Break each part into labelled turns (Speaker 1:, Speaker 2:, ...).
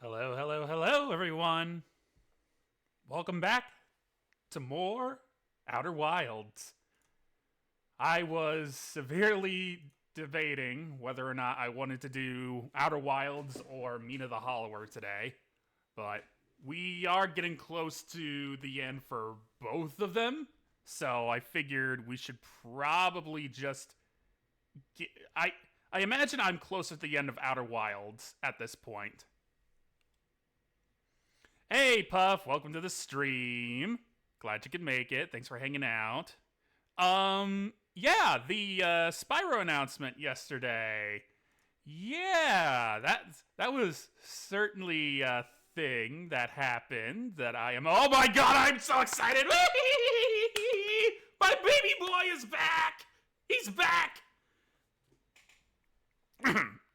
Speaker 1: Hello, hello, hello, everyone. Welcome back to more Outer Wilds. I was severely debating whether or not I wanted to do Outer Wilds or Mina the Hollower today, but we are getting close to the end for both of them, so I figured we should probably just get. I imagine I'm close at the end of Outer Wilds at this point. Hey, Puff, welcome to the stream. Glad you could make it. Thanks for hanging out. Yeah, the Spyro announcement yesterday. Yeah, that was certainly a thing that happened that I am. Oh my god, I'm so excited! My baby boy is back! He's back!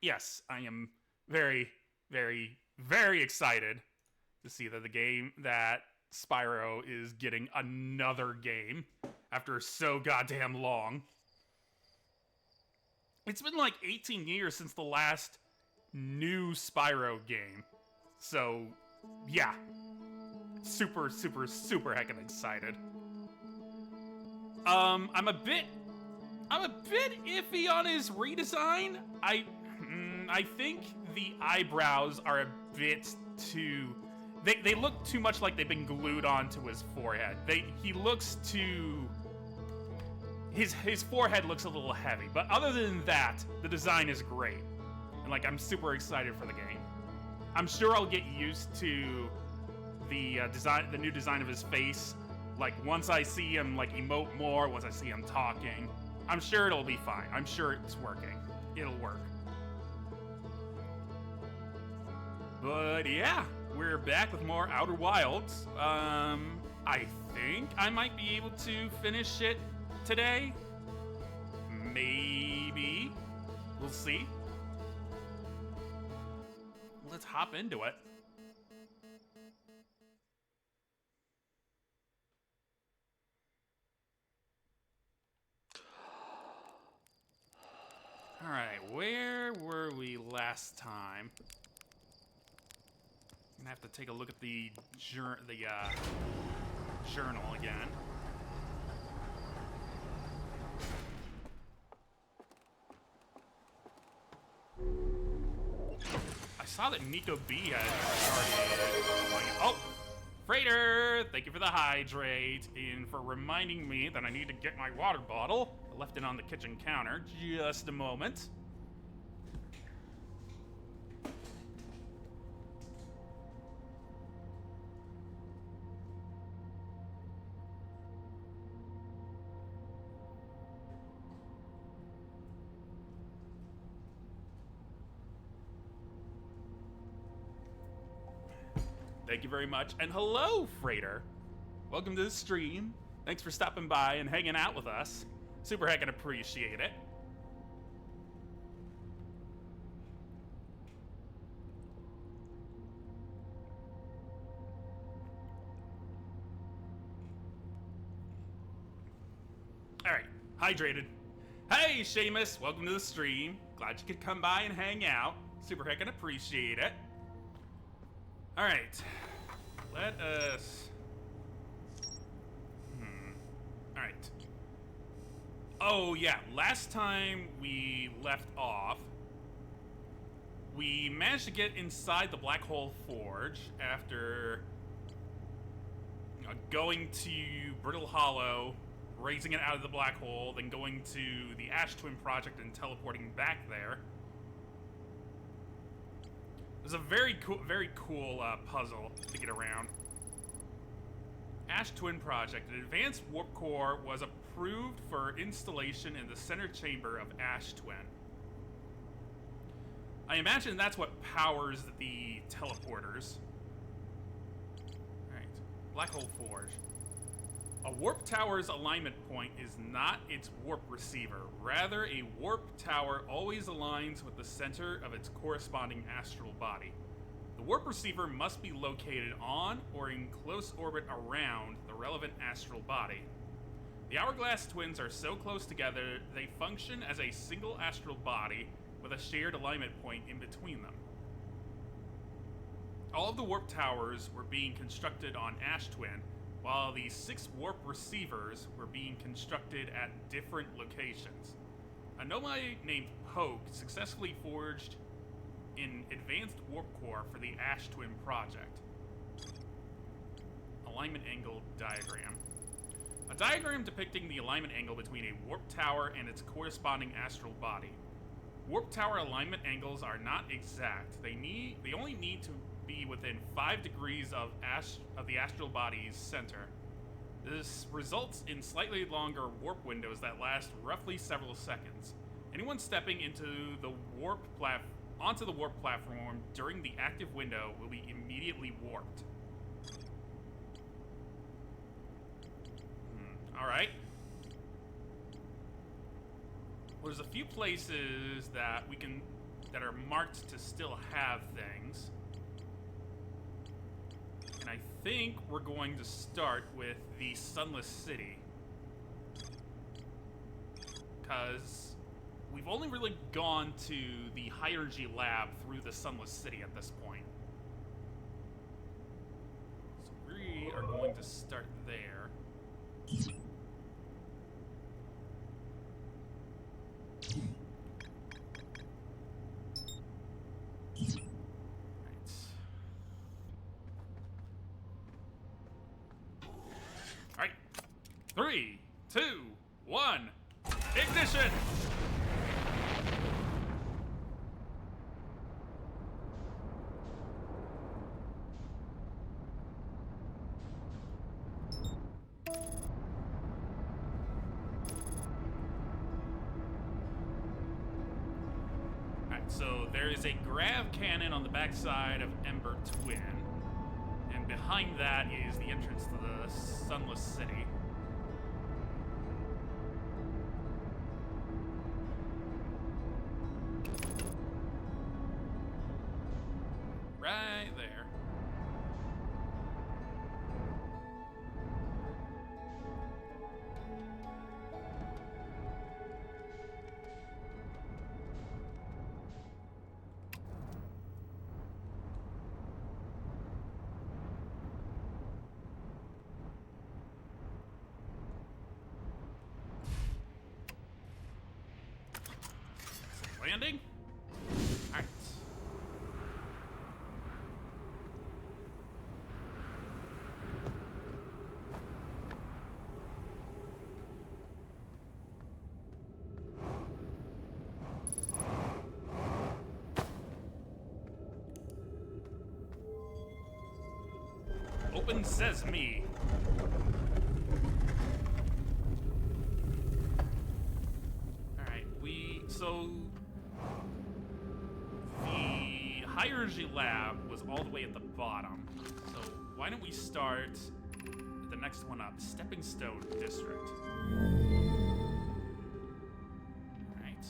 Speaker 1: Yes, I am very, very, very excited to see that Spyro is getting another game after so goddamn long. It's been like 18 years since the last new Spyro game. So, yeah. Super, super, super heckin' excited. I'm a bit iffy on his redesign. I think the eyebrows are a bit too. They look too much like they've been glued onto his forehead. He looks too. His forehead looks a little heavy, but other than that, the design is great, and like I'm super excited for the game. I'm sure I'll get used to the new design of his face. Like once I see him like emote more, once I see him talking, I'm sure it'll be fine. I'm sure it's working. It'll work. But yeah, we're back with more Outer Wilds. I think I might be able to finish it today. Maybe. We'll see. Let's hop into it. Alright, where were we last time? I'm gonna have to take a look at the journal again. I saw that Nico B had started. Oh, Freighter! Thank you for the hydrate and for reminding me that I need to get my water bottle. I left it on the kitchen counter. Just a moment. Thank you very much. And hello, Freighter. Welcome to the stream. Thanks for stopping by and hanging out with us. Super heckin' appreciate it. Alright, hydrated. Hey, Seamus, welcome to the stream. Glad you could come by and hang out. Super heckin' appreciate it. Alright, let us... Alright. Oh, yeah, last time we left off, we managed to get inside the Black Hole Forge after going to Brittle Hollow, raising it out of the black hole, then going to the Ash Twin Project and teleporting back there. It was a very cool puzzle to get around. Ash Twin Project. An advanced warp core was approved for installation in the center chamber of Ash Twin. I imagine that's what powers the teleporters. Alright. Black Hole Forge. A warp tower's alignment point is not its warp receiver. Rather, a warp tower always aligns with the center of its corresponding astral body. The warp receiver must be located on or in close orbit around the relevant astral body. The Hourglass twins are so close together, they function as a single astral body with a shared alignment point in between them. All of the warp towers were being constructed on Ash Twin, while the 6 warp receivers were being constructed at different locations. A nomai named Poke successfully forged an advanced warp core for the Ash Twin project. Alignment angle diagram. A diagram depicting the alignment angle between a warp tower and its corresponding astral body. Warp tower alignment angles are not exact. They only need to be within 5 degrees of the astral body's center. This results in slightly longer warp windows that last roughly several seconds. Anyone stepping onto the warp platform during the active window will be immediately warped. Alright. Well, there's a few places that are marked to still have things. And I think we're going to start with the Sunless City. Because we've only really gone to the Hierarchy Lab through the Sunless City at this point. So we are going to start there. Alright. 3, 2, 1, ignition! So there is a grav cannon on the backside of Ember Twin, and behind that is the entrance to the Sunless City. Right there. Landing? Alright. Open Sesame. Alright, so the Hierarchy Lab was all the way at the bottom. So why don't we start at the next one up, Stepping Stone District. Alright.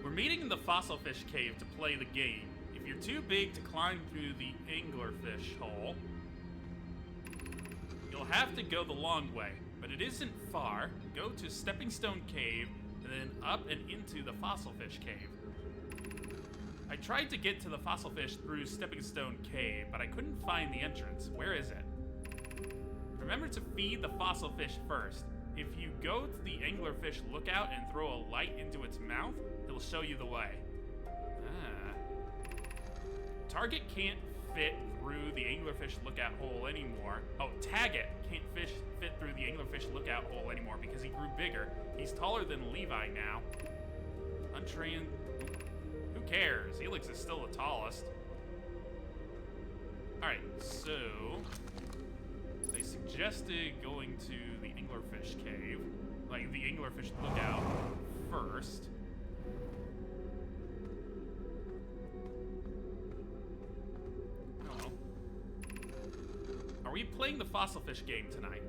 Speaker 1: We're meeting in the Fossil Fish Cave to play the game. If you're too big to climb through the Anglerfish hole, you'll have to go the long way, but it isn't far. Go to Stepping Stone Cave, and then up and into the Fossil Fish Cave. I tried to get to the Fossil Fish through Stepping Stone Cave, but I couldn't find the entrance. Where is it? Remember to feed the Fossil Fish first. If you go to the Anglerfish lookout and throw a light into its mouth, it'll show you the way. Target can't fit through the Anglerfish lookout hole anymore. Oh, Taggett can't fit through the Anglerfish lookout hole anymore because he grew bigger. He's taller than Levi now. Untrained. Who cares? Helix is still the tallest. Alright, so they suggested going to the Anglerfish cave, like the Anglerfish lookout first. Oh. Are we playing the Fossil Fish game tonight?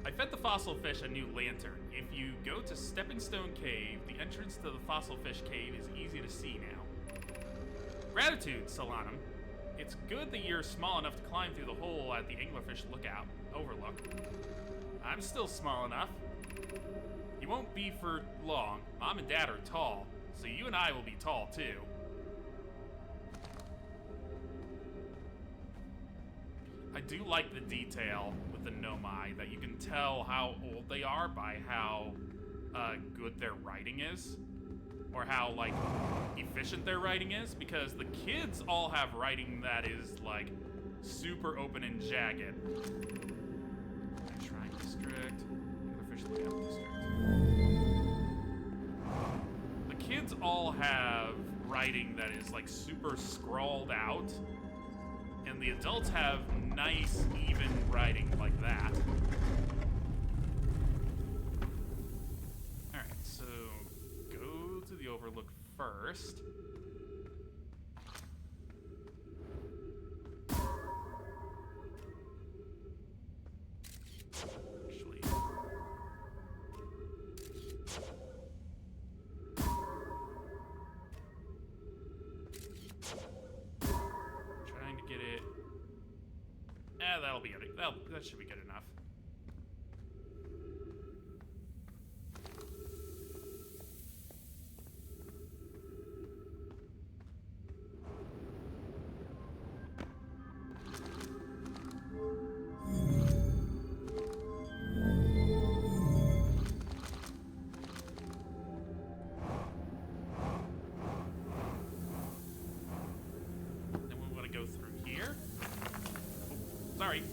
Speaker 1: I fed the fossil fish a new lantern. If you go to Stepping Stone Cave, the entrance to the fossil fish cave is easy to see now. Gratitude, Solanum. It's good that you're small enough to climb through the hole at the anglerfish overlook. I'm still small enough. You won't be for long. Mom and Dad are tall, so you and I will be tall too. I do like the detail with the Nomai that you can tell how old they are by how good their writing is, or how like efficient their writing is, because the kids all have writing that is like super open and jagged. Shrine District, Anglerfish Lookout District. The kids all have writing that is like super scrawled out. And the adults have nice, even writing like that. Alright, so go to the overlook first. Actually. Trying to get it. That'll be good. That should be good enough. Then we want to go through here. Oh, sorry.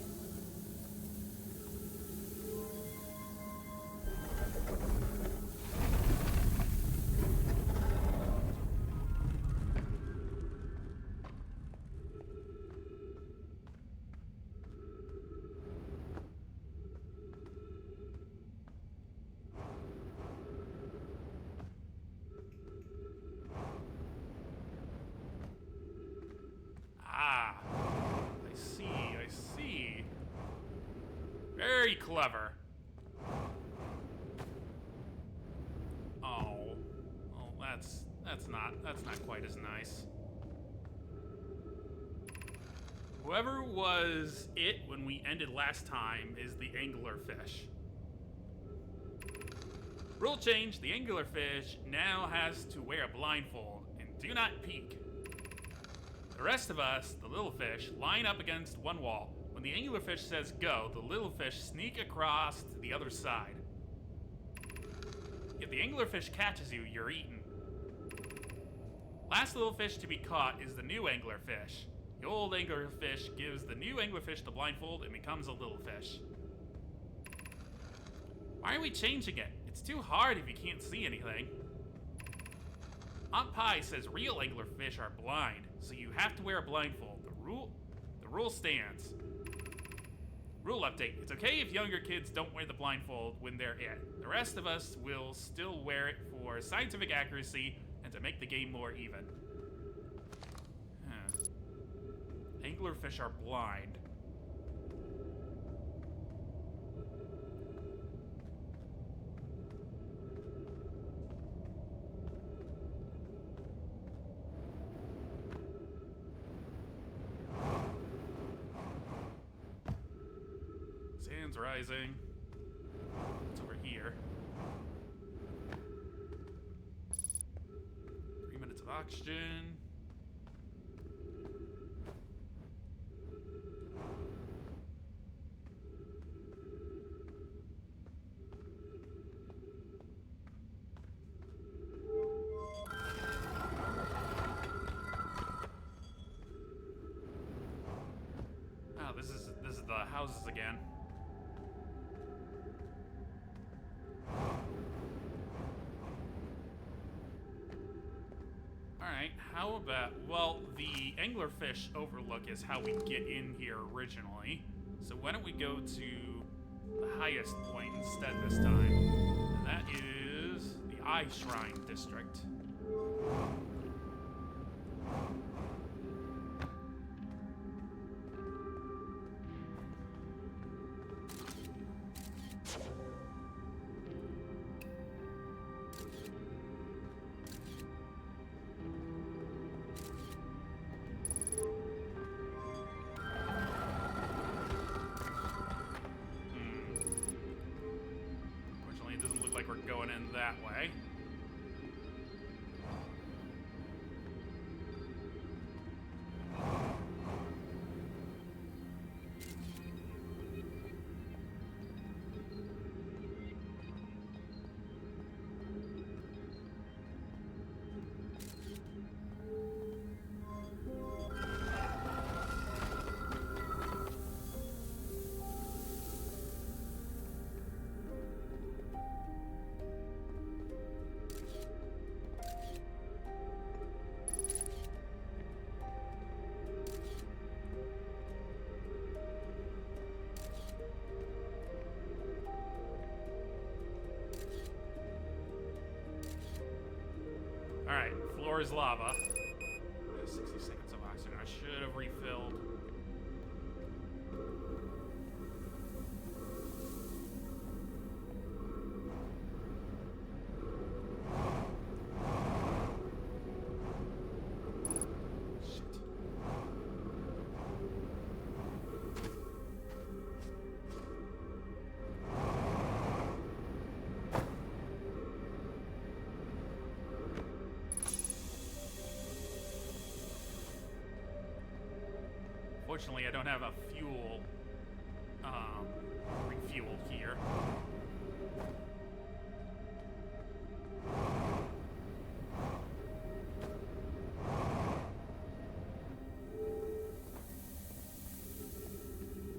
Speaker 1: I see. Very clever. Oh, well, that's not quite as nice. Whoever was it when we ended last time is the anglerfish. Rule change, the anglerfish now has to wear a blindfold and do not peek. The rest of us, the little fish, line up against one wall. When the anglerfish says go, the little fish sneak across to the other side. If the anglerfish catches you, you're eaten. Last little fish to be caught is the new anglerfish. The old anglerfish gives the new anglerfish the blindfold and becomes a little fish. Why are we changing it? It's too hard if you can't see anything. Aunt Pie says real anglerfish are blind, so you have to wear a blindfold. The rule stands. Rule update. It's okay if younger kids don't wear the blindfold when they're it. The rest of us will still wear it for scientific accuracy and to make the game more even. Anglerfish are blind. Sand's rising. It's over here. 3 minutes of oxygen. Oh, this is the houses again. Alright, how about... Well, the anglerfish overlook is how we get in here originally. So why don't we go to the highest point instead this time? And that is the Eye Shrine District. we're going in that way. Alright, floor is lava. 60 seconds of oxygen. I should have refilled. Shit. Fortunately, I don't have a fuel, refuel here.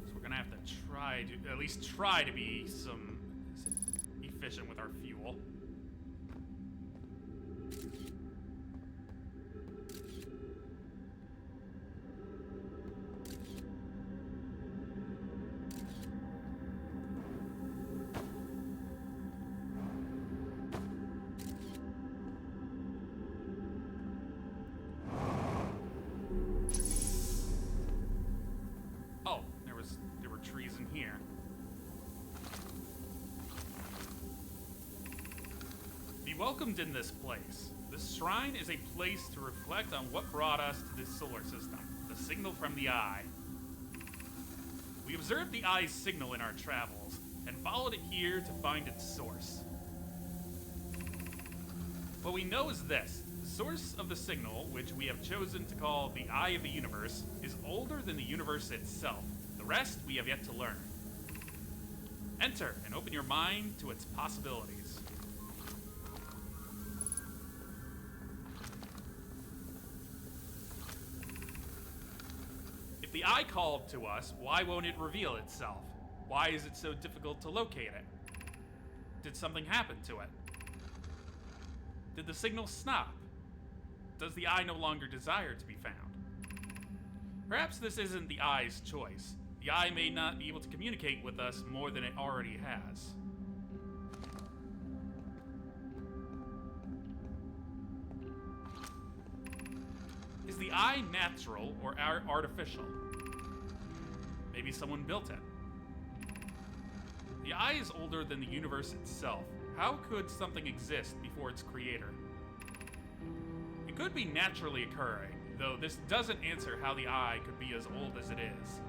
Speaker 1: So we're gonna have to try to, at least try to be efficient with our fuel. There were trees in here. Be welcomed in this place. This shrine is a place to reflect on what brought us to this solar system, the signal from the Eye. We observed the Eye's signal in our travels, and followed it here to find its source. What we know is this. The source of the signal, which we have chosen to call the Eye of the Universe, is older than the universe itself. The rest we have yet to learn. Enter and open your mind to its possibilities. If the Eye called to us, why won't it reveal itself? Why is it so difficult to locate it? Did something happen to it? Did the signal stop? Does the Eye no longer desire to be found? Perhaps this isn't the Eye's choice. The Eye may not be able to communicate with us more than it already has. Is the Eye natural or artificial? Maybe someone built it. The Eye is older than the universe itself. How could something exist before its creator? It could be naturally occurring, though this doesn't answer how the Eye could be as old as it is.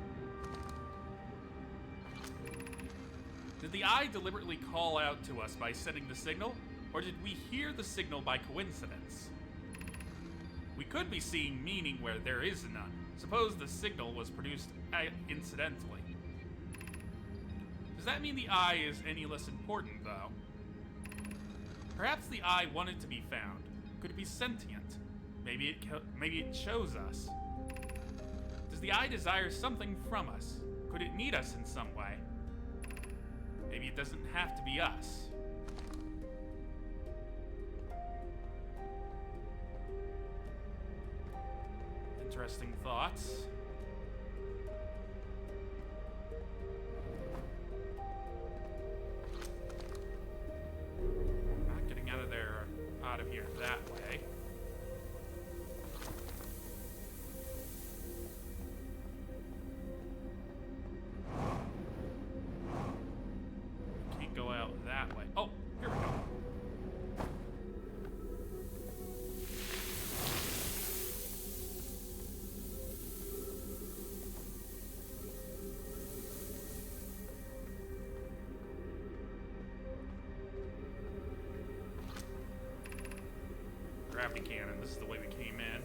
Speaker 1: Did the Eye deliberately call out to us by sending the signal, or did we hear the signal by coincidence? We could be seeing meaning where there is none. Suppose the signal was produced incidentally. Does that mean the Eye is any less important, though? Perhaps the Eye wanted to be found. Could it be sentient? Maybe it chose us. Does the Eye desire something from us? Could it need us in some way? Maybe it doesn't have to be us. Interesting thoughts. Not getting out of here that way. Can't go out that way. Oh, here we go. gravity cannon. This is the way we came in.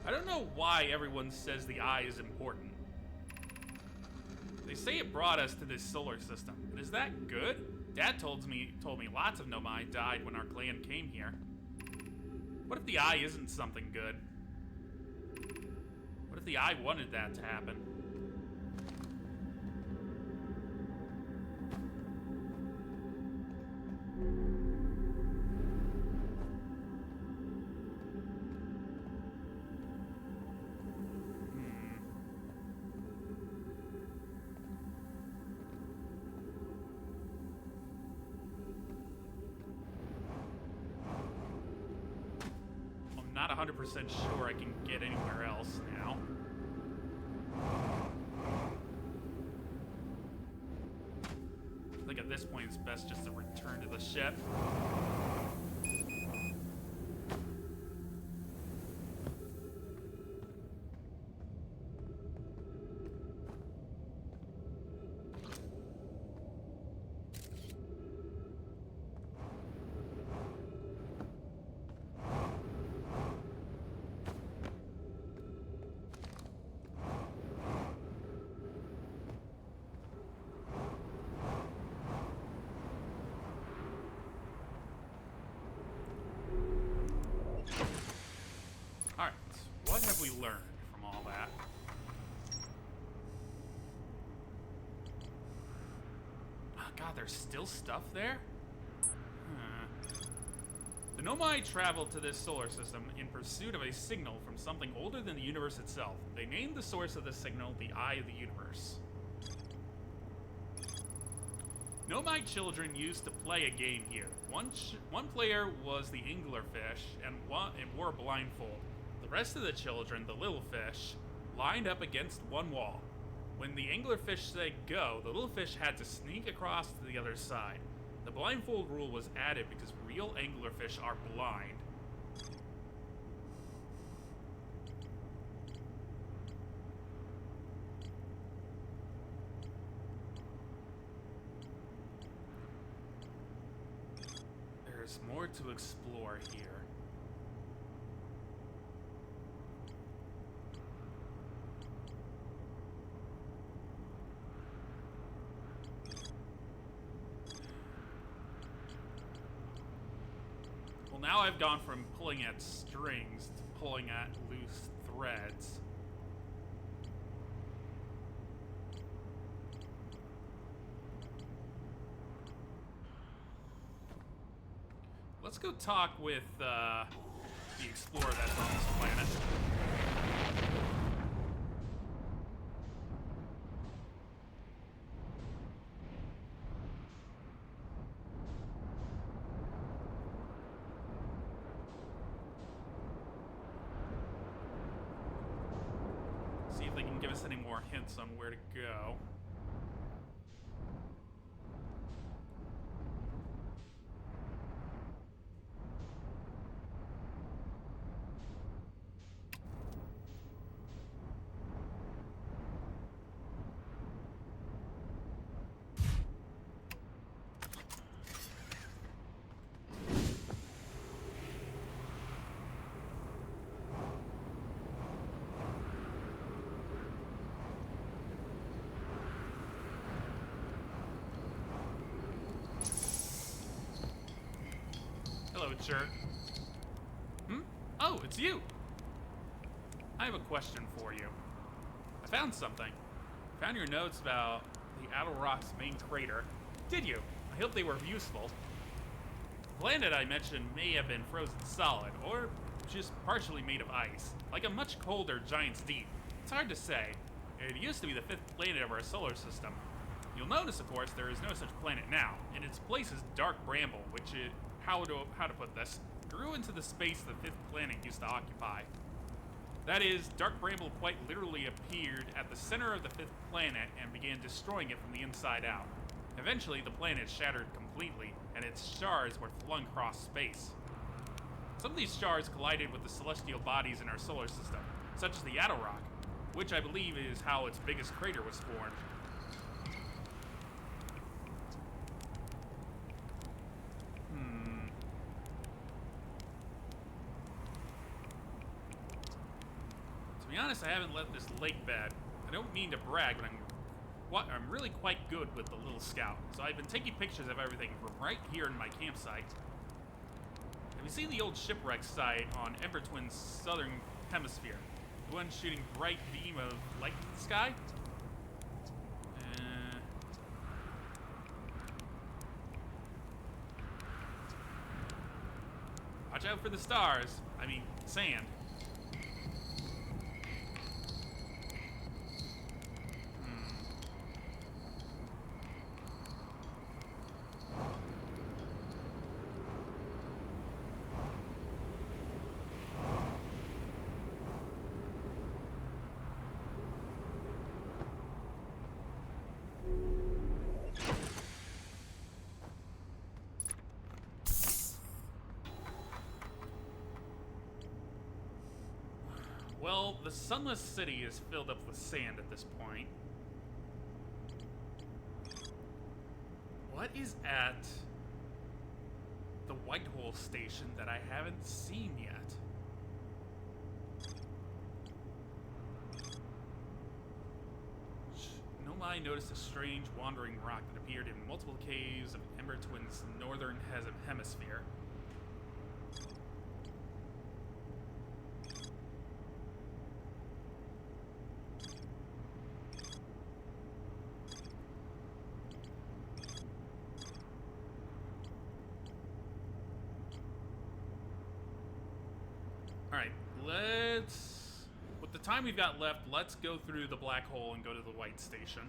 Speaker 1: I don't know why everyone says the eye is important. They say it brought us to this solar system, but is that good? Dad told me lots of Nomai died when our clan came here. What if the eye isn't something good? What if the eye wanted that to happen? Not 100% sure I can get anywhere else now. I think at this point it's best just to return to the ship. Alright, what have we learned from all that? Oh god, there's still stuff there? The Nomai traveled to this solar system in pursuit of a signal from something older than the universe itself. They named the source of the signal the Eye of the Universe. Nomai children used to play a game here. One player was the anglerfish and wore a blindfold. The rest of the children, the little fish, lined up against one wall. When the anglerfish said go, the little fish had to sneak across to the other side. The blindfold rule was added because real anglerfish are blind. There's more to explore here. Well, now I've gone from pulling at strings to pulling at loose threads. Let's go talk with the explorer that's on this planet. See if they can give us any more hints on where to go. Hello, jerk. Oh, it's you! I have a question for you. I found something. I found your notes about the Adel Rock's main crater. Did you? I hope they were useful. The planet I mentioned may have been frozen solid, or just partially made of ice, like a much colder Giant's Deep. It's hard to say. It used to be the 5th planet of our solar system. You'll notice, of course, there is no such planet now. In its place is dark bramble, which is, how to put this, grew into the space the 5th planet used to occupy. That is, dark bramble quite literally appeared at the center of the 5th planet and began destroying it from the inside out. Eventually, the planet shattered completely, and its shards were flung across space. Some of these stars collided with the celestial bodies in our solar system, such as the Yaddle Rock, which I believe is how its biggest crater was formed. To be honest, I haven't left this lake bed. I don't mean to brag, but I'm really quite good with the little scout, so I've been taking pictures of everything from right here in my campsite. Have you seen the old shipwreck site on Ember Twin's southern hemisphere? The one shooting bright beam of light in the sky? Watch out for the stars. I mean, sand. Well, the Sunless City is filled up with sand at this point. What is at the Whitehole station that I haven't seen yet? Nomai noticed a strange wandering rock that appeared in multiple caves of Ember Twin's northern hemisphere. Alright, with the time we've got left, let's go through the black hole and go to the White Station.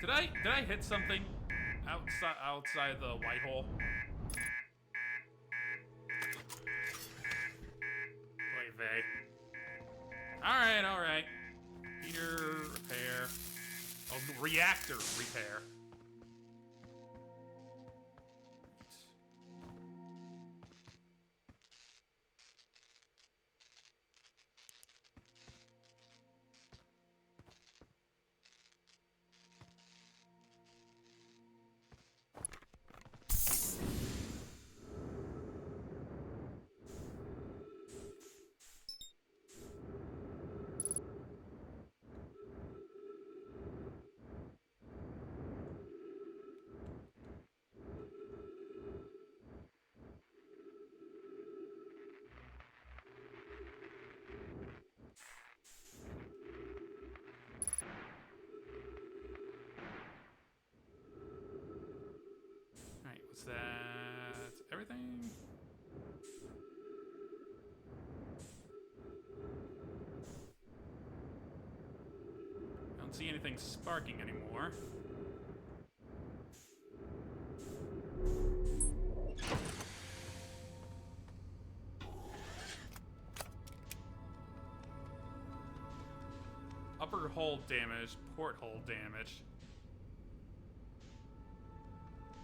Speaker 1: Did I hit something outside the white hole? Play Vey. Alright. Heater repair. Oh, reactor repair. Is that everything? I don't see anything sparking anymore. Outer hull damage, porthole damage.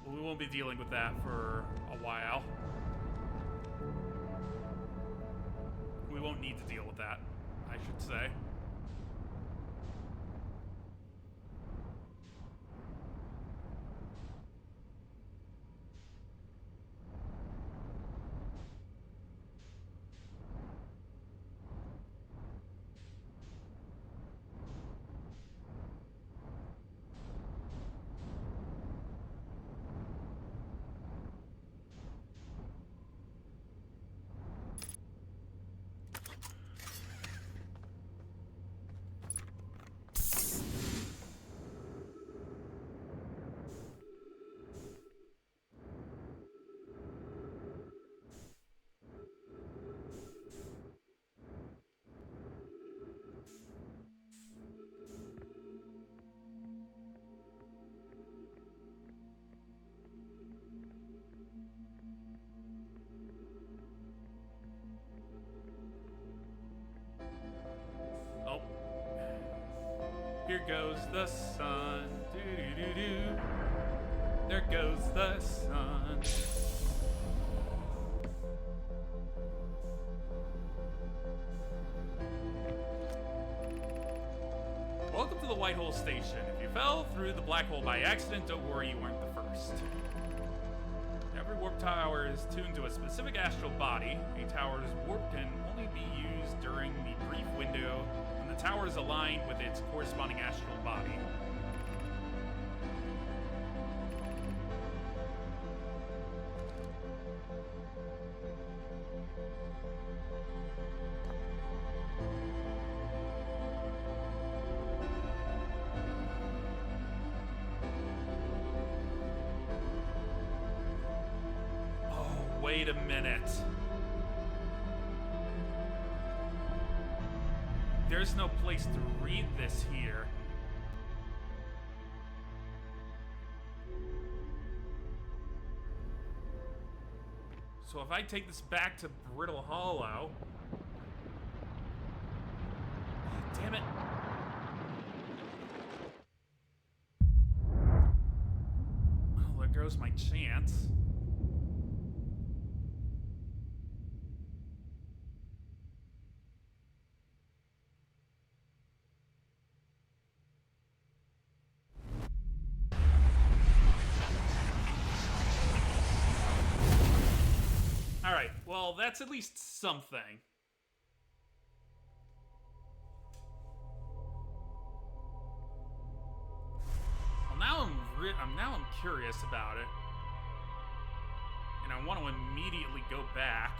Speaker 1: Well, we won't be dealing with that for a while. We won't need to deal with that, I should say. Oh. Here goes the sun. Doo-doo-doo-doo. There goes the sun. Welcome to the White Hole Station. If you fell through the black hole by accident, don't worry, you weren't the first. Every warp tower is tuned to a specific astral body. A tower's warp can only be used during the brief window when the tower is aligned with its corresponding astral body. Wait a minute. There's no place to read this here. So if I take this back to Brittle Hollow... Damn it. Oh, there goes my chance. Alright, well, that's at least something. Well, now I'm curious about it. And I want to immediately go back.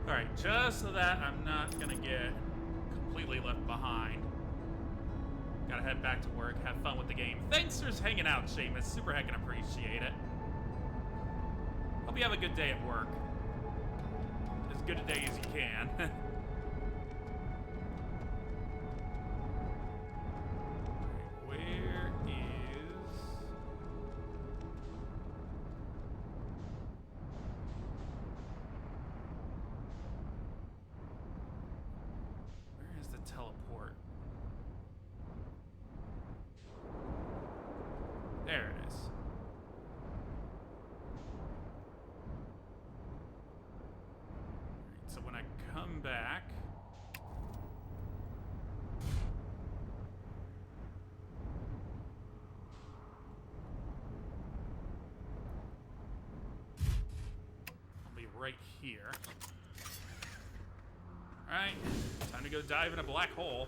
Speaker 1: Alright, just so that I'm not gonna get completely left behind. Gotta head back to work, have fun with the game. Thanks for hanging out, Seamus. Super heckin' appreciate it. Hope you have a good day at work. As good a day as you can. Where is... Where is the teleport? There it is. Alright, so when I come back... right here. Alright, time to go dive in a black hole.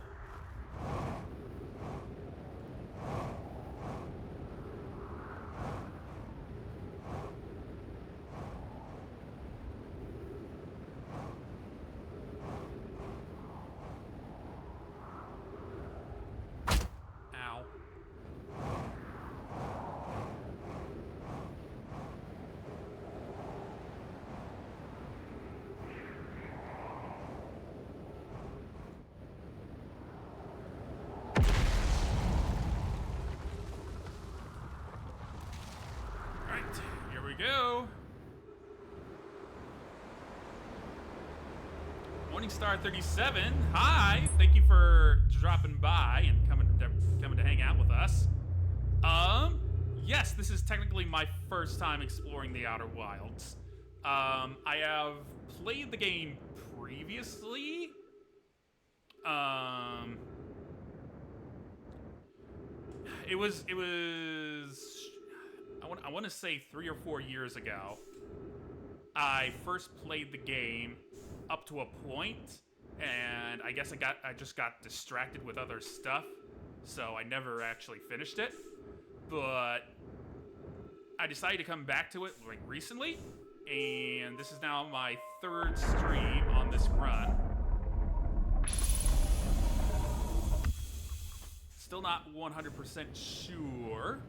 Speaker 1: Ow. Here we go. Morningstar 37. Hi. Thank you for dropping by and coming to hang out with us. Yes, this is technically my first time exploring the Outer Wilds. I have played the game previously. It was I want to say 3 or 4 years ago. I first played the game up to a point, and I guess I just got distracted with other stuff, so I never actually finished it. But I decided to come back to it like recently, and this is now my 3rd stream on this run. Still not 100% sure.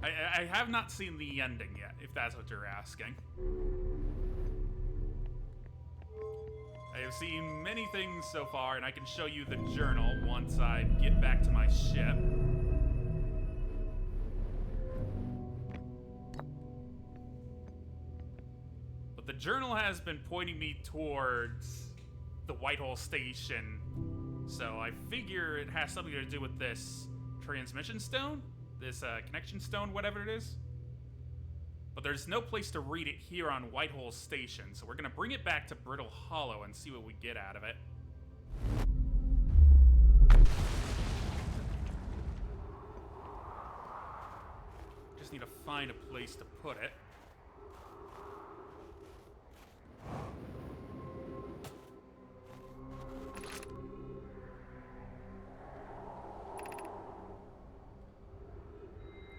Speaker 1: I have not seen the ending yet, if that's what you're asking. I have seen many things so far, and I can show you the journal once I get back to my ship. But the journal has been pointing me towards the Whitehall Station, so I figure it has something to do with this transmission stone? This connection stone, whatever it is. But there's no place to read it here on Whitehall Station, so we're gonna bring it back to Brittle Hollow and see what we get out of it. Just need to find a place to put it.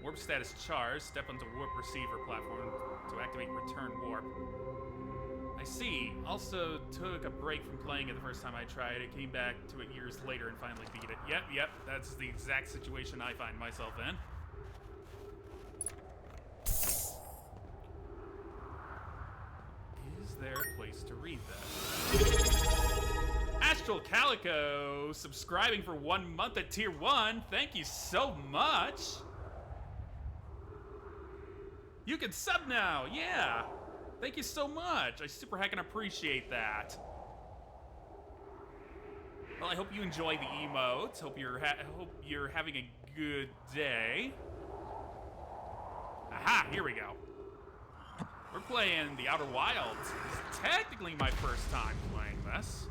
Speaker 1: Warp status charged. Step onto warp receiver platform to activate return warp. I see. Also took a break from playing it the first time I tried it. Came back to it years later and finally beat it. Yep. That's the exact situation I find myself in. Is there a place to read that? Astral Calico subscribing for 1 month at tier 1. Thank you so much. You can sub now, yeah! Thank you so much. I super heckin' appreciate that. Well, I hope you enjoy the emotes. Hope you're having a good day. Aha, here we go. We're playing the Outer Wilds. It's technically my first time playing this.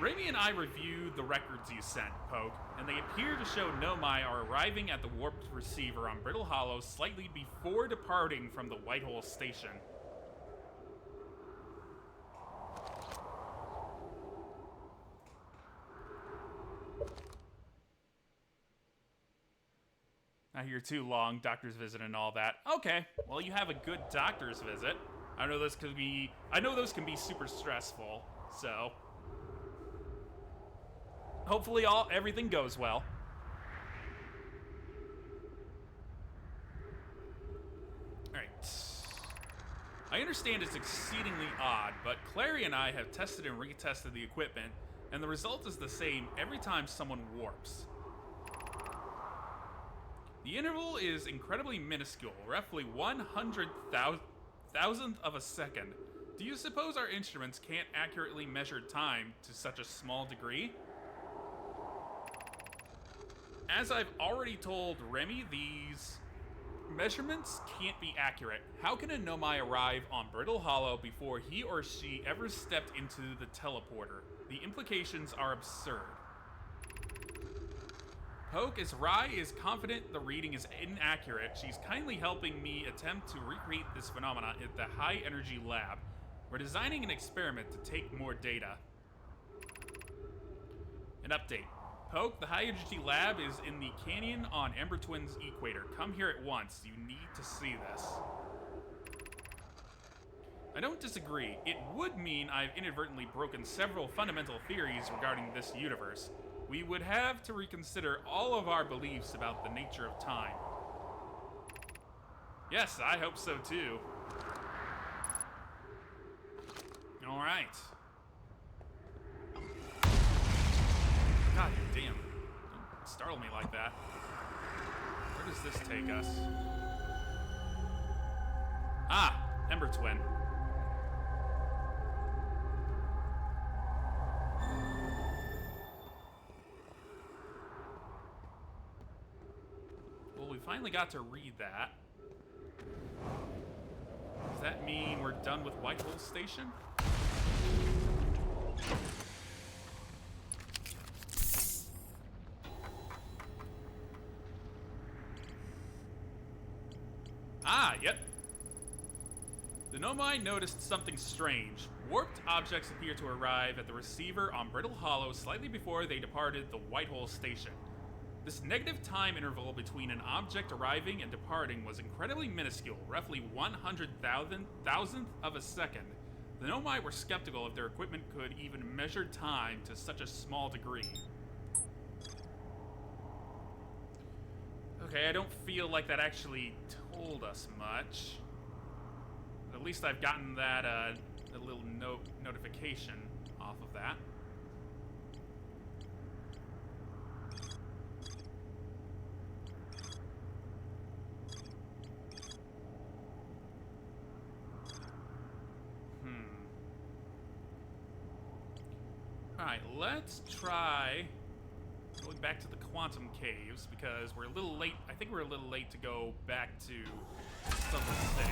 Speaker 1: Remy and I reviewed the records you sent, Poke, and they appear to show Nomai are arriving at the warped receiver on Brittle Hollow slightly before departing from the Whitehall Station. Not here too long, doctor's visit and all that. Okay, well you have a good doctor's visit. I know those can be super stressful, so hopefully everything goes well. Alright. I understand it's exceedingly odd, but Clary and I have tested and retested the equipment, and the result is the same every time someone warps. The interval is incredibly minuscule, roughly 100,000th of a second. Do you suppose our instruments can't accurately measure time to such a small degree? As I've already told Remy, these measurements can't be accurate. How can a Nomai arrive on Brittle Hollow before he or she ever stepped into the teleporter? The implications are absurd. Poke, as Rai is confident the reading is inaccurate, she's kindly helping me attempt to recreate this phenomena at the High Energy Lab. We're designing an experiment to take more data. An update. Poke, the High Energy Lab is in the canyon on Ember Twin's equator. Come here at once. You need to see this. I don't disagree. It would mean I've inadvertently broken several fundamental theories regarding this universe. We would have to reconsider all of our beliefs about the nature of time. Yes, I hope so too. All right. God damn. Don't startle me like that. Where does this take us? Ah, Ember Twin. Well, we finally got to read that. Does that mean we're done with Whitehall Station? Ah, yep. The Nomai noticed something strange. Warped objects appear to arrive at the receiver on Brittle Hollow slightly before they departed the Whitehall Station. This negative time interval between an object arriving and departing was incredibly minuscule, roughly 100,000th of a second. The Nomai were skeptical if their equipment could even measure time to such a small degree. Okay, I don't feel like that actually told us much. But at least I've gotten that a little notification off of that. Alright, let's try going back to the Quantum Caves, because we're a little late. I think we're a little late to go back to Summer Stage.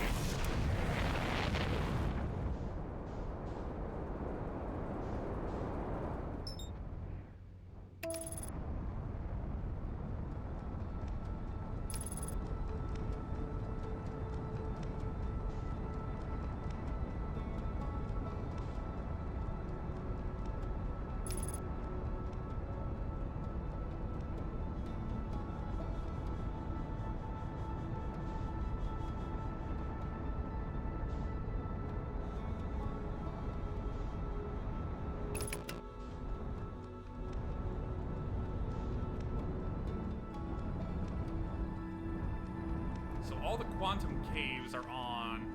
Speaker 1: So all the Quantum Caves are on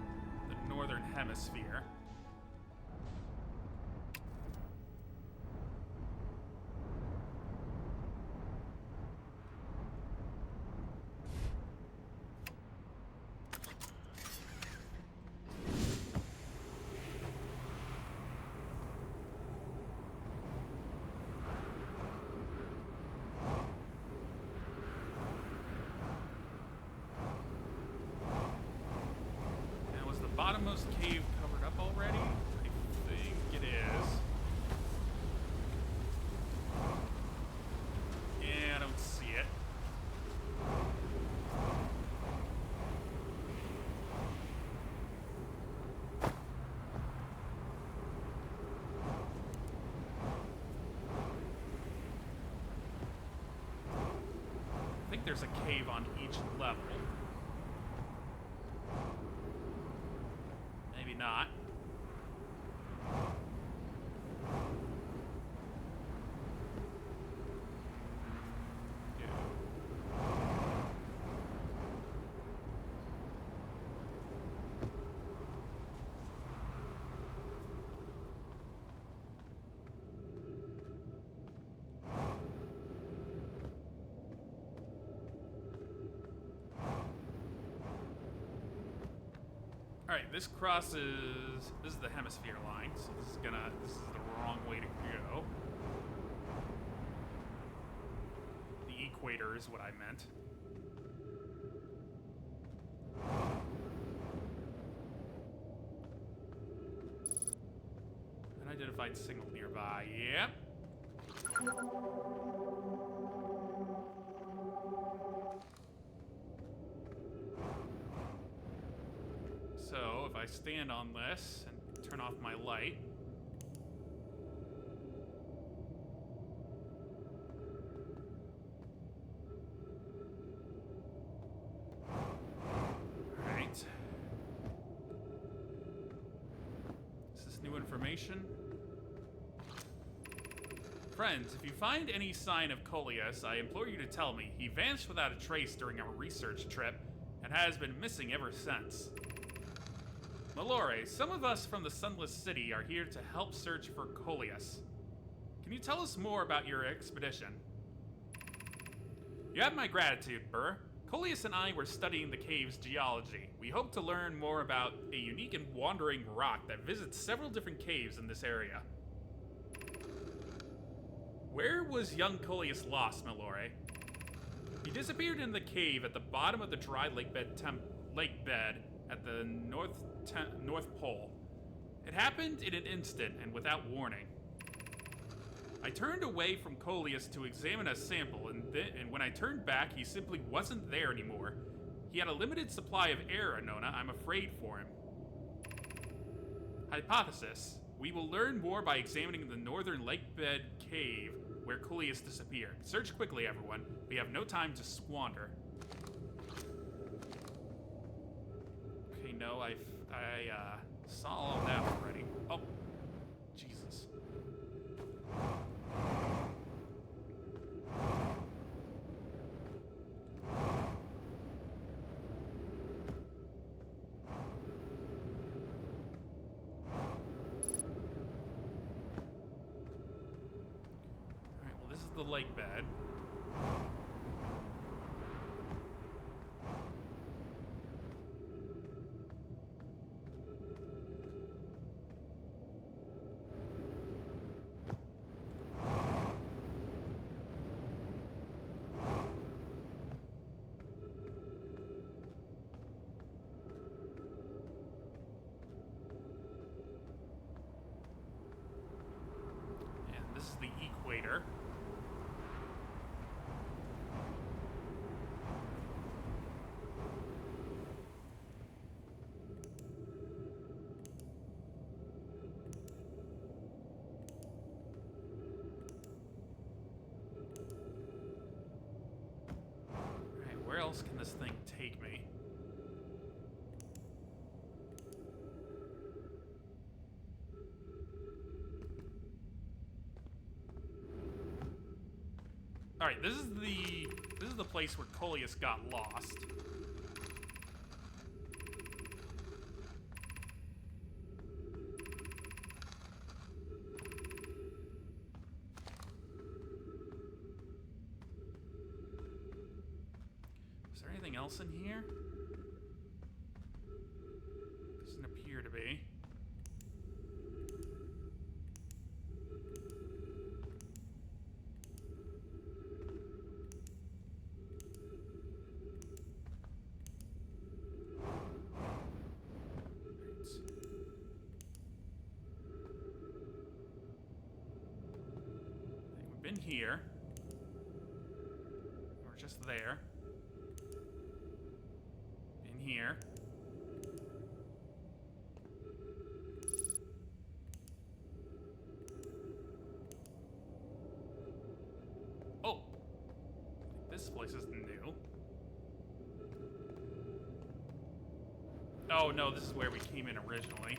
Speaker 1: the northern hemisphere. Bottommost cave covered up already? I think it is. Yeah, I don't see it. I think there's a cave on each level. Maybe not. Yeah. All right, this crosses. This is the hemisphere line, so this is the wrong way to go. The equator is what I meant. Unidentified signal nearby. Yep. if I stand on this and turn off my light. Alright. Is this new information? Friends, if you find any sign of Coleus, I implore you to tell me. He vanished without a trace during our research trip, and has been missing ever since. Malore, some of us from the Sunless City are here to help search for Coleus. Can you tell us more about your expedition? You have my gratitude, Burr. Coleus and I were studying the cave's geology. We hope to learn more about a unique and wandering rock that visits several different caves in this area. Where was young Coleus lost, Malore? He disappeared in the cave at the bottom of the dry lake bed at the North Pole. It happened in an instant and without warning. I turned away from Coleus to examine a sample, and when I turned back, he simply wasn't there anymore. He had a limited supply of air, Anona. I'm afraid for him. Hypothesis. We will learn more by examining the northern lake bed cave where Coleus disappeared. Search quickly, everyone. We have no time to squander. Okay, no, I saw all of that already. Oh, Jesus. The lake bed. And this is the equator. Where else can this thing take me? All right, this is the place where Coleus got lost. Anything else in here? Doesn't appear to be. We've been here. We're just there. Here. Oh, this place is new. Oh no, this is where we came in originally.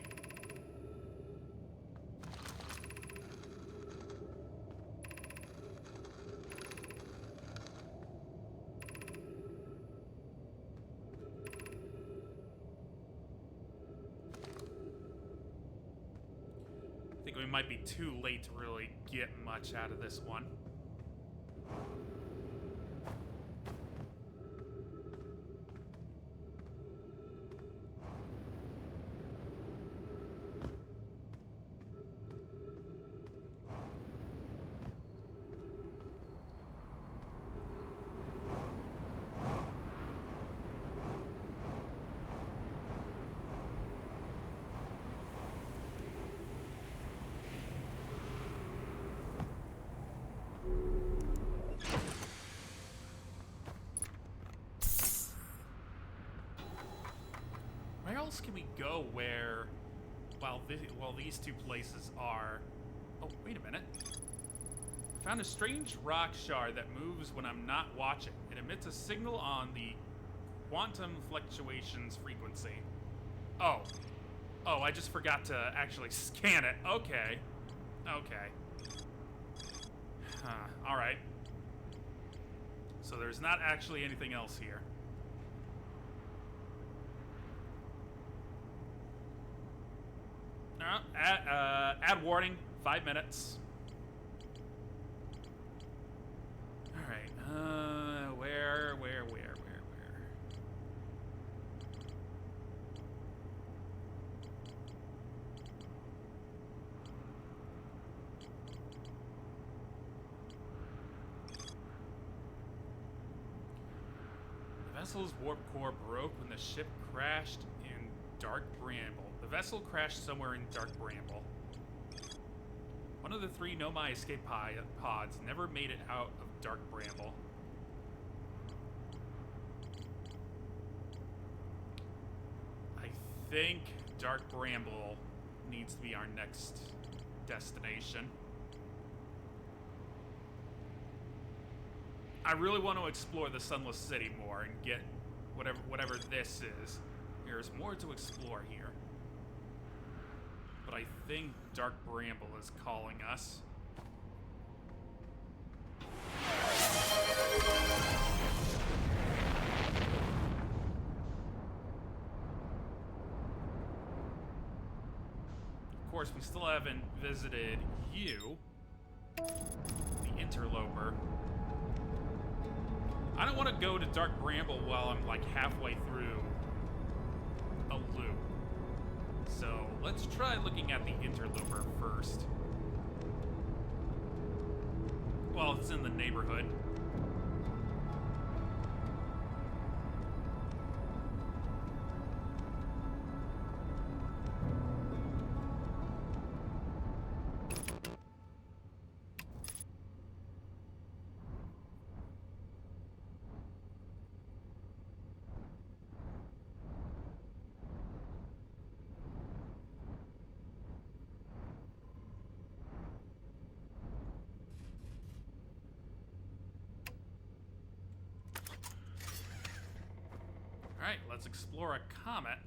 Speaker 1: I think we might be too late to really get much out of this one. else can we go where, while these two places are... Oh, wait a minute. I found a strange rock shard that moves when I'm not watching. It emits a signal on the quantum fluctuations frequency. Oh. Oh, I just forgot to actually scan it. Okay. Okay. Huh. Alright. So there's not actually anything else here. Add warning. 5 minutes. Alright, where? The vessel's warp core broke when the ship crashed in Dark Bramble. The vessel crashed somewhere in Dark Bramble. One of the 3 Nomai escape pods never made it out of Dark Bramble. I think Dark Bramble needs to be our next destination. I really want to explore the Sunless City more and get whatever this is. There's more to explore here. But I think Dark Bramble is calling us. Of course, we still haven't visited you, the Interloper. I don't want to go to Dark Bramble while I'm like halfway through a loop. So let's try looking at the Interloper first. Well, it's in the neighborhood. Alright, let's explore a comet.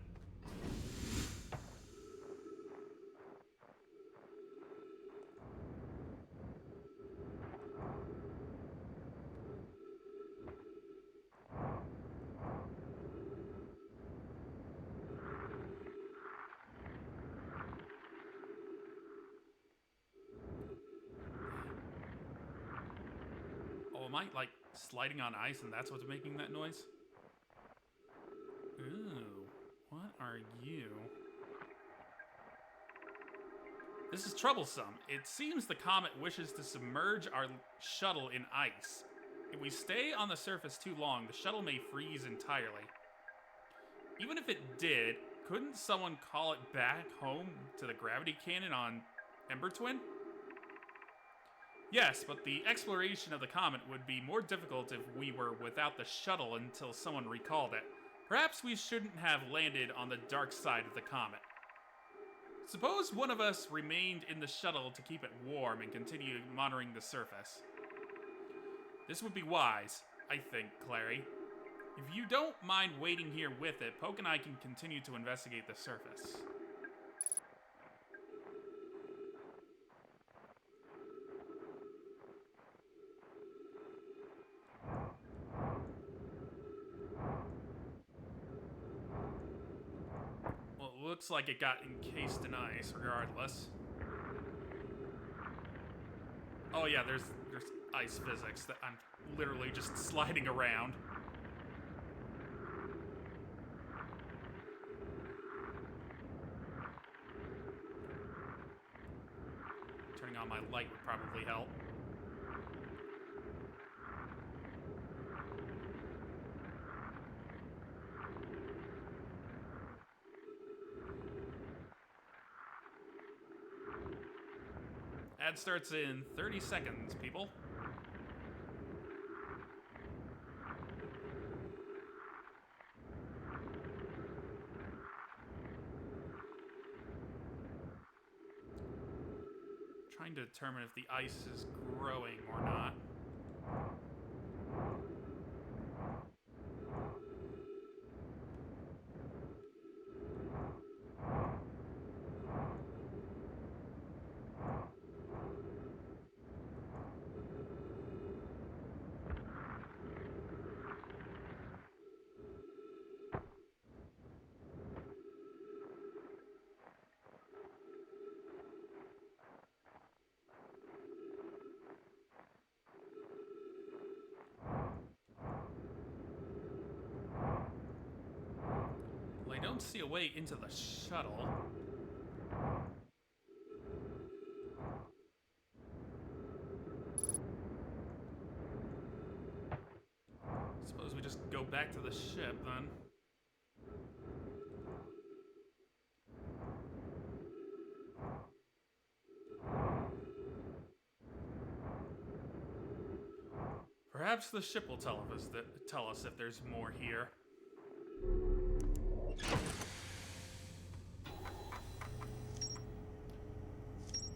Speaker 1: Oh, am I, like, sliding on ice and that's what's making that noise? Ooh, what are you? This is troublesome. It seems the comet wishes to submerge our shuttle in ice. If we stay on the surface too long, the shuttle may freeze entirely. Even if it did, couldn't someone call it back home to the gravity cannon on Ember Twin? Yes, but the exploration of the comet would be more difficult if we were without the shuttle until someone recalled it. Perhaps we shouldn't have landed on the dark side of the comet. Suppose one of us remained in the shuttle to keep it warm and continue monitoring the surface. This would be wise, I think, Clary. If you don't mind waiting here with it, Poke and I can continue to investigate the surface. Looks like it got encased in ice, regardless. Oh yeah, there's ice physics that I'm literally just sliding around. Turning on my light would probably help. Ad starts in 30 seconds, people. Trying to determine if the ice is growing or not. I don't see a way into the shuttle. Suppose we just go back to the ship then. Perhaps the ship will tell us if there's more here.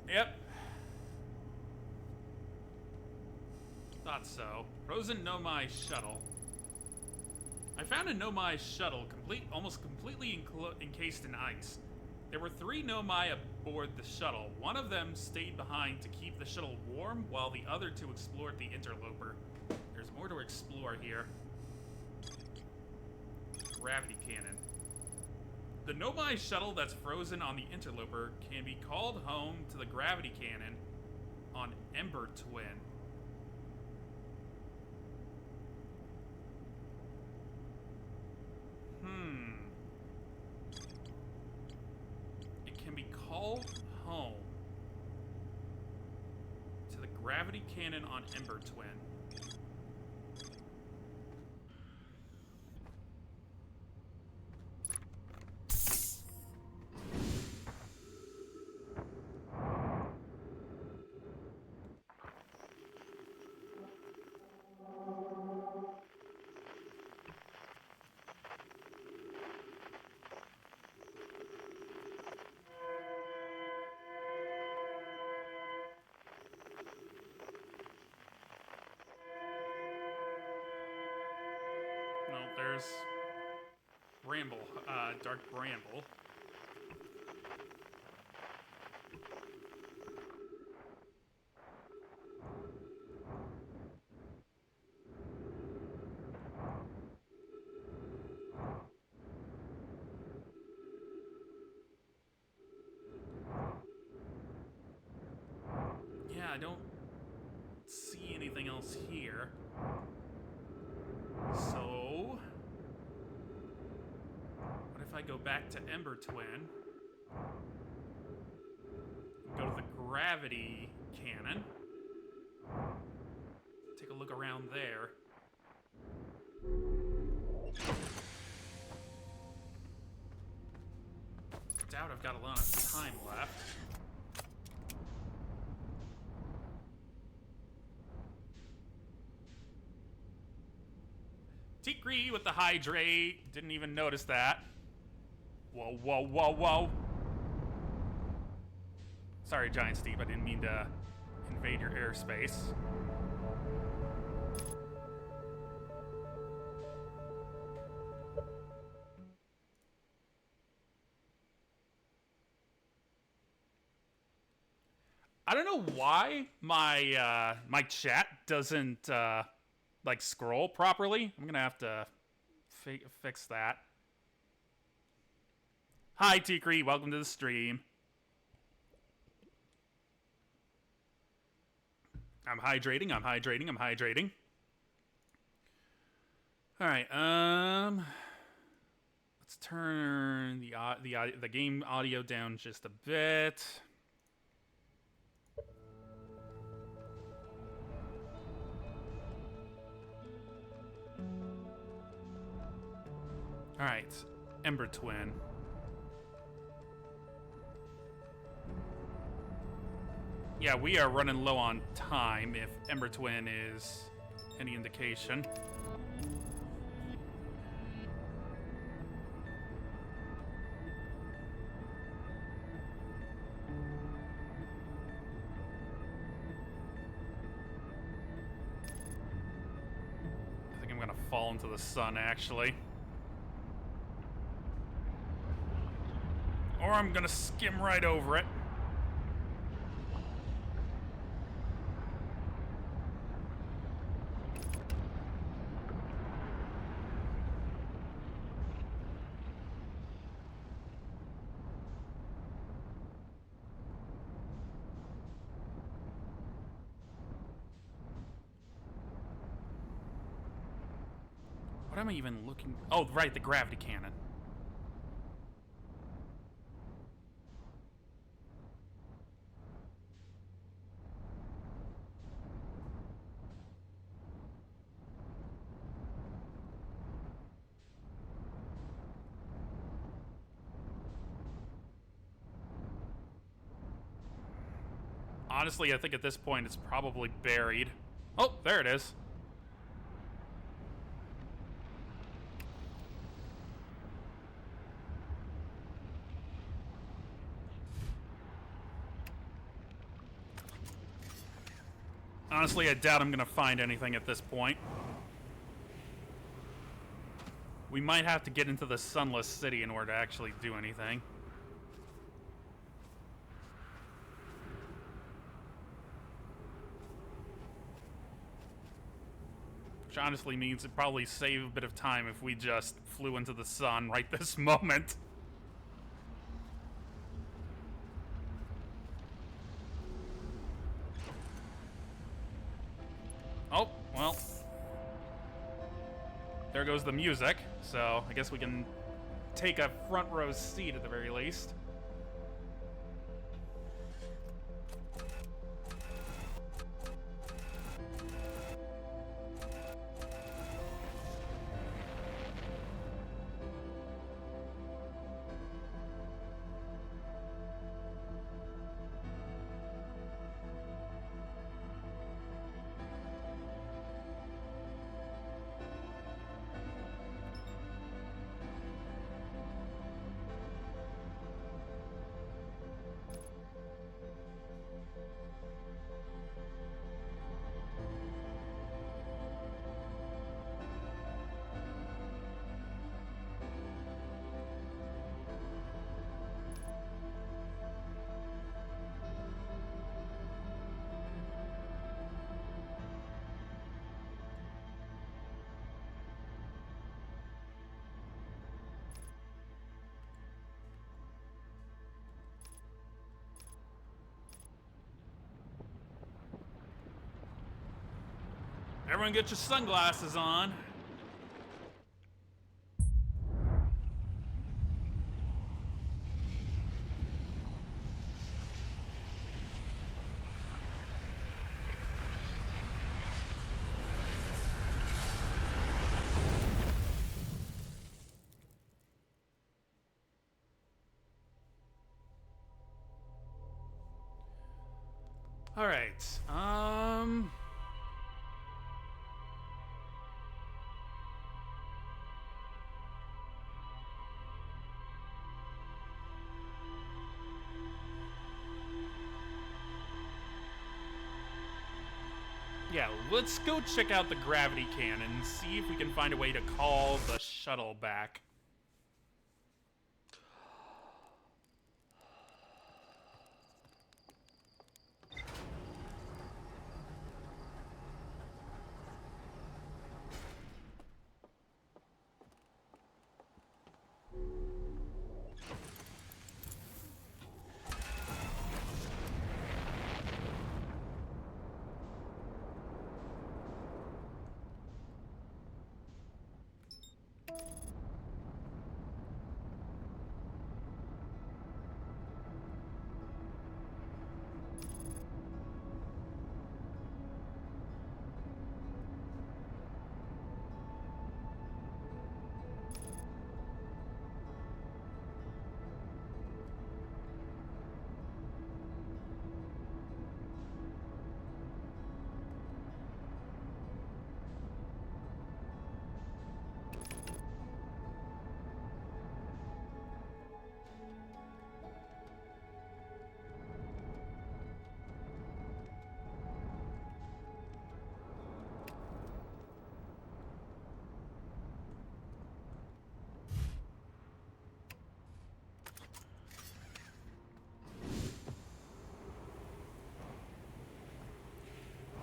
Speaker 1: Yep. Thought so. Frozen Nomai shuttle. I found a Nomai shuttle almost completely encased in ice. There were 3 Nomai aboard the shuttle. One of them stayed behind to keep the shuttle warm, while the other 2 explored the interloper. There's more to explore here. Gravity cannon. The Nomai shuttle that's frozen on the interloper can be called home to the gravity cannon on Ember Twin. It can be called home to the gravity cannon on Ember Twin. No, there's Bramble, Dark Bramble. Yeah, I don't see anything else here. So, what if I go back to Ember Twin, go to the gravity cannon, take a look around there. Doubt I've got a lot of time left. Tikri with the hydrate. Didn't even notice that. Whoa, whoa, whoa, whoa. Sorry, Giant Steve. I didn't mean to invade your airspace. I don't know why my my chat doesn't like scroll properly. I'm gonna have to fix that. Hi, Tikri. Welcome to the stream. I'm hydrating. I'm hydrating. I'm hydrating. All right. Let's turn the game audio down just a bit. All right, Ember Twin. Yeah, we are running low on time, if Ember Twin is any indication. fall into the sun, actually. Or I'm gonna skim right over it. What am I even looking... Oh, right, the gravity cannon. Honestly, I think at this point it's probably buried. Oh, there it is. Honestly, I doubt I'm gonna find anything at this point. We might have to get into the Sunless City in order to actually do anything. Which honestly means it'd probably save a bit of time if we just flew into the sun right this moment. Oh, well. There goes the music, so I guess we can take a front row seat at the very least. Everyone get your sunglasses on. All right. Yeah, let's go check out the gravity cannon and see if we can find a way to call the shuttle back.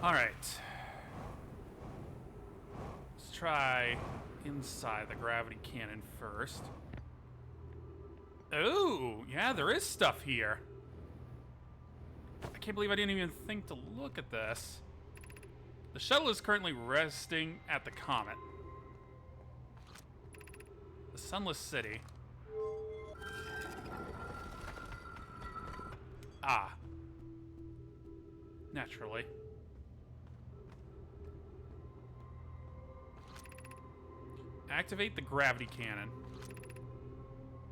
Speaker 1: Alright. Let's try inside the gravity cannon first. Oh, yeah, there is stuff here. I can't believe I didn't even think to look at this. The shuttle is currently resting at the comet. The Sunless City. Ah. Naturally. Activate the gravity cannon.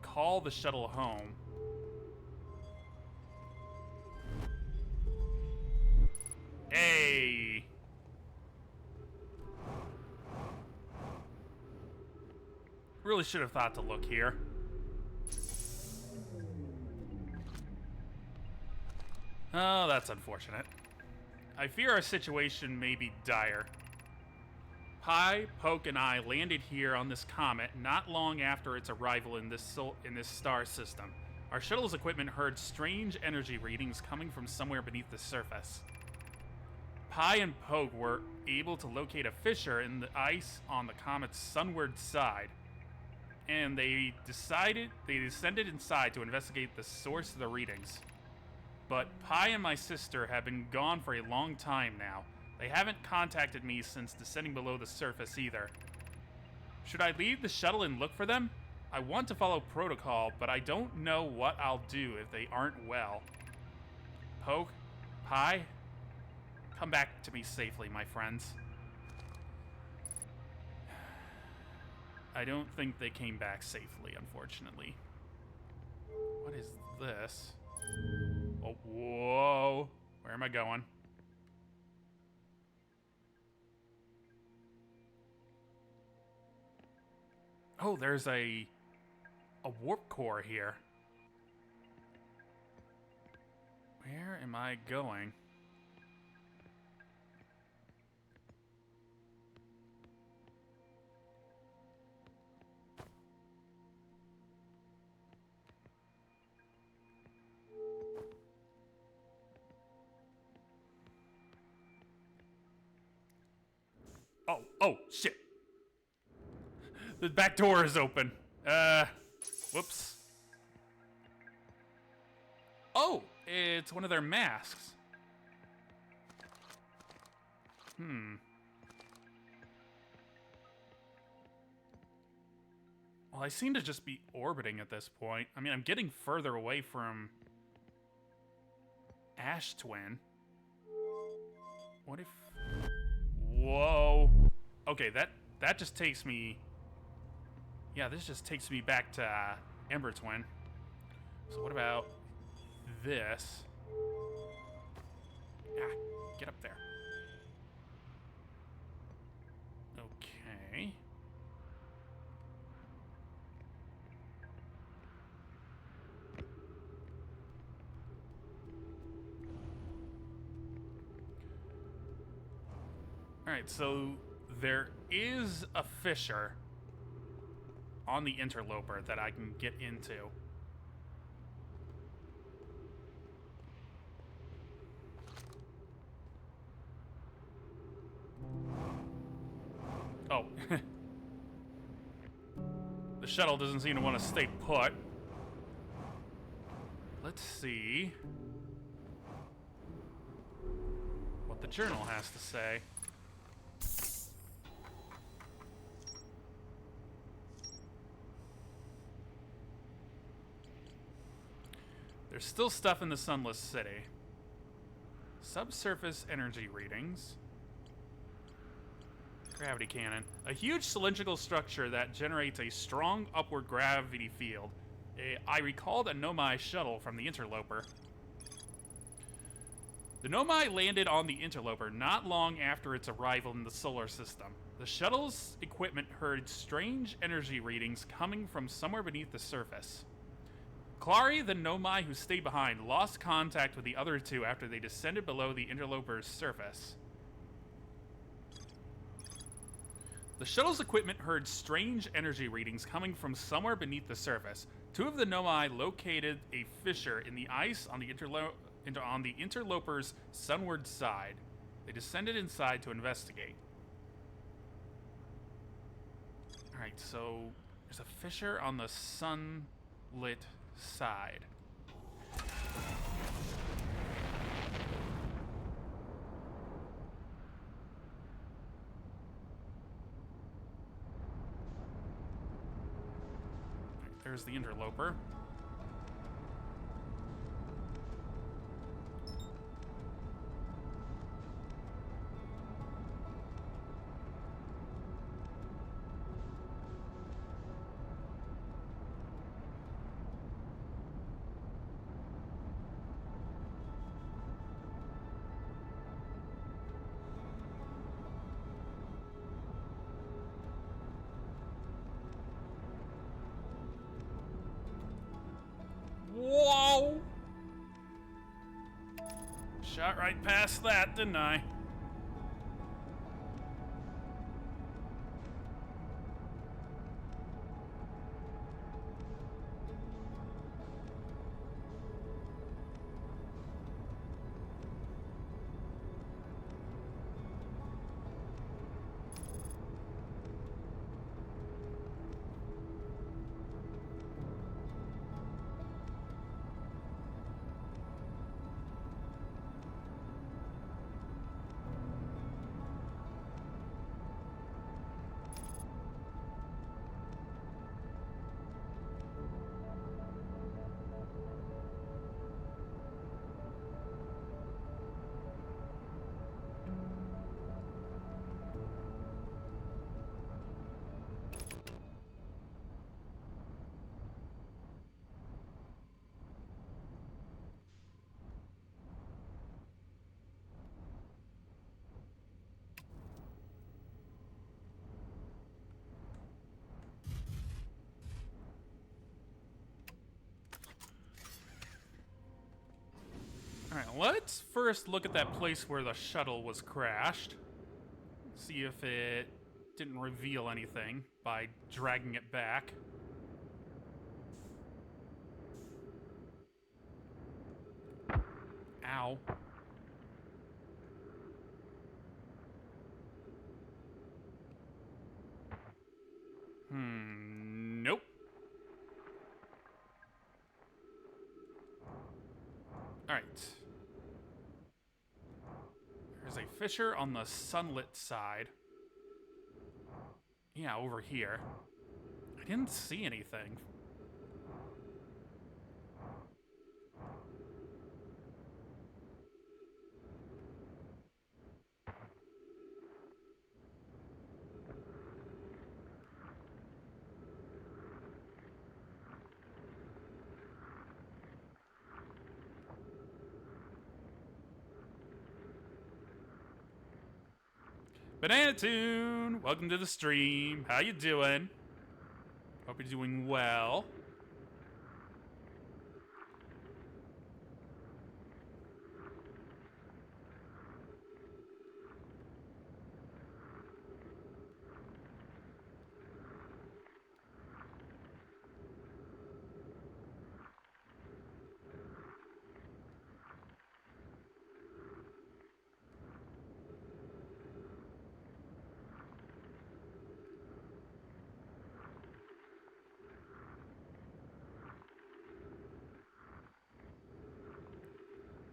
Speaker 1: Call the shuttle home. Hey! Really should have thought to look here. Oh, that's unfortunate. I fear our situation may be dire. Pi, Poke, and I landed here on this comet not long after its arrival in this star system. Our shuttle's equipment heard strange energy readings coming from somewhere beneath the surface. Pi and Poke were able to locate a fissure in the ice on the comet's sunward side, and they descended inside to investigate the source of the readings. But Pi and my sister have been gone for a long time now. They haven't contacted me since descending below the surface either. Should I leave the shuttle and look for them? I want to follow protocol, but I don't know what I'll do if they aren't well. Poke, Pi, come back to me safely, my friends. I don't think they came back safely, unfortunately. What is this? Oh, whoa. Where am I going? Oh, there's a warp core here. Where am I going? Oh, shit. The back door is open. Whoops. Oh, it's one of their masks. Well, I seem to just be orbiting at this point. I mean, I'm getting further away from Ash Twin. What if... Whoa. Okay, that just takes me... Yeah, this just takes me back to Ember Twin. So what about this? Ah, get up there. Okay. Alright, so there is a fissure on the interloper that I can get into. Oh. The shuttle doesn't seem to want to stay put. Let's see what the journal has to say. There's still stuff in the Sunless City. Subsurface energy readings. Gravity cannon. A huge cylindrical structure that generates a strong upward gravity field. I recalled a Nomai shuttle from the interloper. The Nomai landed on the interloper not long after its arrival in the solar system. The shuttle's equipment heard strange energy readings coming from somewhere beneath the surface. Clary, the Nomai who stayed behind, lost contact with the other two after they descended below the interloper's surface. The shuttle's equipment heard strange energy readings coming from somewhere beneath the surface. Two of the Nomai located a fissure in the ice on the interloper's sunward side, They descended inside to investigate. Alright, so there's a fissure on the sunlit side. There's the interloper. Whoa! Shot right past that, didn't I? Alright, let's first look at that place where the shuttle was crashed. See if it didn't reveal anything by dragging it back. Ow. Nope. Alright. There's a fissure on the sunlit side. Yeah, over here. I didn't see anything. Banana Tune, welcome to the stream. How you doing? Hope you're doing well.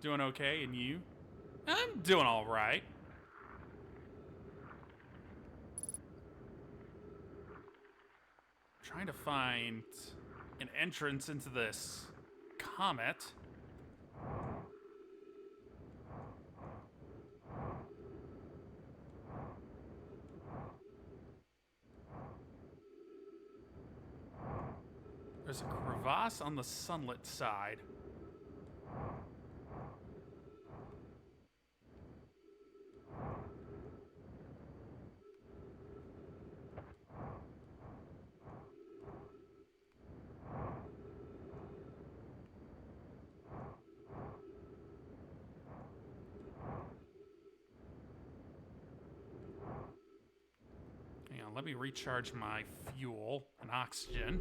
Speaker 1: Doing okay, and you? I'm doing all right. Trying to find an entrance into this comet. There's a crevasse on the sunlit side. Hang on, let me recharge my fuel and oxygen.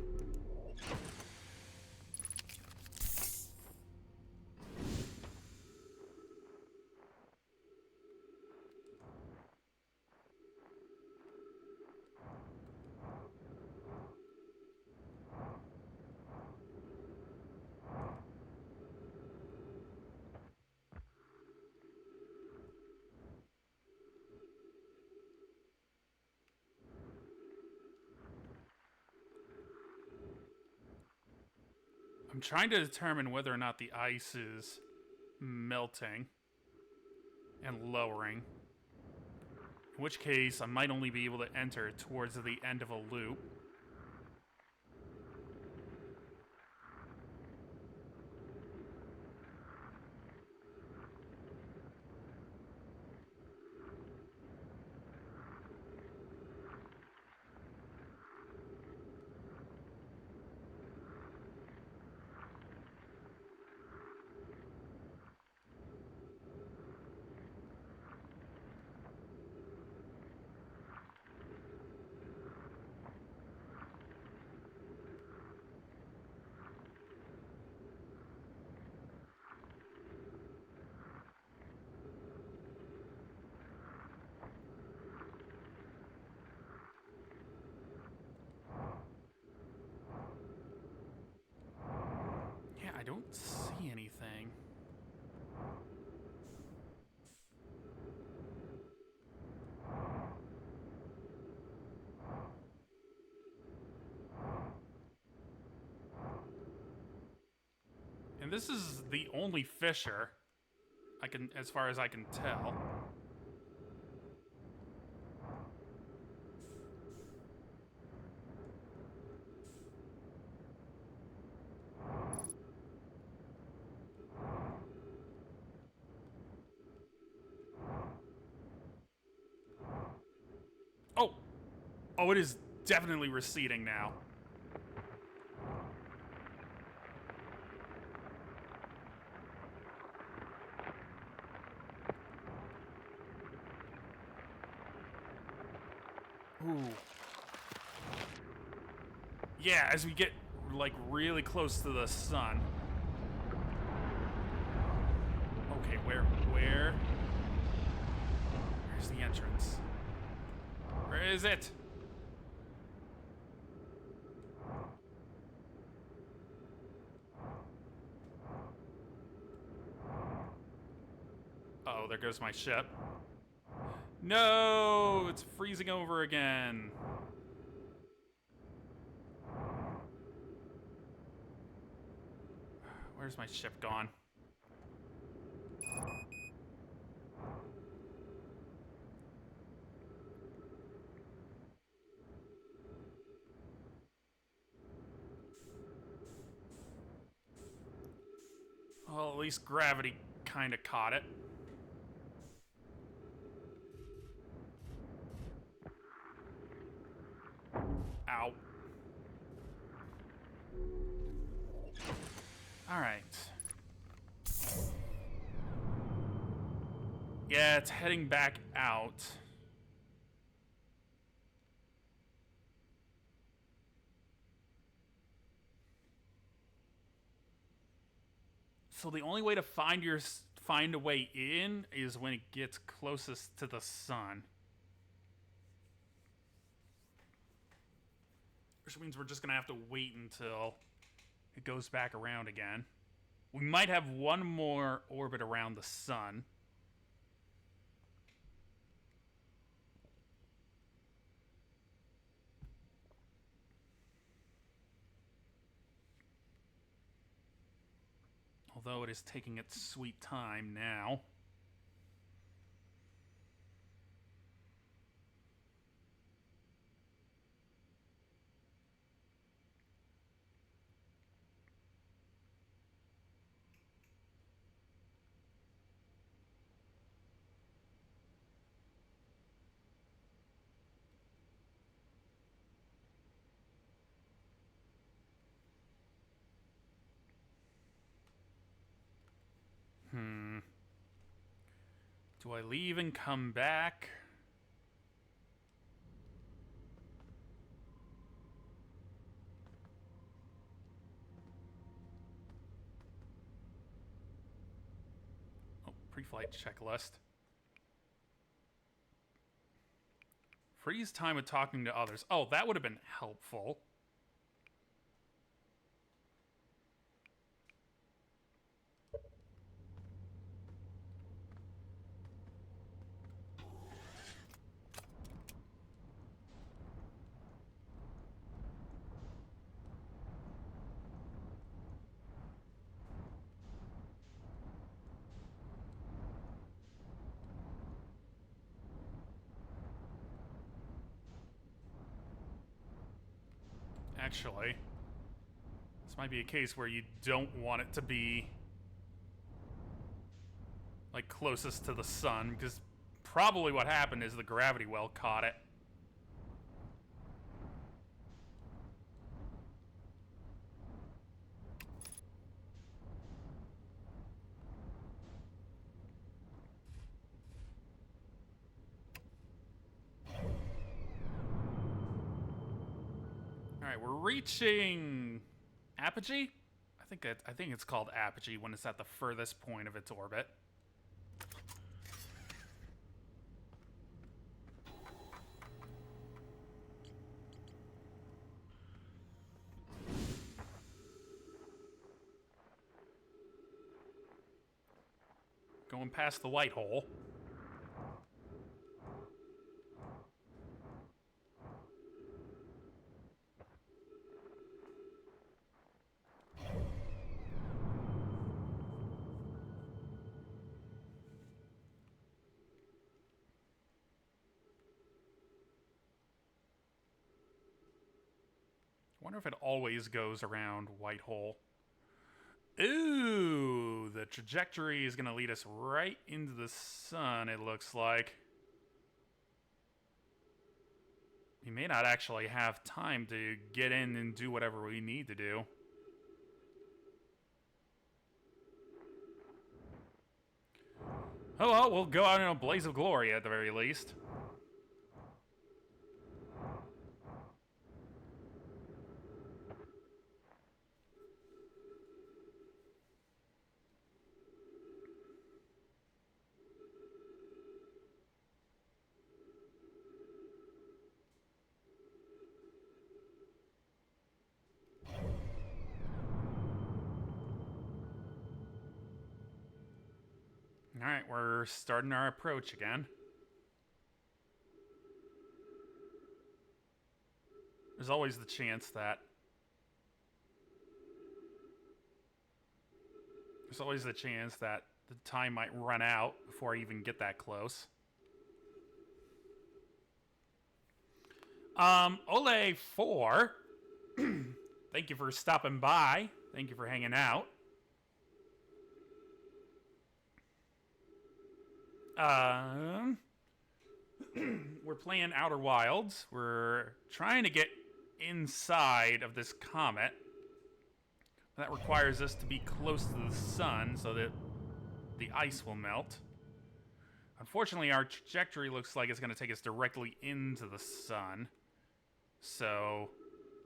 Speaker 1: I'm trying to determine whether or not the ice is melting and lowering. In which case, I might only be able to enter towards the end of a loop. Yeah, I don't see anything. And this is the only fissure as far as I can tell. Oh! Oh, it is definitely receding now. Ooh. Yeah, as we get, like, really close to the sun. Okay, where's the entrance? Where is it? Uh-oh, there goes my ship. No, it's freezing over again. Where's my ship gone? Well, at least gravity kind of caught it. Ow. Alright. Yeah, it's heading back out. So the only way to find a way in is when it gets closest to the sun. Which means we're just gonna have to wait until it goes back around again. We might have one more orbit around the sun. Although it is taking its sweet time now. Do I leave and come back? Oh, pre-flight checklist. Freeze time with talking to others. Oh, that would have been helpful. actually. This might be a case where you don't want it to be like closest to the sun, because probably what happened is the gravity well caught it. All right, we're reaching apogee. I think it's called apogee when it's at the furthest point of its orbit. Going past the white hole. I wonder if it always goes around white hole. Ooh, the trajectory is going to lead us right into the sun, it looks like. We may not actually have time to get in and do whatever we need to do. Oh well, we'll go out in a blaze of glory at the very least. Alright, we're starting our approach again. There's always the chance that... the time might run out before I even get that close. Ole 4. Thank you for stopping by. Thank you for hanging out. We're playing Outer Wilds. We're trying to get inside of this comet. That requires us to be close to the sun so that the ice will melt. Unfortunately, our trajectory looks like it's going to take us directly into the sun. So,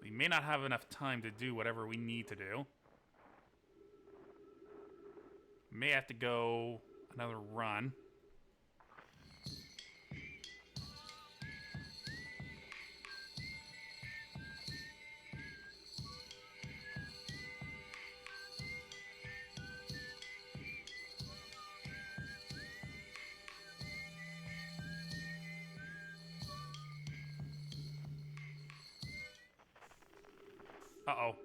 Speaker 1: we may not have enough time to do whatever we need to do. May have to go another run. Uh-oh.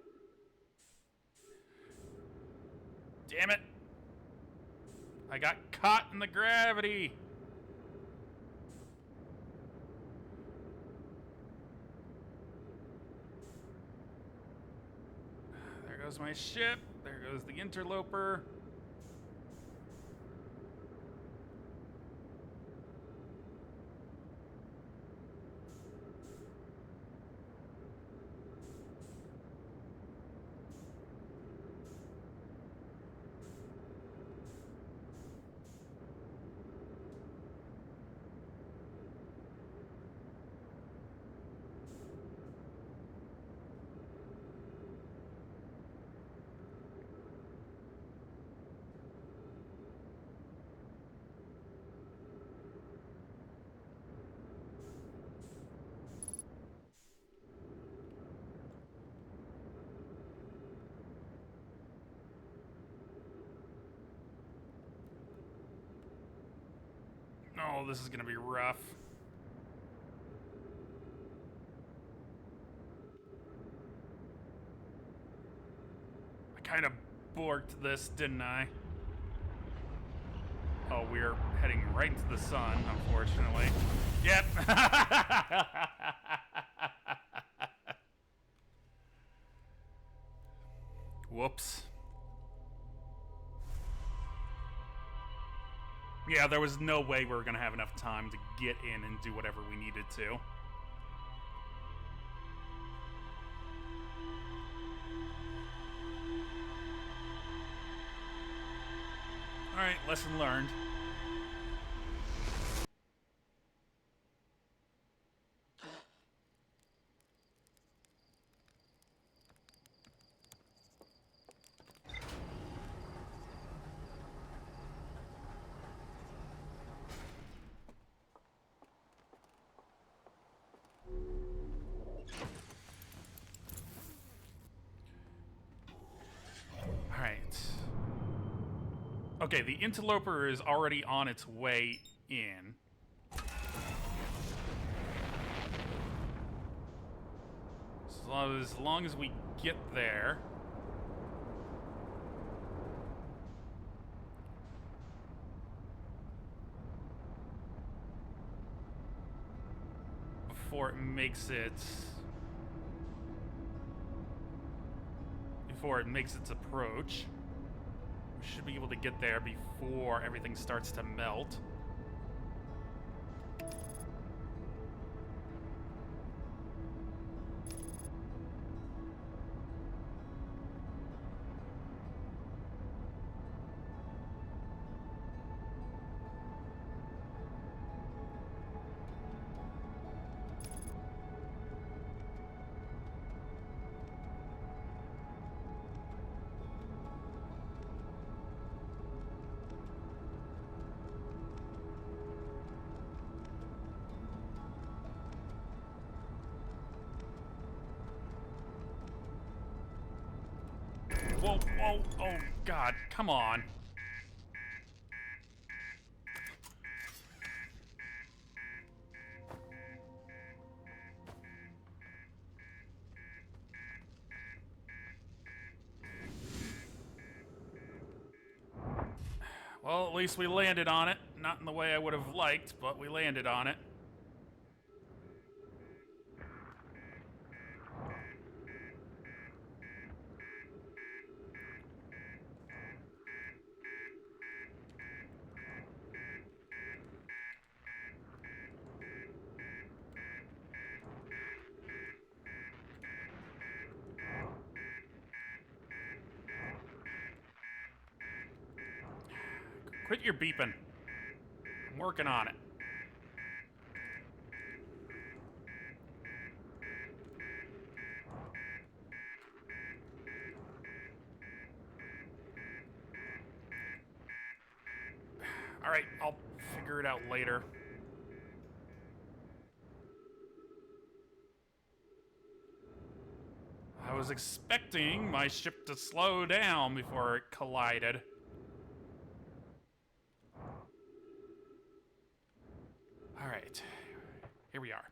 Speaker 1: Damn it. I got caught in the gravity. There goes my ship. There goes the interloper. Oh, this is gonna be rough. I kind of borked this, didn't I? Oh, we're heading right into the sun, unfortunately. Yep. Whoops. Yeah, there was no way we were gonna have enough time to get in and do whatever we needed to. Alright, lesson learned. Okay, the interloper is already on its way in. So as long as we get there... before it makes its approach. We should be able to get there before everything starts to melt. Whoa, whoa, oh god, come on. Well, at least we landed on it. Not in the way I would have liked, but we landed on it. Quit your beeping. I'm working on it. Alright, I'll figure it out later. I was expecting my ship to slow down before it collided. Alright, here we are.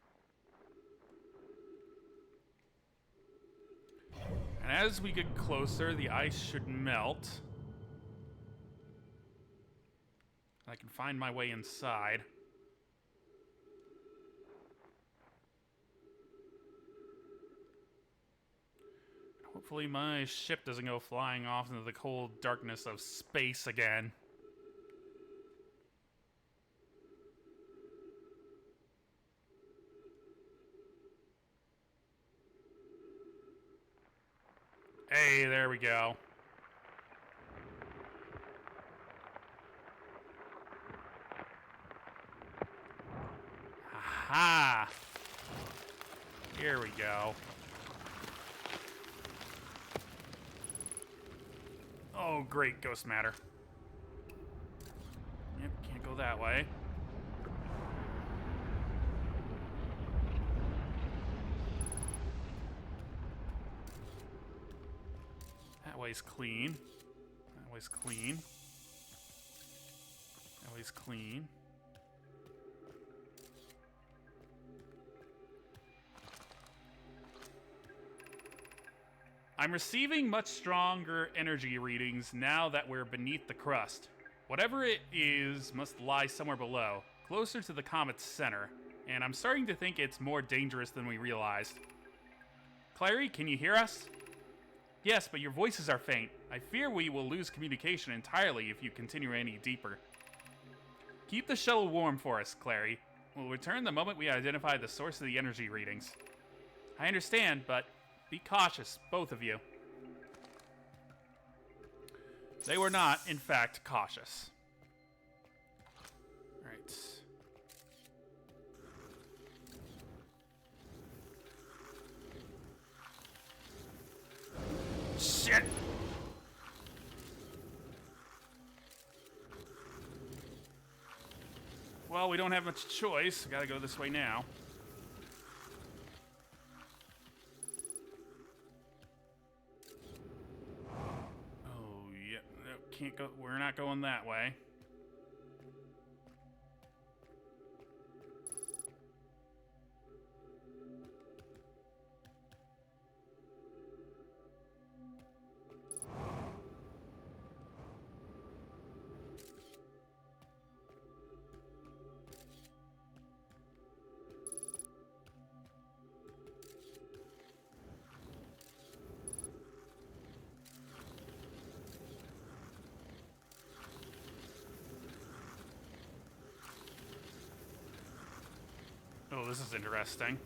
Speaker 1: And as we get closer, the ice should melt. I can find my way inside. Hopefully my ship doesn't go flying off into the cold darkness of space again. Hey, there we go. Aha! Here we go. Oh, great, ghost matter. Yep, can't go that way. That way's clean. That way's clean. That way's clean. I'm receiving much stronger energy readings now that we're beneath the crust. Whatever it is must lie somewhere below, closer to the comet's center, and I'm starting to think it's more dangerous than we realized. Clary, can you hear us? Yes, but your voices are faint. I fear we will lose communication entirely if you continue any deeper. Keep the shuttle warm for us, Clary. We'll return the moment we identify the source of the energy readings. I understand, but be cautious, both of you. They were not, in fact, cautious. All right. Shit! Well, we don't have much choice. We gotta go this way now. Oh, yeah. No, can't go. We're not going that way. Oh, this is interesting.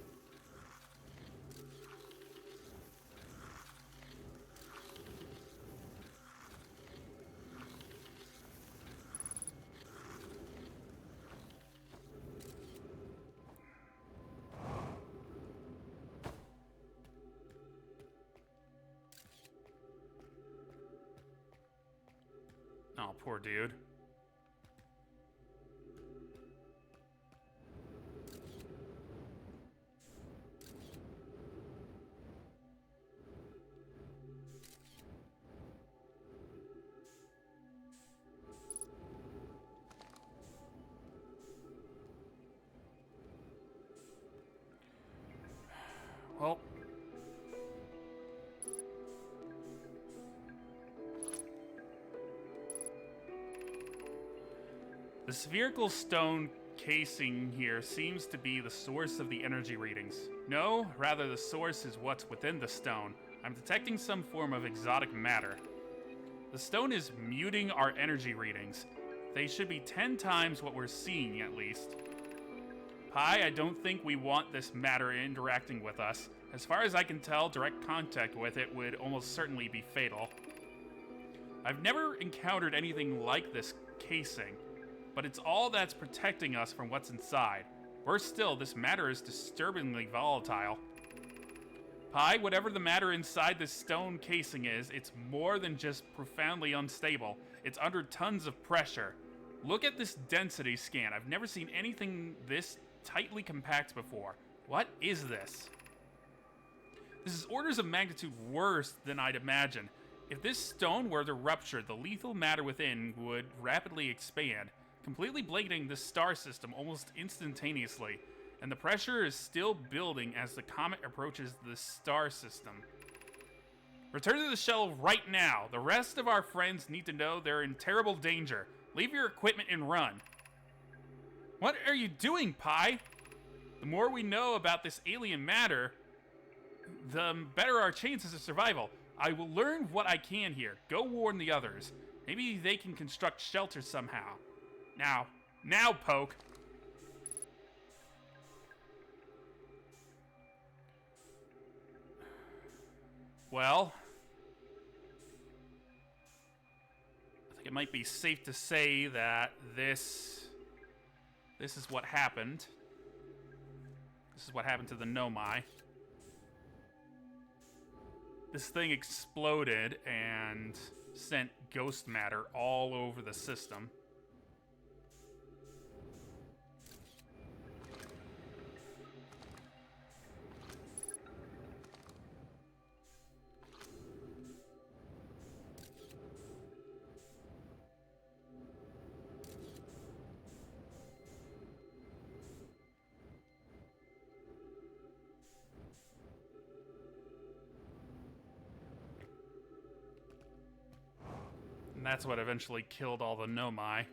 Speaker 1: Oh, poor dude. Well, the spherical stone casing here seems to be the source of the energy readings. No, rather the source is what's within the stone. I'm detecting some form of exotic matter. The stone is muting our energy readings. They should be 10 times what we're seeing, at least. Pi, I don't think we want this matter interacting with us. As far as I can tell, direct contact with it would almost certainly be fatal. I've never encountered anything like this casing, but it's all that's protecting us from what's inside. Worse still, this matter is disturbingly volatile. Pi, whatever the matter inside this stone casing is, it's more than just profoundly unstable. It's under tons of pressure. Look at this density scan. I've never seen anything this tightly compact before. What is this? This is orders of magnitude worse than I'd imagine. If this stone were to rupture, the lethal matter within would rapidly expand, completely blanketing the star system almost instantaneously, and the pressure is still building as the comet approaches the star system. Return to the shuttle right now. The rest of our friends need to know they're in terrible danger. Leave your equipment and run. What are you doing, Pi? The more we know about this alien matter, the better our chances of survival. I will learn what I can here. Go warn the others. Maybe they can construct shelters somehow. Now, Poke. Well, I think it might be safe to say that this is what happened. This is what happened to the Nomai. This thing exploded and sent ghost matter all over the system. And that's what eventually killed all the Nomai.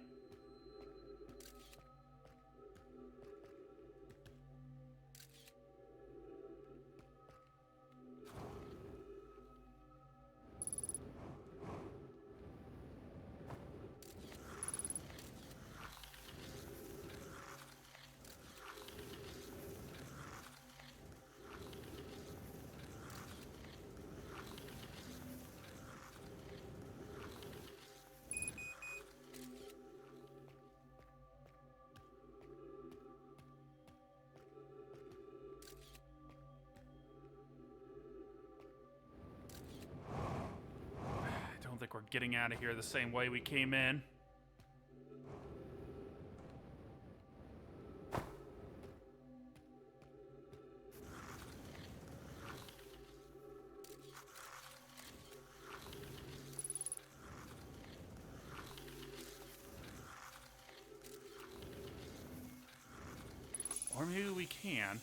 Speaker 1: like we're getting out of here the same way we came in. Or maybe we can.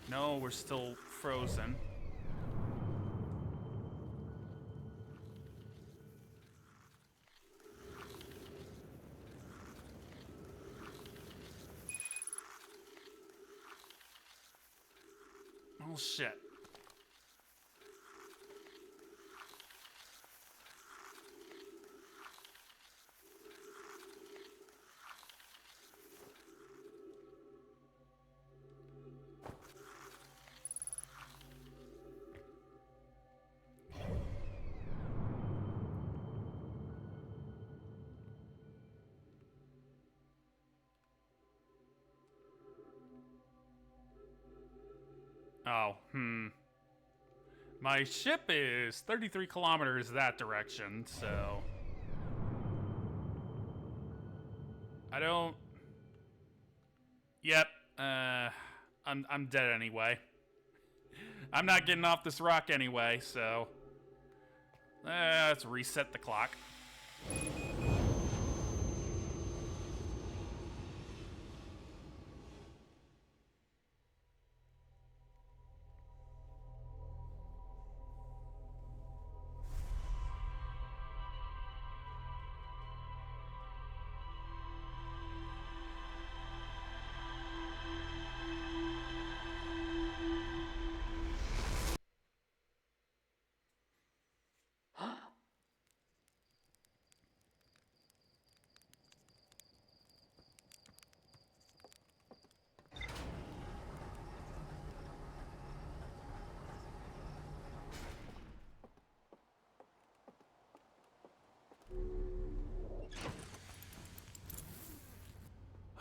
Speaker 1: No, we're still frozen. Oh, shit. Oh, My ship is 33 kilometers that direction, so... I don't... Yep, I'm dead anyway. I'm not getting off this rock anyway, so... let's reset the clock.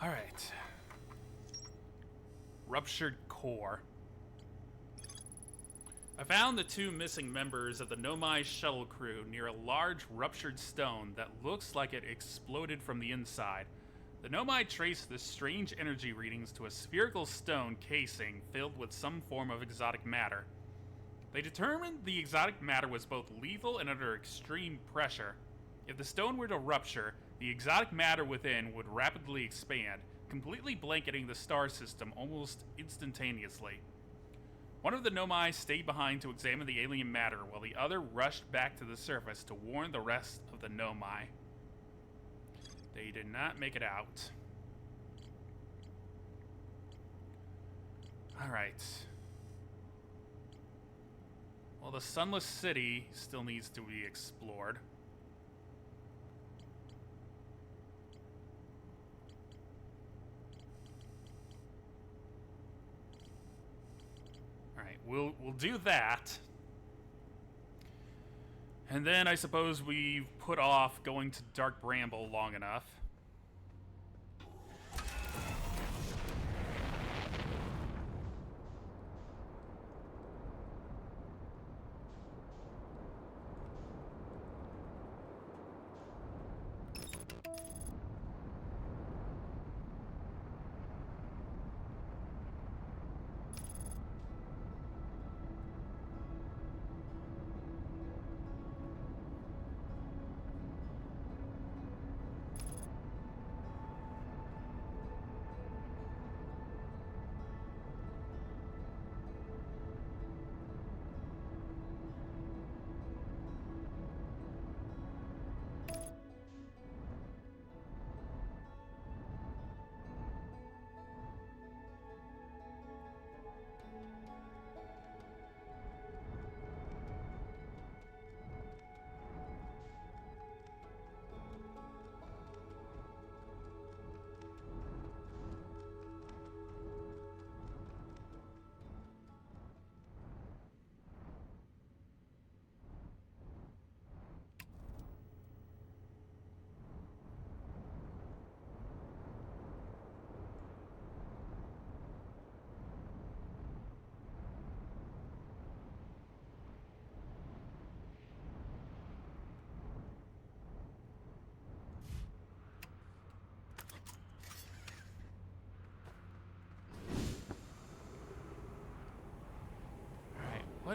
Speaker 1: All right. Ruptured core. I found the two missing members of the Nomai shuttle crew near a large ruptured stone that looks like it exploded from the inside. The Nomai traced the strange energy readings to a spherical stone casing filled with some form of exotic matter. They determined the exotic matter was both lethal and under extreme pressure. If the stone were to rupture, the exotic matter within would rapidly expand, completely blanketing the star system almost instantaneously. One of the Nomai stayed behind to examine the alien matter, while the other rushed back to the surface to warn the rest of the Nomai. They did not make it out. Alright. Well, the Sunless City still needs to be explored. Alright, we'll do that. And then I suppose we've put off going to Dark Bramble long enough.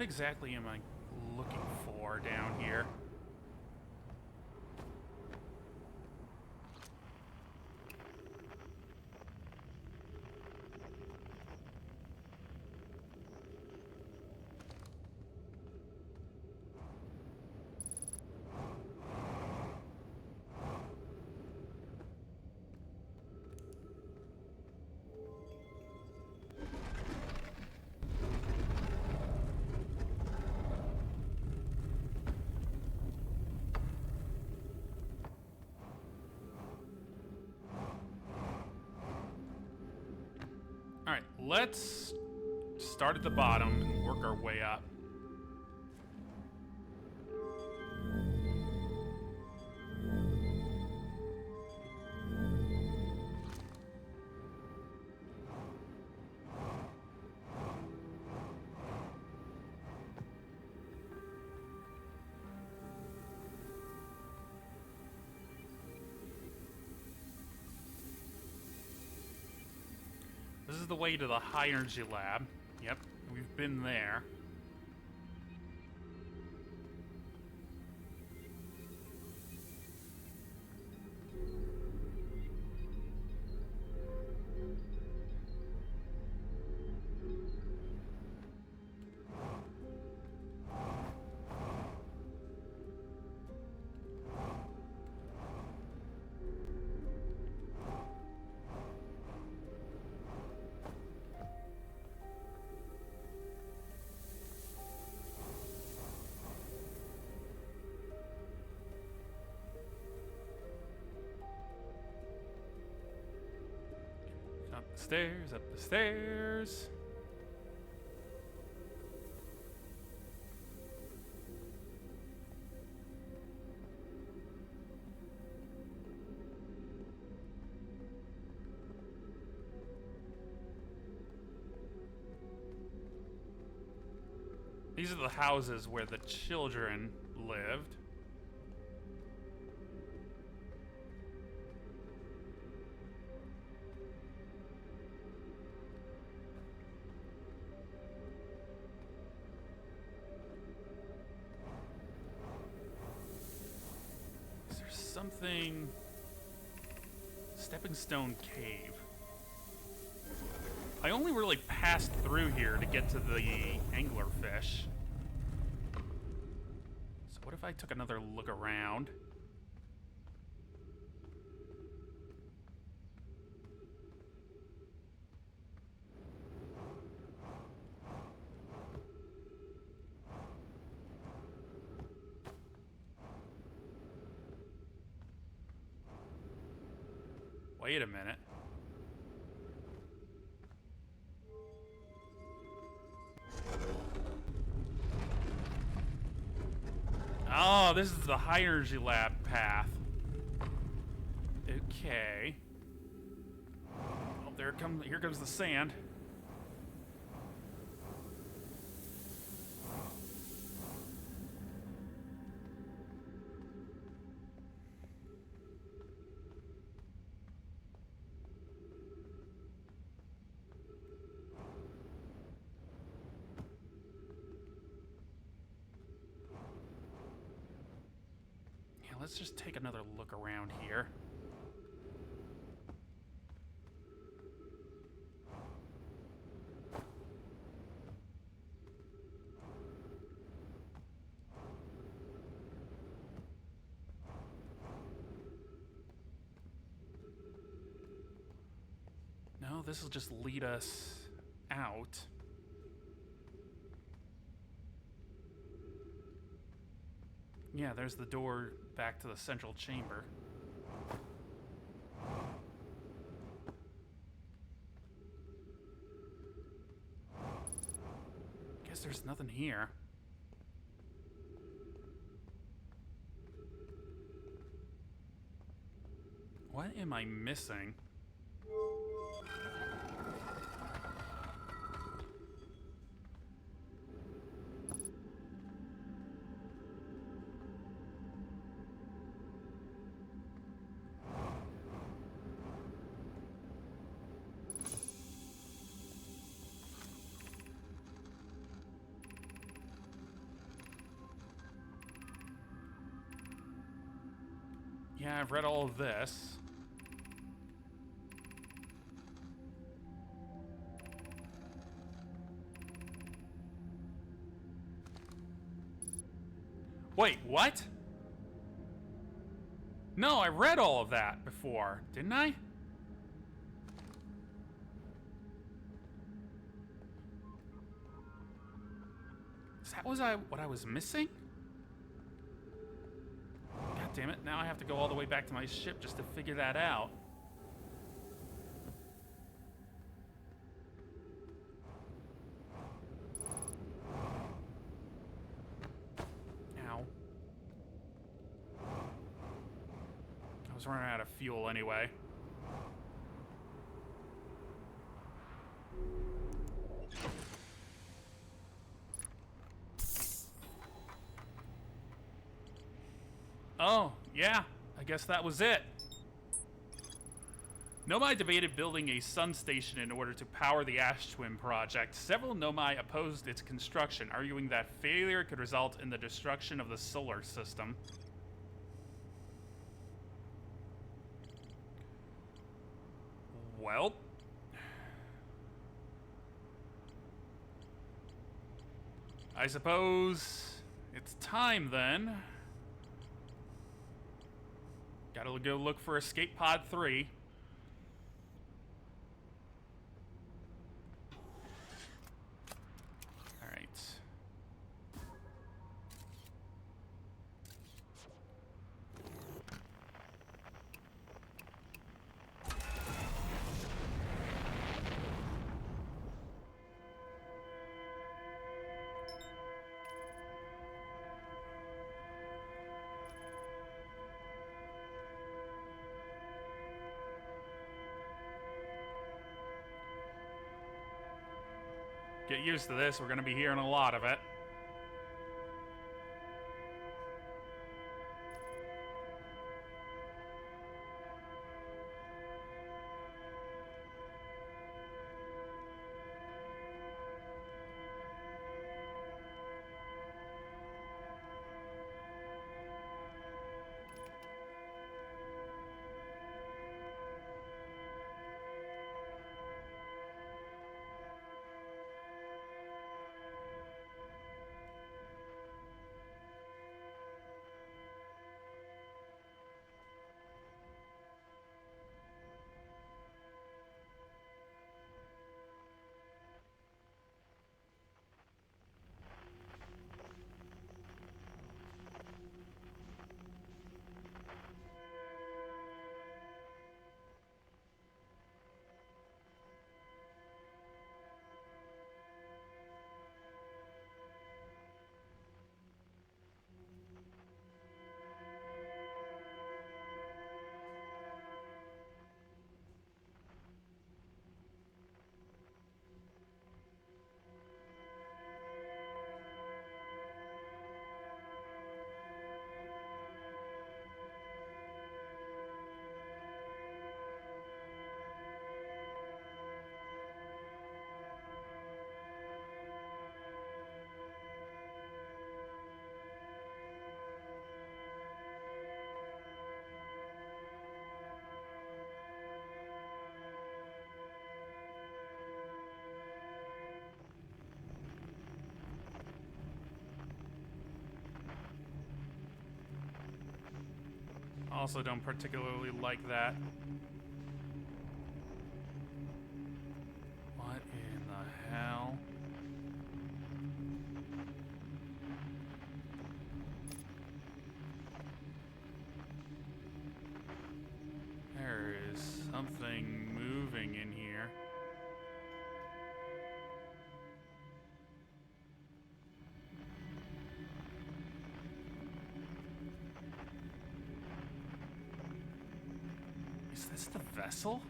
Speaker 1: what exactly am I looking for down here? Alright, let's start at the bottom and work our way up. This is the way to the high energy lab. Yep, we've been there. Up the stairs, up the stairs. These are the houses where the children lived. Is there something? Stepping Stone Cave. I only really passed through here to get to the anglerfish. So what if I took another look around? Wait a minute. Oh, this is the high energy lab path. Okay. Oh, here comes the sand. Let's just take another look around here. No, this will just lead us out. Yeah, there's the door back to the central chamber. Guess there's nothing here. What am I missing? Yeah, I've read all of this. Wait, what? No, I read all of that before, didn't I? Is that what I was missing? God damn it, now I have to go all the way back to my ship just to figure that out. Ow. I was running out of fuel anyway. Oh, yeah, I guess that was it. Nomai debated building a sun station in order to power the Ash Twin project. Several Nomai opposed its construction, arguing that failure could result in the destruction of the solar system. Well, I suppose it's time then. Gotta go look for Escape Pod 3. Alright. Get used to this, we're gonna be hearing a lot of it. Also don't particularly like that. What in the hell? There is something moving in here. Is this the vessel?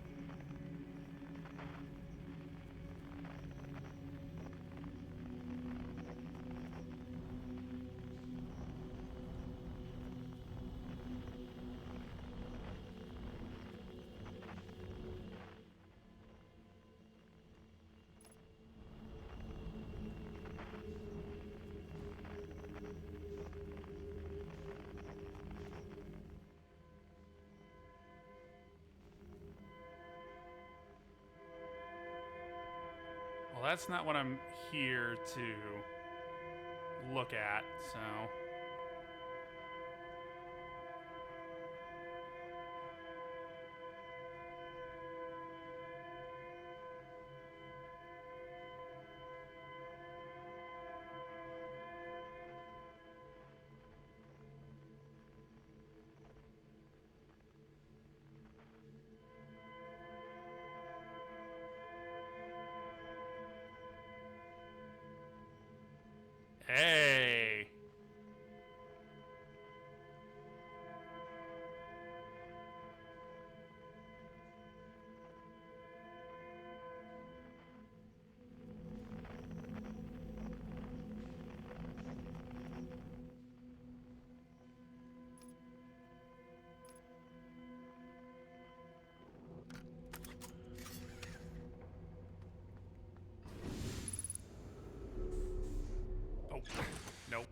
Speaker 1: Well, that's not what I'm here to look at, so... Hey! Oh, nope.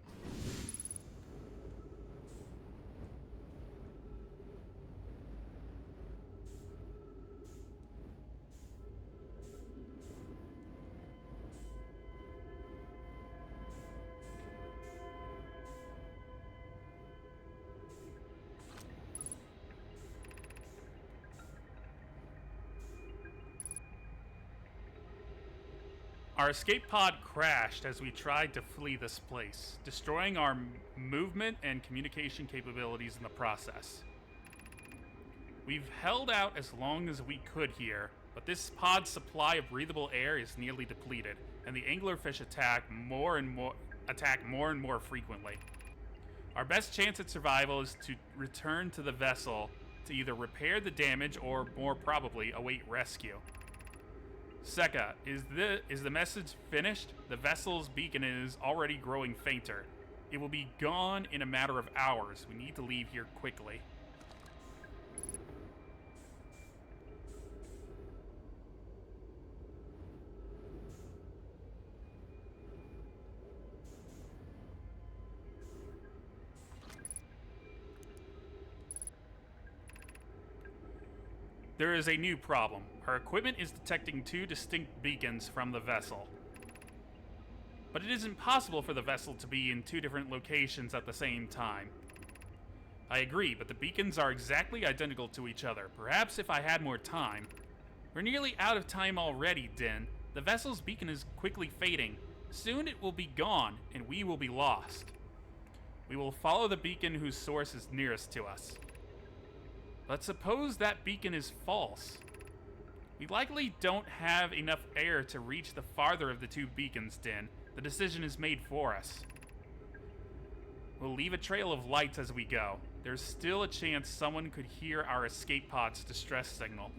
Speaker 1: Our escape pod crashed as we tried to flee this place, destroying our movement and communication capabilities in the process. We've held out as long as we could here, but this pod's supply of breathable air is nearly depleted, and the anglerfish attack more and more frequently. Our best chance at survival is to return to the vessel to either repair the damage or, more probably, await rescue. Sekka, is the message finished? The vessel's beacon is already growing fainter. It will be gone in a matter of hours. We need to leave here quickly. There is a new problem. Our equipment is detecting two distinct beacons from the vessel. But it is impossible for the vessel to be in two different locations at the same time. I agree, but the beacons are exactly identical to each other. Perhaps if I had more time. We're nearly out of time already, Din. The vessel's beacon is quickly fading. Soon it will be gone, and we will be lost. We will follow the beacon whose source is nearest to us. But suppose that beacon is false. We likely don't have enough air to reach the farther of the two beacons, Din. The decision is made for us. We'll leave a trail of lights as we go. There's still a chance someone could hear our escape pod's distress signal.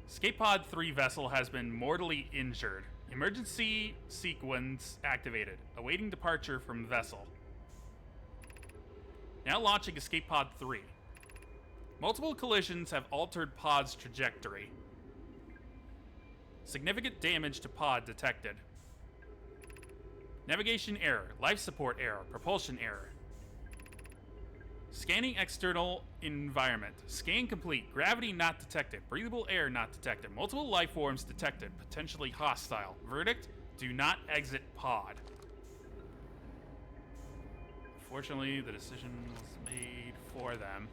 Speaker 1: Escape Pod 3 vessel has been mortally injured. Emergency sequence activated. Awaiting departure from vessel. Now launching Escape Pod 3. Multiple collisions have altered pod's trajectory. Significant damage to pod detected. Navigation error, life support error, propulsion error. Scanning external environment. Scan complete. Gravity not detected. Breathable air not detected. Multiple life forms detected. Potentially hostile. Verdict: do not exit pod. Fortunately, the decision was made for them.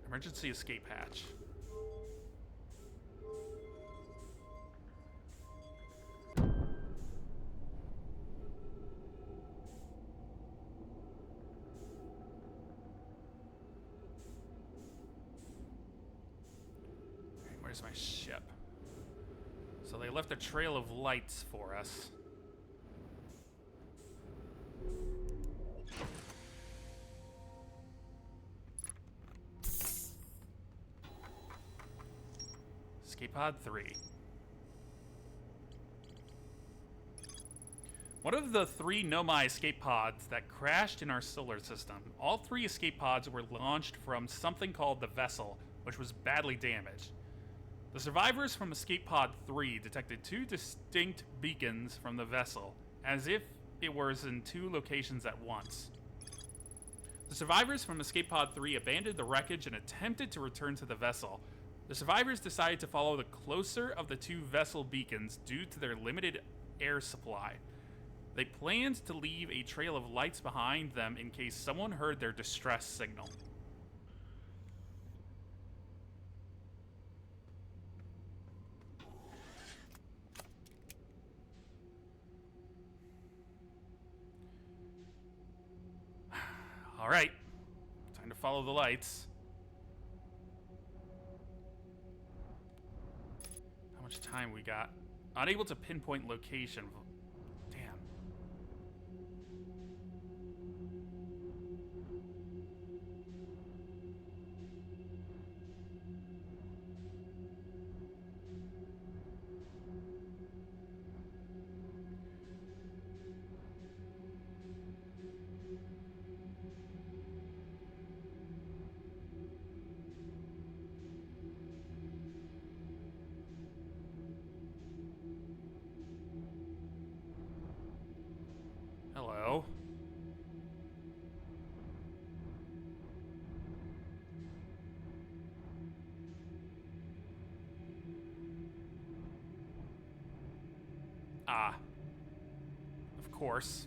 Speaker 1: Emergency escape hatch. Where's my ship? So they left a trail of lights for us. Escape Pod 3. One of the 3 Nomai escape pods that crashed in our solar system. All 3 escape pods were launched from something called the Vessel, which was badly damaged. The survivors from Escape Pod 3 detected 2 distinct beacons from the Vessel, as if it was in 2 locations at once. The survivors from Escape Pod 3 abandoned the wreckage and attempted to return to the Vessel. The survivors decided to follow the closer of the 2 Vessel beacons due to their limited air supply. They planned to leave a trail of lights behind them in case someone heard their distress signal. All right, time to follow the lights. How much time we got? Unable to pinpoint location. Damn. Hello. Ah. Of course.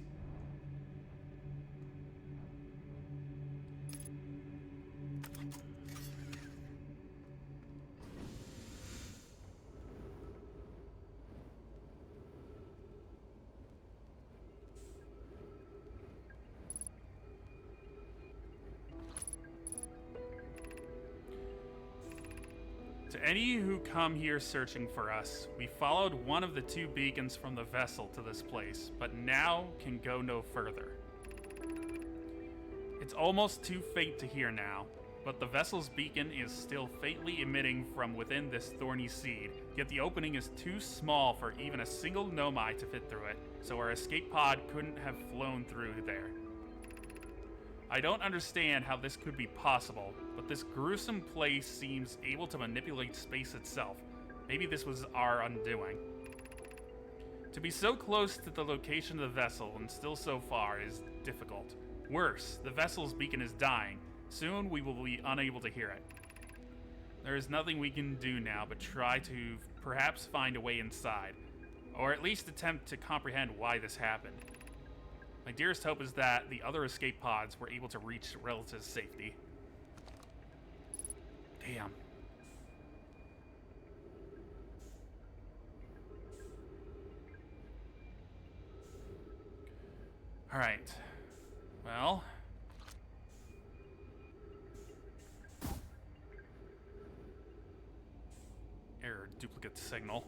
Speaker 1: To any who come here searching for us, we followed one of the 2 beacons from the Vessel to this place, but now can go no further. It's almost too faint to hear now, but the Vessel's beacon is still faintly emitting from within this thorny seed, yet the opening is too small for even a single Nomai to fit through it, so our escape pod couldn't have flown through there. I don't understand how this could be possible, but this gruesome place seems able to manipulate space itself. Maybe this was our undoing. To be so close to the location of the Vessel and still so far is difficult. Worse, the Vessel's beacon is dying. Soon we will be unable to hear it. There is nothing we can do now but try to perhaps find a way inside, or at least attempt to comprehend why this happened. My dearest hope is that the other escape pods were able to reach relative safety. Damn. All right. Well. Error, duplicate signal.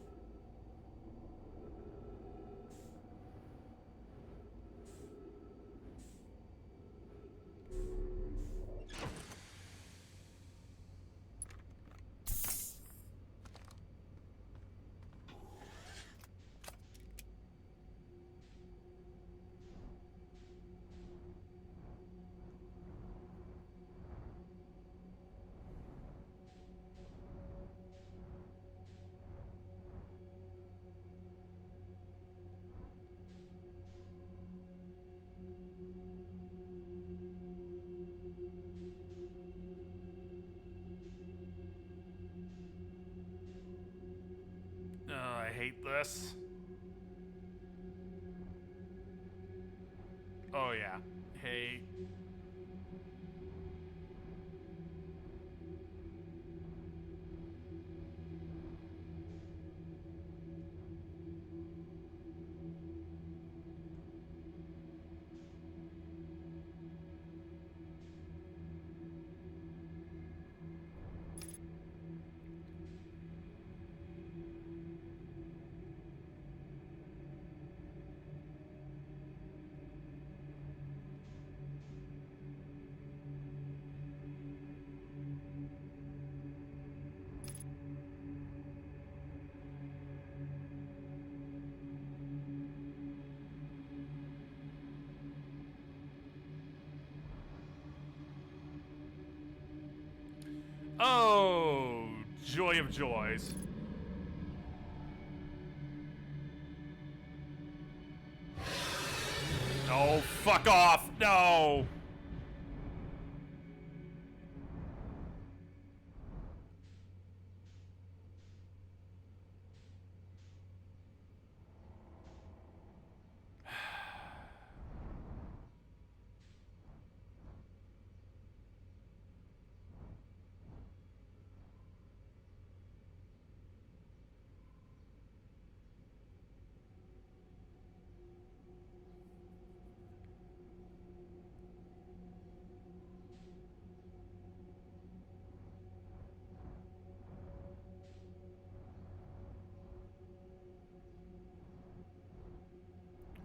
Speaker 1: I hate this. Oh yeah. Hey. Oh, joy of joys. No, fuck off. No.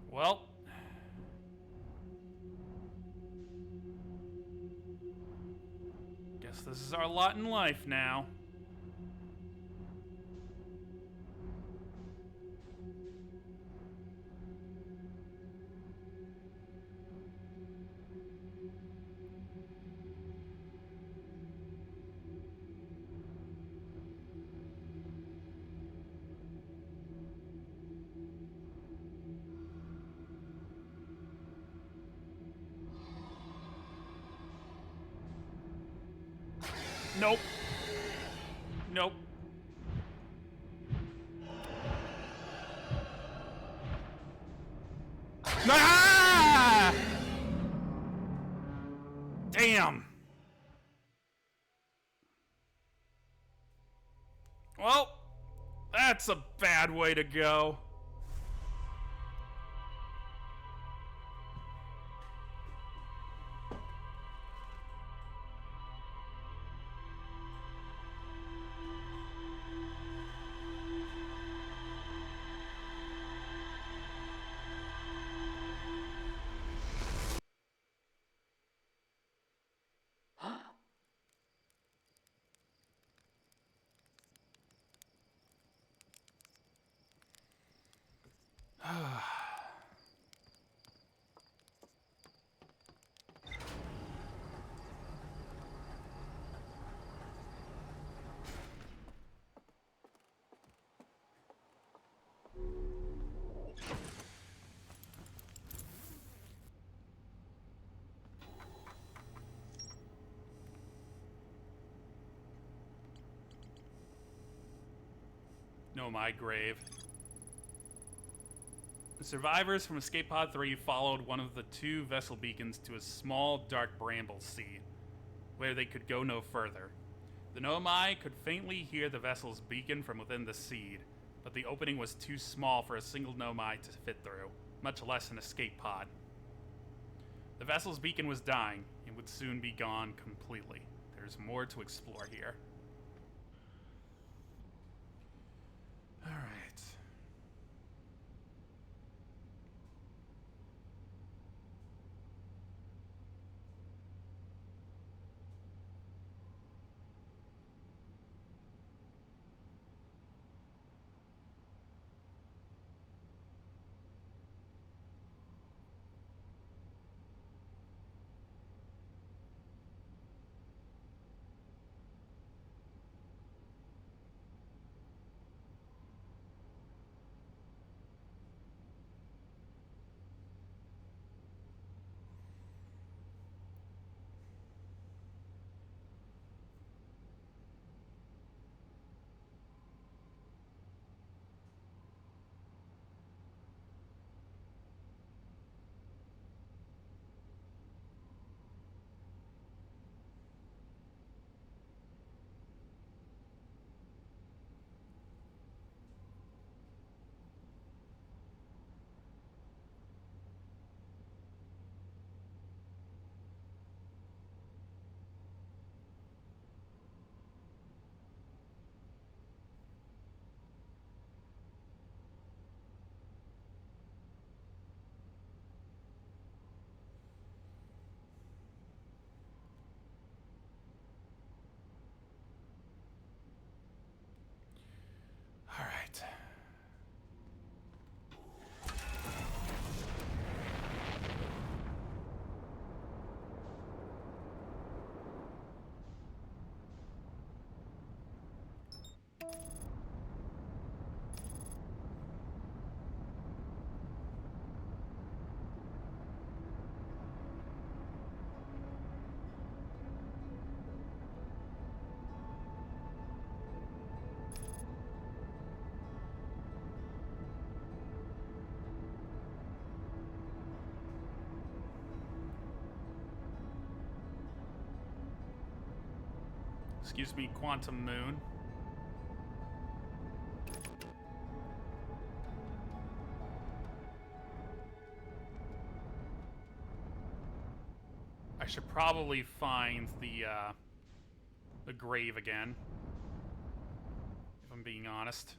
Speaker 1: Well, guess this is our lot in life now. Nope. Nope. Ah! Damn. Well, that's a bad way to go. No, my grave. The survivors from Escape Pod 3 followed one of the two vessel beacons to a small, dark bramble sea, where they could go no further. The Nomai could faintly hear the vessel's beacon from within the seed, but the opening was too small for a single Nomai to fit through, much less an escape pod. The vessel's beacon was dying and would soon be gone completely. There's more to explore here. All right. Excuse me, Quantum Moon. I should probably find the grave again, if I'm being honest.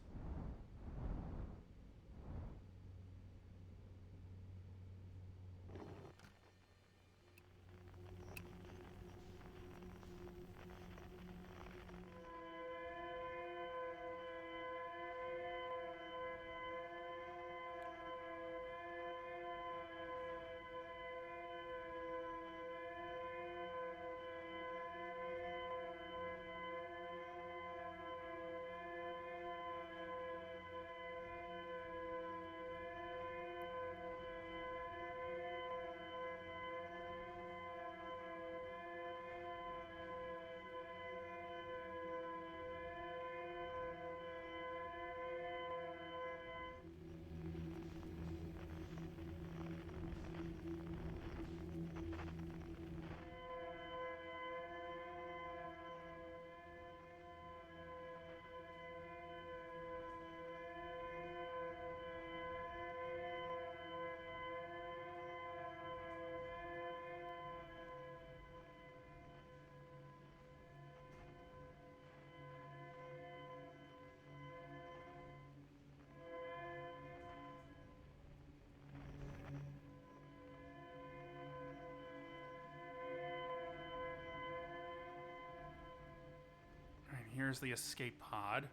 Speaker 1: Alright, here's the escape pod.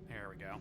Speaker 1: There we go.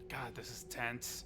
Speaker 1: God, this is tense.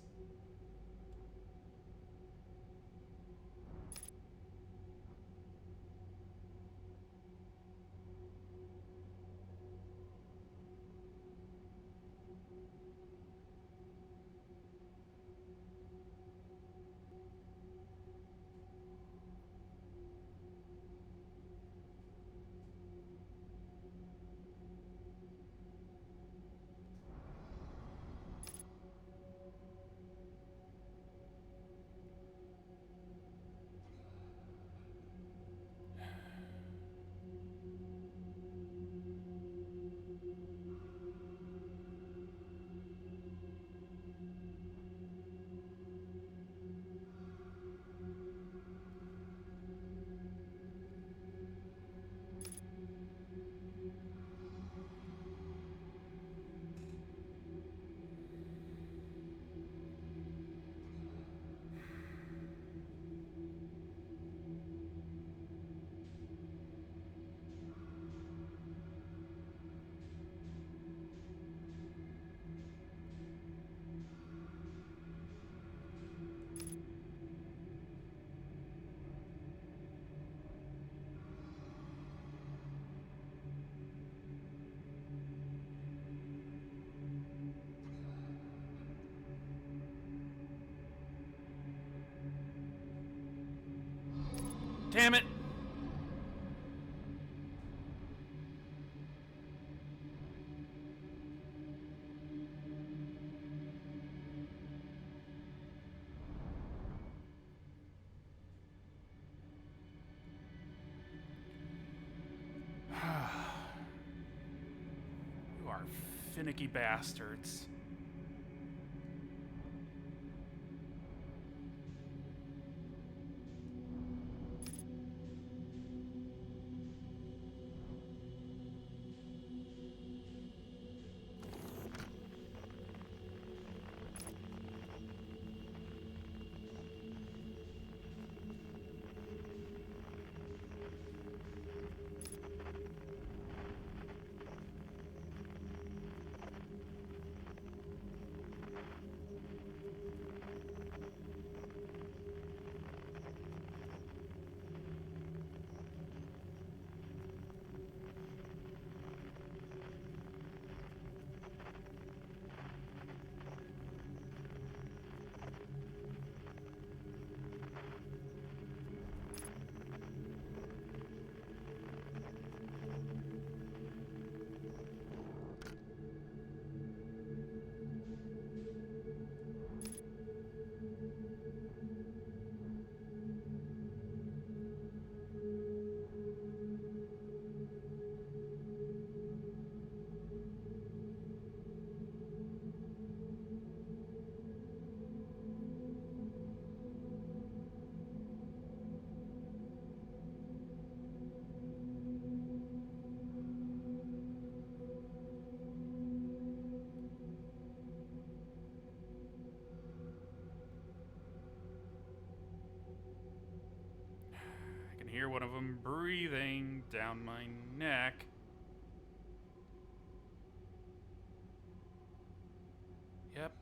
Speaker 1: Damn it! You are finicky bastards. Hear one of them breathing down my neck. Yep.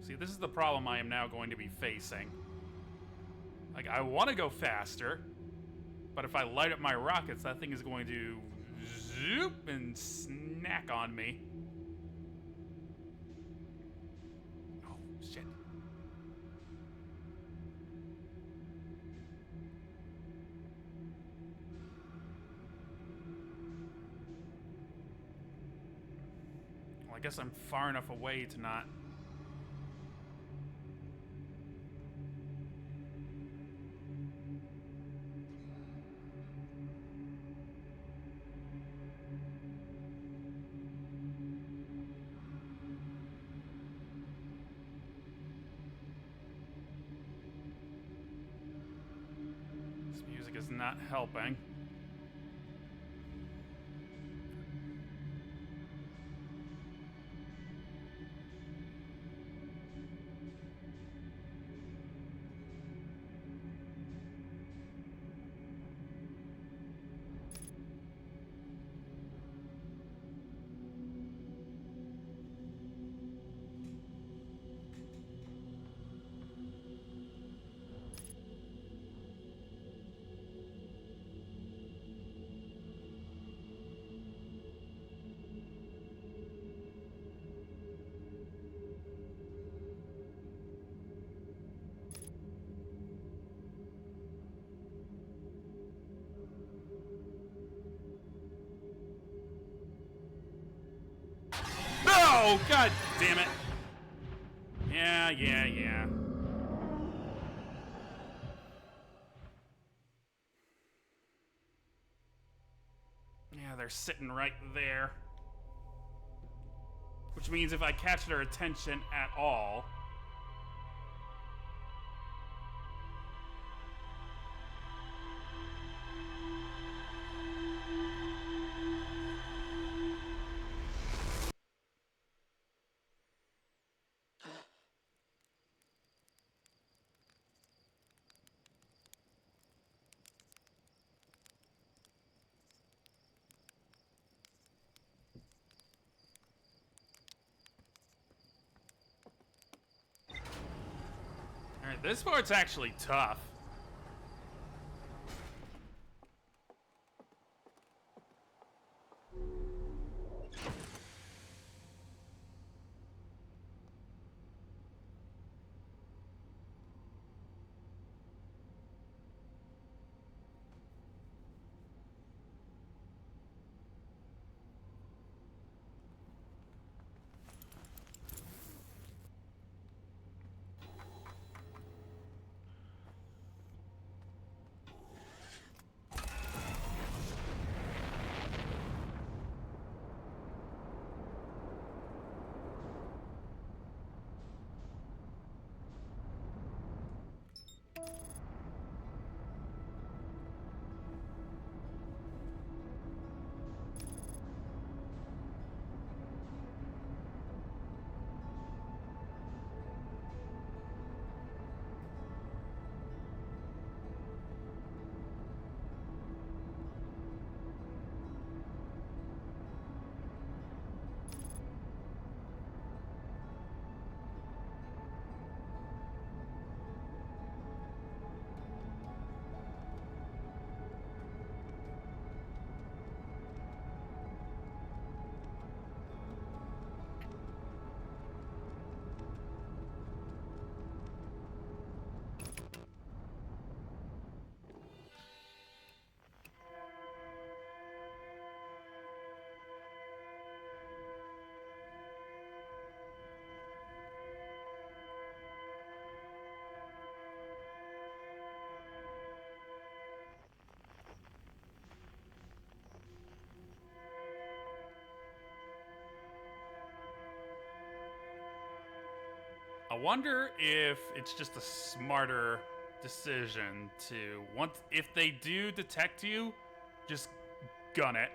Speaker 1: See, this is the problem I am now going to be facing. Like, I want to go faster, but if I light up my rockets, that thing is going to zoop and snack on me. Oh, shit. Well, I guess I'm far enough away to not... is not helping. Oh, god damn it. Yeah. Yeah, they're sitting right there. Which means if I catch their attention at all... This part's actually tough. I wonder if it's just a smarter decision to if they do detect you, just gun it.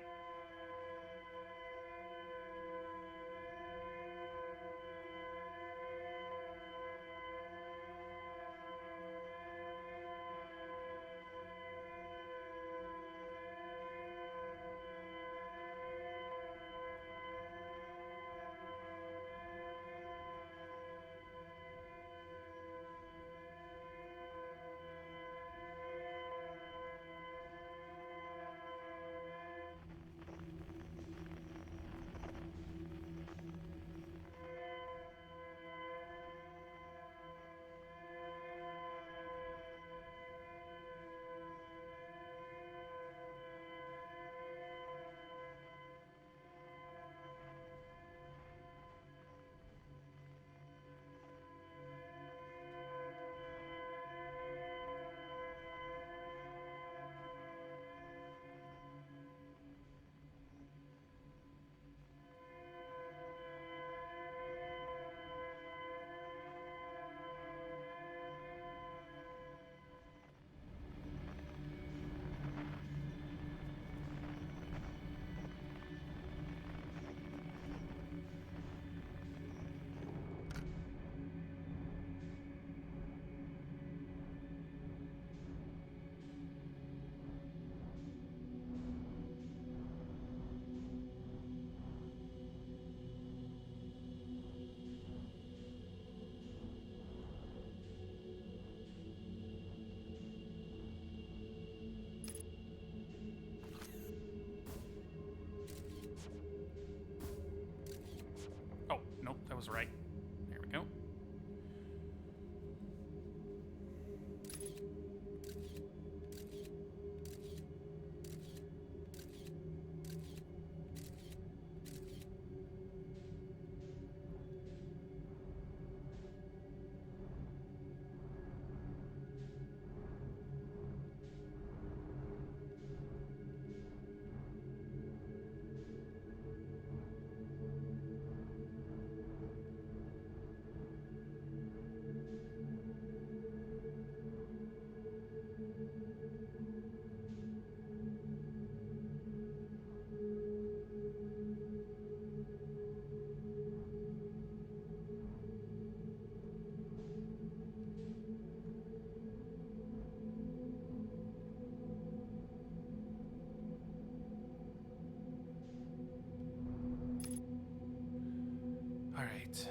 Speaker 1: Oh, nope, that was right. There we go. All right.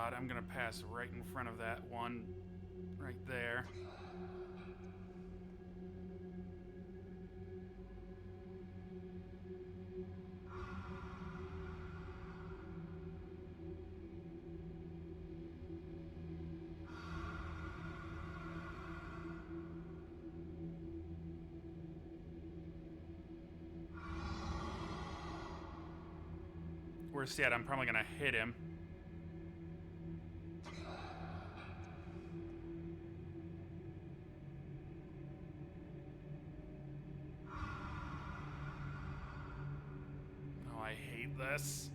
Speaker 1: god, I'm gonna pass right in front of that one right there. Where's he at? I'm probably gonna hit him. Oh, I hate this.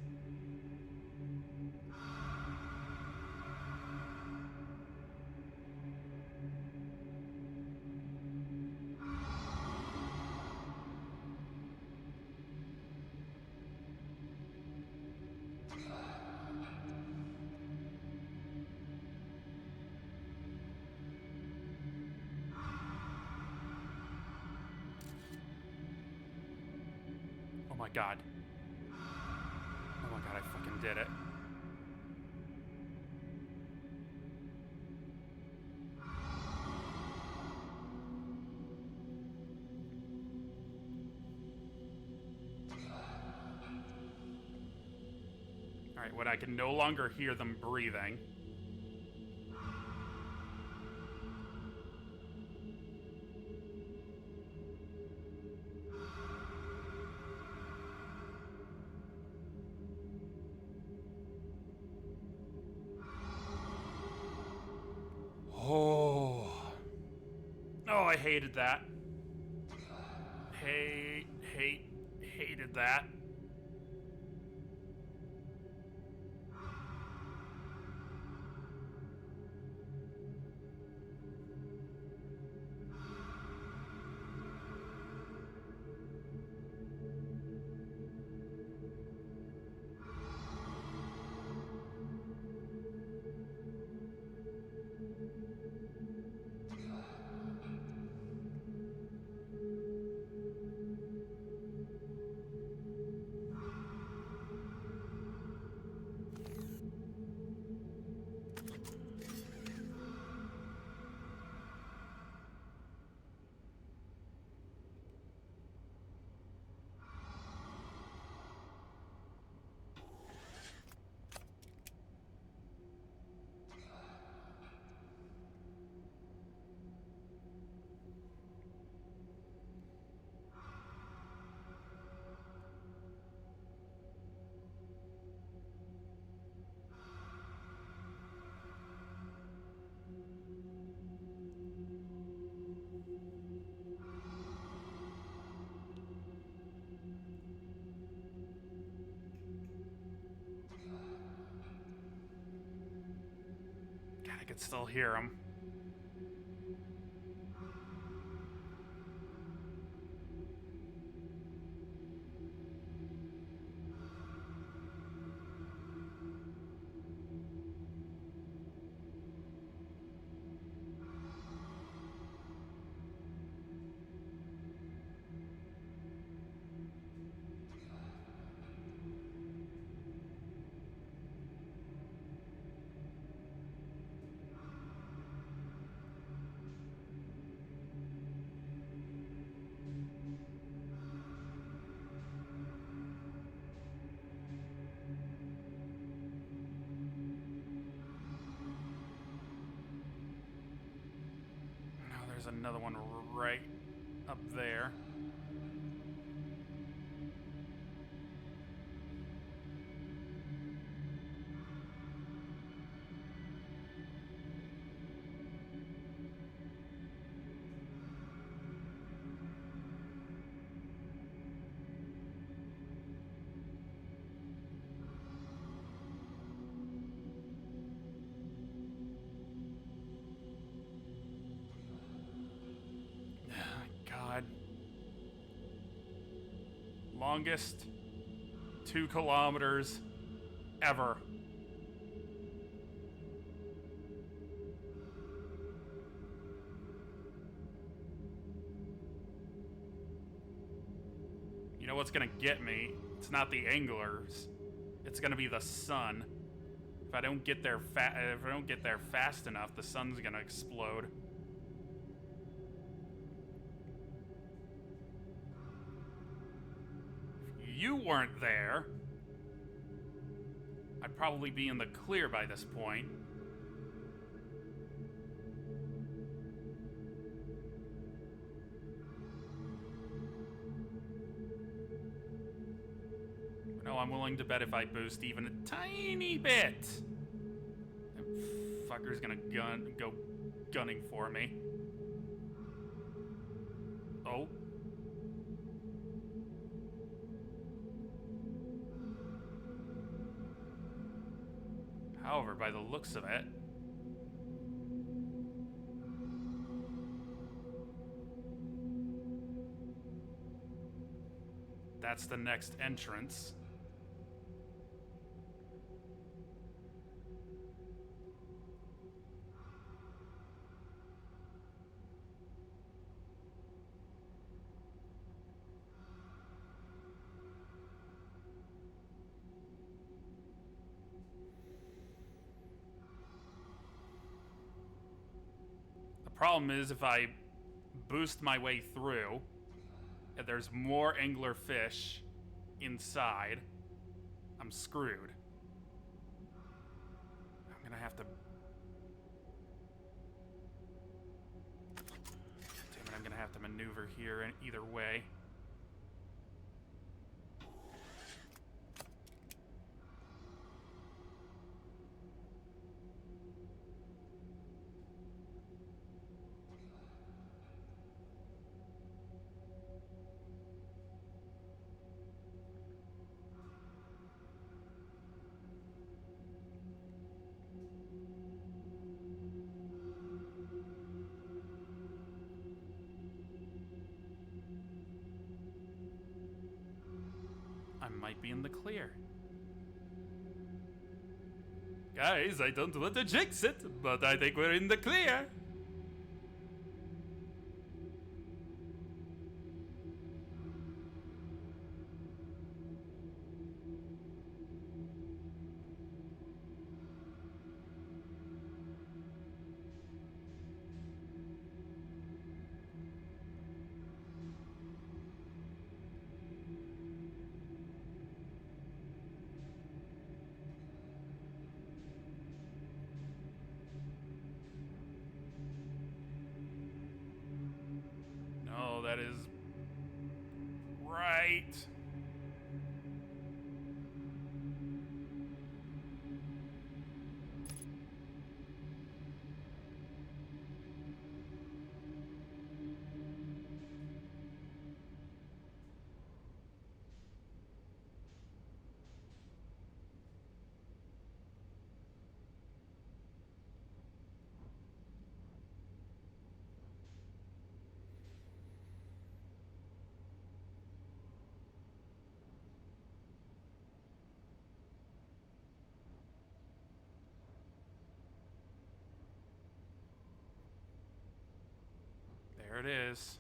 Speaker 1: Oh my god. Oh my god, I fucking did it. Alright, when I can no longer hear them breathing. Oh. Oh, I hated that. Hated that. God, I could still hear him. Now there's another one right up there. God. Longest 2 kilometers ever. You know what's gonna get me? It's not the anglers. It's gonna be the sun. If I don't get there fast enough, the sun's gonna explode. If you weren't there, I'd probably be in the clear by this point. No, I'm willing to bet if I boost even a tiny bit, that fucker's gonna go gunning for me. Oh. However, by the looks of it, that's the next entrance. Problem is, if I boost my way through, and there's more anglerfish inside, I'm screwed. I'm gonna have to... Damn it, I'm gonna have to maneuver here in either way. I might be in the clear. Guys, I don't want to jinx it, but I think we're in the clear. No, that is right. There it is.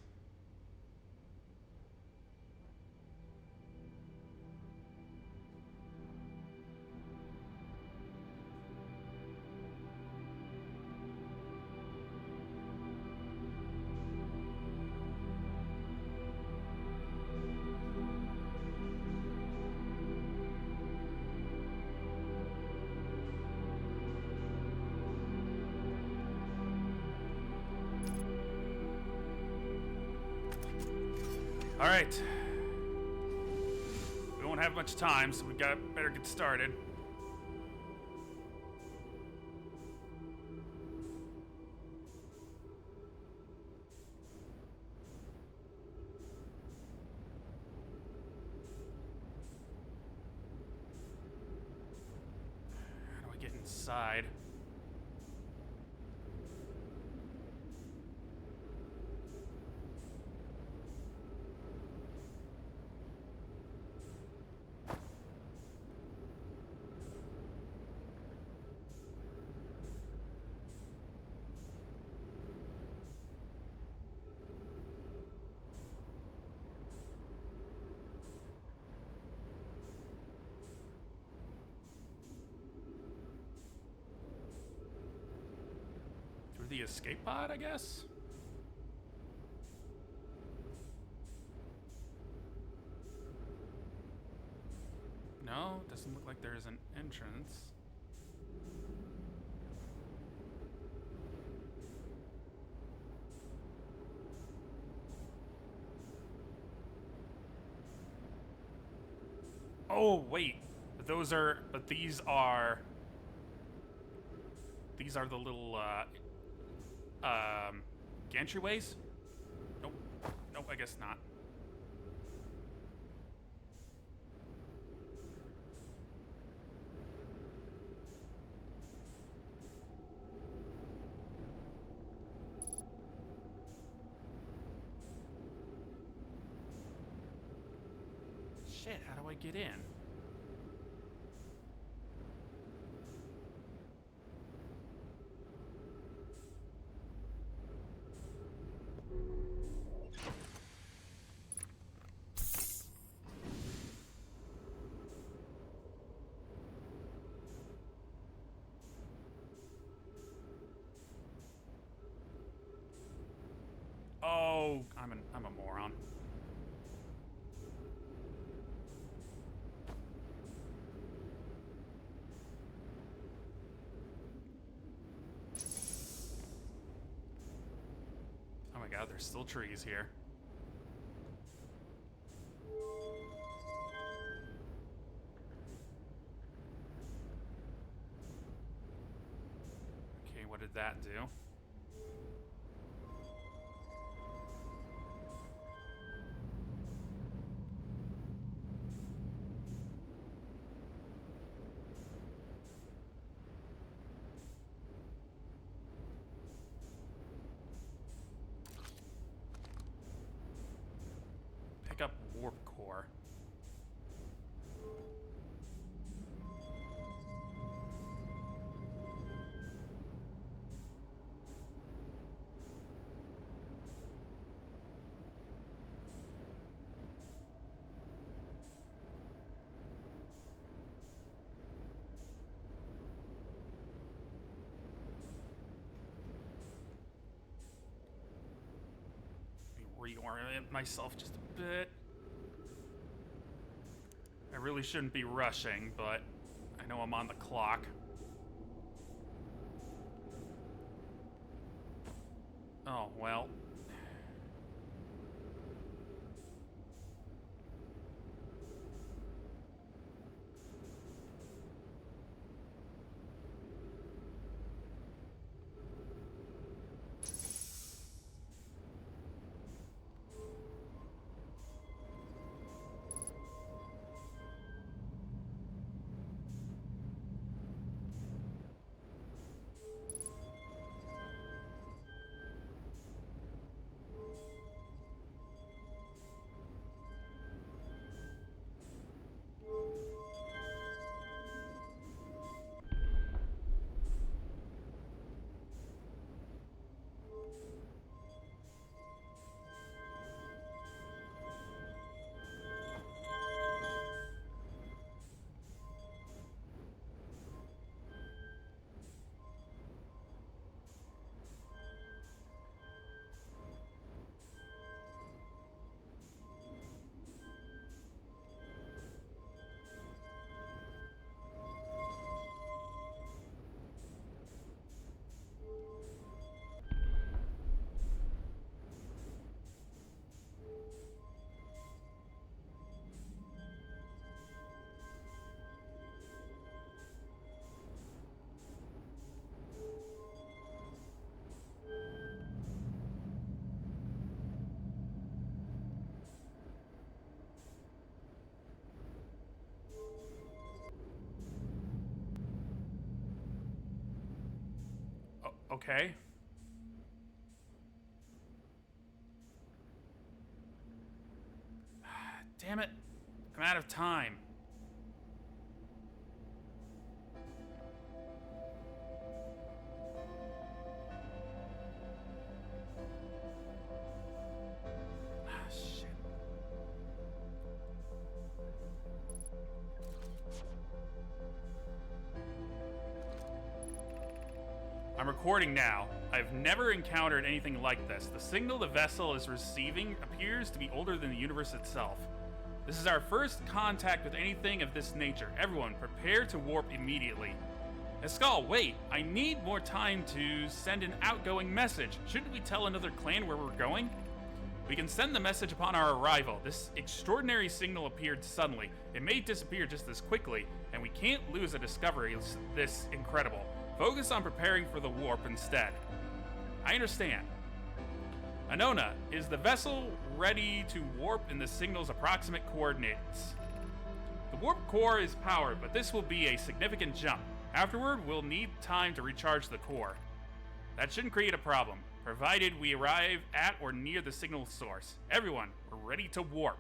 Speaker 1: All right. We won't have much time, so we better get started. How do I get inside? the escape pod, I guess? No, doesn't look like there's an entrance. Oh, wait. But these are the little, gantryways? Nope. Nope, I guess not. Shit, how do I get in? Oh, I'm a moron. Oh my god, there's still trees here. Okay, what did that do? Pick up warp core. Reorient myself just a bit. I really shouldn't be rushing, but I know I'm on the clock. Oh, well. Okay. Damn it. I'm out of time. Ah, shit. I'm recording now. I've never encountered anything like this. The signal the vessel is receiving appears to be older than the universe itself. This is our first contact with anything of this nature. Everyone, prepare to warp immediately. Escal, wait. I need more time to send an outgoing message. Shouldn't we tell another clan where we're going? We can send the message upon our arrival. This extraordinary signal appeared suddenly. It may disappear just as quickly, and we can't lose a discovery this incredible. Focus on preparing for the warp instead. I understand. Anona, is the vessel ready to warp in the signal's approximate coordinates? The warp core is powered, but this will be a significant jump. Afterward, we'll need time to recharge the core. That shouldn't create a problem, provided we arrive at or near the signal source. Everyone, we're ready to warp.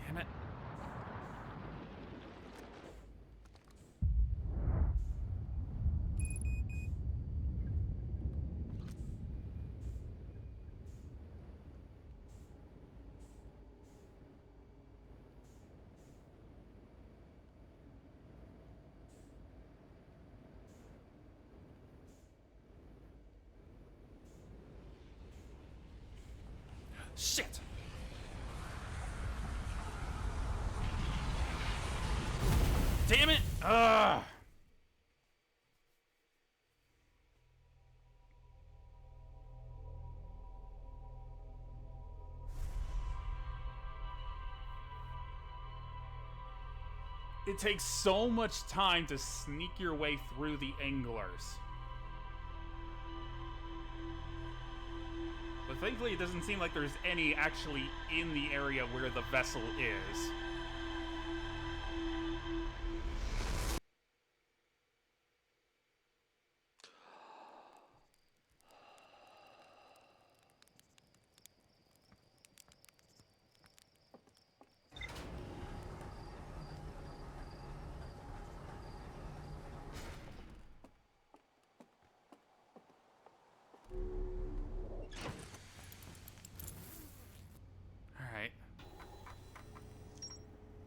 Speaker 1: Damn it. Shit! Damn it! Ugh! It takes so much time to sneak your way through the anglers. But thankfully, it doesn't seem like there's any actually in the area where the vessel is.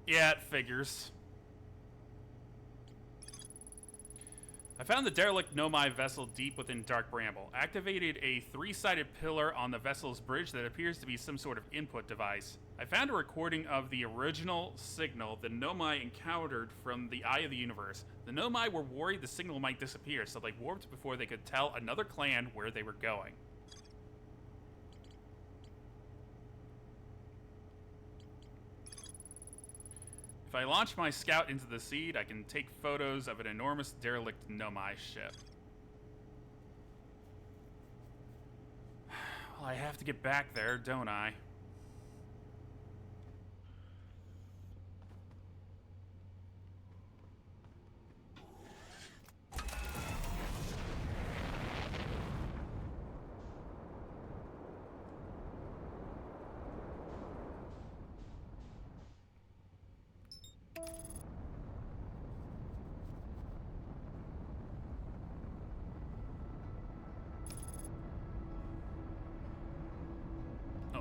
Speaker 1: Yeah, it figures. I found the derelict Nomai vessel deep within Dark Bramble. Activated a three-sided pillar on the vessel's bridge that appears to be some sort of input device. I found a recording of the original signal the Nomai encountered from the Eye of the Universe. The Nomai were worried the signal might disappear, so they warped before they could tell another clan where they were going. If I launch my scout into the seed, I can take photos of an enormous derelict Nomai ship. Well, I have to get back there, don't I?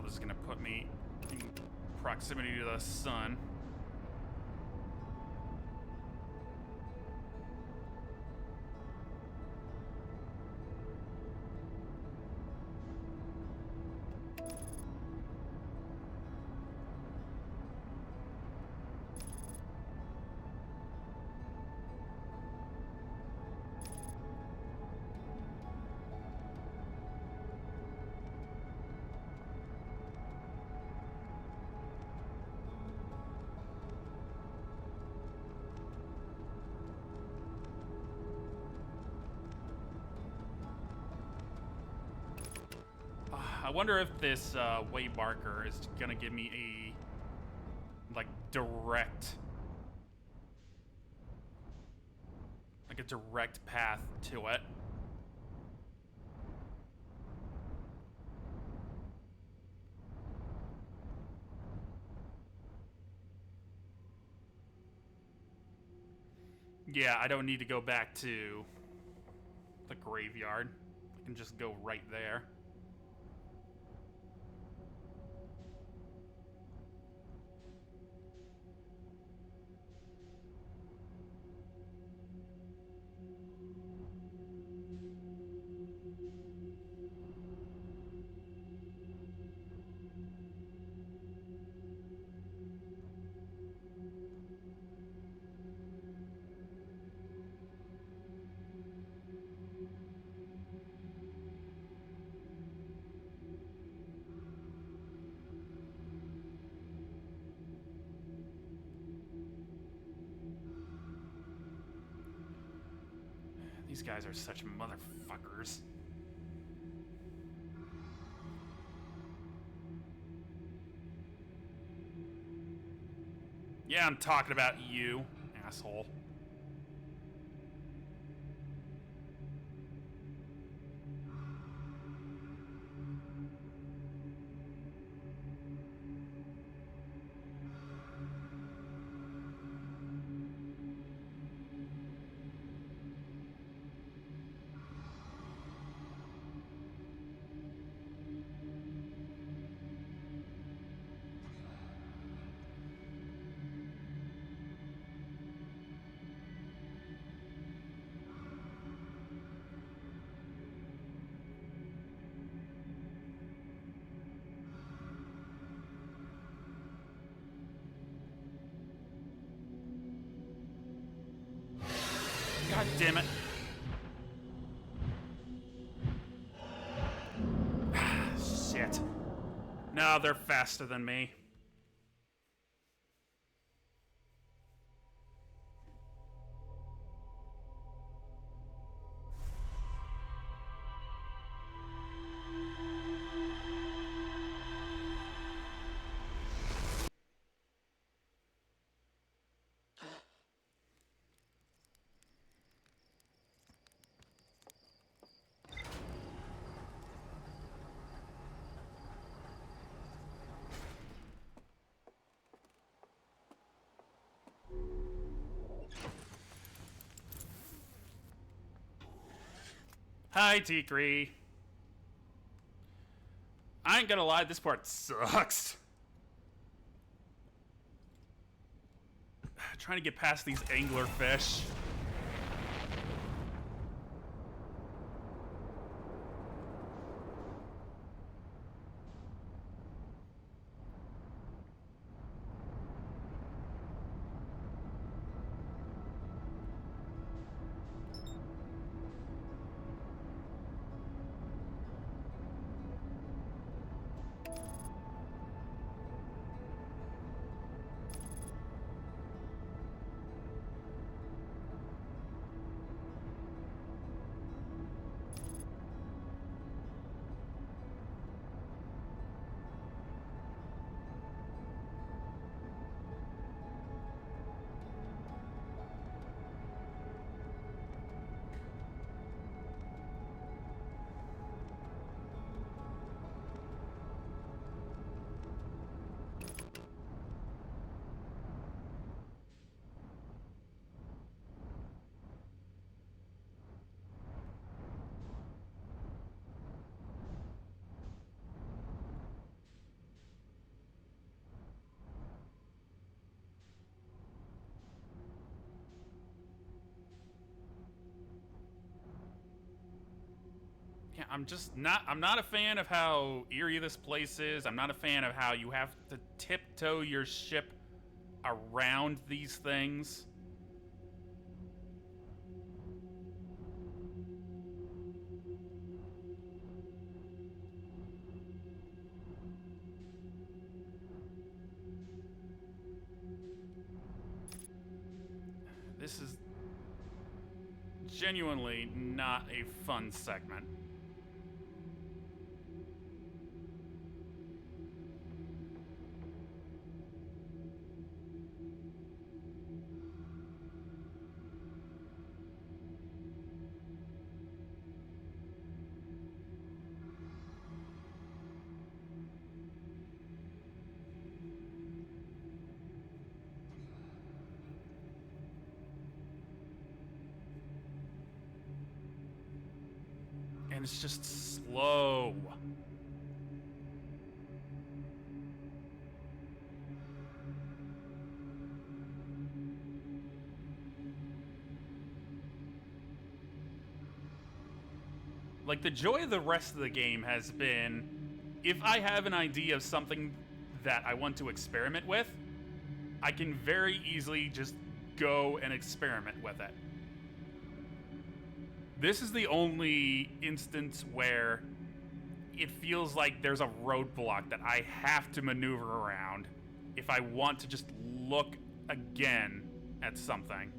Speaker 1: This is gonna put me in proximity to the sun. I wonder if this way marker is gonna give me a direct path to it. Yeah, I don't need to go back to the graveyard. I can just go right there. These guys are such motherfuckers. Yeah, I'm talking about you, asshole. God damn it. Shit. No, they're faster than me. Hi, Tikri. I ain't gonna lie, this part sucks. Trying to get past these anglerfish. Yeah, I'm not a fan of how eerie this place is. I'm not a fan of how you have to tiptoe your ship around these things. This is genuinely not a fun segment. And it's just slow. Like, the joy of the rest of the game has been, if I have an idea of something that I want to experiment with, I can very easily just go and experiment with it. This is the only instance where it feels like there's a roadblock that I have to maneuver around if I want to just look again at something.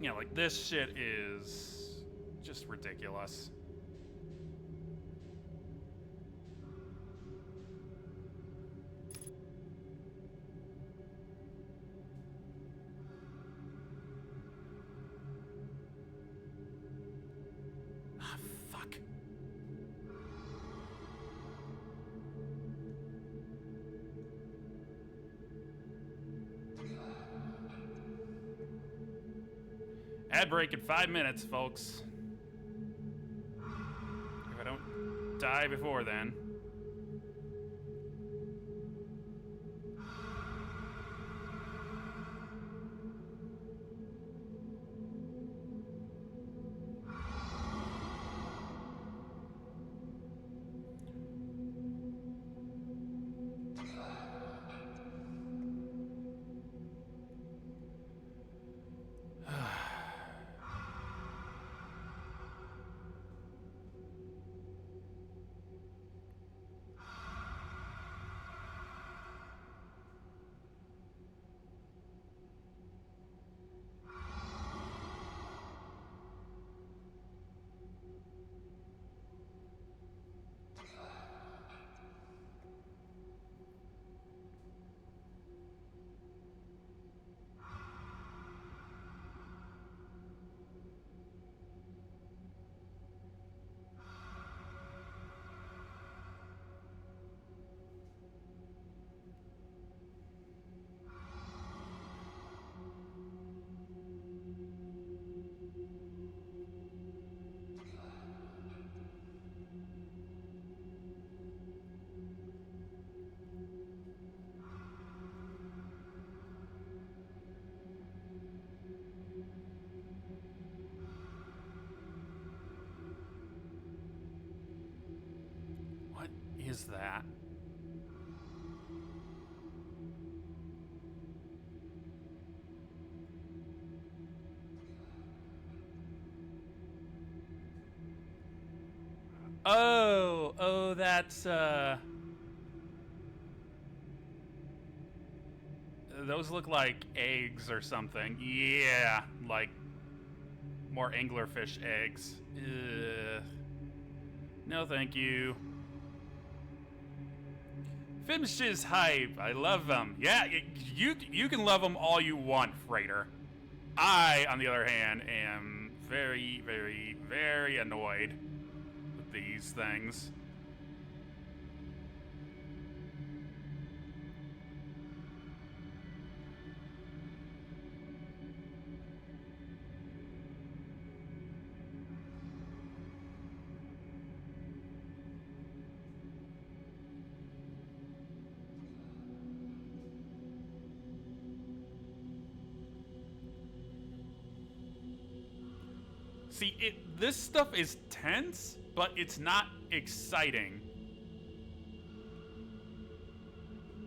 Speaker 1: Yeah, like this shit is just ridiculous. Ah, fuck. Ad break in 5 minutes, folks. If I don't die before then. What is that? Oh, that's, those look like eggs or something. Yeah, like more anglerfish eggs. Ugh. No, thank you. Finch's hype. I love them. Yeah, you can love them all you want, Freighter. I, on the other hand, am very, very, very annoyed with these things. See, this stuff is tense, but it's not exciting.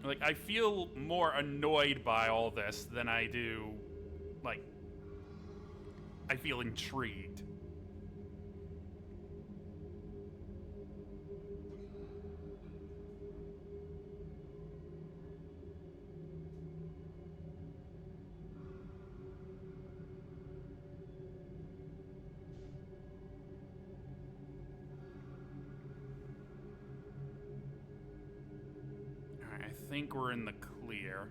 Speaker 1: Like, I feel more annoyed by all this than I do, like, I feel intrigued. Alright, I think we're in the clear.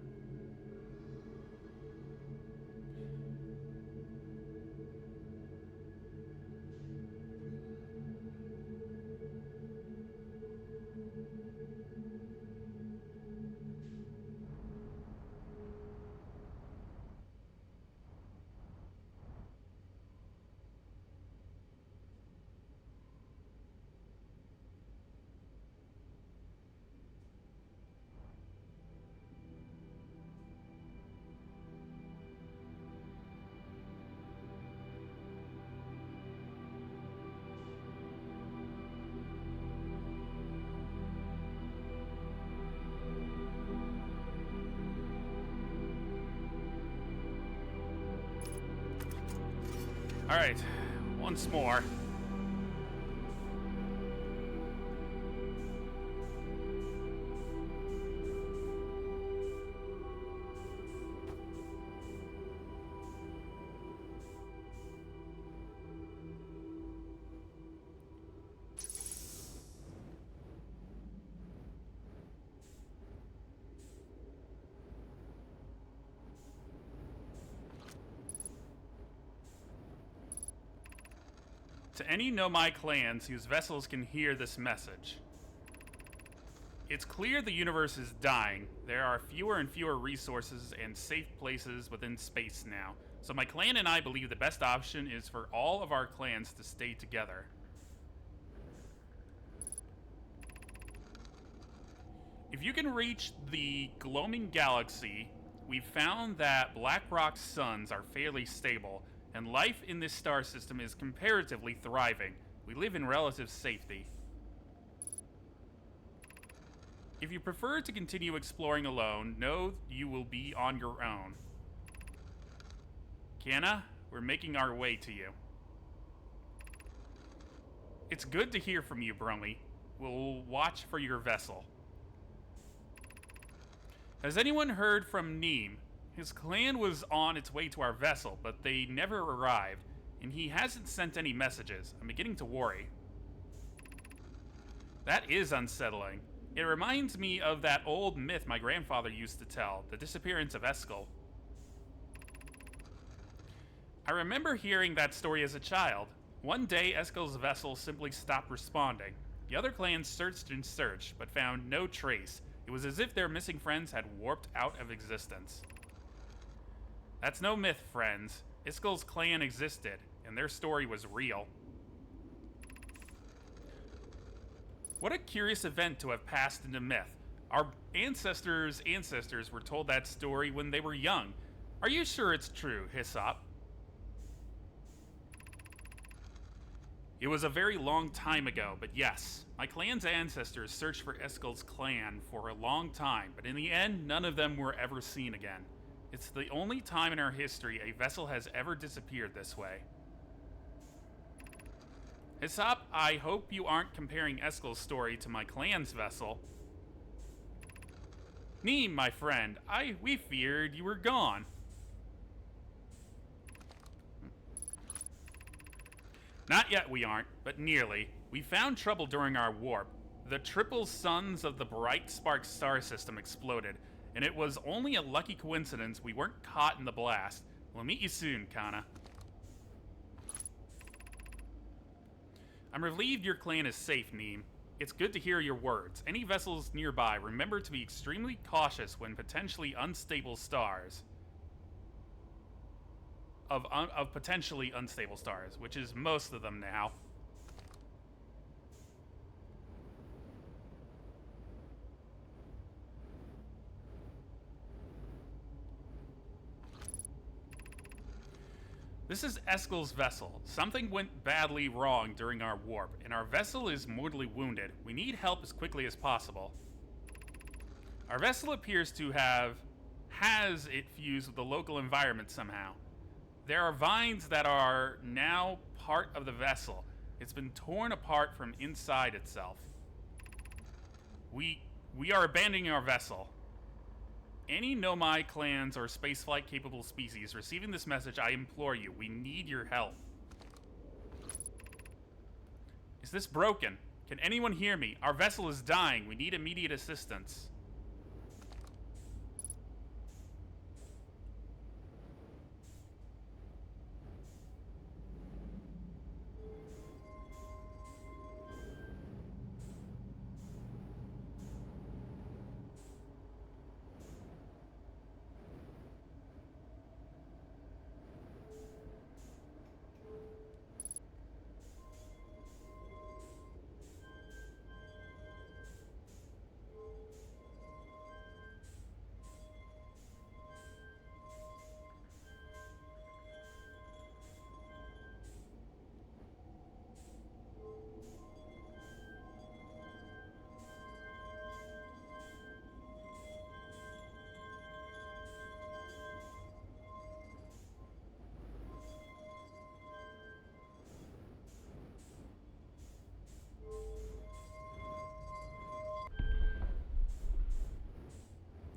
Speaker 1: Alright, once more. To any Nomai clans whose vessels can hear this message. It's clear the universe is dying. There are fewer and fewer resources and safe places within space now. So my clan and I believe the best option is for all of our clans to stay together. If you can reach the Gloaming Galaxy, we've found that Blackrock's suns are fairly stable, and life in this star system is comparatively thriving. We live in relative safety. If you prefer to continue exploring alone, know you will be on your own. Kiana, we're making our way to you. It's good to hear from you, Brumley. We'll watch for your vessel. Has anyone heard from Neem? His clan was on its way to our vessel, but they never arrived, and he hasn't sent any messages. I'm beginning to worry. That is unsettling. It reminds me of that old myth my grandfather used to tell, the disappearance of Eskel. I remember hearing that story as a child. One day, Eskel's vessel simply stopped responding. The other clans searched and searched, but found no trace. It was as if their missing friends had warped out of existence. That's no myth, friends. Eskel's clan existed, and their story was real. What a curious event to have passed into myth. Our ancestors' ancestors were told that story when they were young. Are you sure it's true, Hyssop? It was a very long time ago, but yes. My clan's ancestors searched for Eskel's clan for a long time, but in the end, none of them were ever seen again. It's the only time in our history a vessel has ever disappeared this way. Hyssop, I hope you aren't comparing Eskel's story to my clan's vessel. Neem, my friend, we feared you were gone. Not yet we aren't, but nearly. We found trouble during our warp. The triple suns of the bright spark star system exploded, and it was only a lucky coincidence we weren't caught in the blast. We'll meet you soon, Kana. I'm relieved your clan is safe, Neem. It's good to hear your words. Any vessels nearby, remember to be extremely cautious when potentially unstable stars. Of potentially unstable stars, which is most of them now. This is Eskel's vessel. Something went badly wrong during our warp, and our vessel is mortally wounded. We need help as quickly as possible. Our vessel appears to has it fused with the local environment somehow. There are vines that are now part of the vessel. It's been torn apart from inside itself. We are abandoning our vessel. Any Nomai clans or spaceflight capable species receiving this message, I implore you, we need your help. Is this broken? Can anyone hear me? Our vessel is dying. We need immediate assistance.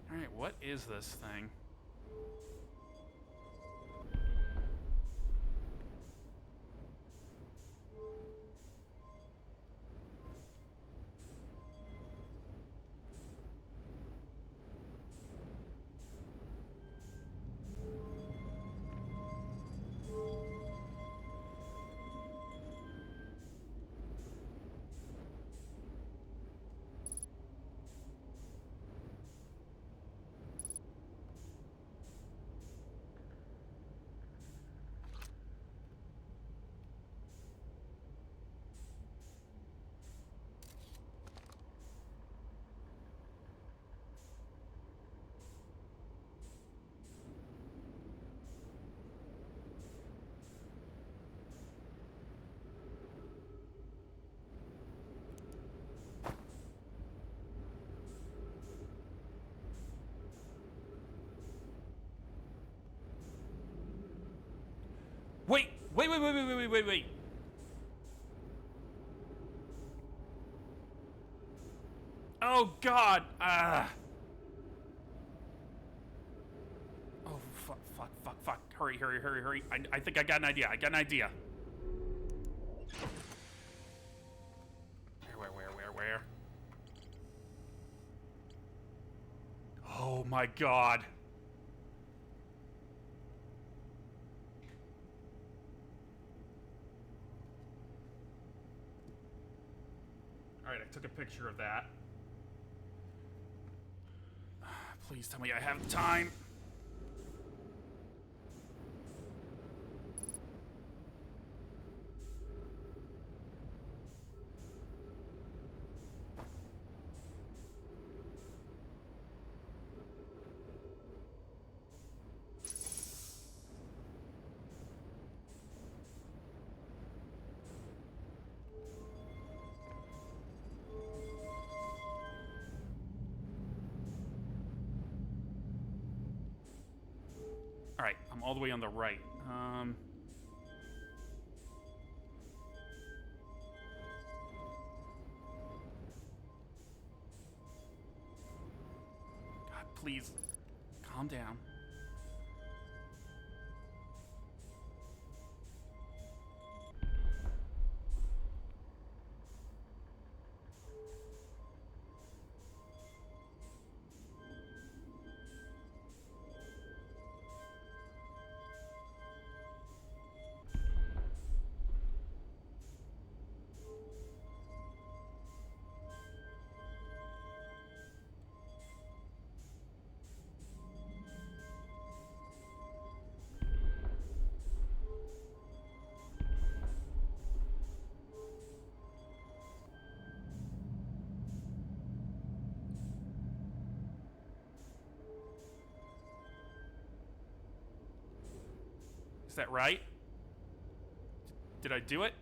Speaker 1: Alright, what is this thing? Wait. Oh, God. Oh, fuck. Hurry. I think I got an idea. Where? Oh, my God. Alright, I took a picture of that. Please tell me I have time. Alright, I'm all the way on the right. God, please. Calm down. Is that right? Did I do it?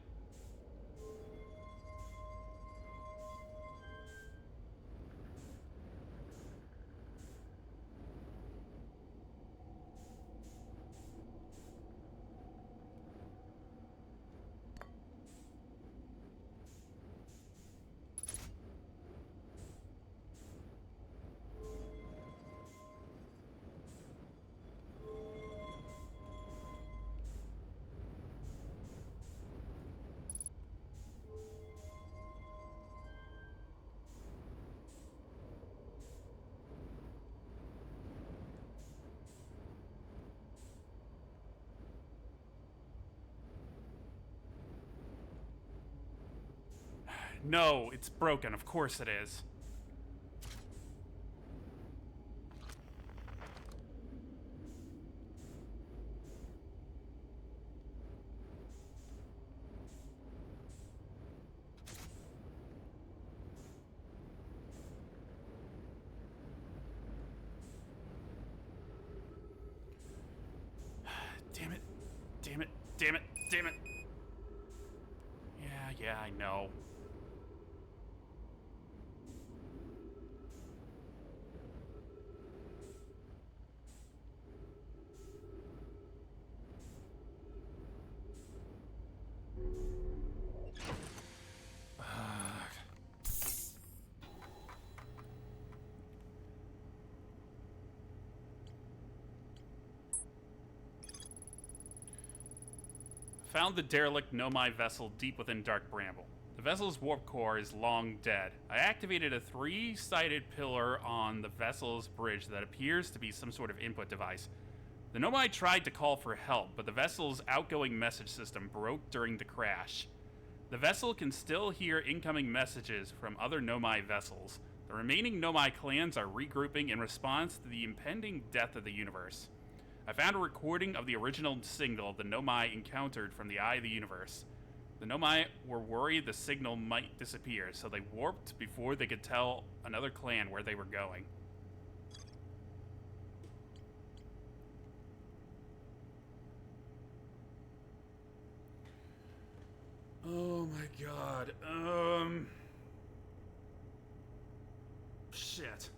Speaker 1: No, it's broken. Of course it is. Damn it. Yeah, I know. Found the derelict Nomai vessel deep within Dark Bramble. The vessel's warp core is long dead. I activated a 3-sided pillar on the vessel's bridge that appears to be some sort of input device. The Nomai tried to call for help, but the vessel's outgoing message system broke during the crash. The vessel can still hear incoming messages from other Nomai vessels. The remaining Nomai clans are regrouping in response to the impending death of the universe. I found a recording of the original signal the Nomai encountered from the Eye of the Universe. The Nomai were worried the signal might disappear, so they warped before they could tell another clan where they were going. Oh my god. Shit.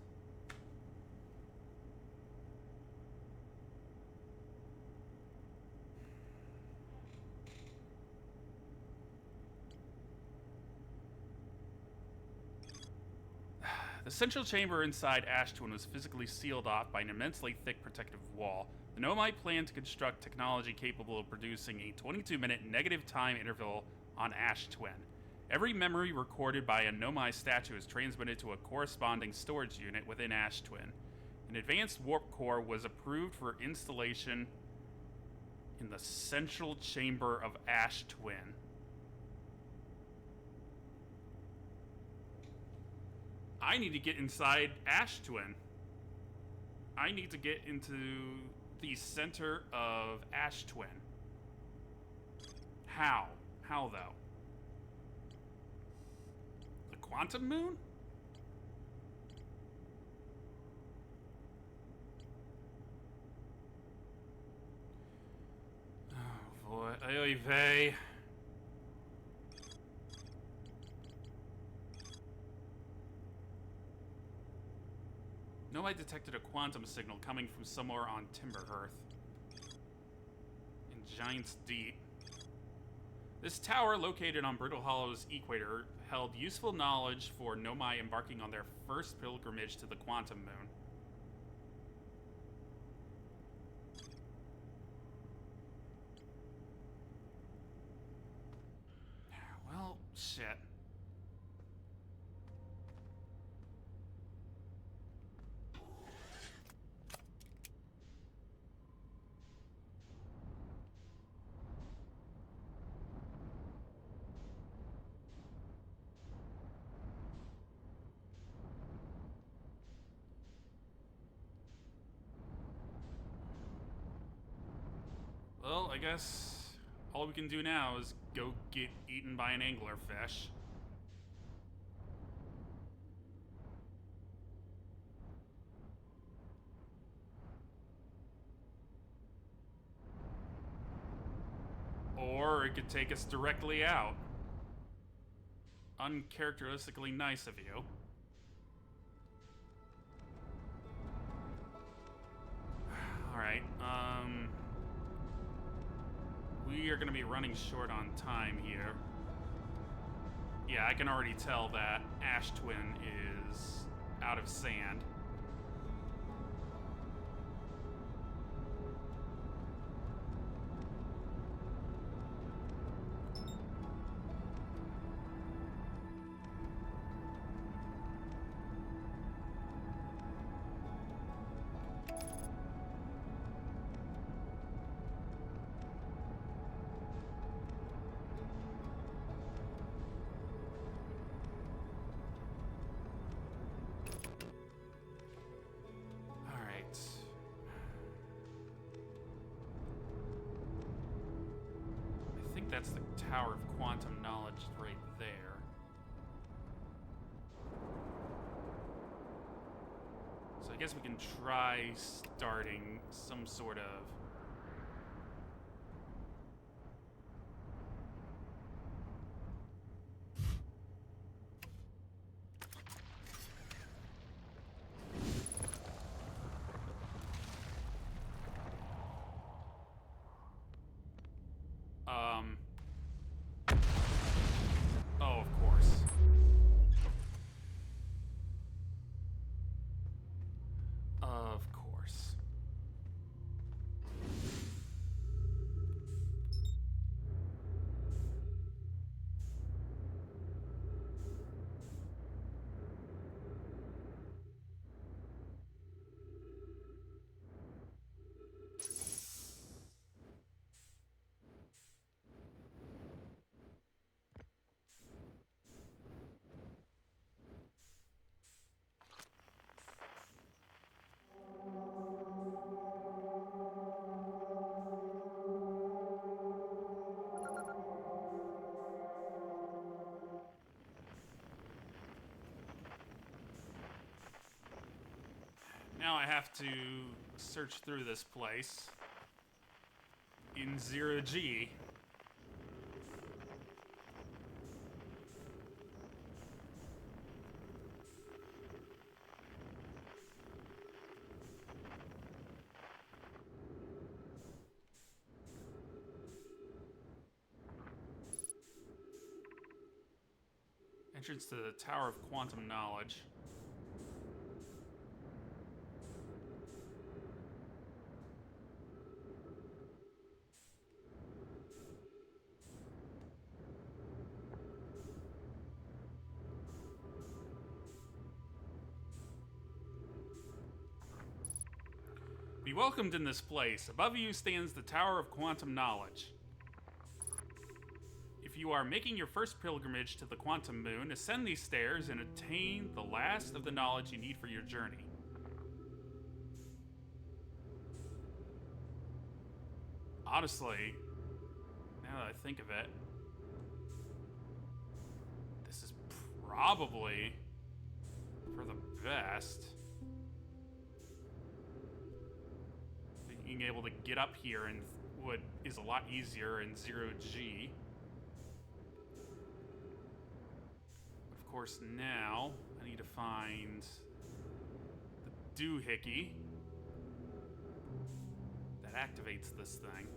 Speaker 1: The central chamber inside Ash Twin was physically sealed off by an immensely thick protective wall. The Nomai planned to construct technology capable of producing a 22-minute negative time interval on Ash Twin. Every memory recorded by a Nomai statue is transmitted to a corresponding storage unit within Ash Twin. An advanced warp core was approved for installation in the central chamber of Ash Twin. I need to get inside Ash Twin. I need to get into the center of Ash Twin. How? How, though? The Quantum Moon? Oh, boy. Oy vey. Nomai detected a quantum signal coming from somewhere on Timberhearth. In Giant's Deep. This tower, located on Brittle Hollow's equator, held useful knowledge for Nomai embarking on their first pilgrimage to the Quantum Moon. Well, shit. Well, I guess all we can do now is go get eaten by an anglerfish. Or it could take us directly out. Uncharacteristically nice of you. Alright, we are gonna be running short on time here. Yeah, I can already tell that Ash Twin is out of sand. That's the Tower of Quantum Knowledge right there. So I guess we can try starting some sort of... Oh, of course. Of course. Now I have to search through this place in 0G. Entrance to the Tower of Quantum Knowledge. Be welcomed in this place. Above you stands the Tower of Quantum Knowledge. If you are making your first pilgrimage to the Quantum Moon, ascend these stairs and attain the last of the knowledge you need for your journey. Honestly, now that I think of it, this is probably for the best. Being able to get up here and is a lot easier in 0G. Of course, now I need to find the doohickey that activates this thing.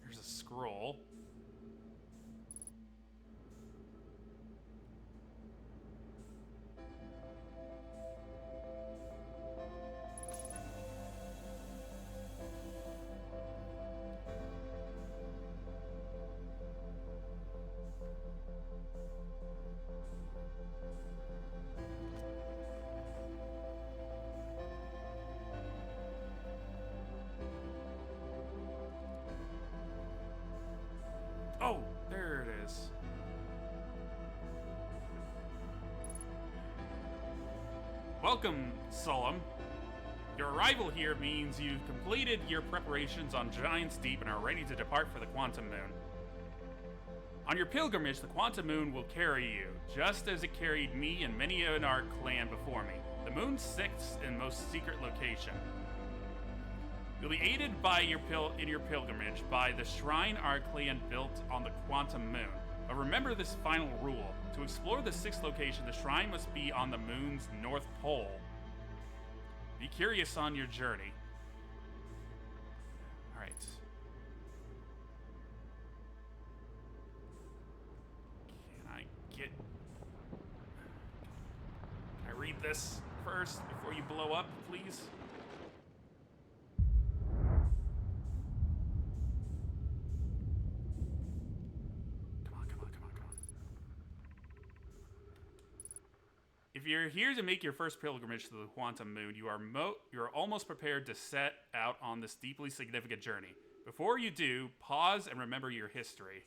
Speaker 1: Here's a scroll. Oh, there it is. Welcome, Sullum. Your arrival here means you've completed your preparations on Giant's Deep and are ready to depart for the Quantum Moon. On your pilgrimage, the Quantum Moon will carry you, just as it carried me and many in our clan before me. The moon's sixth and most secret location. You'll be aided in your pilgrimage by the shrine our clan built on the Quantum Moon. But remember this final rule. To explore the sixth location, the shrine must be on the moon's north pole. Be curious on your journey. Alright. Can I read this first before you blow up, please? If you're here to make your first pilgrimage to the Quantum Moon, you are almost prepared to set out on this deeply significant journey. Before you do, pause and remember your history.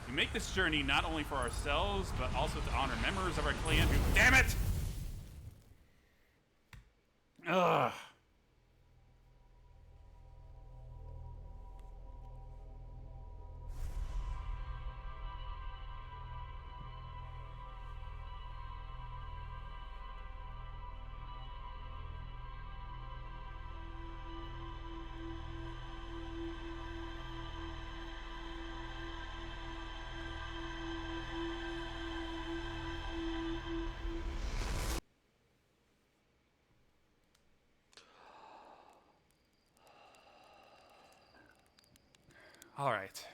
Speaker 1: We make this journey not only for ourselves, but also to honor members of our clan who— damn it! Ugh. All right.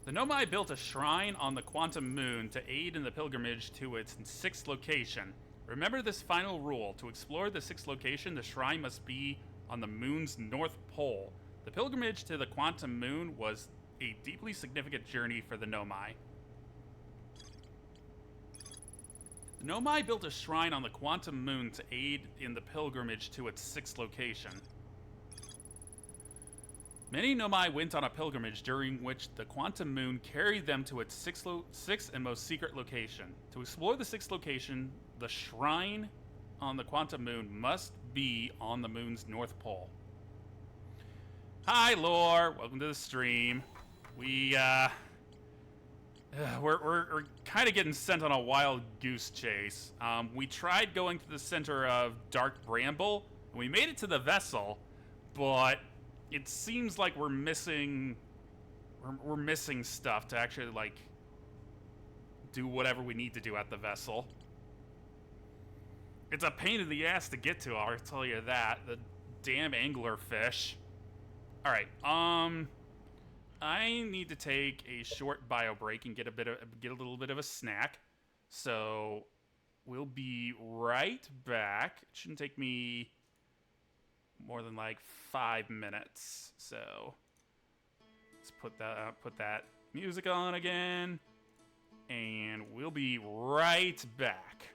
Speaker 1: The Nomai built a shrine on the Quantum Moon to aid in the pilgrimage to its sixth location. Remember this final rule. To explore the sixth location, the shrine must be on the moon's north pole. The pilgrimage to the Quantum Moon was a deeply significant journey for the Nomai. The Nomai built a shrine on the Quantum Moon to aid in the pilgrimage to its sixth location. Many Nomai went on a pilgrimage during which the Quantum Moon carried them to its sixth and most secret location. To explore the sixth location, the shrine on the Quantum Moon must be on the moon's north pole. Hi, Lore. Welcome to the stream. We're kind of getting sent on a wild goose chase. We tried going to the center of Dark Bramble, and we made it to the vessel, but it seems like we're missing we're missing stuff to actually, like, do whatever we need to do at the vessel. It's a pain in the ass to get to, I'll tell you that. The damn anglerfish. Alright, I need to take a short bio break and get a little bit of a snack. So we'll be right back. It shouldn't take me more than like 5 minutes. So let's put that music on again, and we'll be right back.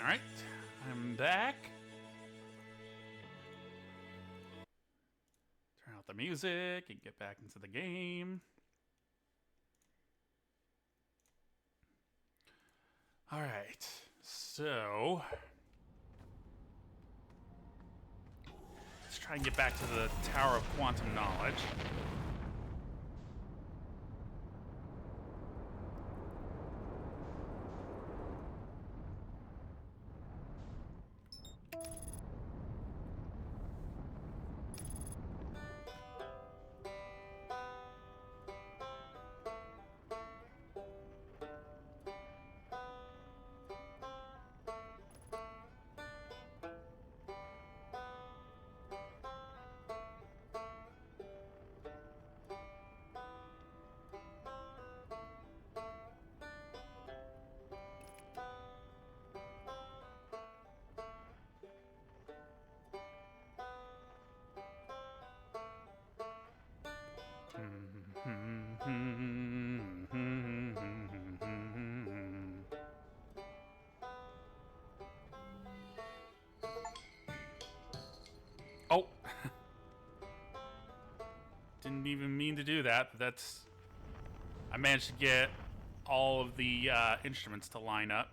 Speaker 1: All right, I'm back. Turn out the music and get back into the game. All right, so let's try and get back to the Tower of Quantum Knowledge. Oh, didn't even mean to do that. But that's I managed to get all of the instruments to line up.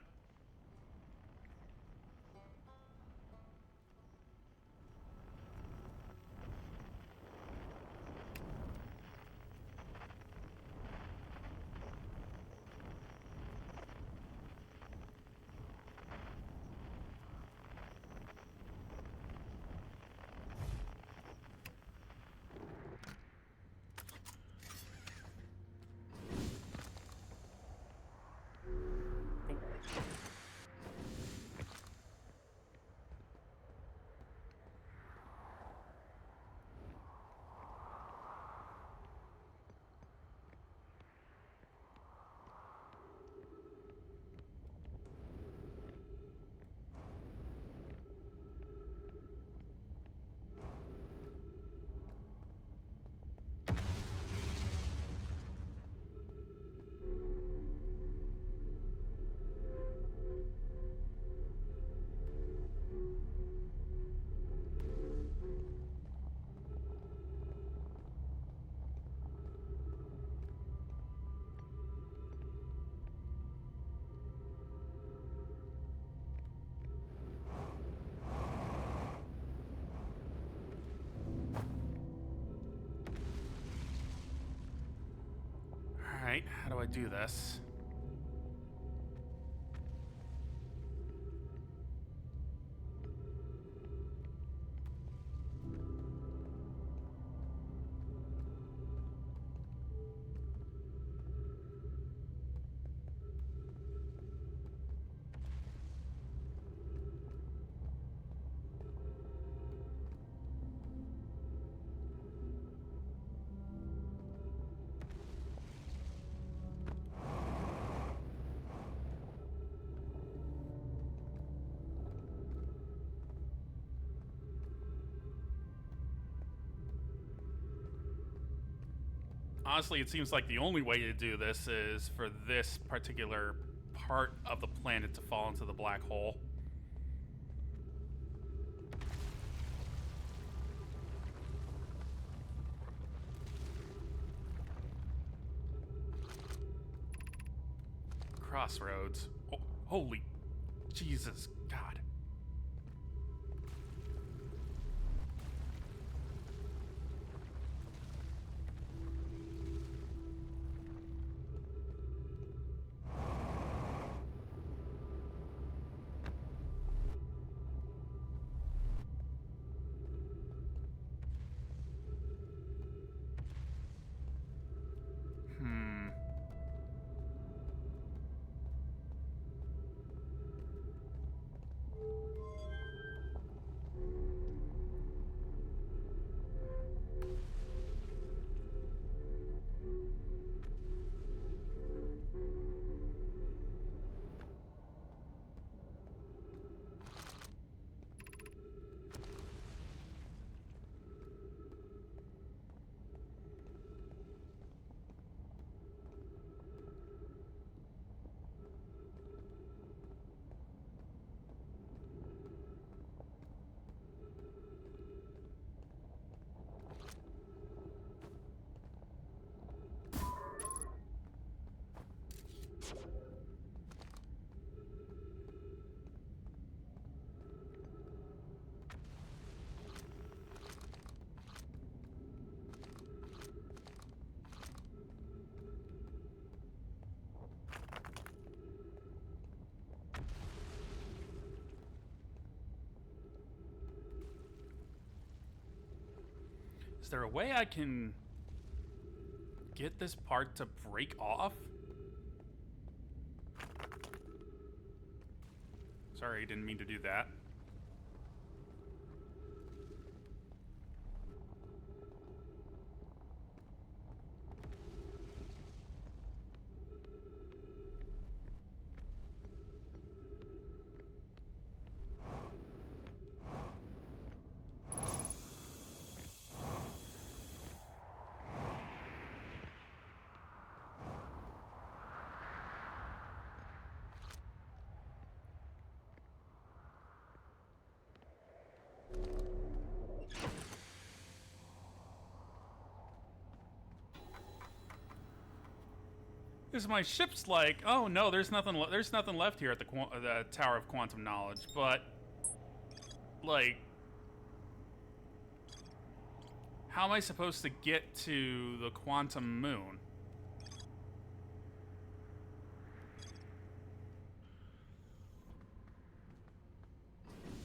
Speaker 1: All right, how do I do this? Honestly, it seems like the only way to do this is for this particular part of the planet to fall into the black hole. Crossroads. Oh, holy Jesus, God. Is there a way I can get this part to break off? Sorry, didn't mean to do that. Because my ship's like, oh no, there's nothing left here at the Tower of Quantum Knowledge. But like, how am I supposed to get to the Quantum Moon?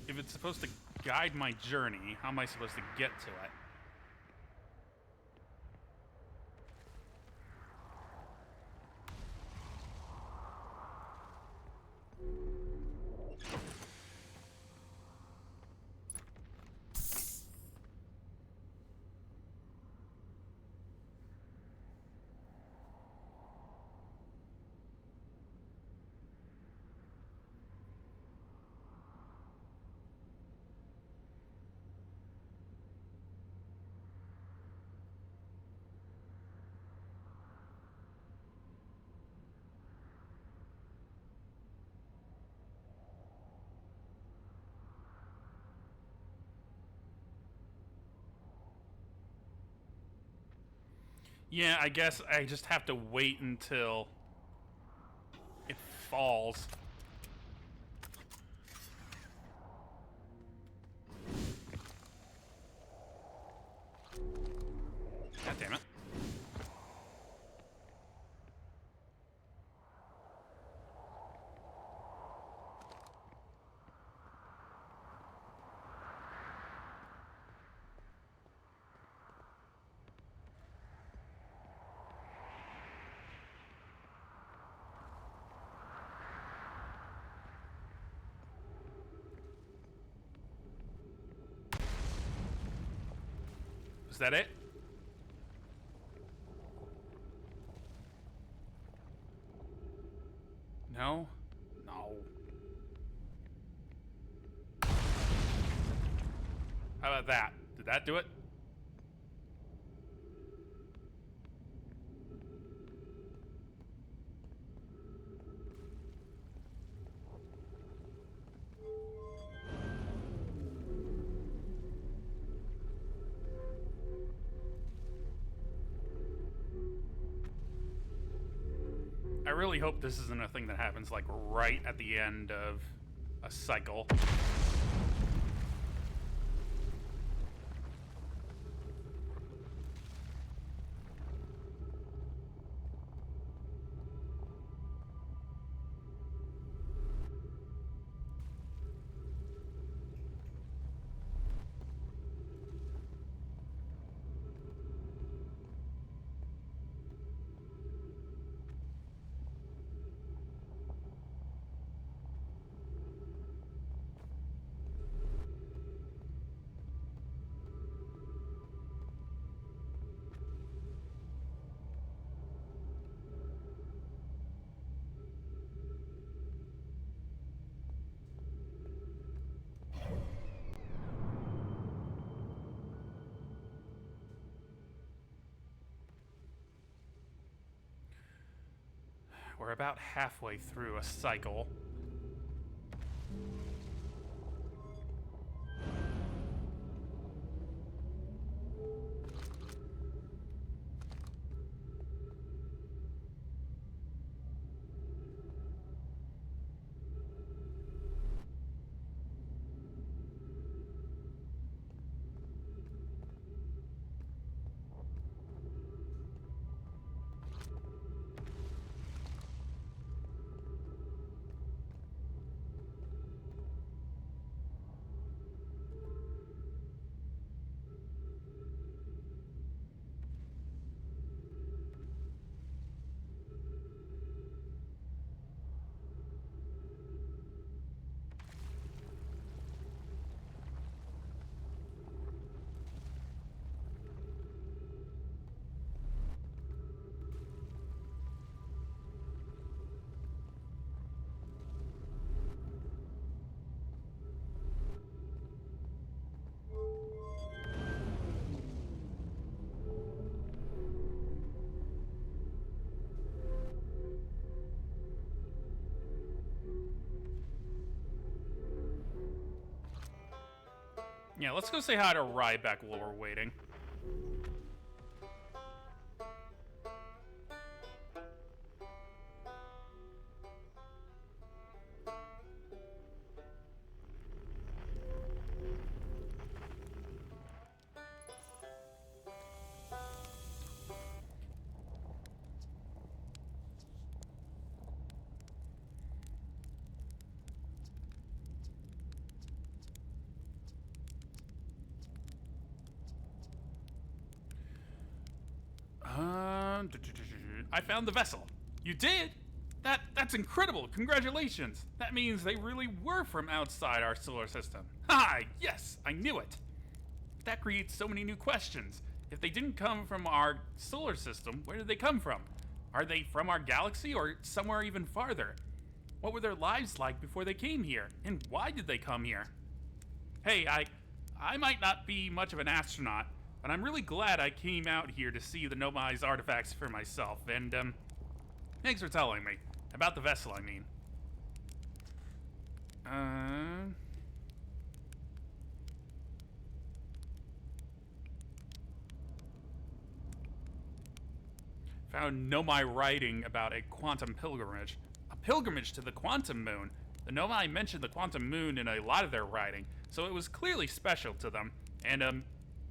Speaker 1: If it's supposed to guide my journey, how am I supposed to get to it? Yeah, I guess I just have to wait until it falls. God damn it. Is that it? No? No. How about that? Did that do it? I really hope this isn't a thing that happens like right at the end of a cycle. We're about halfway through a cycle. Yeah, let's go say hi to Ryback while we're waiting. I found the vessel. You did? That's incredible. Congratulations. That means they really were from outside our solar system. Ha! Yes, I knew it. That creates so many new questions. If they didn't come from our solar system, where did they come from? Are they from our galaxy or somewhere even farther? What were their lives like before they came here? And why did they come here? Hey, I might not be much of an astronaut, but I'm really glad I came out here to see the Nomai's artifacts for myself, and, thanks for telling me. About the vessel, I mean. Found Nomai writing about a quantum pilgrimage. A pilgrimage to the quantum moon. The Nomai mentioned the quantum moon in a lot of their writing, so it was clearly special to them, and,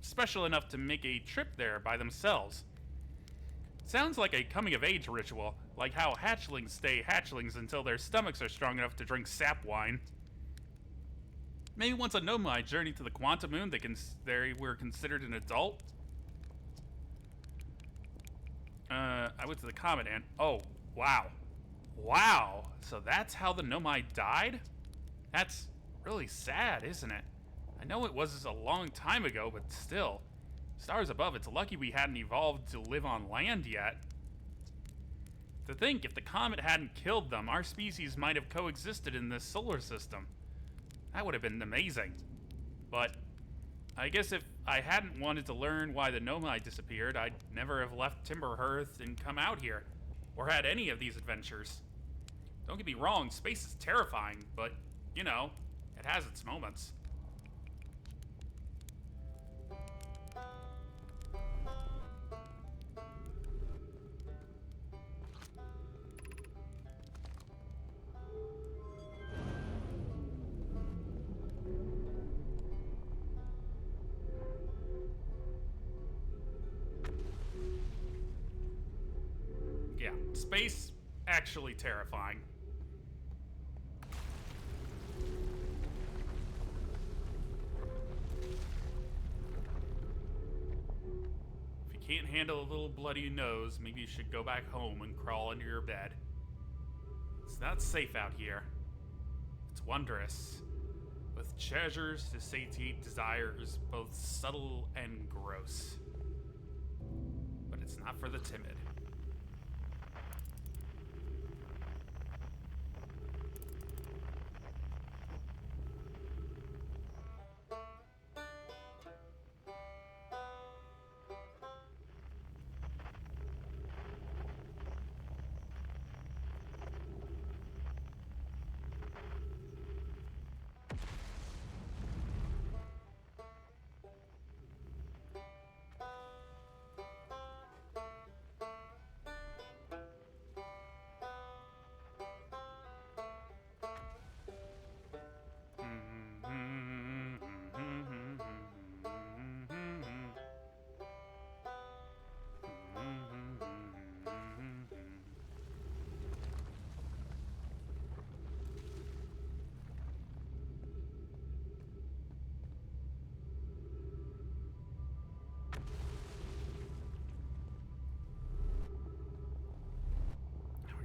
Speaker 1: special enough to make a trip there by themselves. Sounds like a coming-of-age ritual, like how hatchlings stay hatchlings until their stomachs are strong enough to drink sap wine. Maybe once a Nomai journeyed to the quantum moon, they were considered an adult. I went to the comet and... Oh, wow. Wow, so that's how the Nomai died? That's really sad, isn't it? I know it was a long time ago, but still. Stars above, it's lucky we hadn't evolved to live on land yet. To think, if the comet hadn't killed them, our species might have coexisted in this solar system. That would have been amazing. But I guess if I hadn't wanted to learn why the Nomai disappeared, I'd never have left Timberhearth and come out here, or had any of these adventures. Don't get me wrong, space is terrifying, but, you know, it has its moments. Yeah, space, actually terrifying. If you can't handle a little bloody nose, maybe you should go back home and crawl under your bed. It's not safe out here. It's wondrous, with treasures to satiate desires both subtle and gross. But it's not for the timid.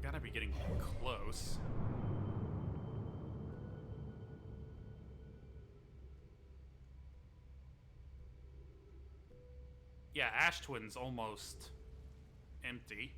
Speaker 1: Gotta be getting close. Yeah, Ash Twin's almost empty.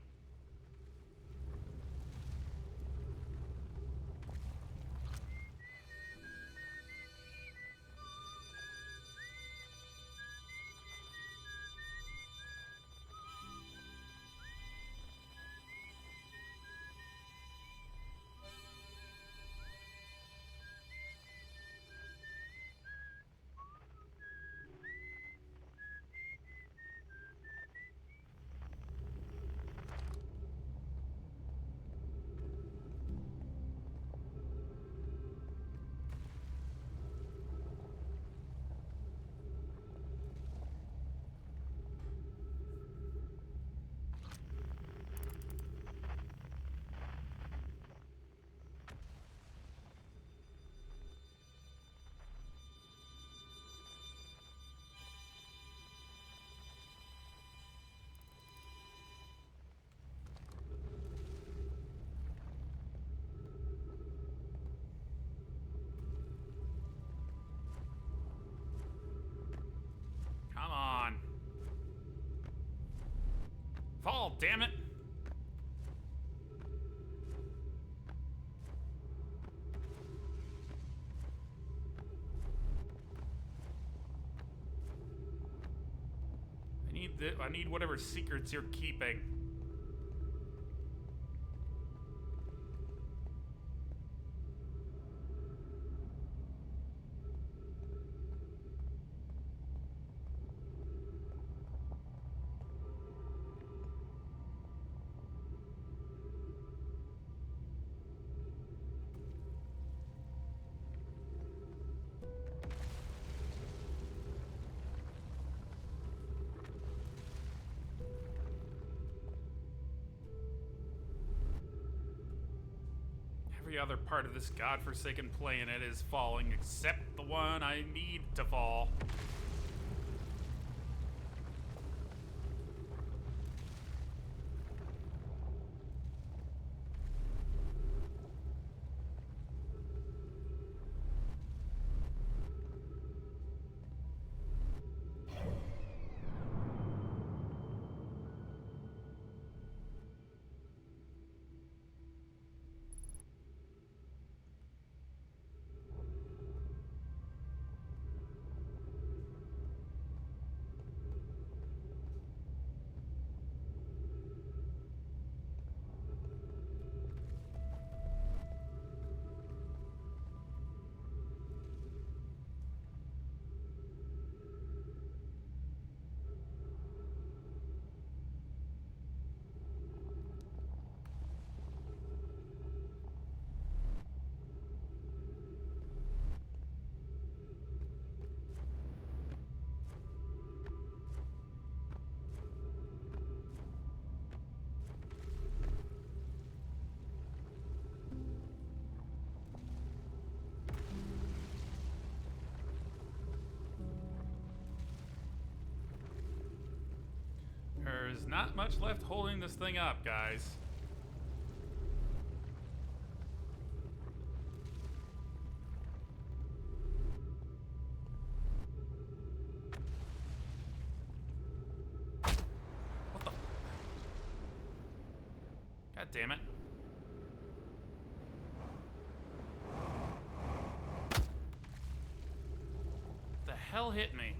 Speaker 1: Fall, damn it! I need whatever secrets you're keeping. Every other part of this godforsaken planet is falling except the one I need to fall. There's not much left holding this thing up, guys. What the? God damn it. The hell hit me?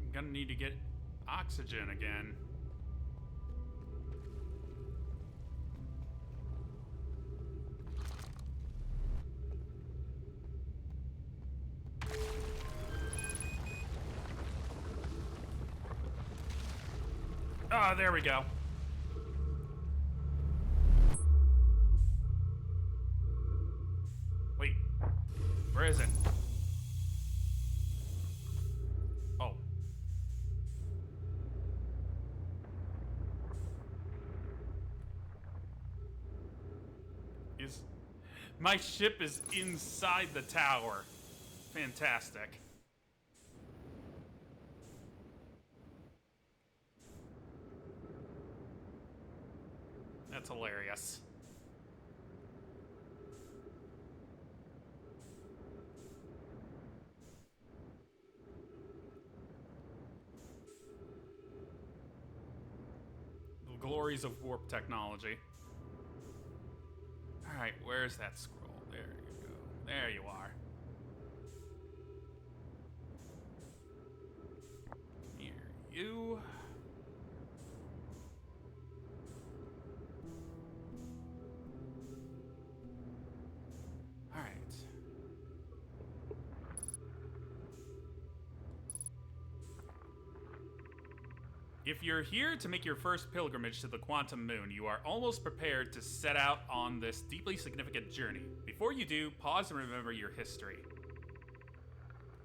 Speaker 1: I'm gonna need to get oxygen again. Ah, there we go. Wait, where is it? Oh. My ship is inside the tower. Fantastic. That's hilarious. The glories of warp technology. Alright, where's that scroll? There you go. There you are. Here, you. Alright. If you're here to make your first pilgrimage to the Quantum Moon, you are almost prepared to set out on this deeply significant journey. Before you do, pause and remember your history.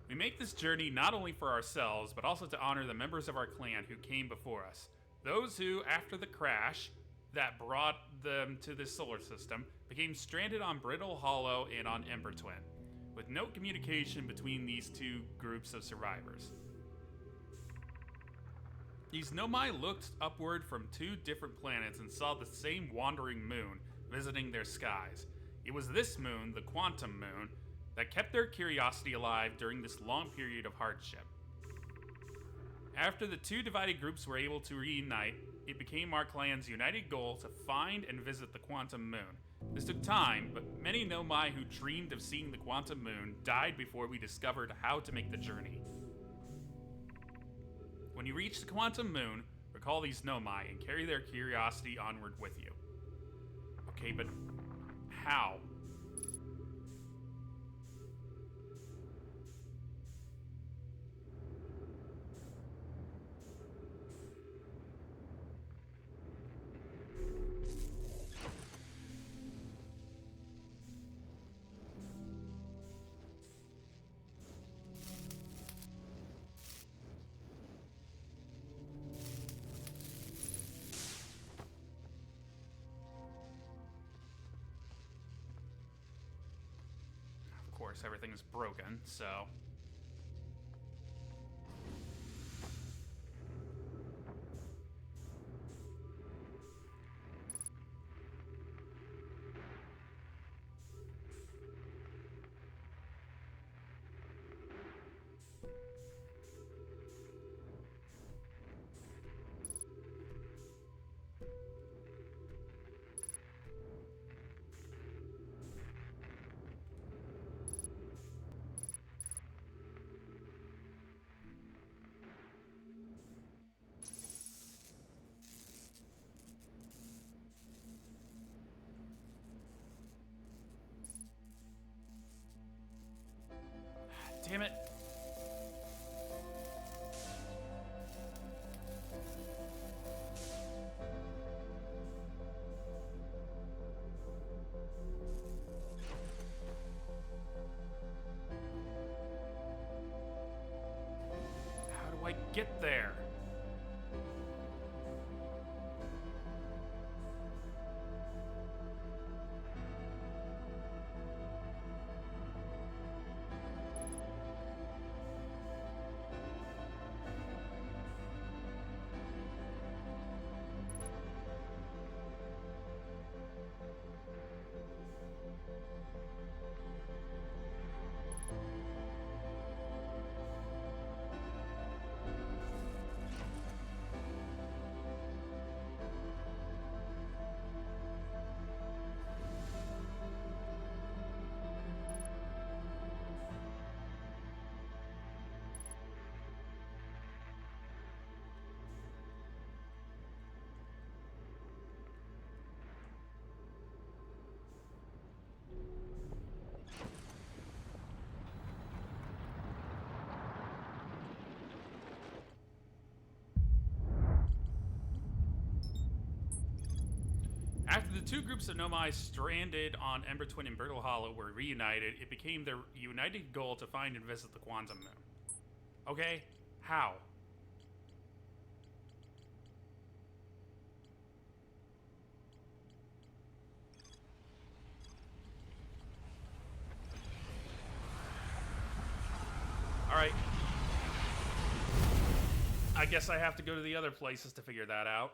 Speaker 1: We make this journey not only for ourselves, but also to honor the members of our clan who came before us. Those who, after the crash that brought them to this solar system, became stranded on Brittle Hollow and on Ember Twin. with no communication between these two groups of survivors. These Nomai looked upward from two different planets and saw the same wandering moon visiting their skies. It was this moon, the Quantum Moon, that kept their curiosity alive during this long period of hardship. After the two divided groups were able to reunite, it became our clan's united goal to find and visit the Quantum Moon. This took time, but many Nomai who dreamed of seeing the Quantum Moon died before we discovered how to make the journey. When you reach the Quantum Moon, recall these Nomai and carry their curiosity onward with you. Okay, but how? Of course, everything is broken, so... Damn it. How do I get there? After the two groups of Nomai stranded on Ember Twin and Brittle Hollow were reunited, it became their united goal to find and visit the Quantum Moon. Okay, how? Alright. I guess I have to go to the other places to figure that out.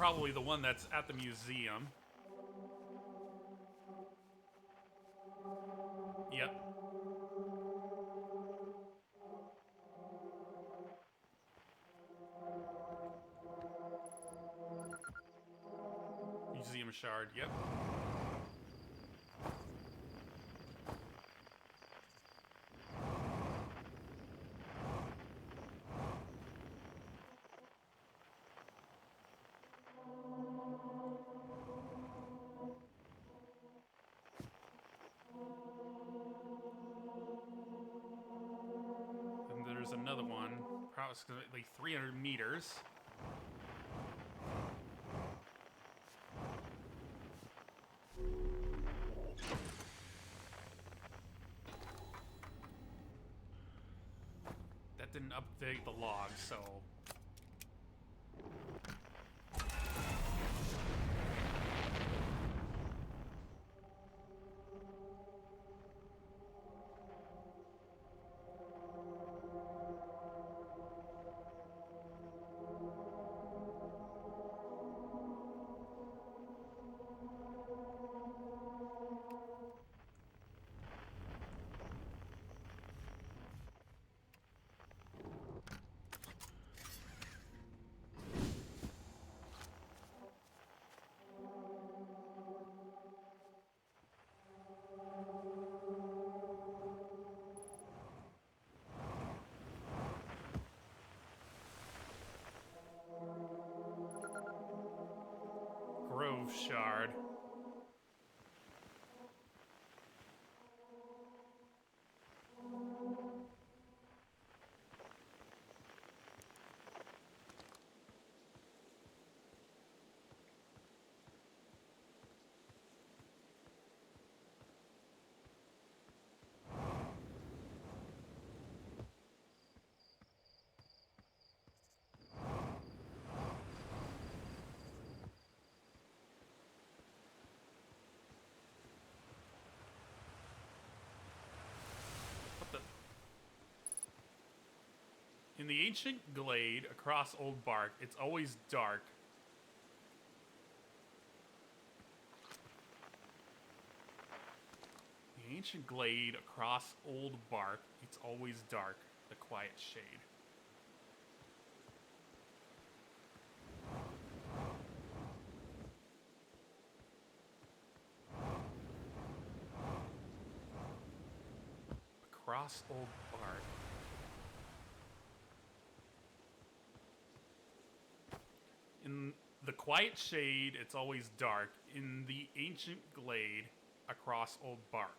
Speaker 1: probably the one that's at the museum. Yep. Museum shard, yep. And there's another one, approximately 300 meters. That didn't update the log, so... Grove shard. What the... In the ancient glade across Old Bark, it's always dark. The ancient glade across Old Bark, it's always dark. The quiet shade. Across Old Bark. In the quiet shade, it's always dark. In the ancient glade across Old Bark.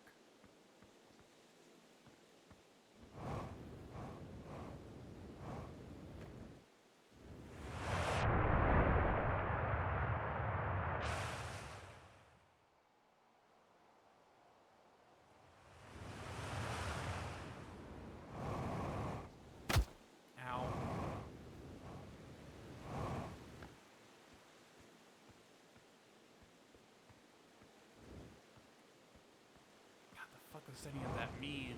Speaker 1: Ow. What the fuck does any of that mean?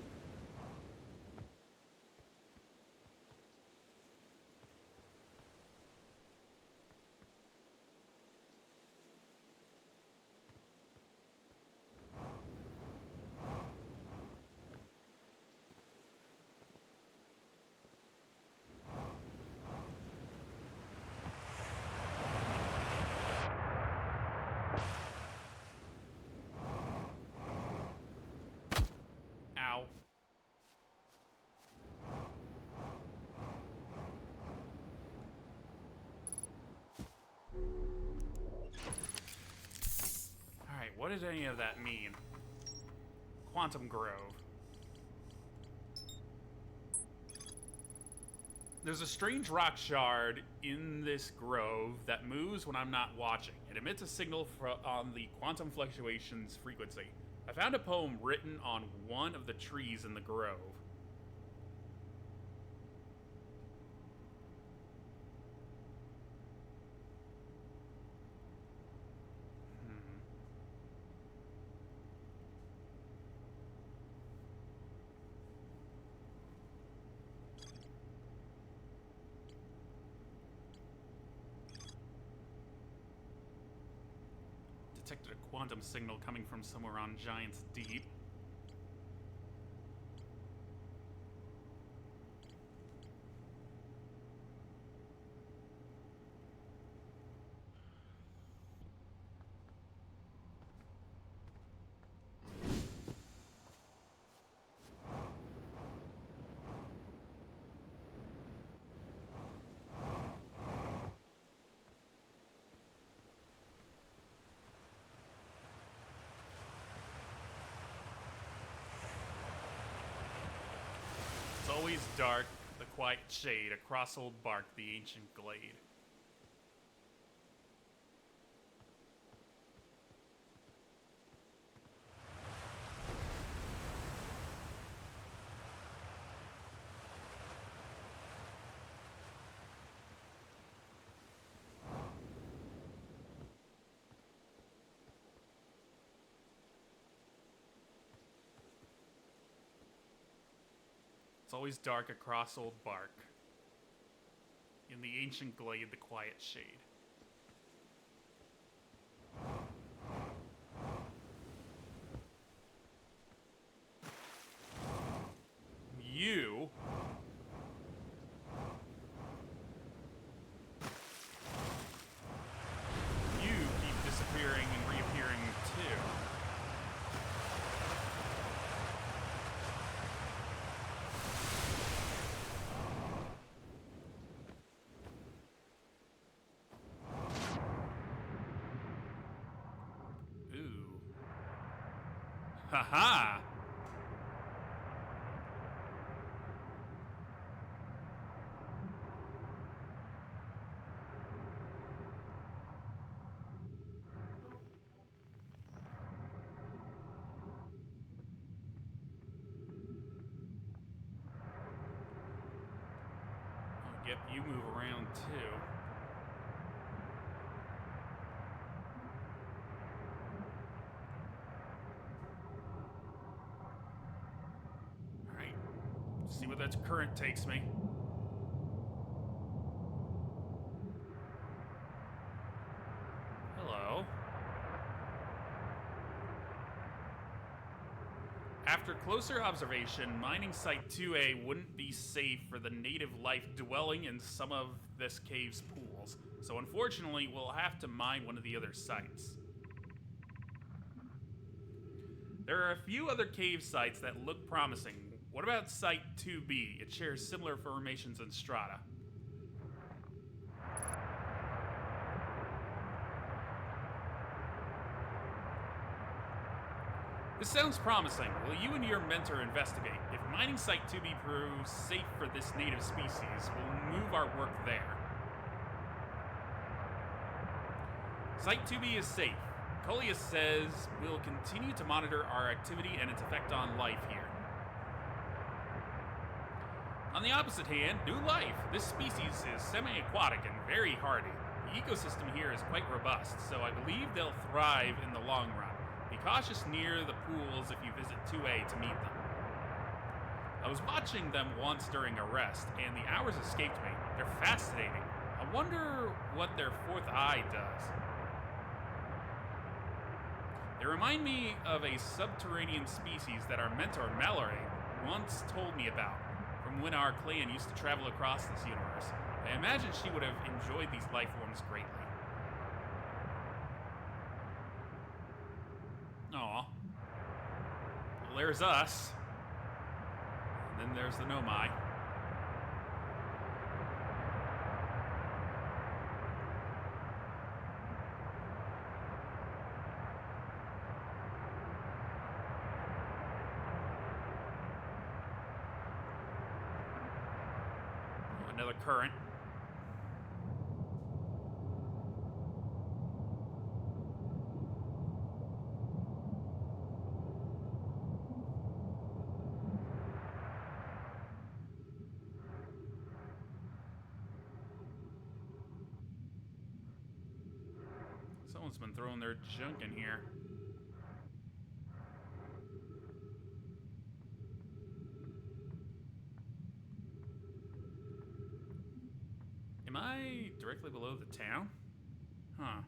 Speaker 1: Ow. Alright, what does any of that mean? Quantum Grove. There's a strange rock shard in this grove that moves when I'm not watching. It emits a signal on the quantum fluctuations frequency. I found a poem written on one of the trees in the grove. detected a quantum signal coming from somewhere on Giant's Deep. It's always dark, the quiet shade across old bark, the ancient glade. It's always dark across old bark. In the ancient glade, the quiet shade. You... You keep disappearing and reappearing too. Ooh. Haha! Yep, you move around too. Alright. See where that current takes me. Hello. After closer observation, mining site 2A wouldn't be safe for the native life dwelling in some of this cave's pools, so unfortunately we'll have to mine one of the other sites. There are a few other cave sites that look promising. What about Site 2B? It shares similar formations and strata. This sounds promising. Will you and your mentor investigate? If mining Site 2B proves safe for this native species, we'll move our work there. Site 2B is safe. Coleus says we'll continue to monitor our activity and its effect on life here. On the opposite hand, new life. This species is semi-aquatic and very hardy. The ecosystem here is quite robust, so I believe they'll thrive in the long run. Be cautious near the pools if you visit 2A to meet them. I was watching them once during a rest, and the hours escaped me. They're fascinating. I wonder what their fourth eye does. They remind me of a subterranean species that our mentor, Mallory, once told me about, from when our clan used to travel across this universe. I imagine she would have enjoyed these life forms greatly. Aw. Well, there's us. And then there's the Nomai. Another current. Someone's been throwing their junk in here. Am I directly below the town? Huh.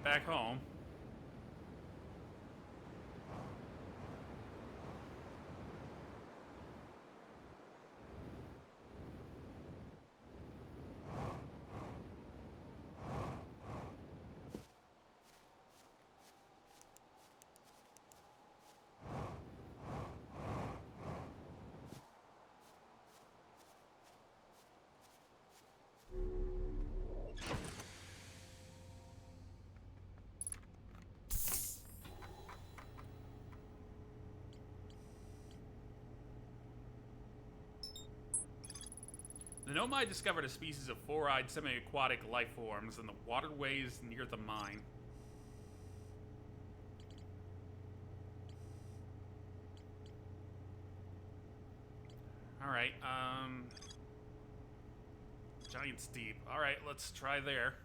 Speaker 1: back home. The Nomai discovered a species of four-eyed semi-aquatic life forms in the waterways near the mine. Alright, Giant's Deep. Alright, let's try there.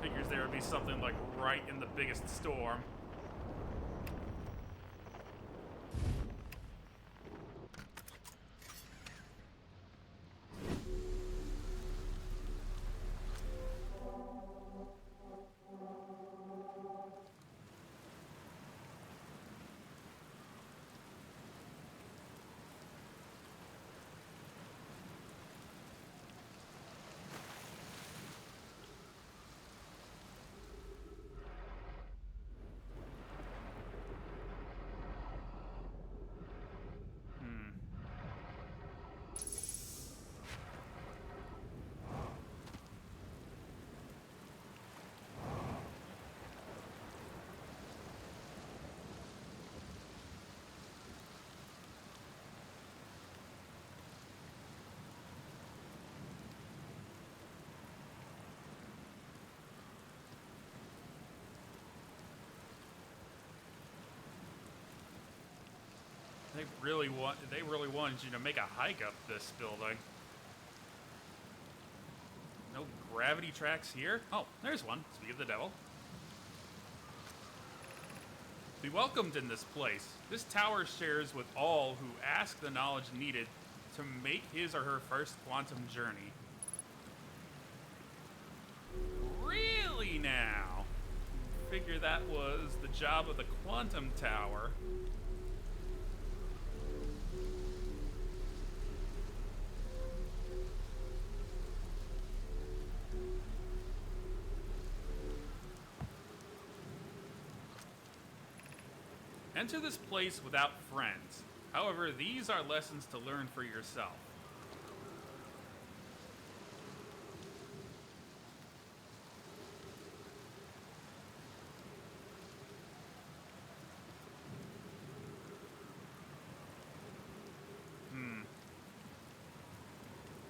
Speaker 1: Figures there would be something like right in the biggest storm. They really wanted you to make a hike up this building. No gravity tracks here? Oh, there's one. Speak of the devil. Be welcomed in this place. This tower shares with all who ask the knowledge needed to make his or her first quantum journey. Really now? Figure that was the job of the quantum tower. Enter this place without friends. However, these are lessons to learn for yourself.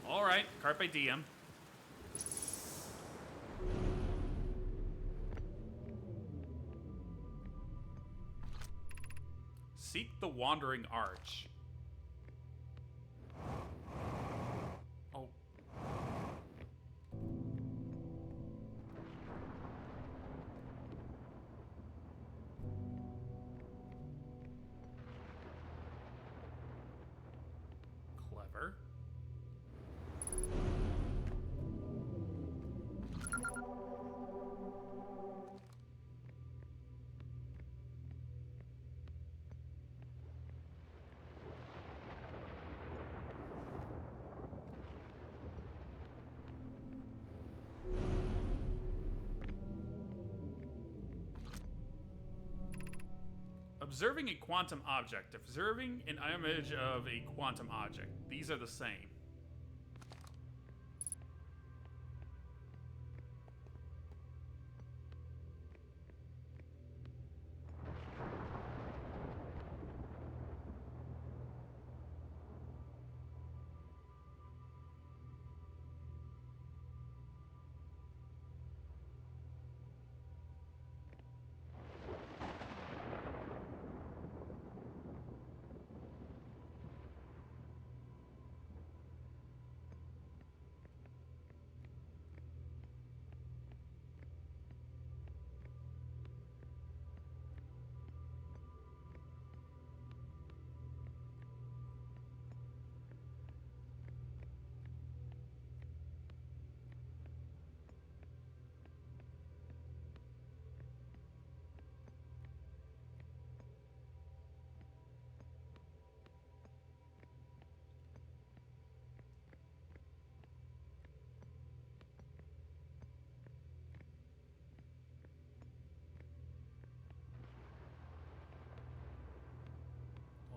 Speaker 1: All right, carpe diem. Seek the Wandering Arch. Oh. Clever. Observing a quantum object. Observing an image of a quantum object. These are the same.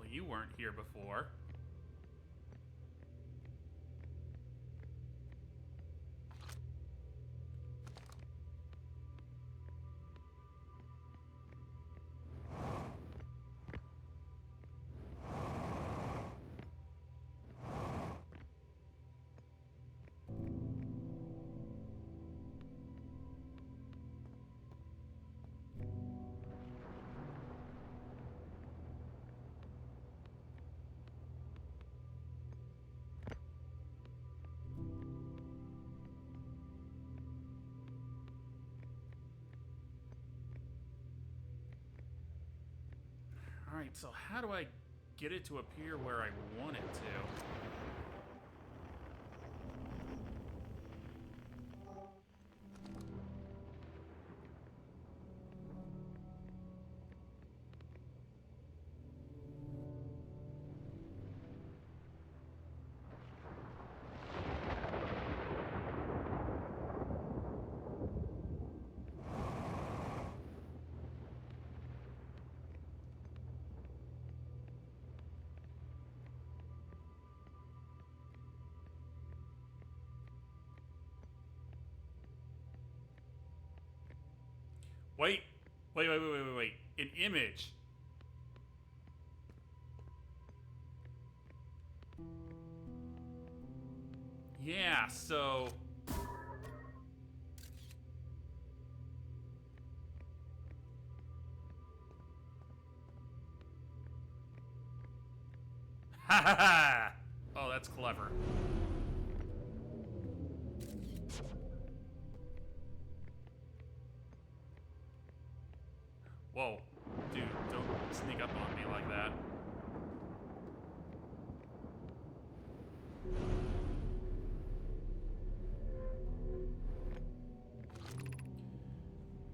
Speaker 1: Well, you weren't here before. Alright, so how do I get it to appear where I want it to? Wait. Wait. An image. Yeah, so... Ha ha ha! Oh, that's clever. Whoa. Dude, don't sneak up on me like that.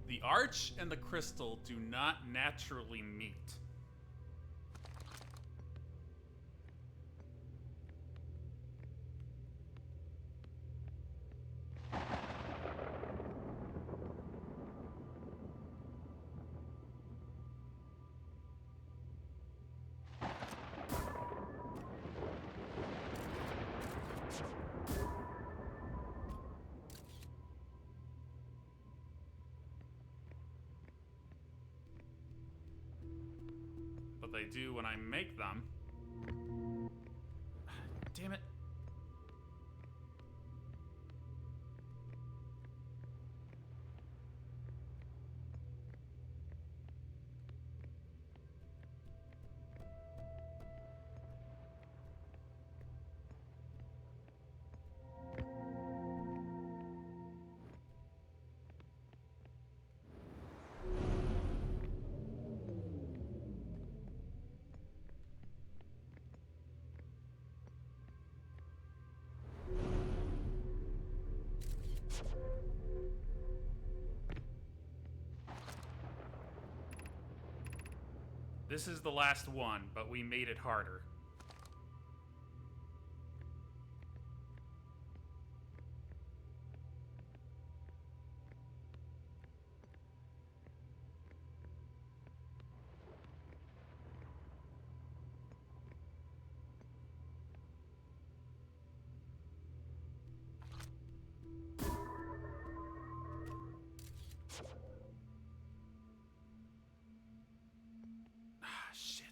Speaker 1: The arch and the crystal do not naturally meet. they do when I make them. Damn it. This is the last one, but we made it harder. Shit.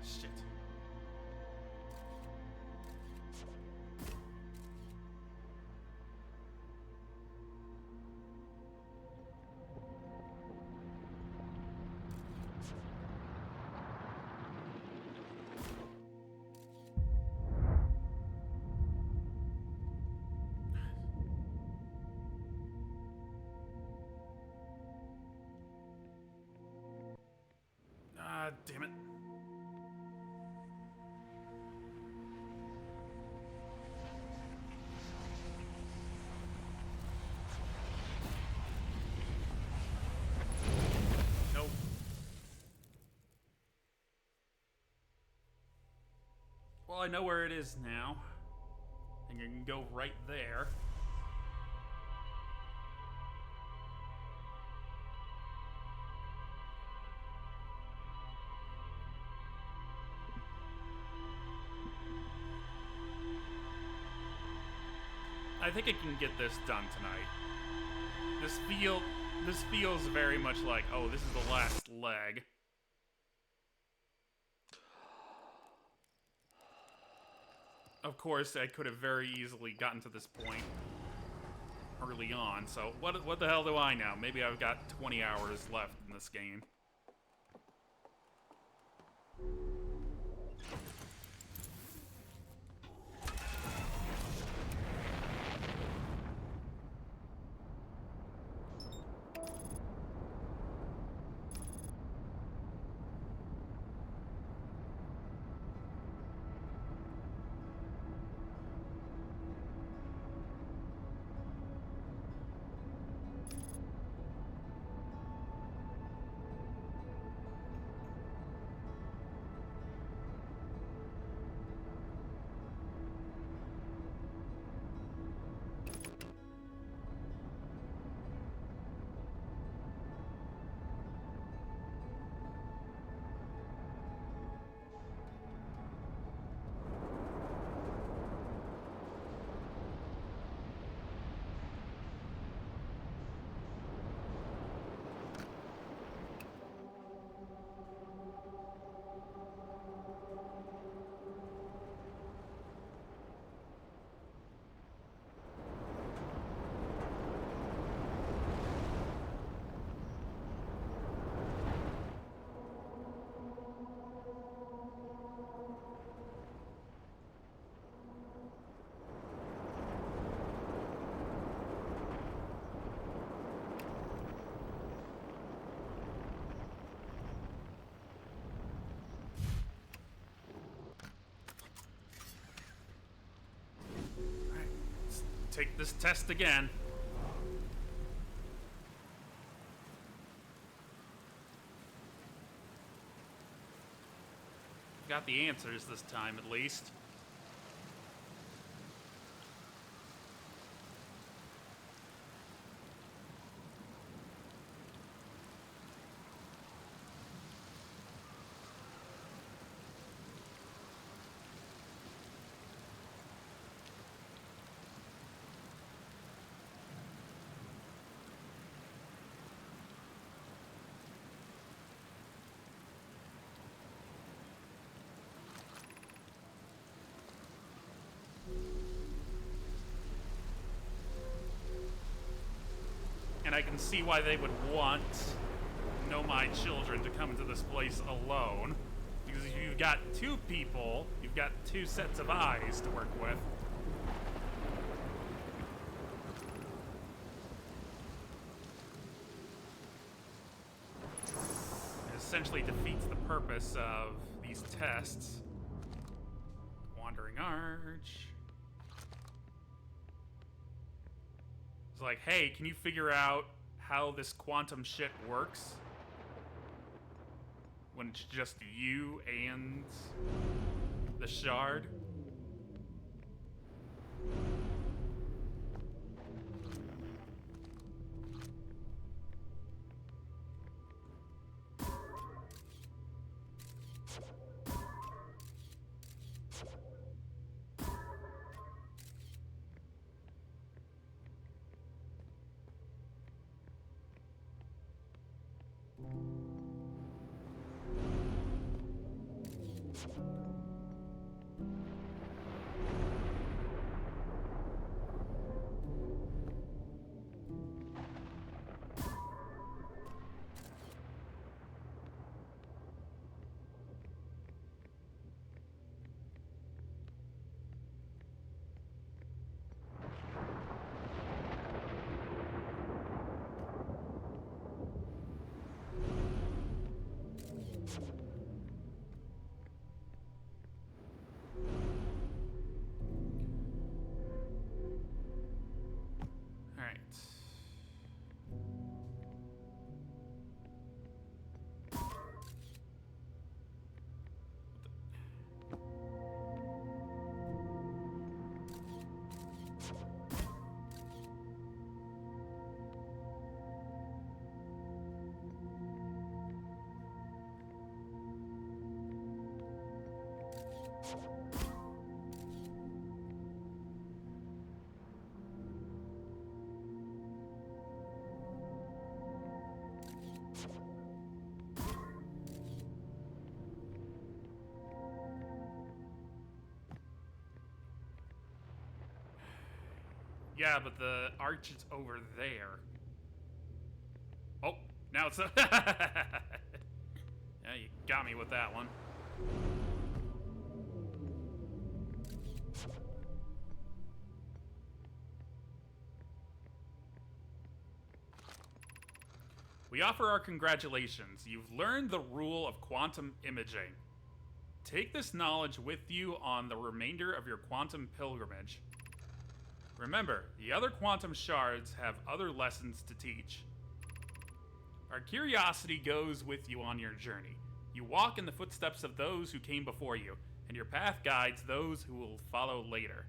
Speaker 1: Shit. Damn it. Nope. Well, I know where it is now. And you can go right there. I think I can get this done tonight. This feels very much like, oh, this is the last leg. Of course, I could have very easily gotten to this point early on, so what the hell do I know? Maybe I've got 20 hours left in this game. take this test again. Got the answers this time, at least. And I can see why they would want Nomai children to come into this place alone. Because if you've got two people, you've got two sets of eyes to work with. It essentially defeats the purpose of these tests. Wandering Arch. Like, hey, can you figure out how this quantum shit works? When it's just you and the shard? Yeah, but the arch is over there. Oh, now it's... Yeah, you got me with that one. We offer our congratulations. You've learned the rule of quantum imaging. Take this knowledge with you on the remainder of your quantum pilgrimage. Remember, the other quantum shards have other lessons to teach. Our curiosity goes with you on your journey. You walk in the footsteps of those who came before you, and your path guides those who will follow later.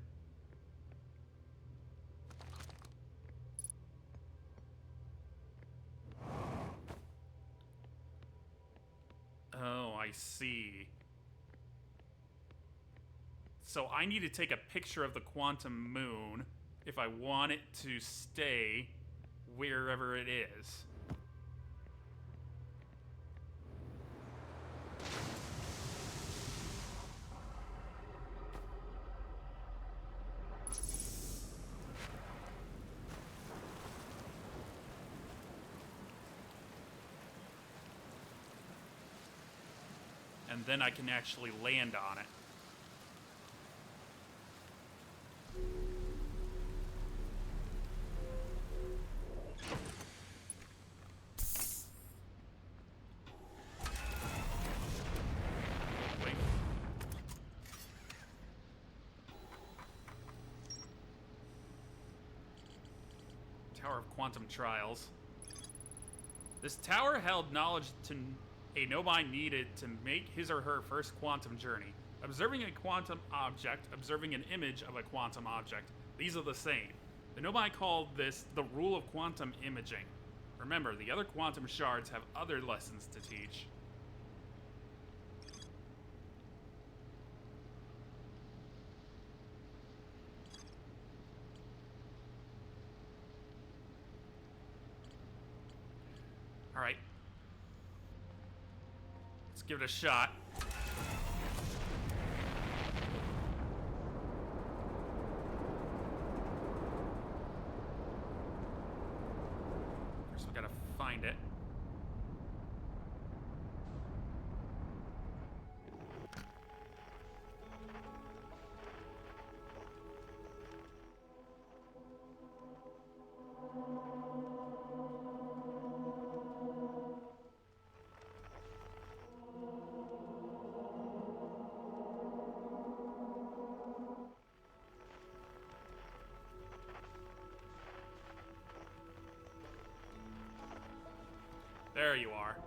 Speaker 1: Oh, I see. So I need to take a picture of the quantum moon if I want it to stay wherever it is. And then I can actually land on it. Tower of Quantum Trials. This tower held knowledge a Nobai needed to make his or her first quantum journey. Observing a quantum object, observing an image of a quantum object. These are the same. The Nobai called this the rule of quantum imaging. Remember, the other quantum shards have other lessons to teach. Alright. Let's give it a shot. First we gotta find it. There you are.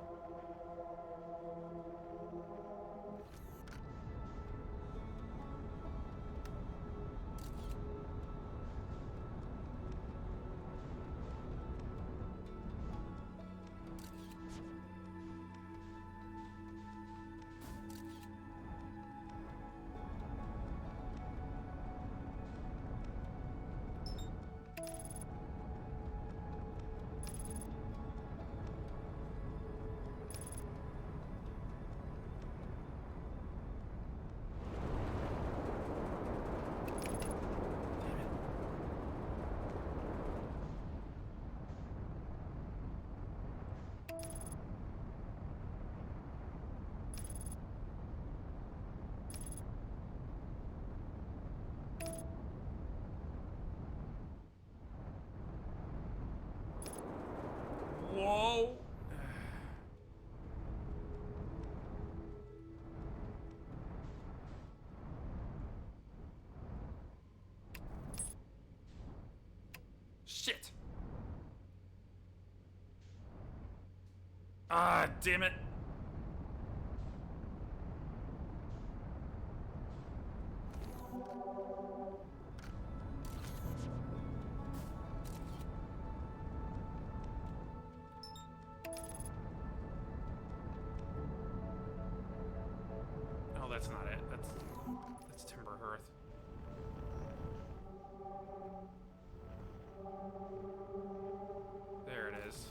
Speaker 1: Whoa! Shit! Ah, damn it! Oh, that's not it. That's Timber Hearth. There it is.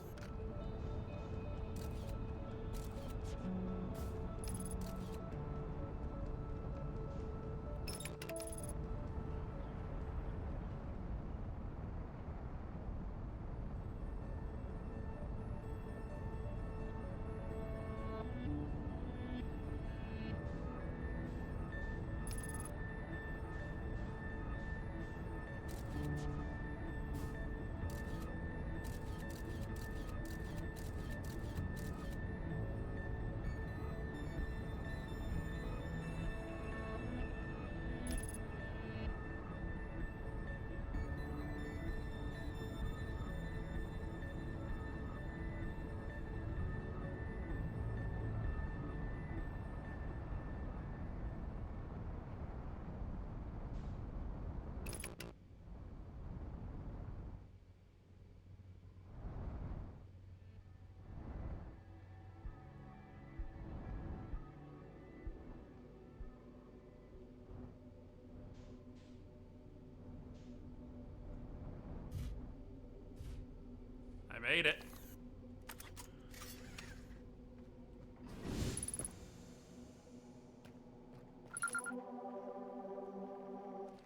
Speaker 1: I made it.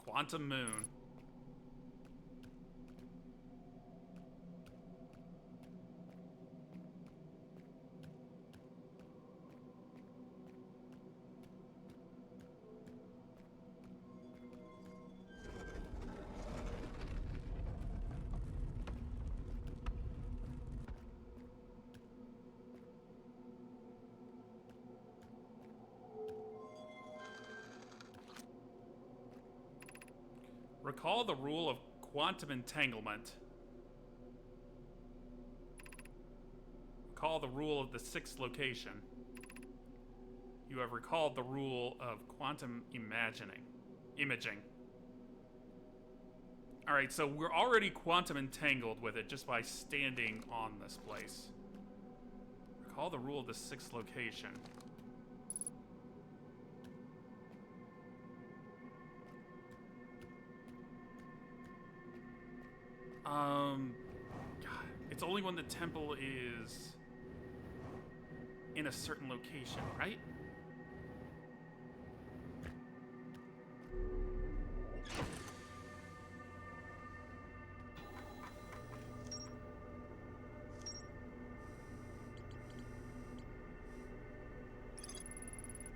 Speaker 1: Quantum Moon. Recall the rule of quantum entanglement. recall the rule of the sixth location. You have recalled the rule of quantum imaging. Alright, so we're already quantum entangled with it just by standing on this place. Recall the rule of the sixth location. God, it's only when the temple is in a certain location, right?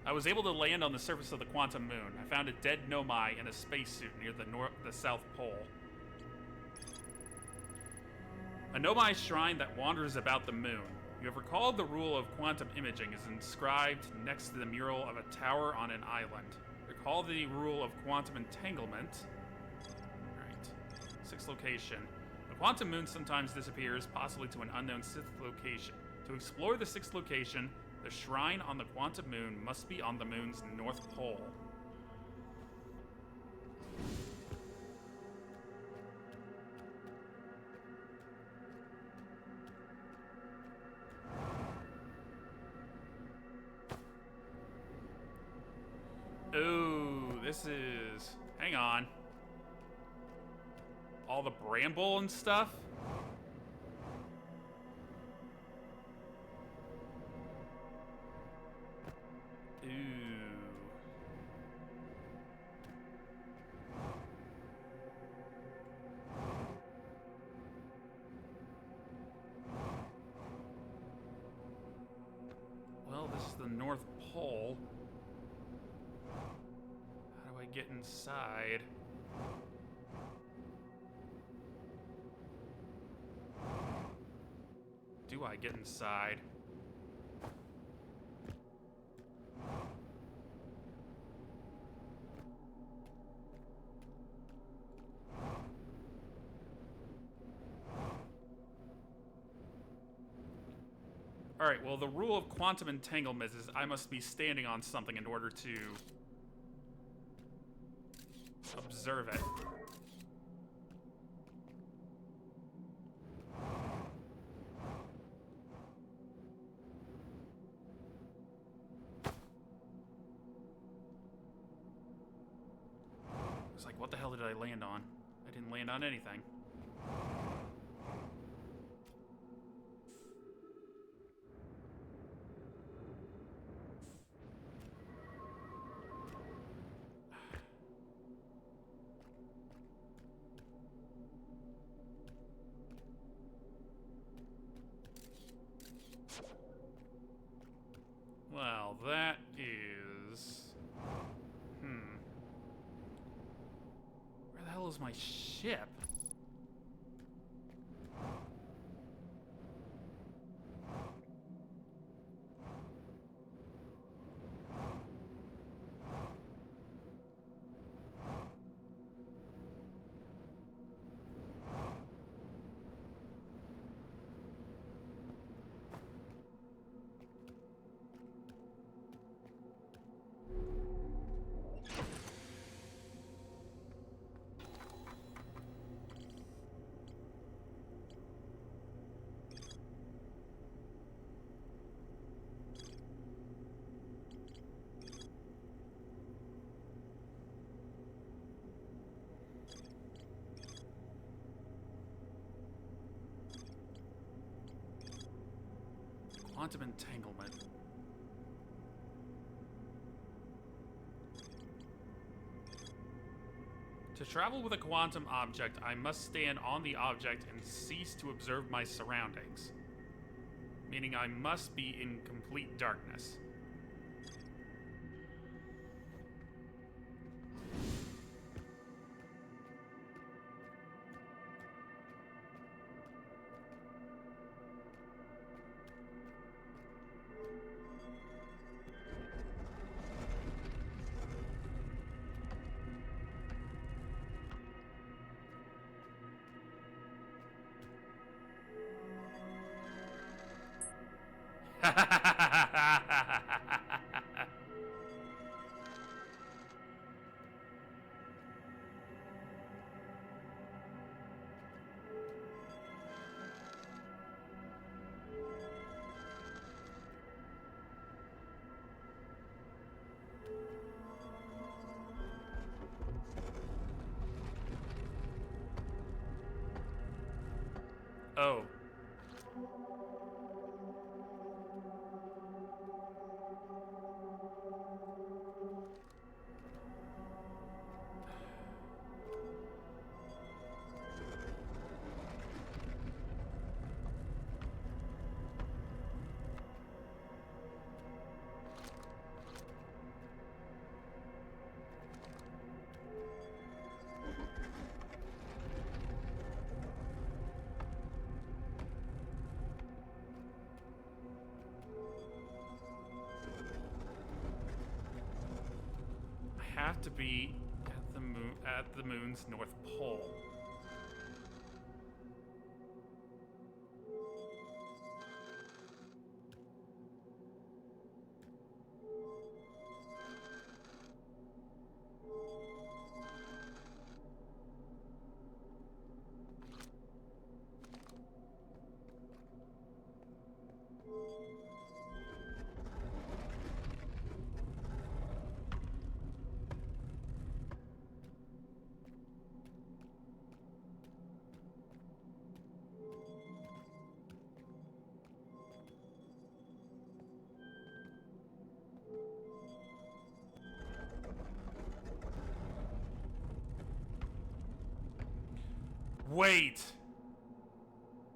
Speaker 1: I was able to land on the surface of the quantum moon. I found a dead Nomai in a spacesuit near the South Pole. A Nomai shrine that wanders about the moon. You have recalled the rule of quantum imaging is inscribed next to the mural of a tower on an island. Recall the rule of quantum entanglement. Alright. Sixth location. The quantum moon sometimes disappears, possibly to an unknown sixth location. To explore the sixth location, the shrine on the quantum moon must be on the moon's north pole. Ooh, this is... Hang on. All the bramble and stuff? Ooh. Well, this is the North Pole. How do I get inside? Do I get inside? Alright, well, the rule of quantum entanglement is I must be standing on something in order to observe it. It's like, what the hell did I land on? I didn't land on anything. Well, that is... Where the hell is my ship? Quantum entanglement. To travel with a quantum object, I must stand on the object and cease to observe my surroundings. Meaning I must be in complete darkness. Oh. Have to be at the moon's north pole.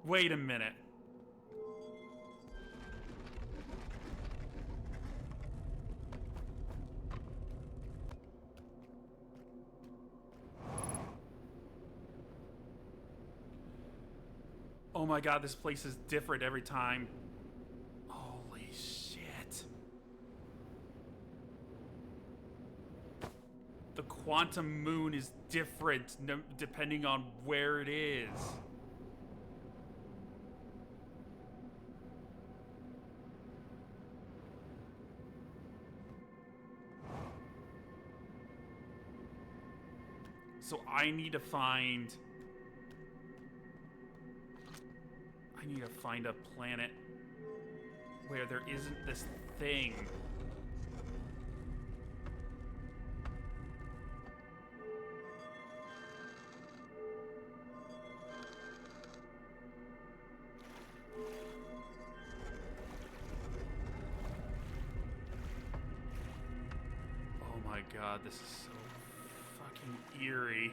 Speaker 1: Wait a minute. Oh my god, this place is different every time. Holy shit. The quantum moon is different depending on where it is. So I need to find a planet where there isn't this thing. Oh my god, this is so fucking eerie.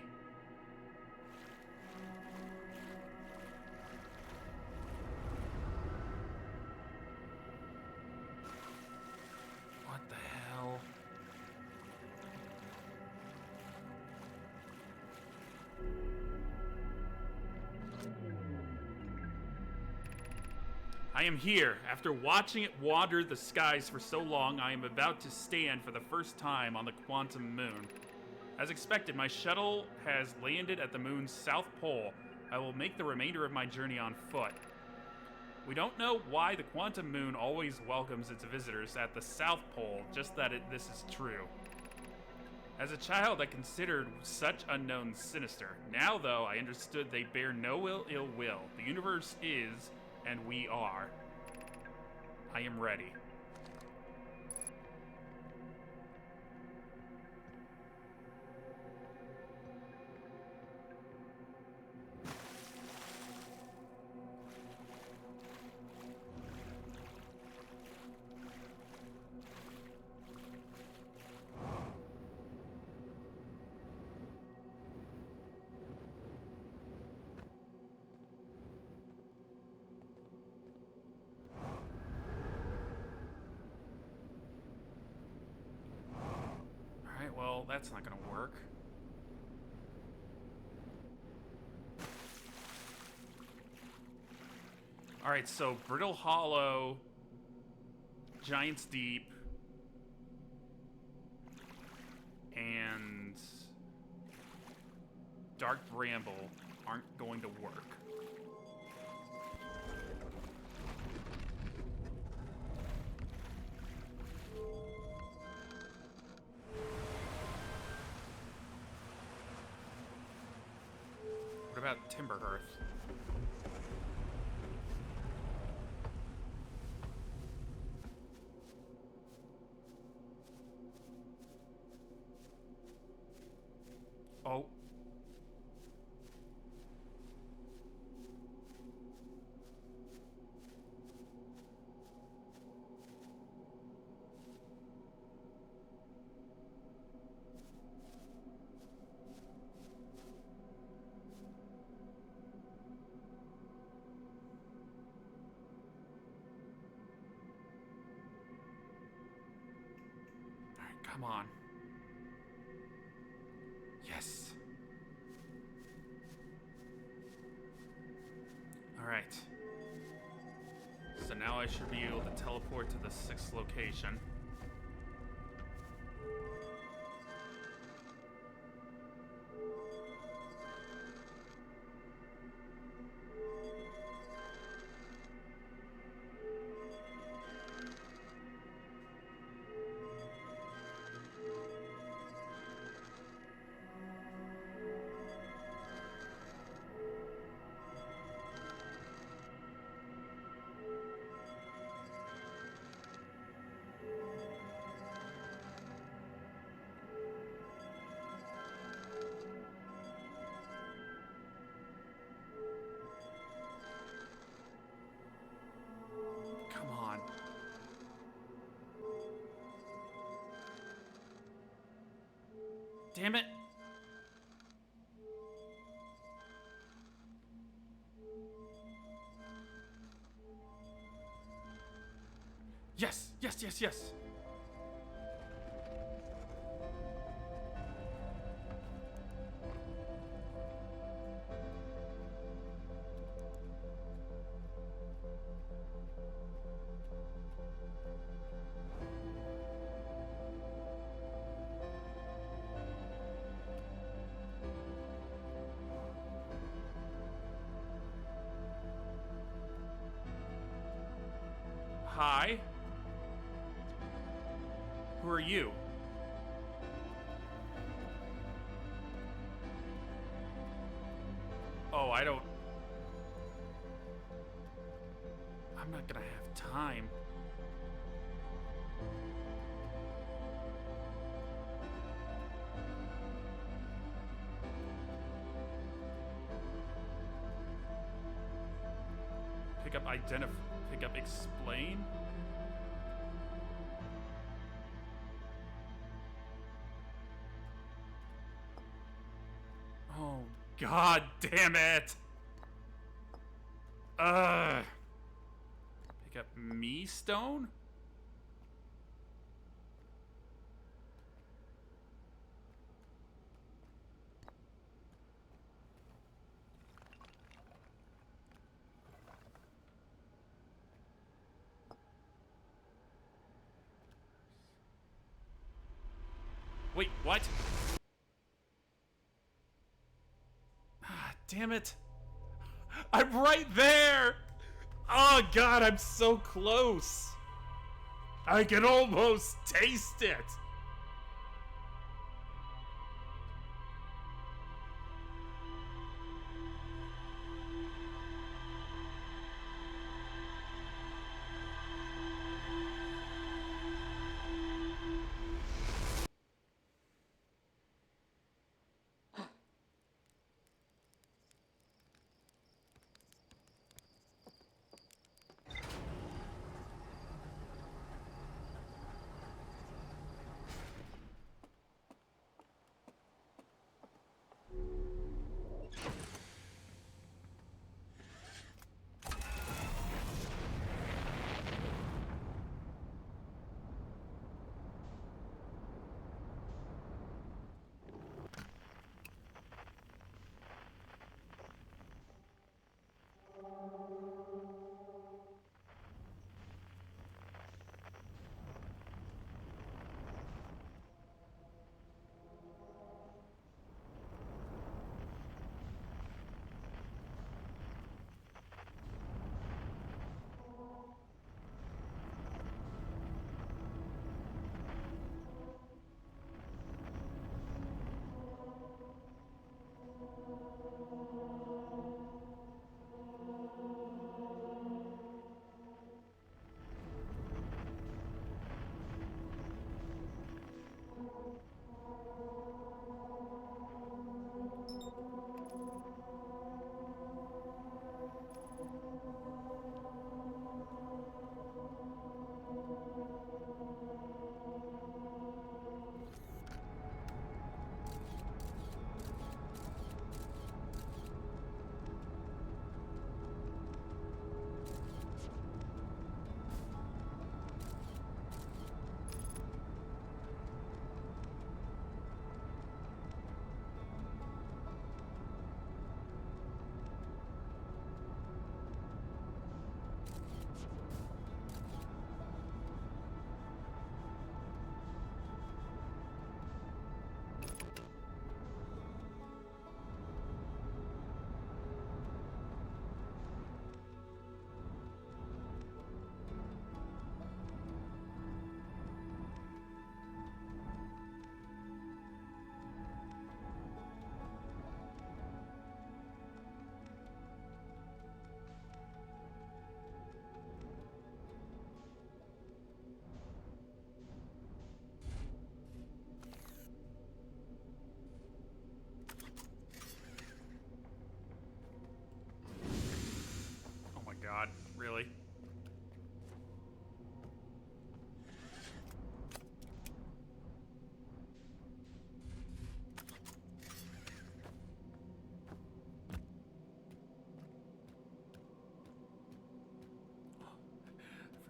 Speaker 1: What the hell? I am here. After watching it wander the skies for so long, I am about to stand for the first time on the quantum moon. As expected, my shuttle has landed at the moon's south pole. I will make the remainder of my journey on foot. We don't know why the quantum moon always welcomes its visitors at the South Pole, just that this is true. As a child, I considered such unknowns sinister. Now, though, I understood they bear no ill will. The universe is, and we are. I am ready. Well, that's not gonna work. Alright, so Brittle Hollow, Giant's Deep, and Dark Bramble aren't going to work. about Timberhearth? Oh. Come on. Yes. Alright. So now I should be able to teleport to the 6th location. Come on. Damn it. Yes, yes, yes, yes. Hi. Who are you? Oh, I don't... I'm not gonna have time. Pick up identify... Pick up explain? Oh, god damn it! Pick up me stone? Wait, what? Ah, damn it. I'm right there! Oh god, I'm so close! I can almost taste it!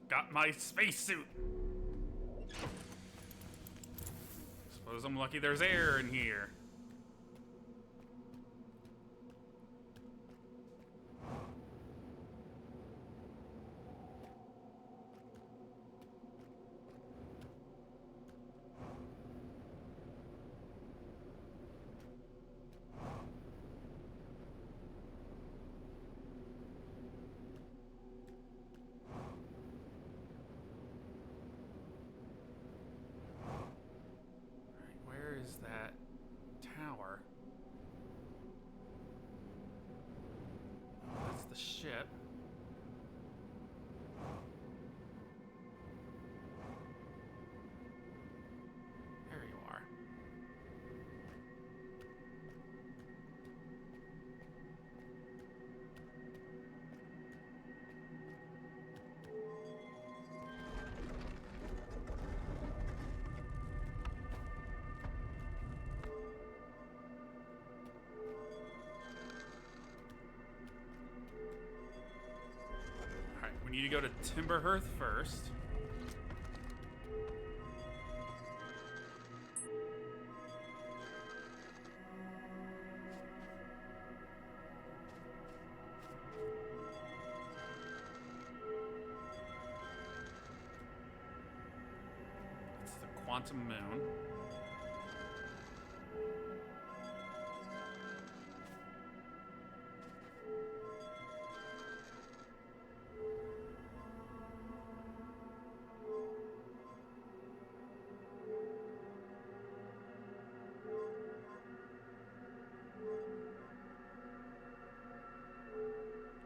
Speaker 1: Forgot my spacesuit. Suppose I'm lucky there's air in here. That tower. That's the ship. There you are. We need to go to Timberhearth first. It's the Quantum Moon.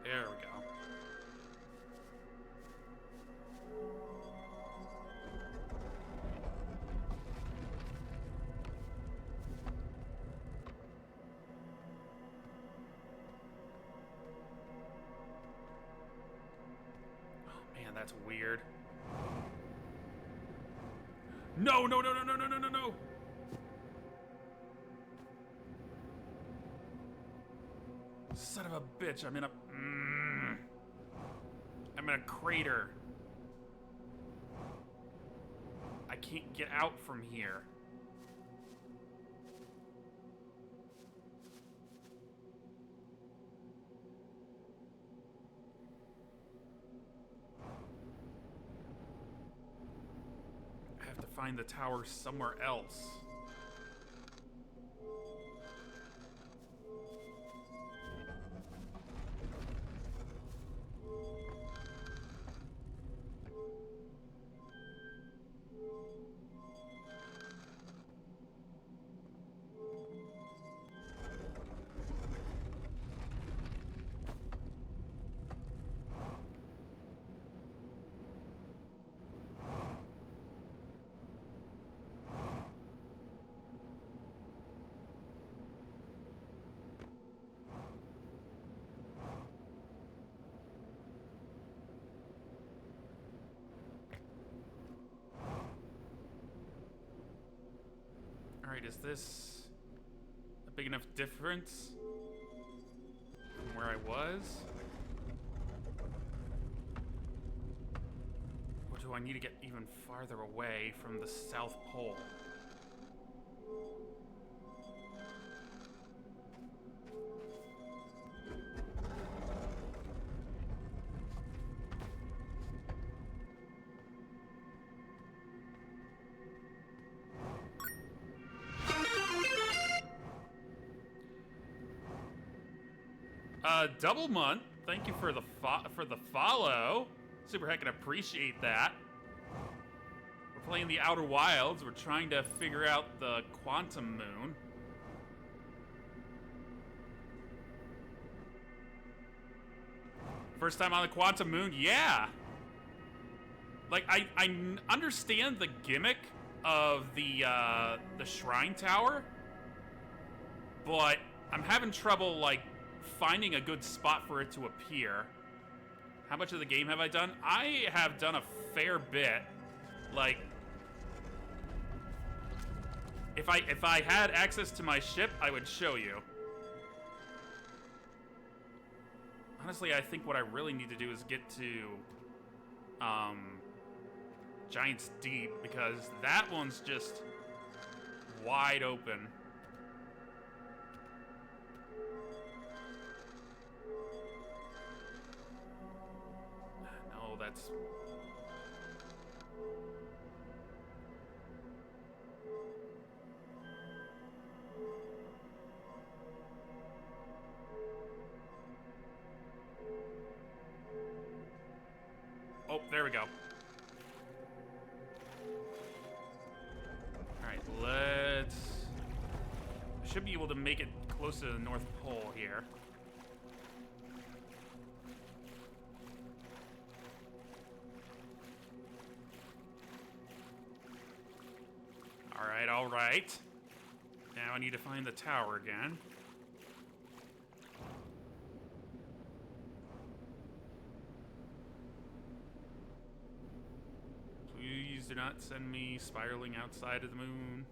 Speaker 1: There we go. Oh man, that's weird. No, no, no, no, no, no, no, no, no! Son of a bitch, I'm in a crater. I can't get out from here. I have to find the tower somewhere else. Alright, is this a big enough difference from where I was? Or do I need to get even farther away from the South Pole? Double month. Thank you for the follow. Super heckin' appreciate that. We're playing the Outer Wilds. We're trying to figure out the Quantum Moon. First time on the Quantum Moon, yeah. Like I understand the gimmick of the Shrine Tower, but I'm having trouble like finding a good spot for it to appear. How much of the game have I done? I have done a fair bit. Like, if I had access to my ship, I would show you. Honestly, I think what I really need to do is get to Giant's Deep, because that one's just wide open. No, that's... Oh, there we go. Alright, let's... Should be able to make it close to the North Pole here. Alright, alright. Now I need to find the tower again. Please do not send me spiraling outside of the moon.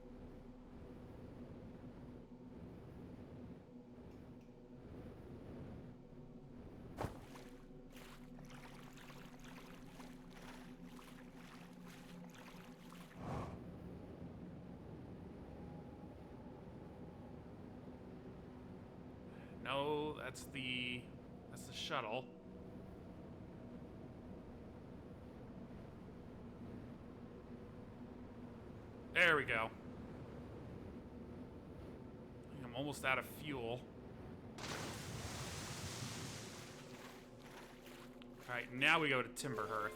Speaker 1: No, that's the shuttle. There we go. I'm almost out of fuel. Alright, now we go to Timberhearth.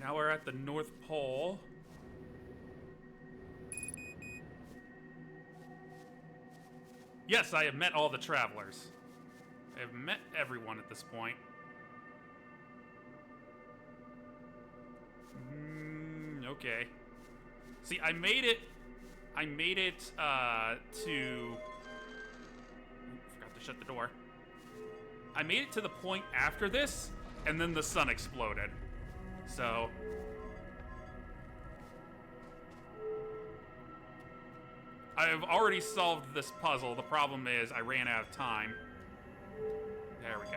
Speaker 1: Now we're at the North Pole. Yes, I have met all the travelers. I have met everyone at this point. Okay. See, I made it to... Forgot to shut the door. I made it to the point after this, and then the sun exploded. So... I've already solved this puzzle. The problem is I ran out of time. There we go.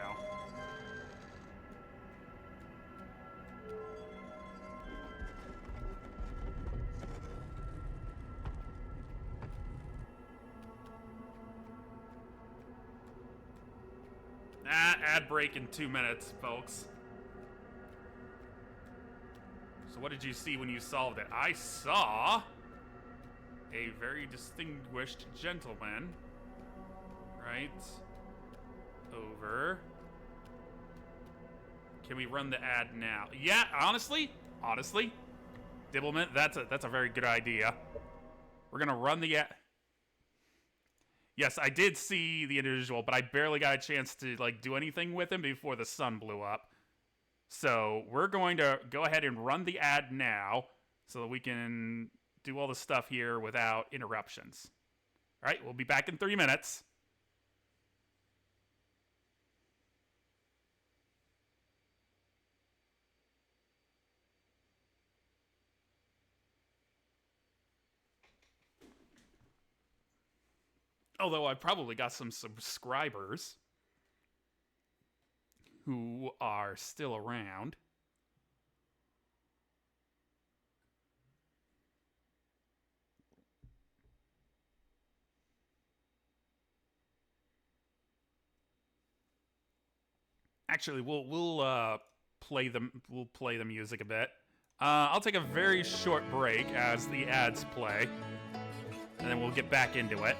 Speaker 1: Ad break in 2 minutes, folks. So what did you see when you solved it? I saw a very distinguished gentleman. Right over. Can we run the ad now? Yeah, honestly, Dibblement, that's a very good idea. We're gonna run the ad. Yes, I did see the individual, but I barely got a chance to like do anything with him before the sun blew up. So we're going to go ahead and run the ad now so that we can do all the stuff here without interruptions. All right, we'll be back in 3 minutes. Although I've probably got some subscribers who are still around. Actually, we'll play the music a bit. I'll take a very short break as the ads play, and then we'll get back into it.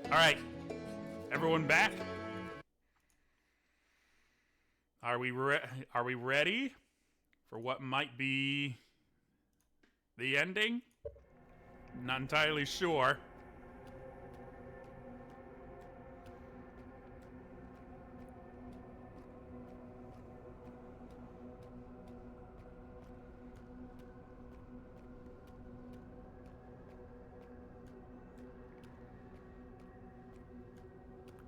Speaker 1: All right, everyone back? Are we ready for what might be the ending? Not entirely sure.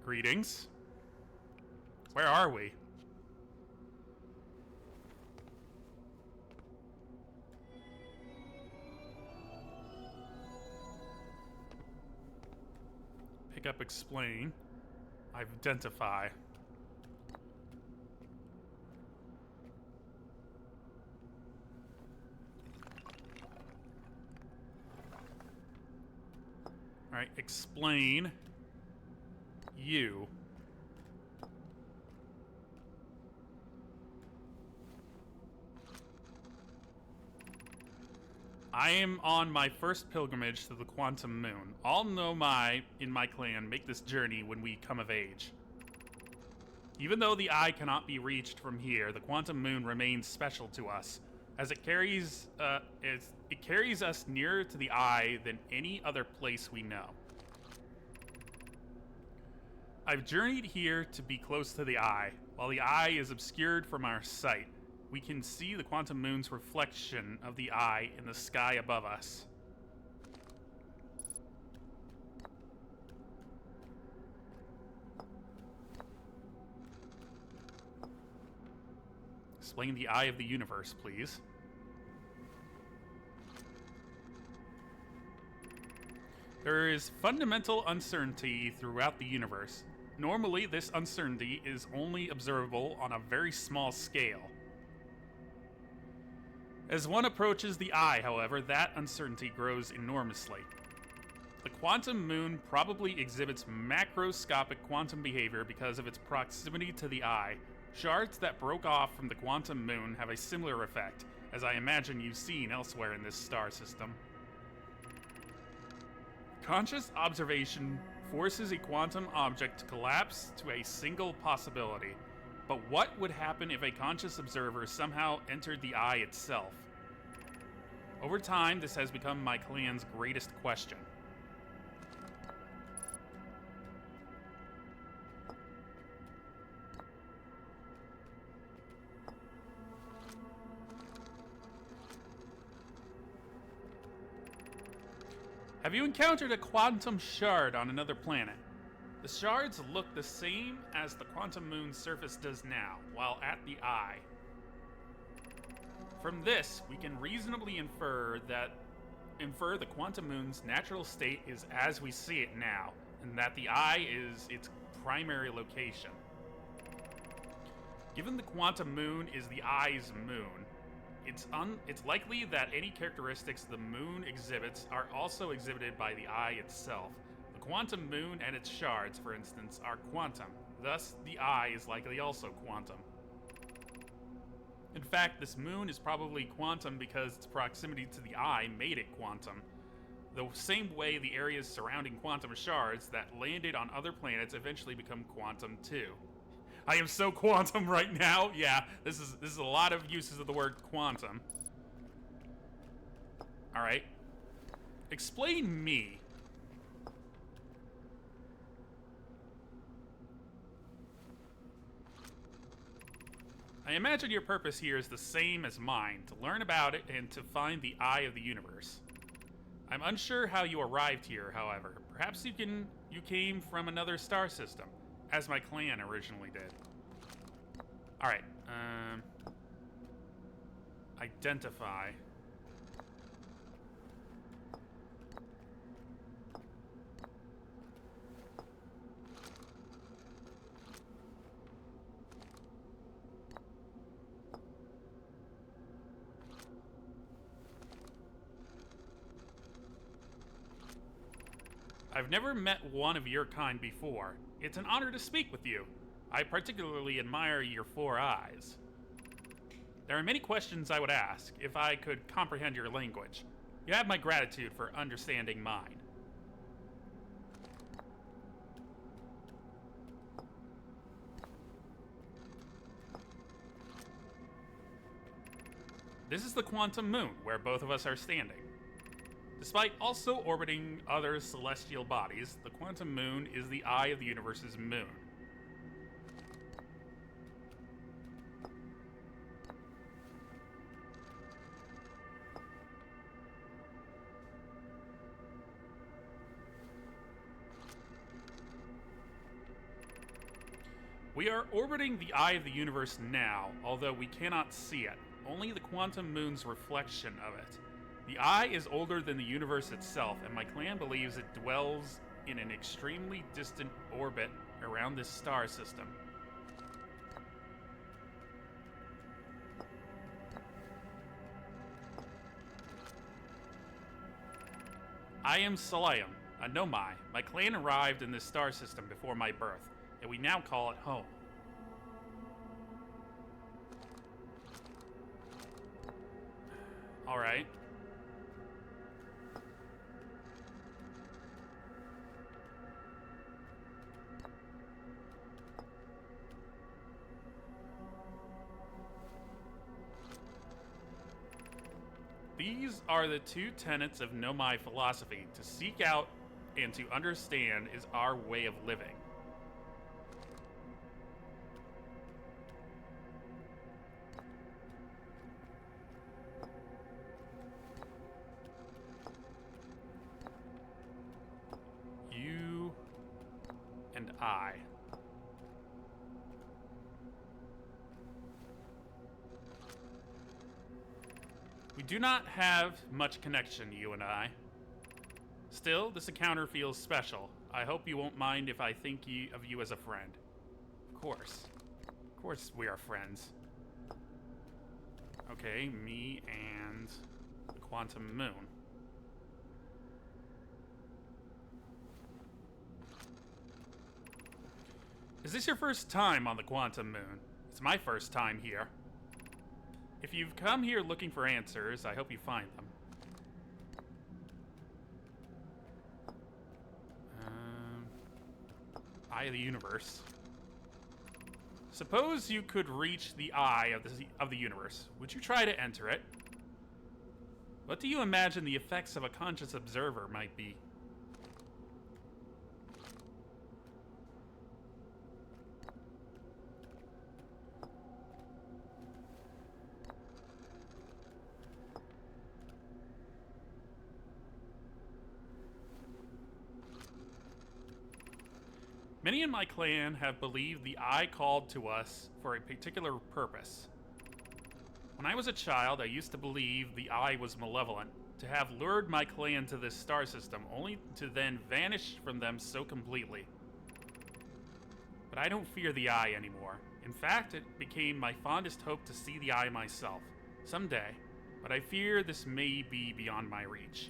Speaker 1: Greetings. Where are we? Pick up, explain. Identify. All right, explain. You. I am on my first pilgrimage to the Quantum Moon. All Nomai in my clan make this journey when we come of age. Even though the Eye cannot be reached from here, the Quantum Moon remains special to us, as it carries us nearer to the Eye than any other place we know. I've journeyed here to be close to the Eye. While the Eye is obscured from our sight, we can see the Quantum Moon's reflection of the Eye in the sky above us. Explain the Eye of the universe, please. There is fundamental uncertainty throughout the universe. Normally, this uncertainty is only observable on a very small scale. As one approaches the Eye, however, that uncertainty grows enormously. The Quantum Moon probably exhibits macroscopic quantum behavior because of its proximity to the Eye. Shards that broke off from the Quantum Moon have a similar effect, as I imagine you've seen elsewhere in this star system. Conscious observation forces a quantum object to collapse to a single possibility. But what would happen if a conscious observer somehow entered the Eye itself? Over time, this has become my clan's greatest question. Have you encountered a quantum shard on another planet? The shards look the same as the Quantum Moon's surface does now, while at the Eye. From this, we can reasonably infer the Quantum Moon's natural state is as we see it now, and that the Eye is its primary location. Given the Quantum Moon is the Eye's moon, it's likely that any characteristics the moon exhibits are also exhibited by the Eye itself. The Quantum Moon and its shards, for instance, are quantum. Thus, the Eye is likely also quantum. In fact, this moon is probably quantum because its proximity to the Eye made it quantum. The same way the areas surrounding quantum shards that landed on other planets eventually become quantum too. I am so quantum right now. Yeah, this is a lot of uses of the word quantum. All right. Explain me. I imagine your purpose here is the same as mine, to learn about it and to find the Eye of the universe. I'm unsure how you arrived here, however. Perhaps you came from another star system, as my clan originally did. Alright, identify. I've never met one of your kind before. It's an honor to speak with you. I particularly admire your 4 eyes. There are many questions I would ask if I could comprehend your language. You have my gratitude for understanding mine. This is the quantum moon, where both of us are standing. Despite also orbiting other celestial bodies, the quantum moon is the eye of the universe's moon. We are orbiting the eye of the universe now, although we cannot see it, only the quantum moon's reflection of it. The eye is older than the universe itself, and my clan believes it dwells in an extremely distant orbit around this star system. I am Salayam, a Nomai. My clan arrived in this star system before my birth, and we now call it home. Alright. These are the two tenets of Nomai philosophy. To seek out and to understand is our way of living. You and I. We do not have much connection, you and I. Still, this encounter feels special. I hope you won't mind if I think of you as a friend. Of course. Of course we are friends. Okay, me and the quantum moon. Is this your first time on the quantum moon? It's my first time here. If you've come here looking for answers, I hope you find them. Eye of the universe. Suppose you could reach the eye of the universe. Would you try to enter it? What do you imagine the effects of a conscious observer might be? Many in my clan have believed the eye called to us for a particular purpose. When I was a child, I used to believe the eye was malevolent, to have lured my clan to this star system, only to then vanish from them so completely. But I don't fear the eye anymore. In fact, it became my fondest hope to see the eye myself, someday, but I fear this may be beyond my reach.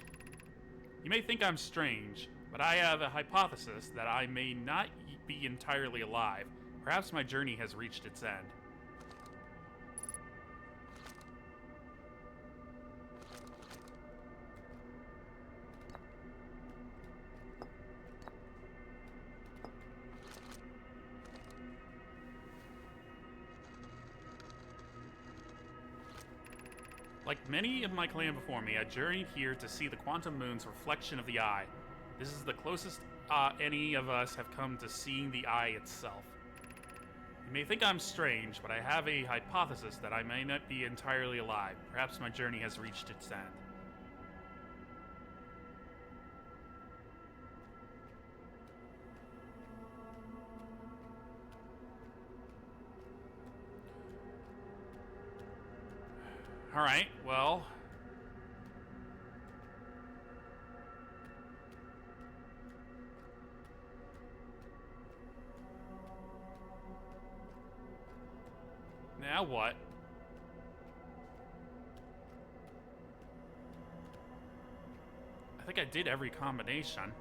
Speaker 1: You may think I'm strange, but I have a hypothesis that I may not be entirely alive. Perhaps my journey has reached its end. Like many of my clan before me, I journeyed here to see the quantum moon's reflection of the eye. This is the closest any of us have come to seeing the eye itself. You may think I'm strange, but I have a hypothesis that I may not be entirely alive. Perhaps my journey has reached its end. Alright, well... Now what? I think I did every combination.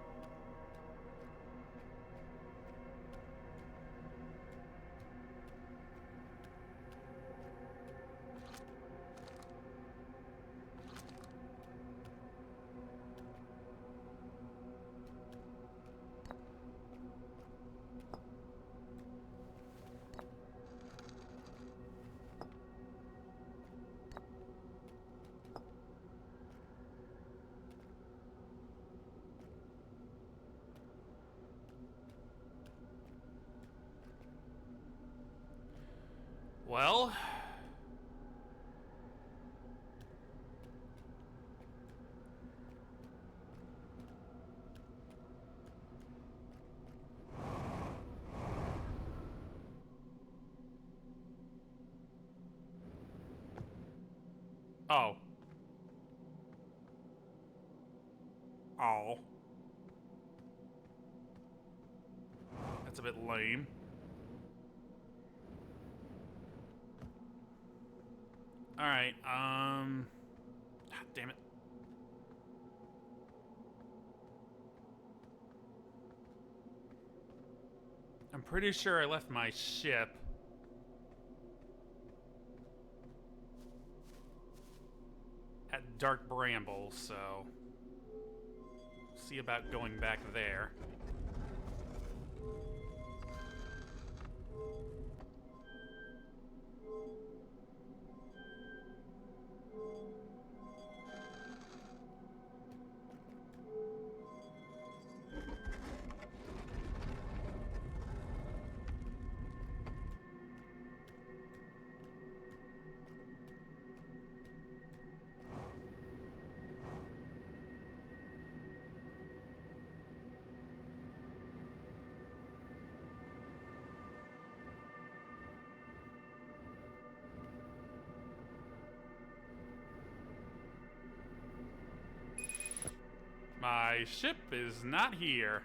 Speaker 1: Oh. Oh. That's a bit lame. Alright, God damn it. I'm pretty sure I left my ship at Dark Bramble, so see about going back there. My ship is not here.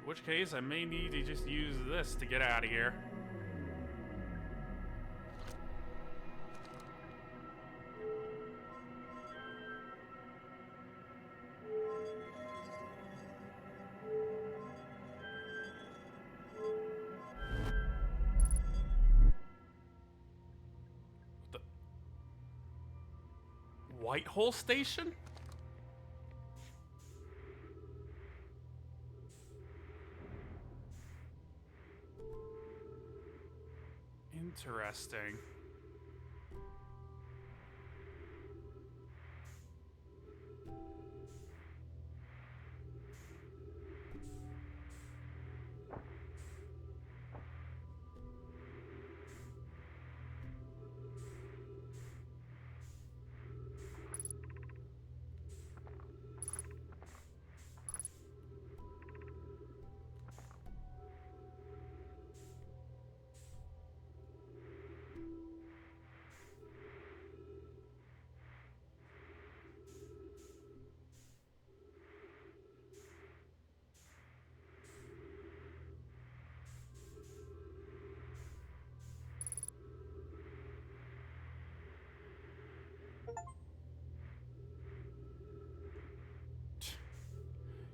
Speaker 1: In which case, I may need to just use this to get out of here. What the? Whitehole Station? Interesting.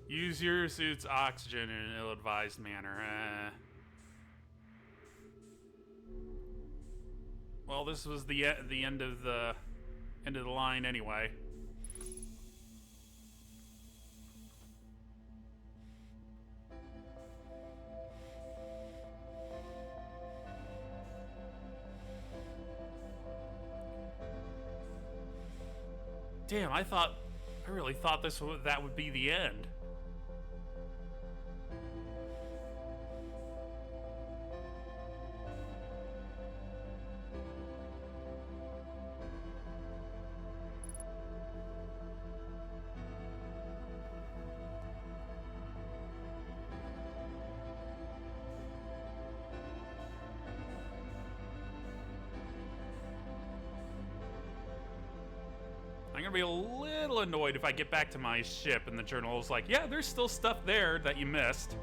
Speaker 1: Use your suit's oxygen in an ill-advised manner. Well, this was the end of the line anyway. Damn, I really thought that would be the end. I'm gonna be a little annoyed if I get back to my ship and the journal is like, yeah, there's still stuff there that you missed.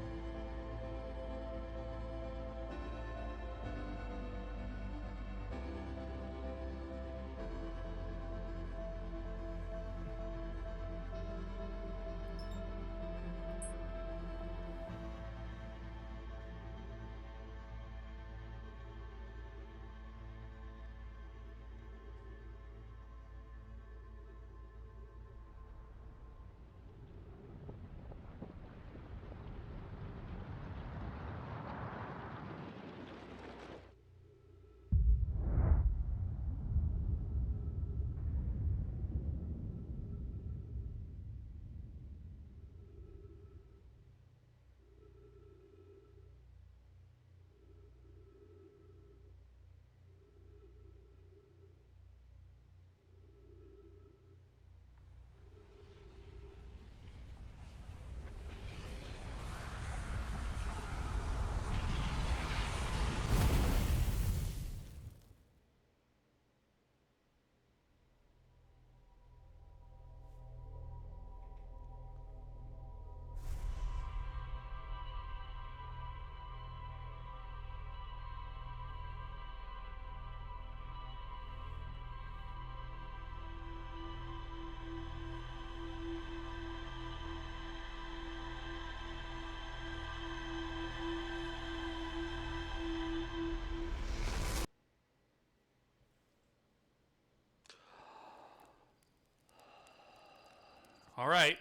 Speaker 1: All right,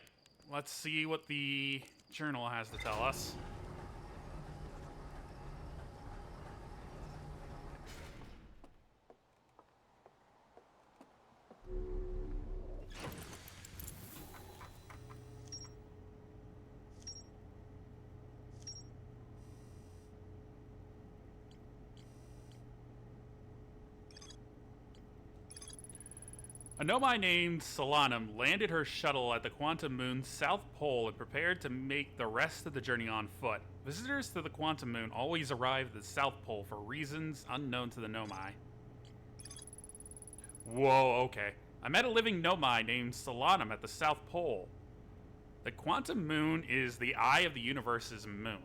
Speaker 1: let's see what the journal has to tell us. A nomai named Solanum landed her shuttle at the Quantum Moon's south pole and prepared to make the rest of the journey on foot. Visitors to the Quantum Moon always arrive at the south pole for reasons unknown to the nomai. Whoa, okay. I met a living nomai named Solanum at the south pole. The Quantum Moon is the eye of the universe's moon.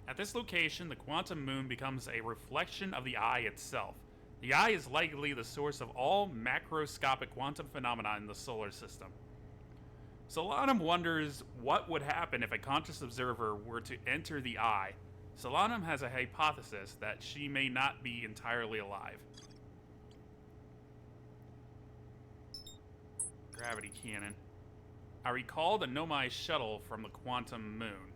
Speaker 1: At this location, the Quantum Moon becomes a reflection of the eye itself. The eye is likely the source of all macroscopic quantum phenomena in the solar system. Solanum wonders what would happen if a conscious observer were to enter the eye. Solanum has a hypothesis that she may not be entirely alive. Gravity cannon. I recall the nomai shuttle from the Quantum Moon.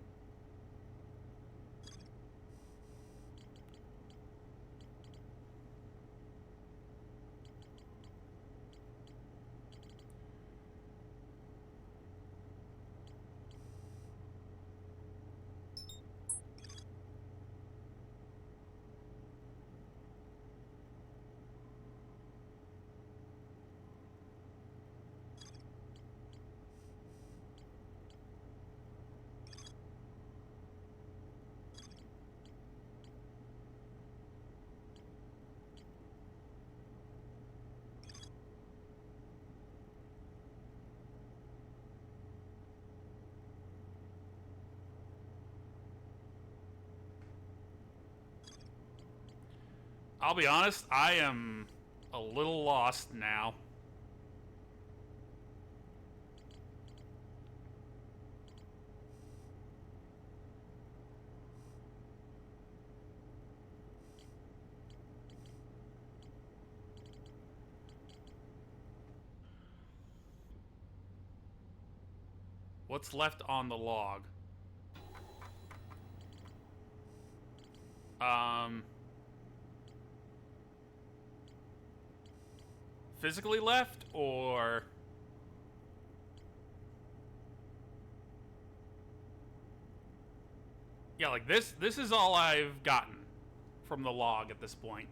Speaker 1: I'll be honest, I am a little lost now. What's left on the log? Physically left, or... Yeah, like this is all I've gotten from the log at this point.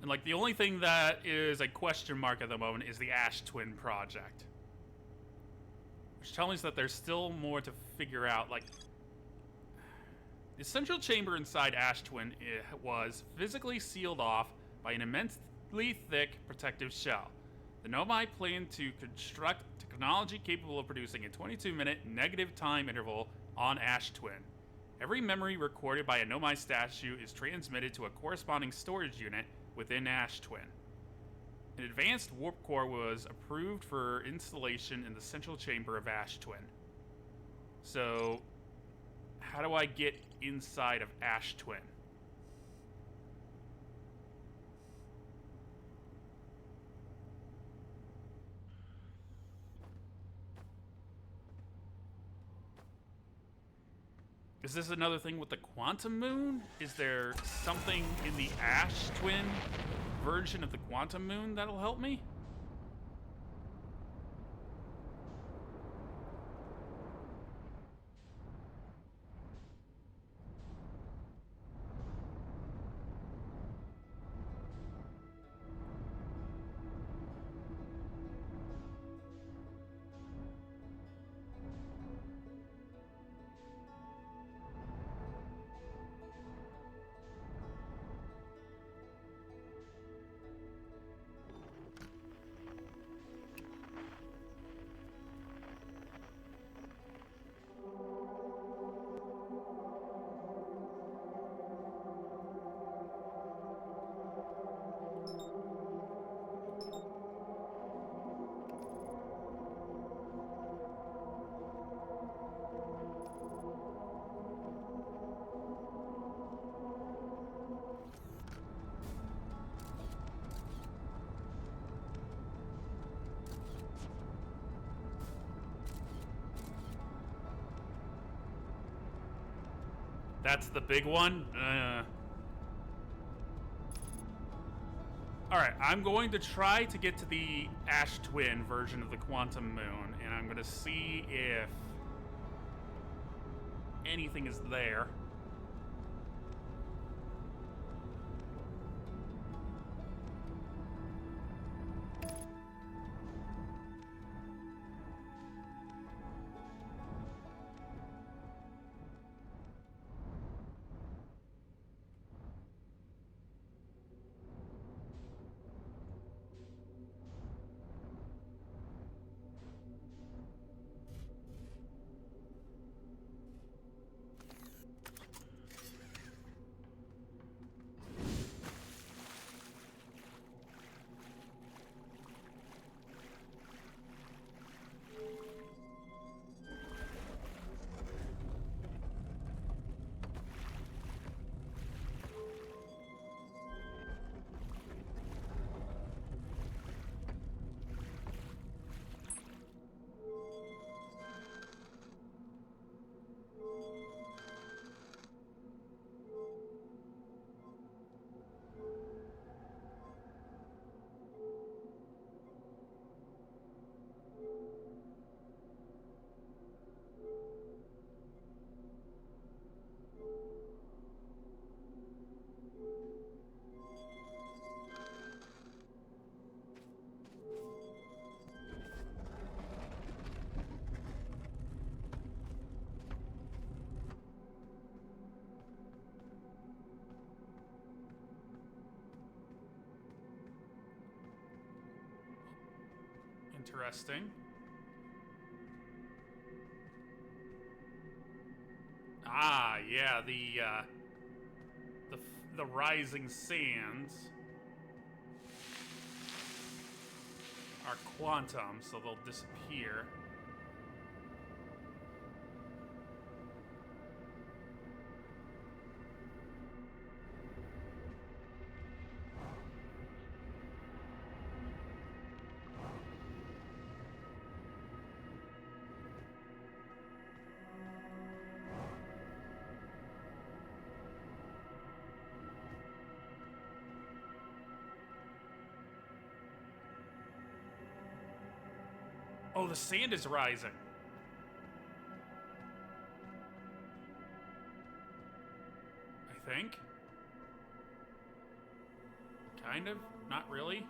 Speaker 1: And like the only thing that is a question mark at the moment is the Ash Twin project. Which tells me that there's still more to figure out. Like, the central chamber inside Ash Twin was physically sealed off by an immensely thick protective shell. The nomai plan to construct technology capable of producing a 22-minute negative time interval on Ash Twin. Every memory recorded by a nomai statue is transmitted to a corresponding storage unit within Ash Twin. An advanced warp core was approved for installation in the central chamber of Ash Twin. So, how do I get inside of Ash Twin? Is this another thing with the Quantum Moon? Is there something in the Ash Twin version of the Quantum Moon that'll help me? That's the big one? Alright, I'm going to try to get to the Ash Twin version of the Quantum Moon, and I'm going to see if anything is there. Interesting. Ah, yeah, the rising sands are quantum, so they'll disappear. Oh, the sand is rising. I think. Kind of. Not really.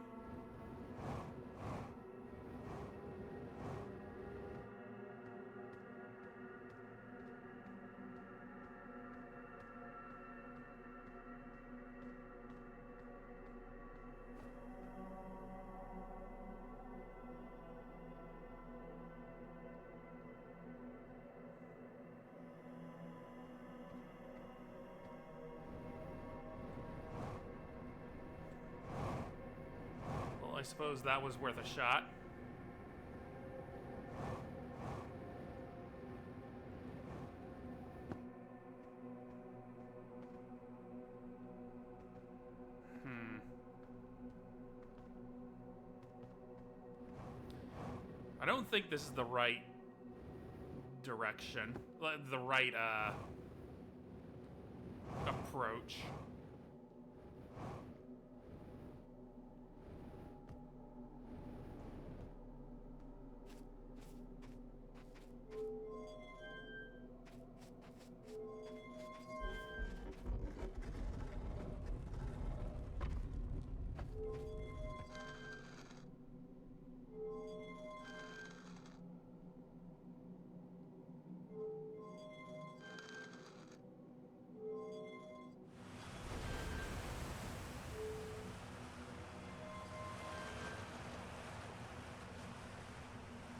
Speaker 1: I suppose that was worth a shot. I don't think this is the right direction. The right, approach.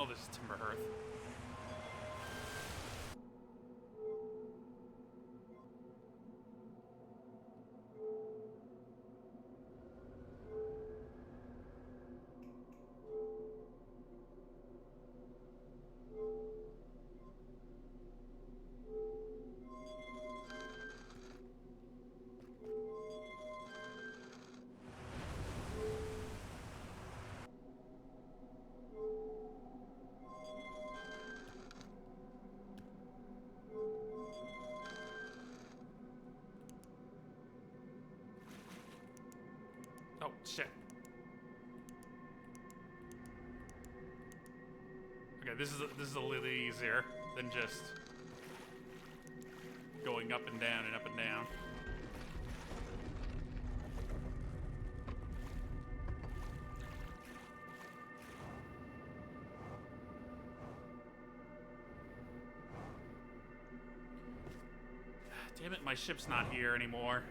Speaker 1: Oh, this is Timber Hearth. Oh, shit. Okay, this is a little easier than just going up and down and up and down. Damn it, my ship's not here anymore.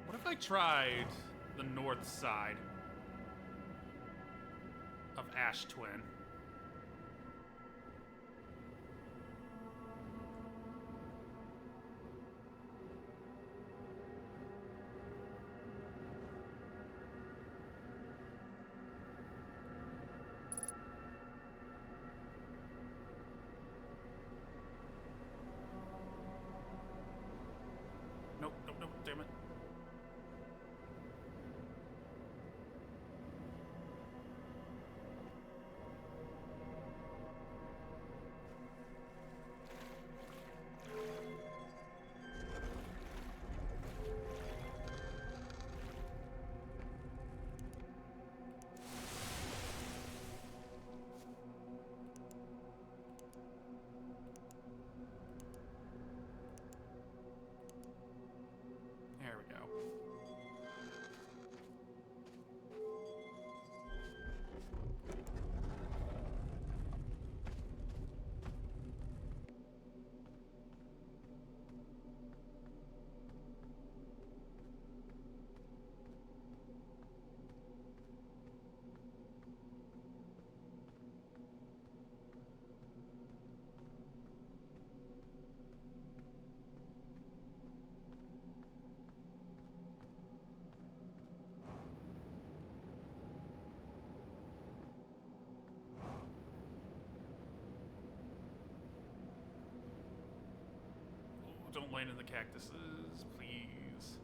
Speaker 1: What if I tried the north side of Ash Twin? Nope, nope, nope, damn it. There we go. Don't land in the cactuses, please.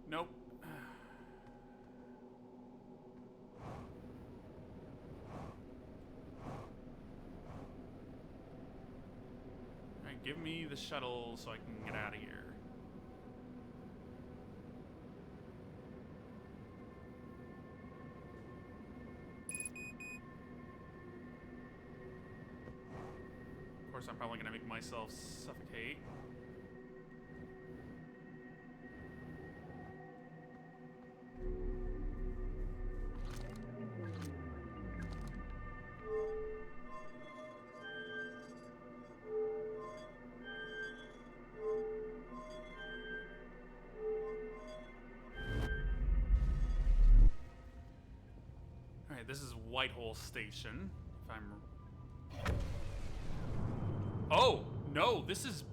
Speaker 1: Nope. Alright, give me the shuttle so I can get out of here. Of course, I'm probably gonna make myself suffocate. Alright, this is Whitehall Station, if I'm... Oh, no, this is...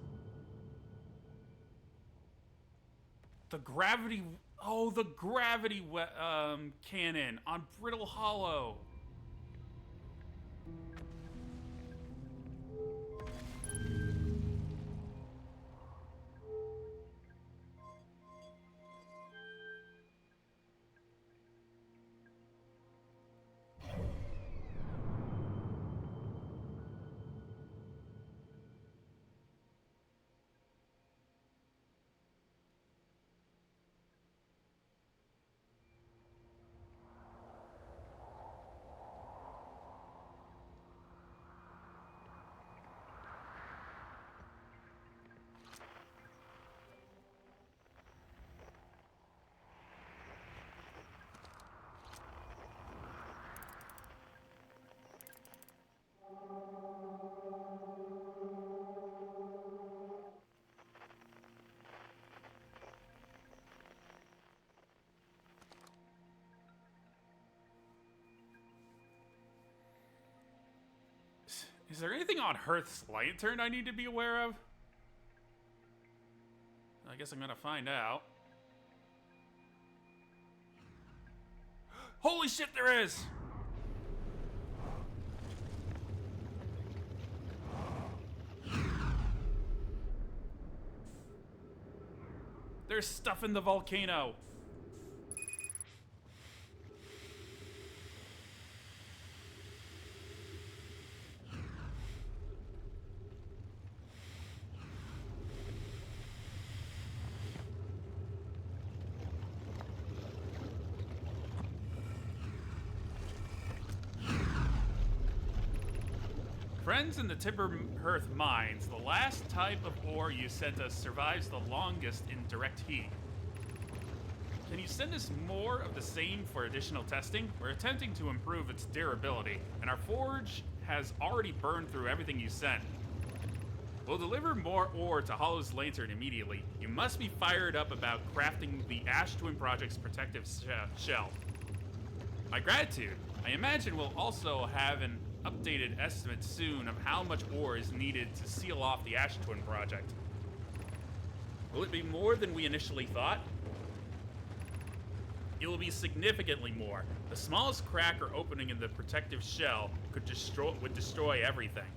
Speaker 1: The gravity... Oh, the gravity cannon on Brittle Hollow. Is there anything on Hearth's lantern I need to be aware of? I guess I'm gonna find out. Holy shit, there is! There's stuff in the volcano. Friends in the Timberhearth mines, the last type of ore you sent us survives the longest in direct heat. Can you send us more of the same for additional testing? We're attempting to improve its durability, and our forge has already burned through everything you sent. We'll deliver more ore to Hollow's Lantern immediately. You must be fired up about crafting the Ash Twin Project's protective shell. My gratitude. I imagine we'll also have an updated estimate soon of how much ore is needed to seal off the Ash Twin Project. Will it be more than we initially thought? It will be significantly more. The smallest crack or opening in the protective shell would destroy everything.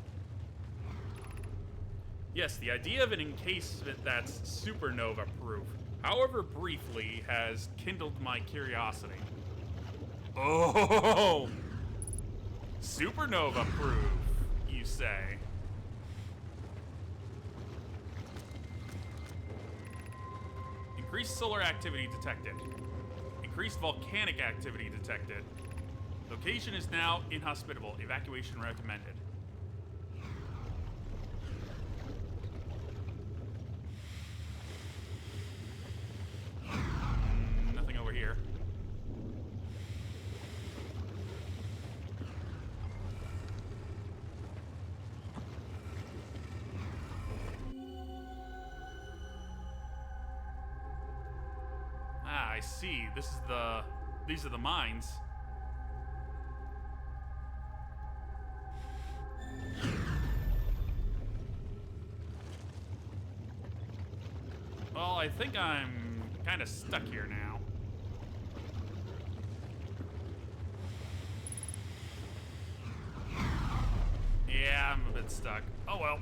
Speaker 1: Yes, the idea of an encasement that's supernova-proof, however briefly, has kindled my curiosity. Oh! Supernova-proof, you say? Increased solar activity detected. Increased volcanic activity detected. Location is now inhospitable. Evacuation recommended. Nothing over here. Ah, I see. These are the mines. Well, I think I'm kind of stuck here now. Yeah, I'm a bit stuck. Oh well.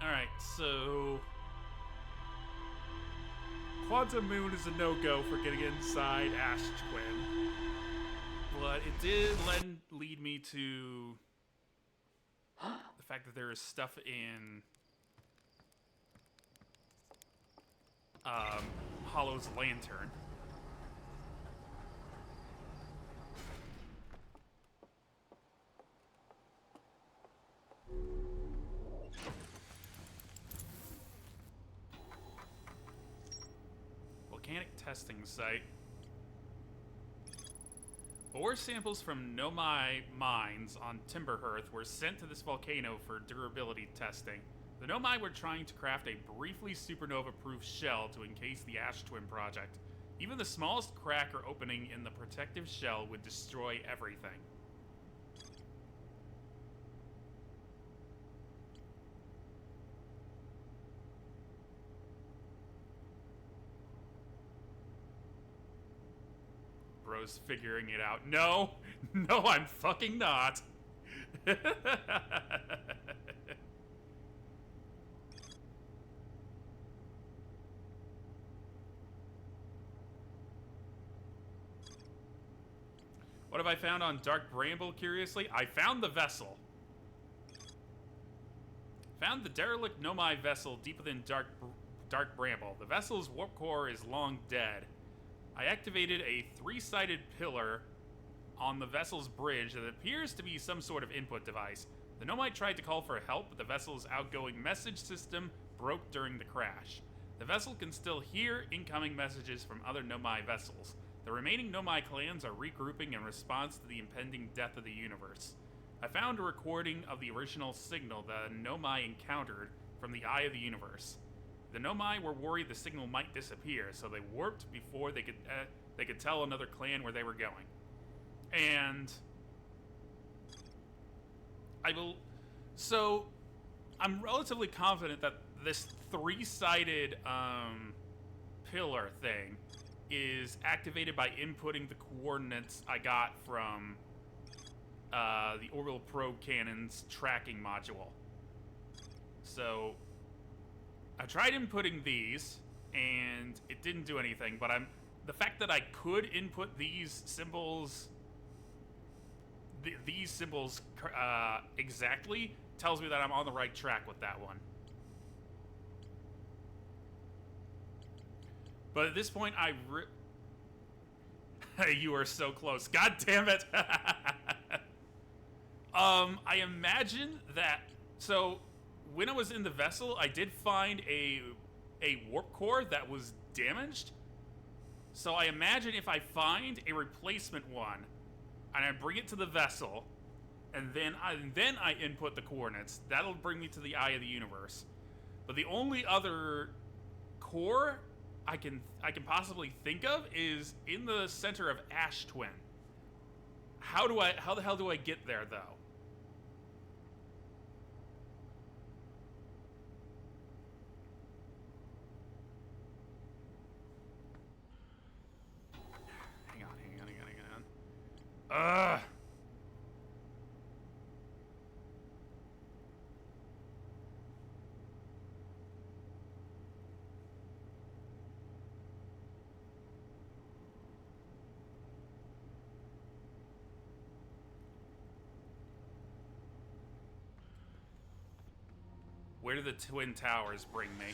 Speaker 1: Alright, so Quantum Moon is a no-go for getting inside Ash Twin. But it did lead me to the fact that there is stuff in Hollow's Lantern. Volcanic testing site. Ore samples from Nomai mines on Timberhearth were sent to this volcano for durability testing. The Nomai were trying to craft a briefly supernova-proof shell to encase the Ash Twin Project. Even the smallest crack or opening in the protective shell would destroy everything. Bro's figuring it out. No! No, I'm fucking not! What have I found on Dark Bramble, curiously? I found the vessel. Found the derelict Nomai vessel deep within Dark Bramble. The vessel's warp core is long dead. I activated a 3-sided pillar on the vessel's bridge that appears to be some sort of input device. The Nomai tried to call for help, but the vessel's outgoing message system broke during the crash. The vessel can still hear incoming messages from other Nomai vessels. The remaining Nomai clans are regrouping in response to the impending death of the universe. I found a recording of the original signal the Nomai encountered from the Eye of the Universe. The Nomai were worried the signal might disappear, so they warped before they could tell another clan where they were going. And so I'm relatively confident that this three-sided pillar thing is activated by inputting the coordinates I got from the Orbital Probe Cannon's tracking module. So I tried inputting these, and it didn't do anything, but the fact that I could input these symbols exactly tells me that I'm on the right track with that one. But at this point, you are so close. God damn it! I imagine that. So when I was in the vessel, I did find a warp core that was damaged. So I imagine if I find a replacement one, and I bring it to the vessel, and then I input the coordinates, that'll bring me to the Eye of the Universe. But the only other core I can possibly think of is in the center of Ash Twin. How the hell do I get there, though? Hang on. Ugh! Where do the Twin Towers bring me?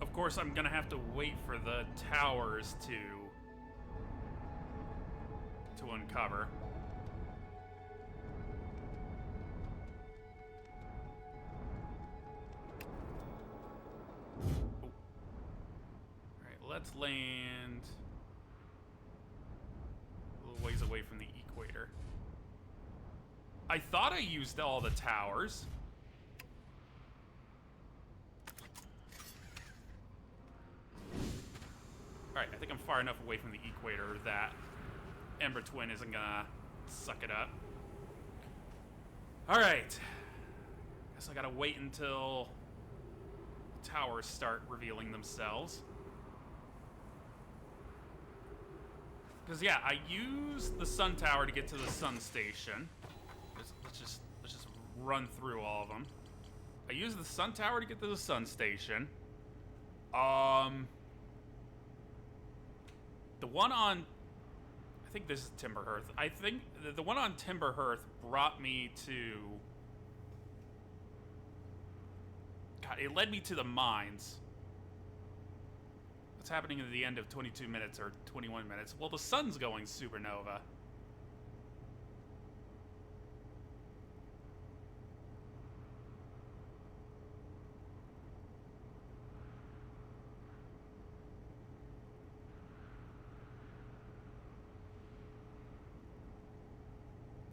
Speaker 1: Of course, I'm gonna have to wait for the towers to uncover. Oh. Alright, let's land a little ways away from the equator. I thought I used all the towers. Alright, I think I'm far enough away from the equator that Ember Twin isn't gonna suck it up. Alright. Guess I gotta wait until the towers start revealing themselves. Because yeah, I used the sun tower to get to the sun station. Let's just run through all of them. I used the sun tower to get to the sun station. The one on, I think this is Timberhearth. I think the one on Timberhearth brought me to, God, it led me to the mines. What's happening at the end of 22 minutes or 21 minutes? Well, the sun's going supernova.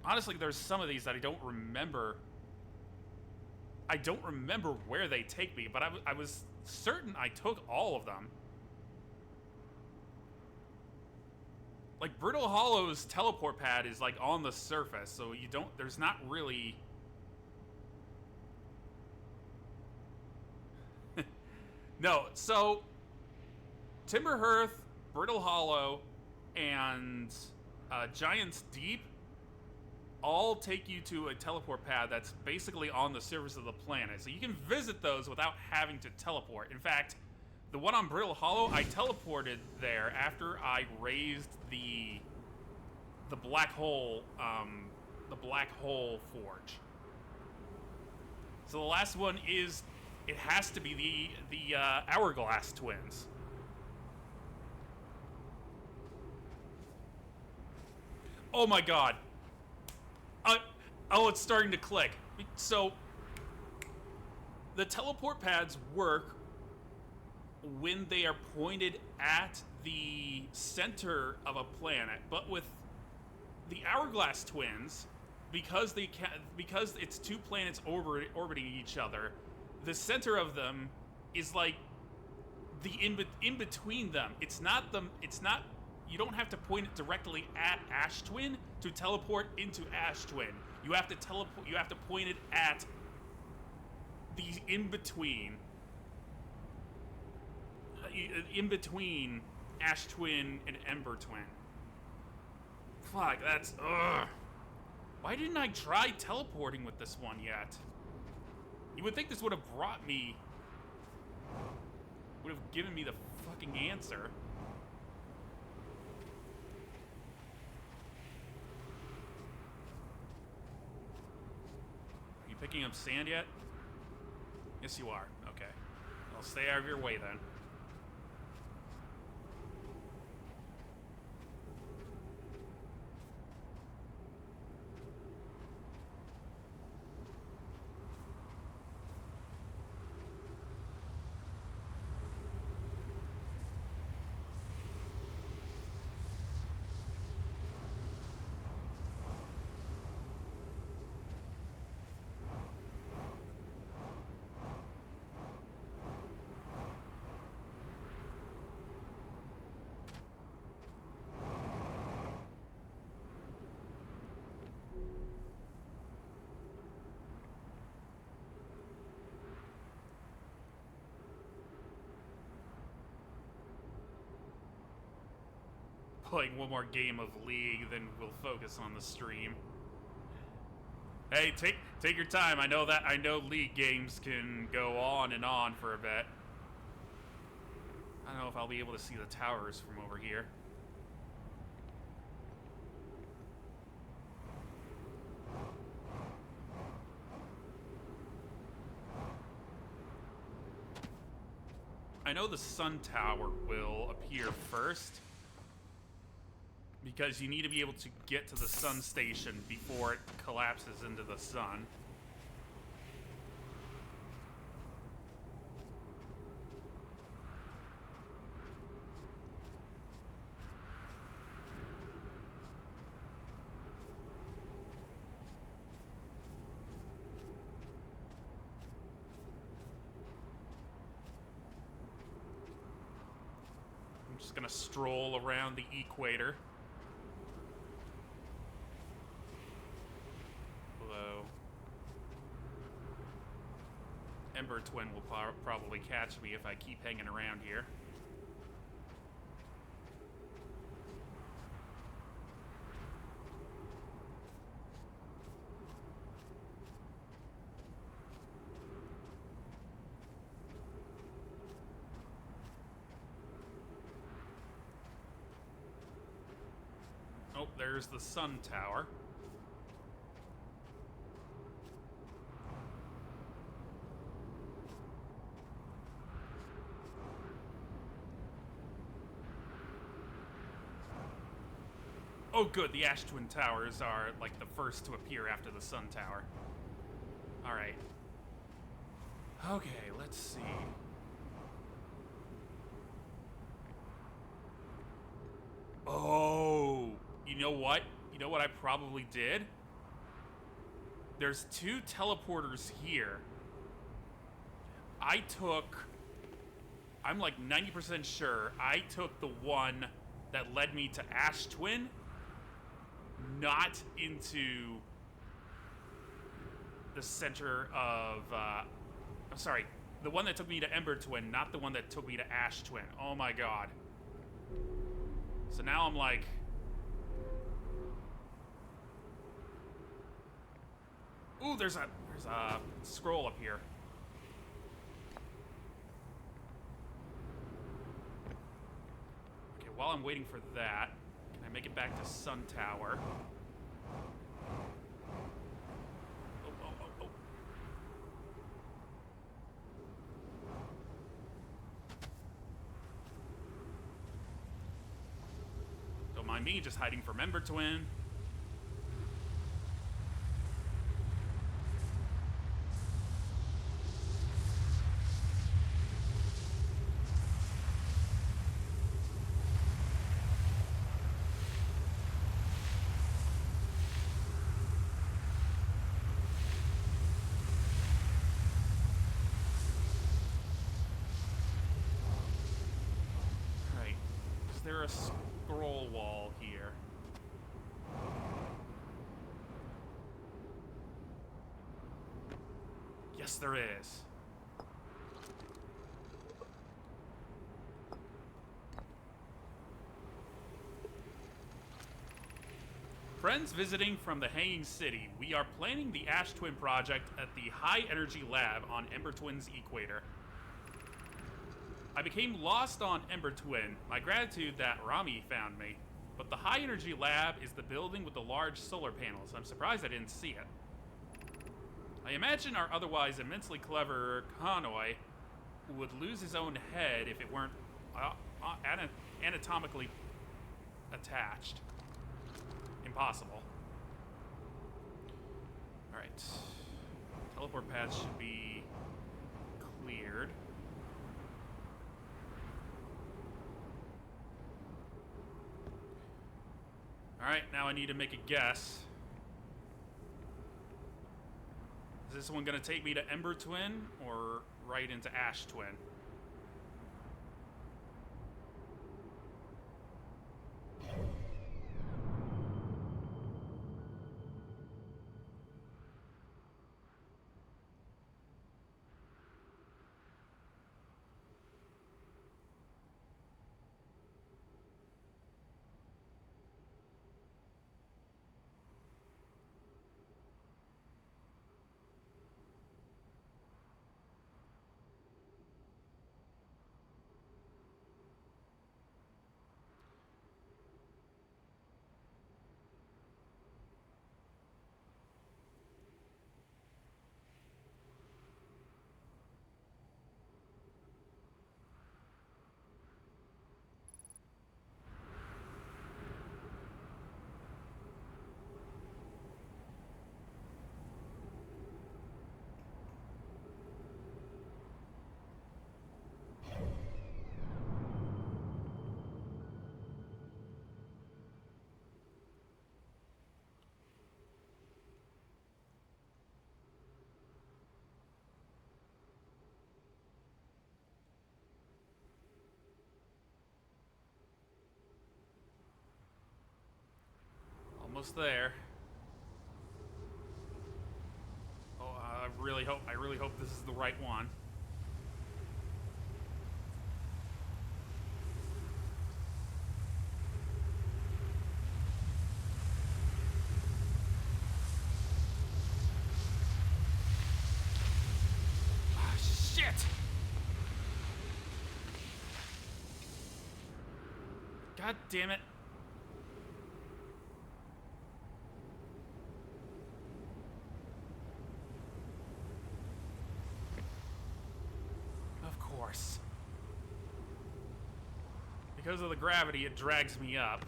Speaker 1: Honestly, there's some of these that I don't remember. I don't remember where they take me, but I was certain I took all of them. Like, Brittle Hollow's teleport pad is, like, on the surface, so you don't... There's not really... No, so... Timberhearth, Brittle Hollow, and Giant's Deep all take you to a teleport pad that's basically on the surface of the planet. So you can visit those without having to teleport. In fact, The one on Brittle Hollow, I teleported there after I raised the black hole forge. So the last one is, it has to be the Hourglass Twins. Oh my god. Oh, it's starting to click. So the teleport pads work when they are pointed at the center of a planet, but with the Hourglass Twins, because it's two planets orbiting each other, the center of them is like the in between them. It's not. You don't have to point it directly at Ash Twin to teleport into Ash Twin. You have to teleport. You have to point it at the in between Ash Twin and Ember Twin. Fuck, that's ugh. Why didn't I try teleporting with this one yet? You would think this would have brought me, would have given me the fucking answer. Are you picking up sand yet? Yes, you are. Okay. I'll stay out of your way then. Playing one more game of League, then we'll focus on the stream. Hey, take your time. I know League games can go on and on for a bit. I don't know if I'll be able to see the towers from over here. I know the Sun Tower will appear first, because you need to be able to get to the sun station before it collapses into the sun. I'm just gonna stroll around the equator. Ember Twin will probably catch me if I keep hanging around here. Oh, there's the Sun Tower. Oh good, the Ash Twin Towers are like the first to appear after the Sun Tower. Alright. Okay, let's see. Oh, you know what? You know what I probably did? There's two teleporters here. I'm like 90% sure I took the one that led me to Ash Twin, not into the center of, I'm sorry, the one that took me to Ember Twin, not the one that took me to Ash Twin. Oh my god. So now I'm like, ooh, there's a scroll up here. while I'm waiting for that, can I make it back to Sun Tower? Oh, oh, oh, oh. Don't mind me, just hiding from Ember Twin. Right. Is there a scroll wall here? Yes, there is. Friends visiting from the Hanging City, we are planning the Ash Twin project at the High Energy Lab on Ember Twin's equator. I became lost on Ember Twin, my gratitude that Rami found me. But the High Energy Lab is the building with the large solar panels. I'm surprised I didn't see it. I imagine our otherwise immensely clever Kanoi would lose his own head if it weren't anatomically attached. Impossible. Alright. Teleport paths should be cleared. Alright, now I need to make a guess. Is this one gonna take me to Ember Twin or right into Ash Twin? Almost there. Oh, I really hope this is the right one. Ah, shit! God damn it. Of course. Because of the gravity, it drags me up.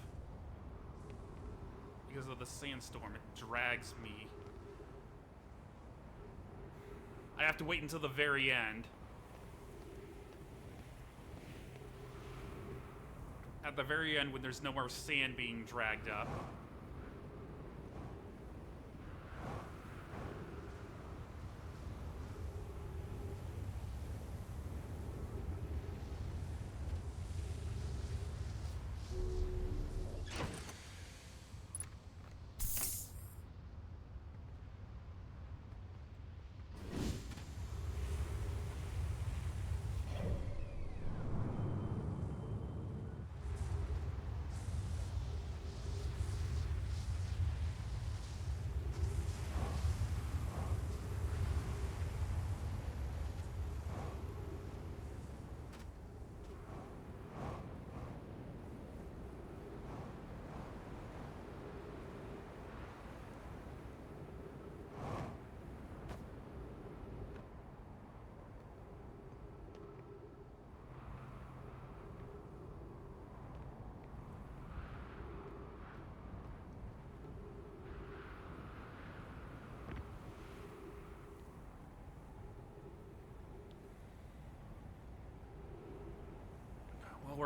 Speaker 1: Because of the sandstorm, it drags me. I have to wait until the very end. At the very end when there's no more sand being dragged up.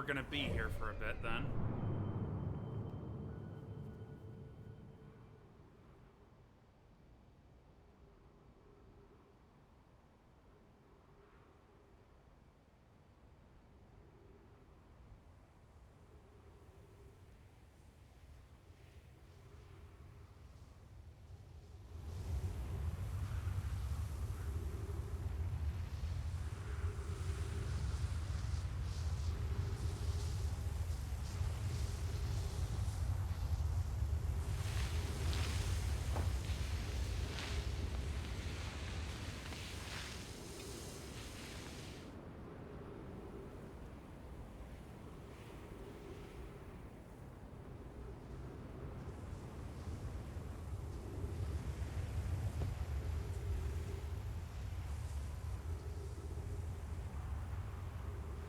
Speaker 1: we're gonna be here for a bit then.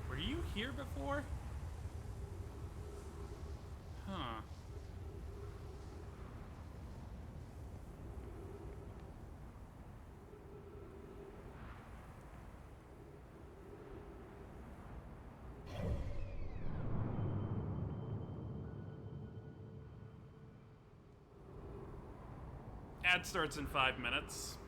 Speaker 1: Were you here before? Huh. Ad starts in 5 minutes.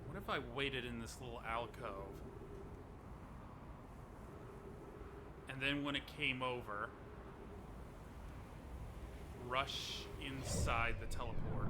Speaker 1: What if I waited in this little alcove? And then when it came over, rush inside the teleport.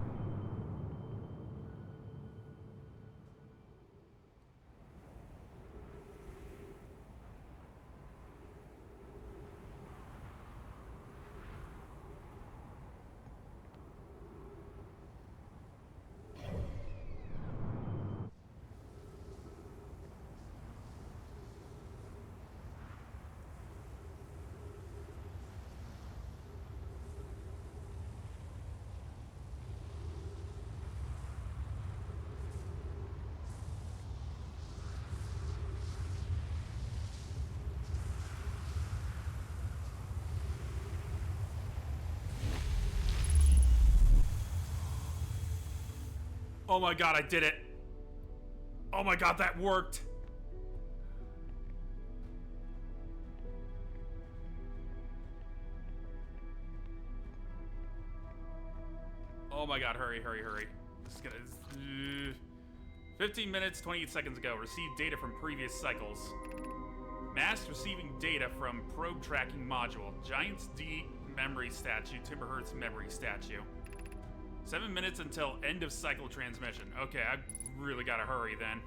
Speaker 1: Oh my god, I did it! Oh my god, that worked! Oh my god, hurry, hurry, hurry. This is gonna... 15 minutes, 28 seconds ago. Received data from previous cycles. Mass receiving data from probe tracking module. Giants D memory statue, Timberhurst memory statue. 7 minutes until end of cycle transmission. Okay, I really gotta hurry then.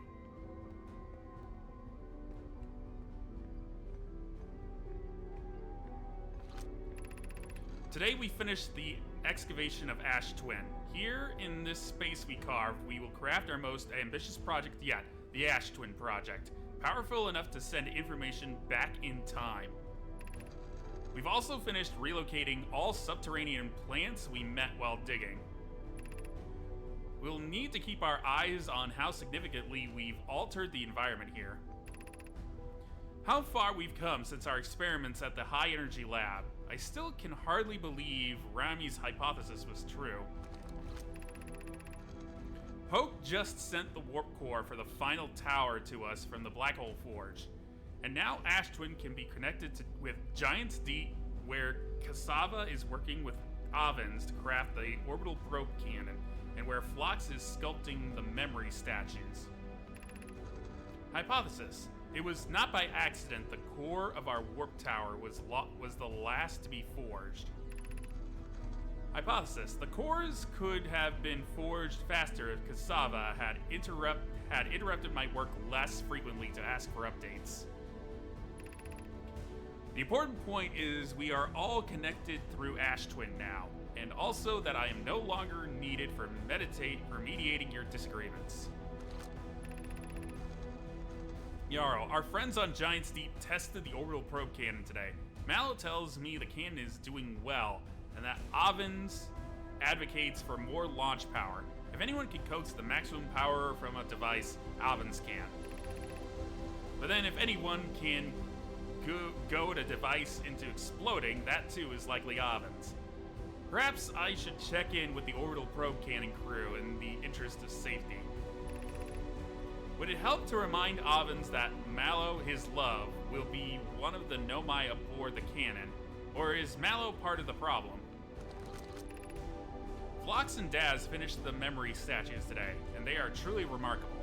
Speaker 1: Today we finished the excavation of Ash Twin. Here in this space we carved, we will craft our most ambitious project yet, the Ash Twin Project. Powerful enough to send information back in time. We've also finished relocating all subterranean plants we met while digging. We'll need to keep our eyes on how significantly we've altered the environment here. How far we've come since our experiments at the High Energy Lab. I still can hardly believe Rami's hypothesis was true. Poke just sent the warp core for the final tower to us from the Black Hole Forge. And now Ash Twin can be connected with Giants D, where Cassava is working with Avens to craft the orbital probe cannon, and where Phlox is sculpting the memory statues. Hypothesis. It was not by accident the core of our warp tower was the last to be forged. Hypothesis. The cores could have been forged faster if Cassava had interrupted my work less frequently to ask for updates. The important point is we are all connected through Ash Twin now, and also that I am no longer needed for mediating your disagreements. Jarl, our friends on Giant's Deep tested the orbital probe cannon today. Mallow tells me the cannon is doing well, and that Avins advocates for more launch power. If anyone can coax the maximum power from a device, Avins can. But then if anyone can goad a device into exploding, that too is likely Avins. Perhaps I should check in with the orbital probe cannon crew in the interest of safety. Would it help to remind Avins that Mallow, his love, will be one of the Nomai aboard the cannon, or is Mallow part of the problem? Phlox and Daz finished the memory statues today, and they are truly remarkable.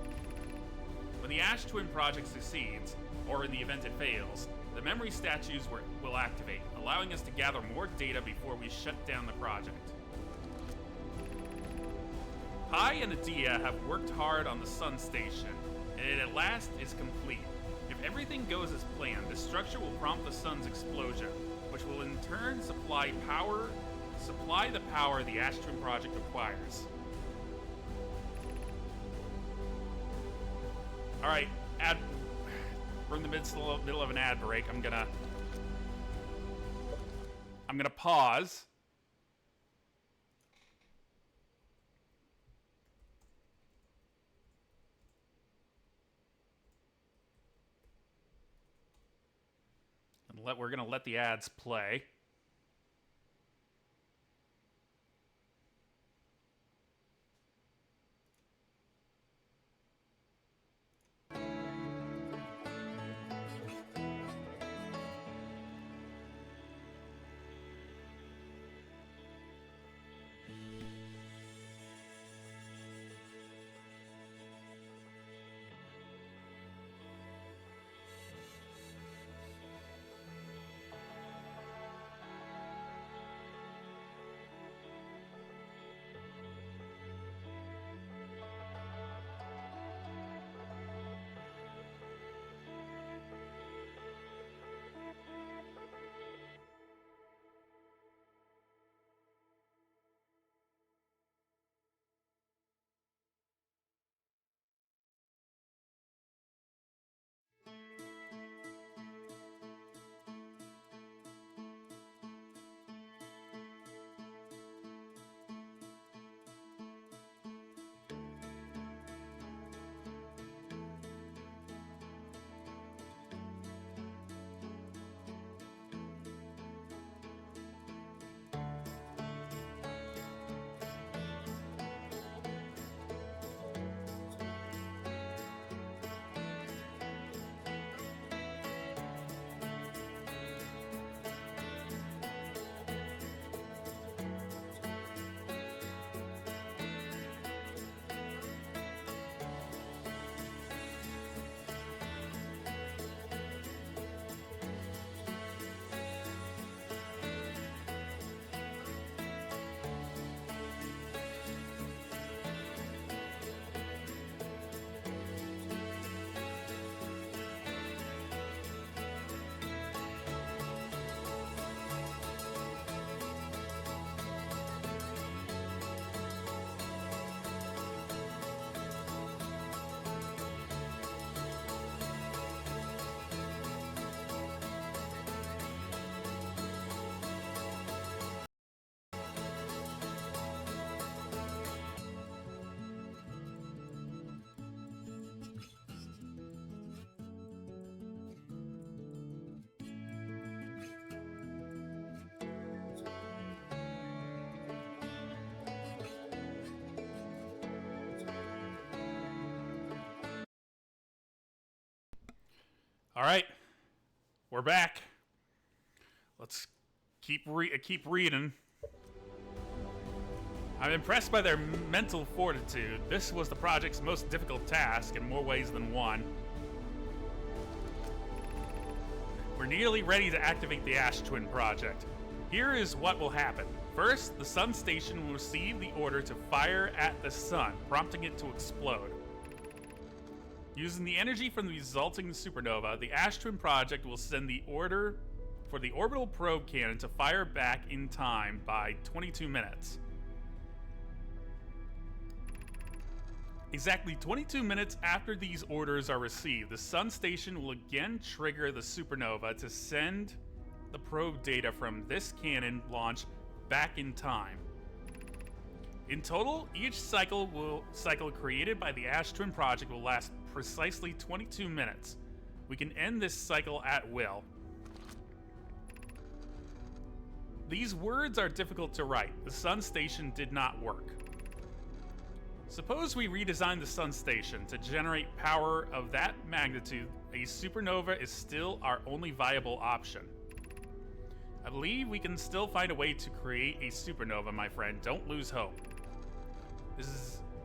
Speaker 1: When the Ash Twin project succeeds, or in the event it fails, the memory statues will activate, allowing us to gather more data before we shut down the project. Pi and Adia have worked hard on the Sun Station, and it at last is complete. If everything goes as planned, this structure will prompt the Sun's explosion, which will in turn supply the power the Ash Twin project requires. Alright, we're in the middle of an ad break. I'm gonna pause. And we're gonna let the ads play. All right, we're back. Let's keep reading. I'm impressed by their mental fortitude. This was the project's most difficult task in more ways than one. We're nearly ready to activate the Ash Twin project. Here is what will happen. First, the Sun Station will receive the order to fire at the Sun, prompting it to explode. Using the energy from the resulting supernova, the Ash Twin project will send the order for the orbital probe cannon to fire back in time by 22 minutes. Exactly 22 minutes after these orders are received, the Sun Station will again trigger the supernova to send the probe data from this cannon launch back in time. In total, each cycle created by the Ash Twin Project will last precisely 22 minutes. We can end this cycle at will. These words are difficult to write. The Sun Station did not work. Suppose we redesign the Sun Station to generate power of that magnitude. A supernova is still our only viable option. I believe we can still find a way to create a supernova, my friend. Don't lose hope.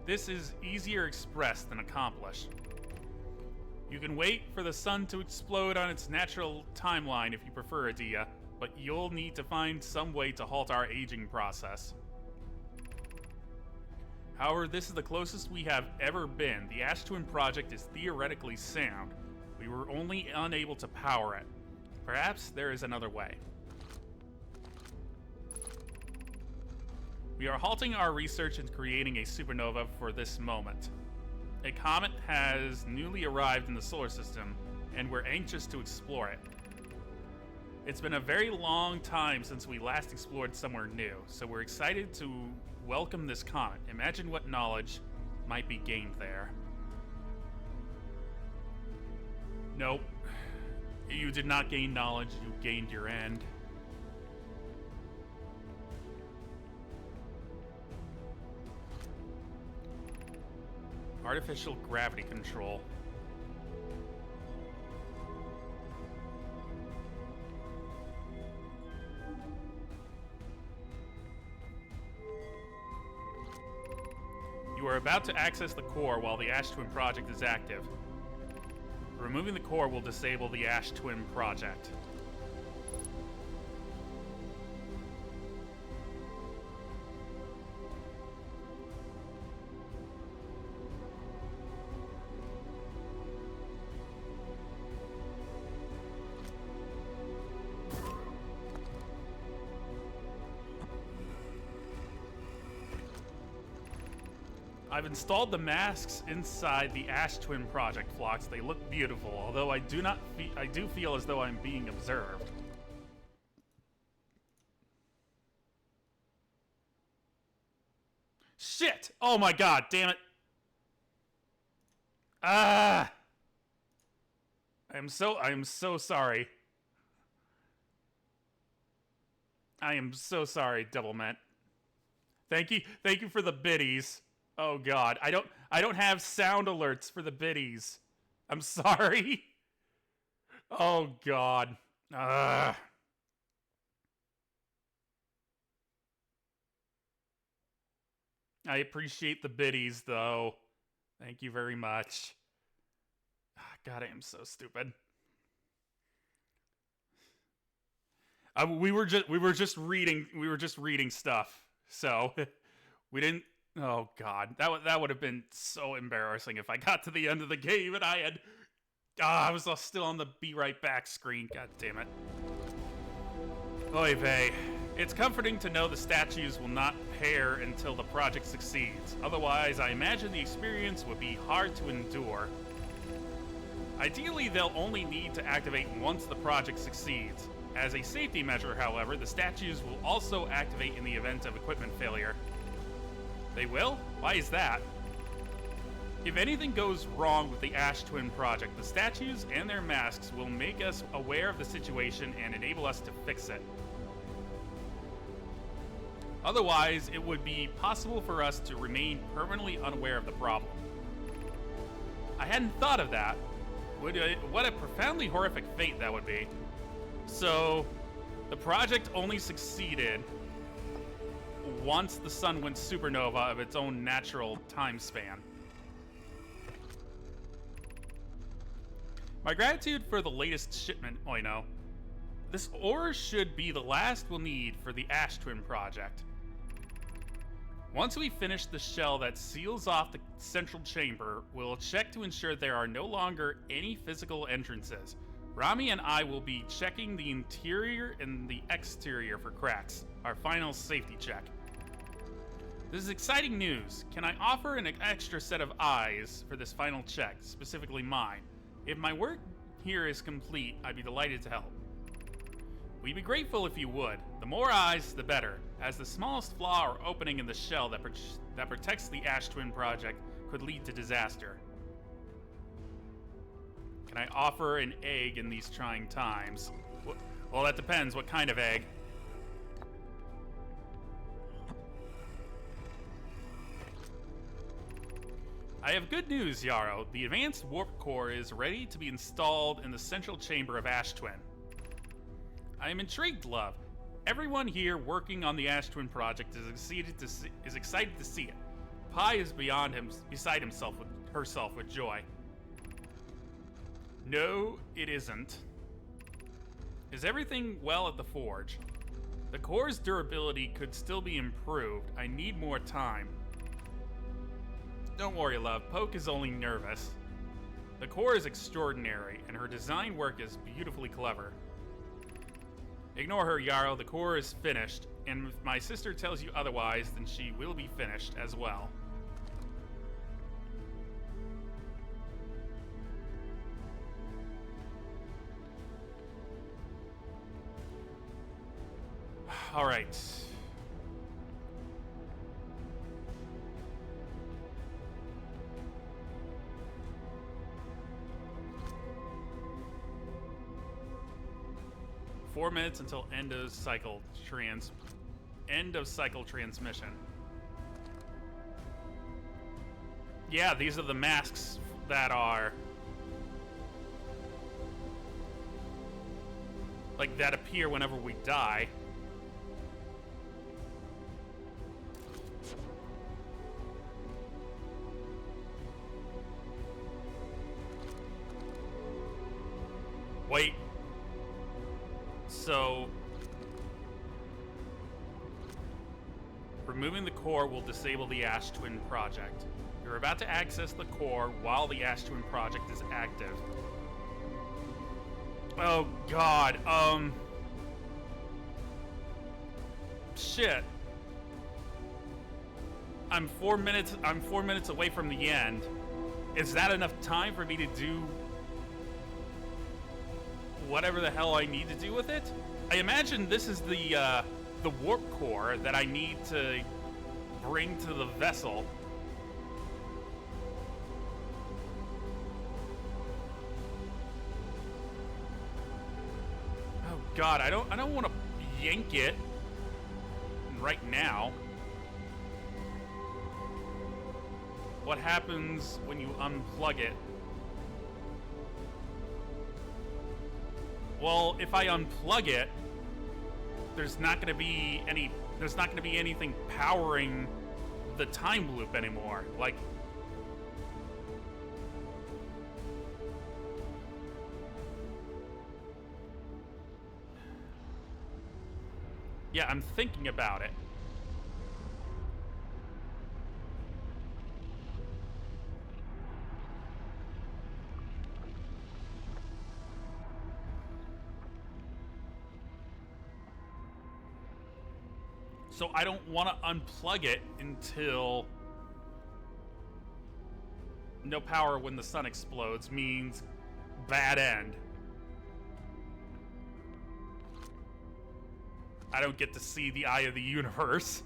Speaker 1: This is easier expressed than accomplished. You can wait for the sun to explode on its natural timeline if you prefer, Adia, but you'll need to find some way to halt our aging process. However, this is the closest we have ever been. The Ash Twin Project is theoretically sound. We were only unable to power it. Perhaps there is another way. We are halting our research in creating a supernova for this moment. A comet has newly arrived in the solar system, and we're anxious to explore it. It's been a very long time since we last explored somewhere new, so we're excited to welcome this comet. Imagine what knowledge might be gained there. Nope. You did not gain knowledge, you gained your end. Artificial gravity control. You are about to access the core while the Ash Twin Project is active. Removing the core will disable the Ash Twin Project. I've installed the masks inside the Ash Twin Project, Phlox. They look beautiful, although I do feel as though I'm being observed. Shit! Oh my god, damn it. Ah! I am so sorry. I am so sorry, Doublemint. Thank you for the biddies. Oh god, I don't have sound alerts for the biddies. I'm sorry. Oh god. I appreciate the biddies though. Thank you very much. God, I am so stupid. We were just reading stuff. So we didn't. Oh god, that would have been so embarrassing if I got to the end of the game and I was still on the be right back screen. God damn it. Oy vey. It's comforting to know the statues will not pair until the project succeeds. Otherwise, I imagine the experience would be hard to endure. Ideally, they'll only need to activate once the project succeeds. As a safety measure, however, the statues will also activate in the event of equipment failure. They will? Why is that? If anything goes wrong with the Ash Twin Project, the statues and their masks will make us aware of the situation and enable us to fix it. Otherwise, it would be possible for us to remain permanently unaware of the problem. I hadn't thought of that. What a profoundly horrific fate that would be. So, the project only succeeded once the sun went supernova of its own natural time span. My gratitude for the latest shipment, Oino. This ore should be the last we'll need for the Ash Twin Project. Once we finish the shell that seals off the central chamber, we'll check to ensure there are no longer any physical entrances. Rami and I will be checking the interior and the exterior for cracks. Our final safety check. This is exciting news. Can I offer an extra set of eyes for this final check, specifically mine? If my work here is complete, I'd be delighted to help. We'd be grateful if you would. The more eyes, the better, as the smallest flaw or opening in the shell that protects the Ash Twin Project could lead to disaster. Can I offer an egg in these trying times? Well, that depends. What kind of egg? I have good news, Yarrow. The advanced warp core is ready to be installed in the central chamber of Ash Twin. I am intrigued, love. Everyone here working on the Ash Twin project is excited to see it. Pi is beside herself with joy. No, it isn't. Is everything well at the forge? The core's durability could still be improved. I need more time. Don't worry, love. Poke is only nervous. The core is extraordinary, and her design work is beautifully clever. Ignore her, Yarrow. The core is finished, and if my sister tells you otherwise, then she will be finished as well. All right. Four minutes until end of cycle transmission. Yeah, these are the masks that are like that appear whenever we die. Wait. So, removing the core will disable the Ash Twin project. You're about to access the core while the Ash Twin project is active. Oh God, shit. I'm 4 minutes away from the end. Is that enough time for me to do whatever the hell I need to do with it? I imagine this is the warp core that I need to bring to the vessel. Oh God, I don't want to yank it right now. What happens when you unplug it? Well, if I unplug it, there's not going to be anything powering the time loop anymore. Like, yeah, I'm thinking about it. So I don't want to unplug it until no power when the sun explodes means bad end. I don't get to see the eye of the universe.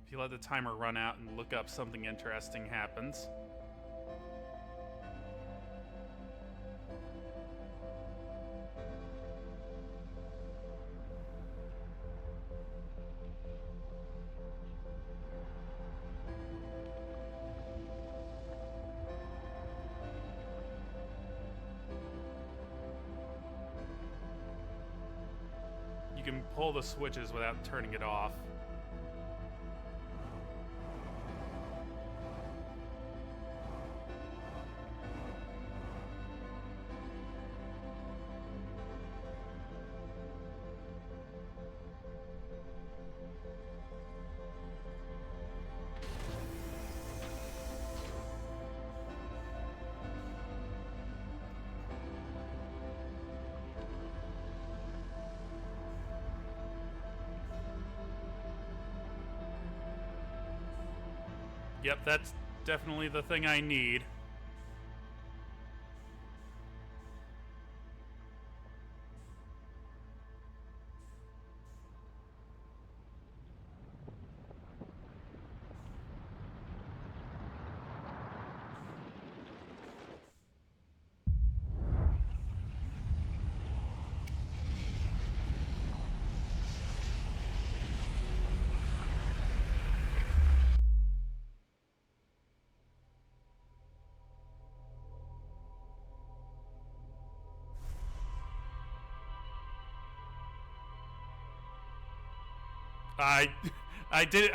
Speaker 1: If you let the timer run out and look up, something interesting happens. can pull the switches without turning it off. Yep, that's definitely the thing I need.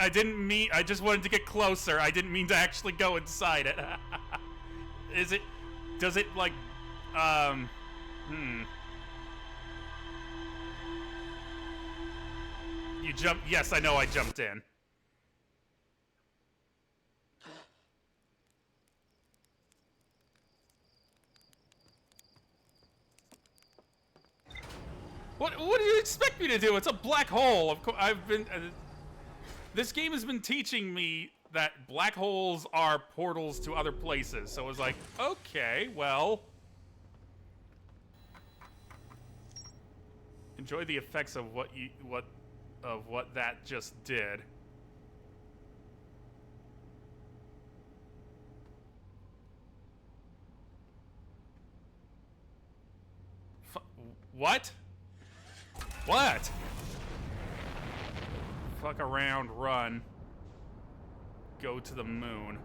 Speaker 1: I didn't mean. I just wanted to get closer. I didn't mean to actually go inside it. Is it? Does it like? You jump. Yes, I know. I jumped in. What do you expect me to do? It's a black hole. Of course, I've been. This game has been teaching me that black holes are portals to other places. So I was like, okay, well, enjoy the effects of what that just did. What? What? Fuck around, run. Go to the moon.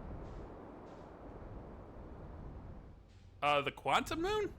Speaker 1: The quantum moon?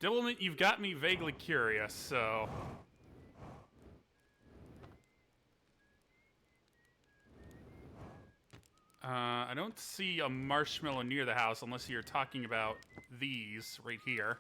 Speaker 1: Dylan, you've got me vaguely curious, so... I don't see a marshmallow near the house unless you're talking about these right here.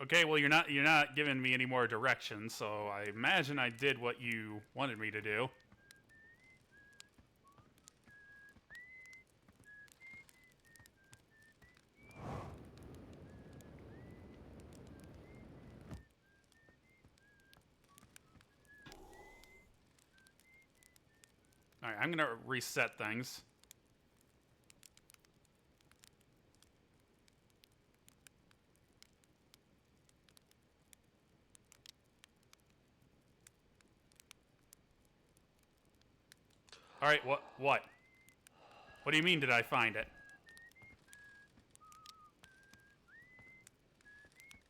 Speaker 1: Okay, well you're not giving me any more directions, so I imagine I did what you wanted me to do. All right, I'm gonna reset things. All right, what? What do you mean, did I find it?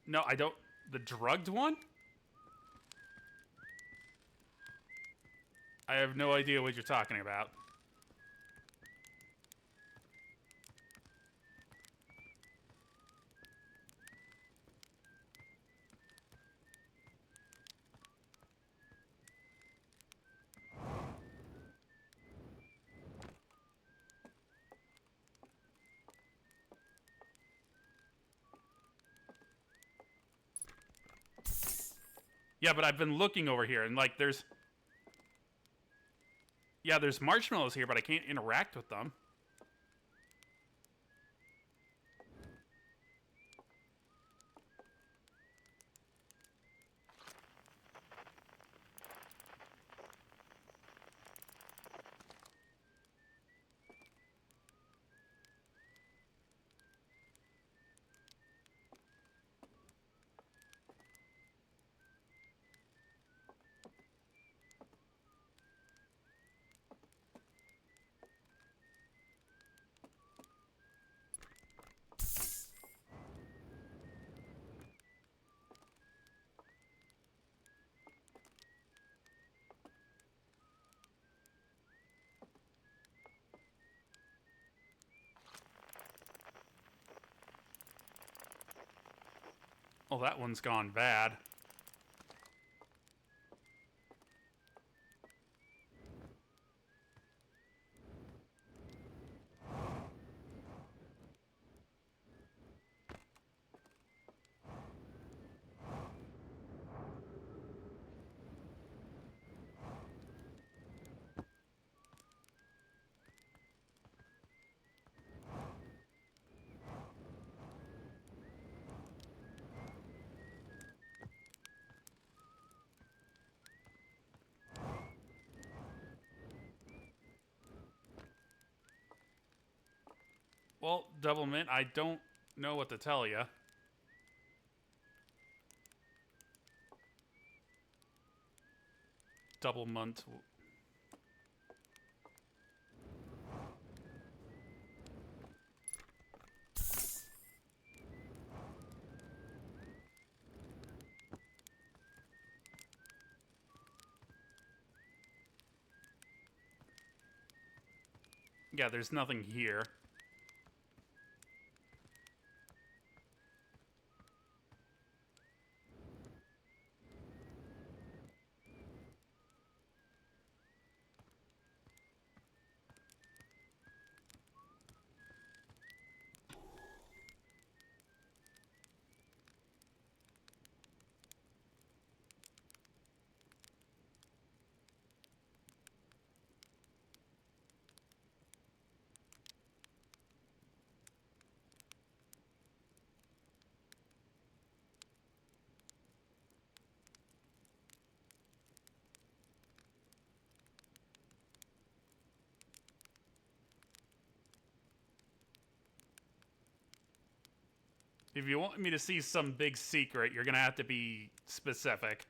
Speaker 1: No, I don't. The drugged one? I have no idea what you're talking about. Yeah, but I've been looking over here, and like, there's... Yeah, there's marshmallows here, but I can't interact with them. Oh, that one's gone bad. Well, Double Mint, I don't know what to tell you. Double Munt. Yeah, there's nothing here. If you want me to see some big secret, you're gonna have to be specific.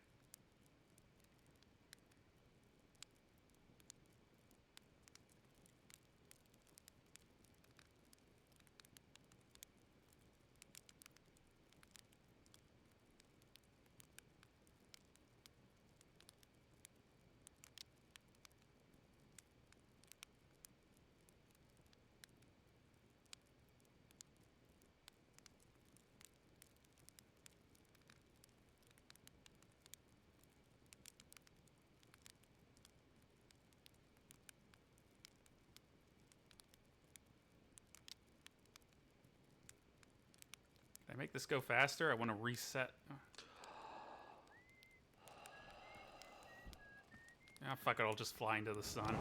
Speaker 1: make this go faster? I want to reset. Ah, fuck it, I'll just fly into the sun.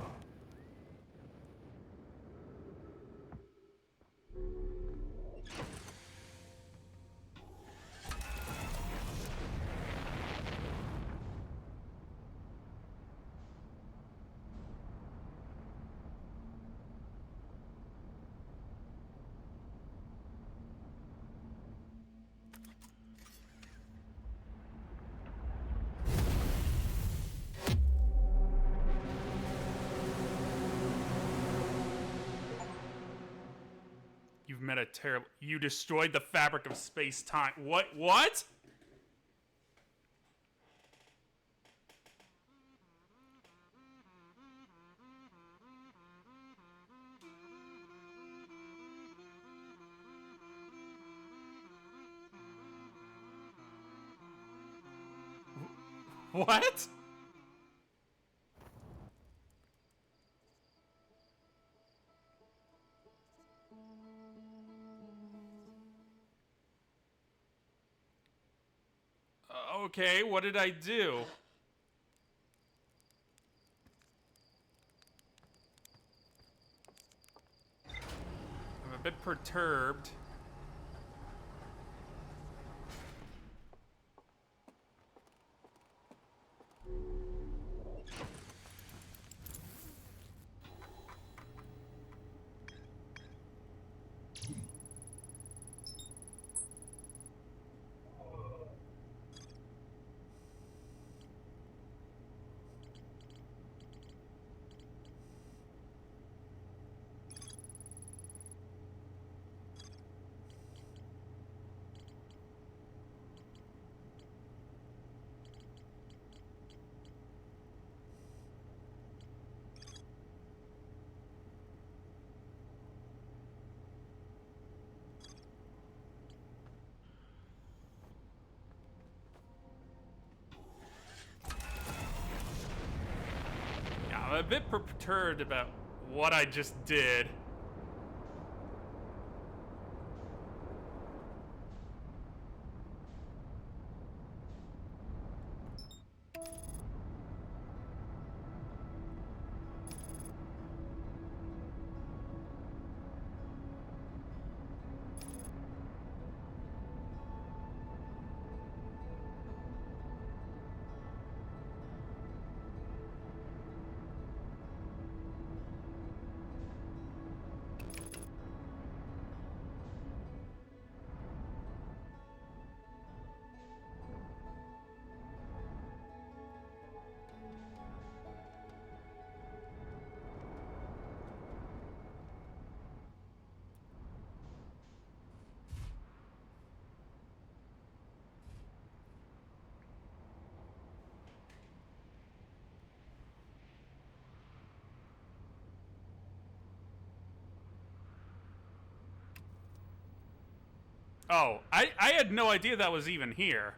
Speaker 1: You've met a terrible... You destroyed the fabric of space-time. What? What? What? Okay, what did I do? I'm a bit perturbed. I'm a bit perturbed about what I just did. Oh, I had no idea that was even here.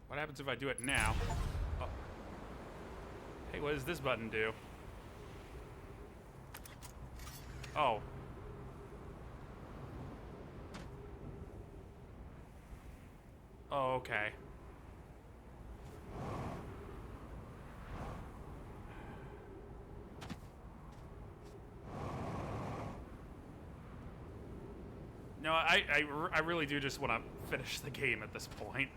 Speaker 1: What happens if I do it now? Oh. Hey, what does this button do? Oh. Oh, okay. No, I really do just want to finish the game at this point.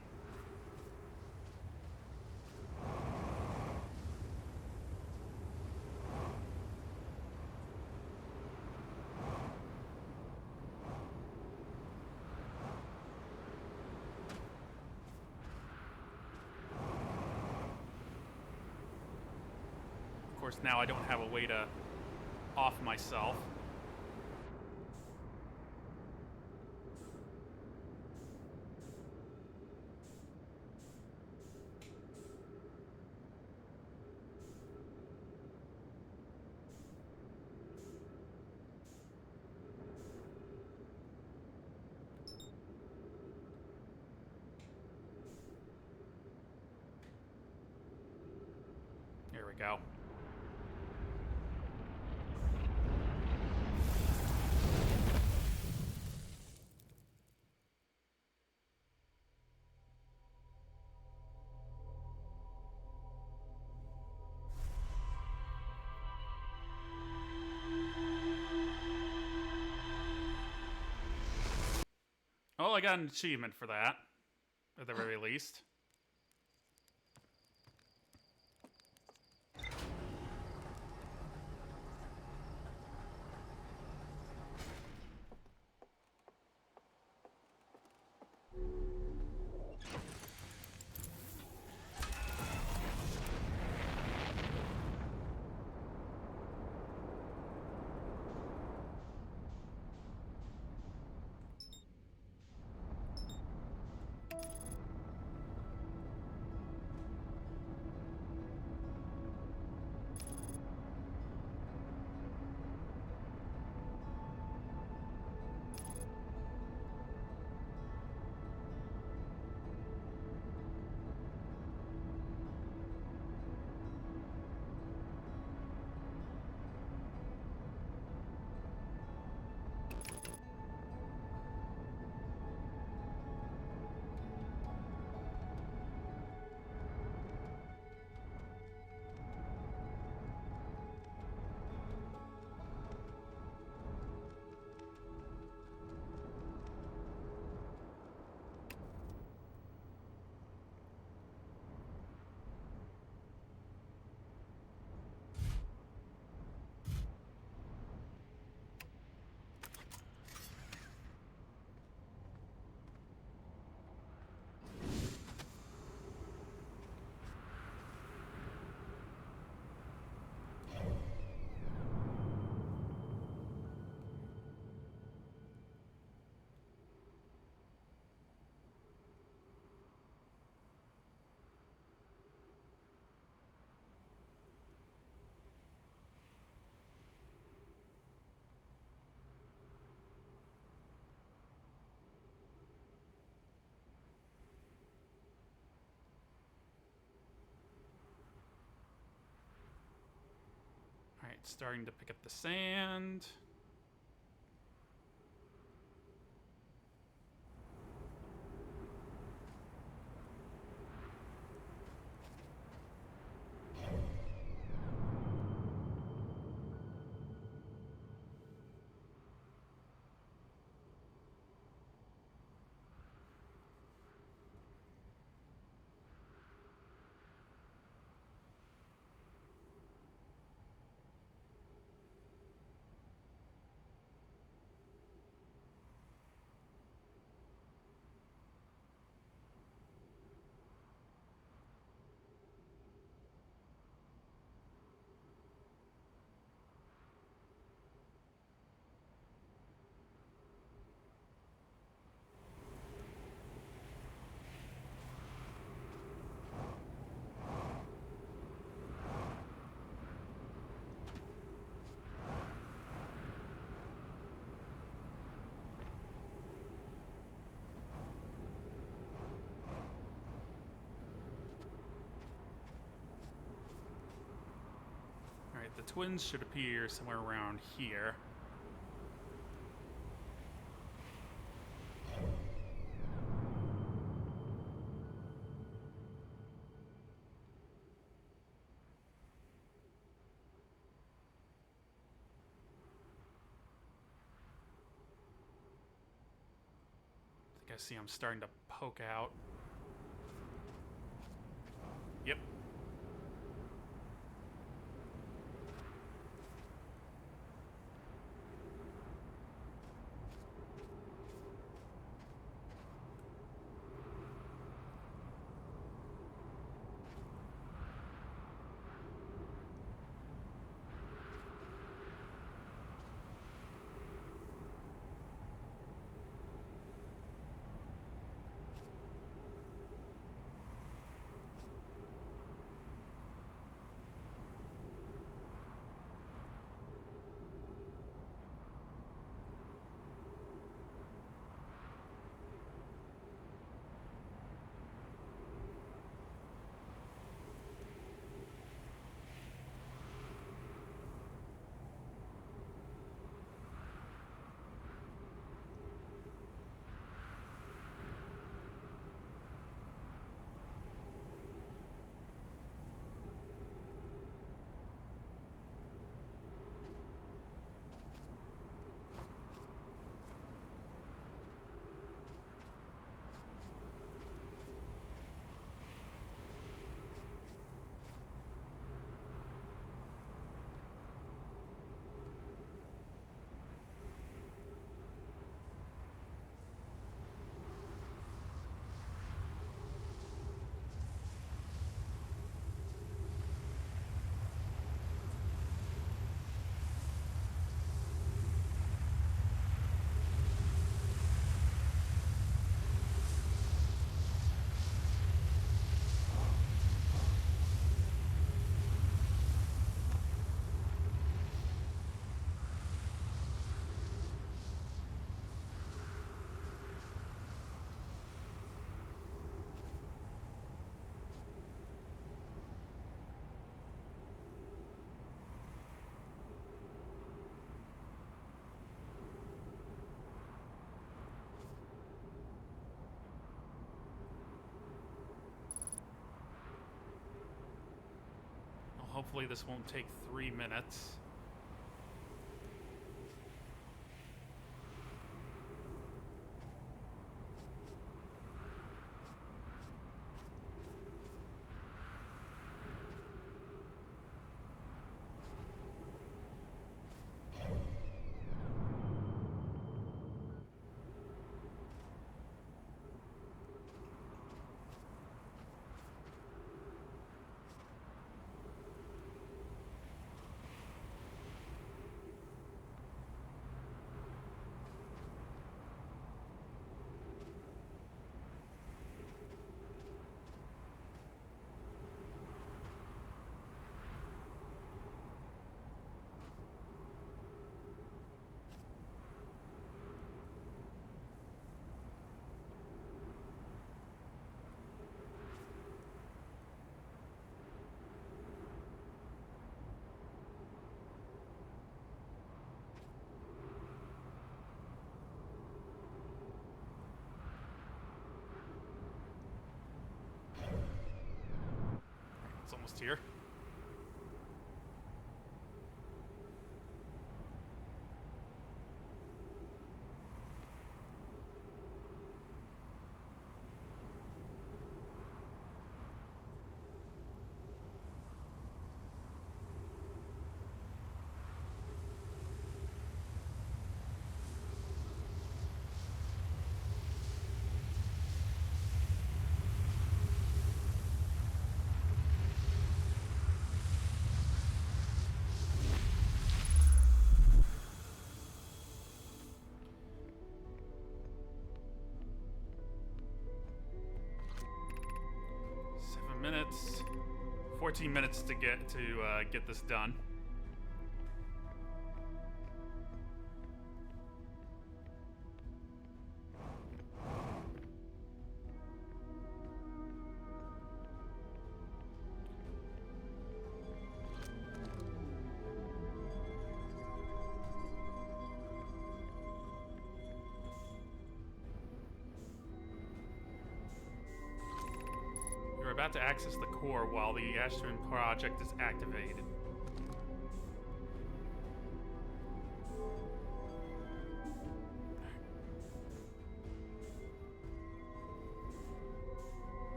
Speaker 1: Of course, now I don't have a way to off myself. we go. Oh, I got an achievement for that, at the very least. Alright, starting to pick up the sand. Alright, the twins should appear somewhere around here. I think I see I'm starting to poke out. Yep. Hopefully this won't take 3 minutes. It's almost here. Minutes, 14 minutes to get this done. You're about to access the core while the Ashton project is activated.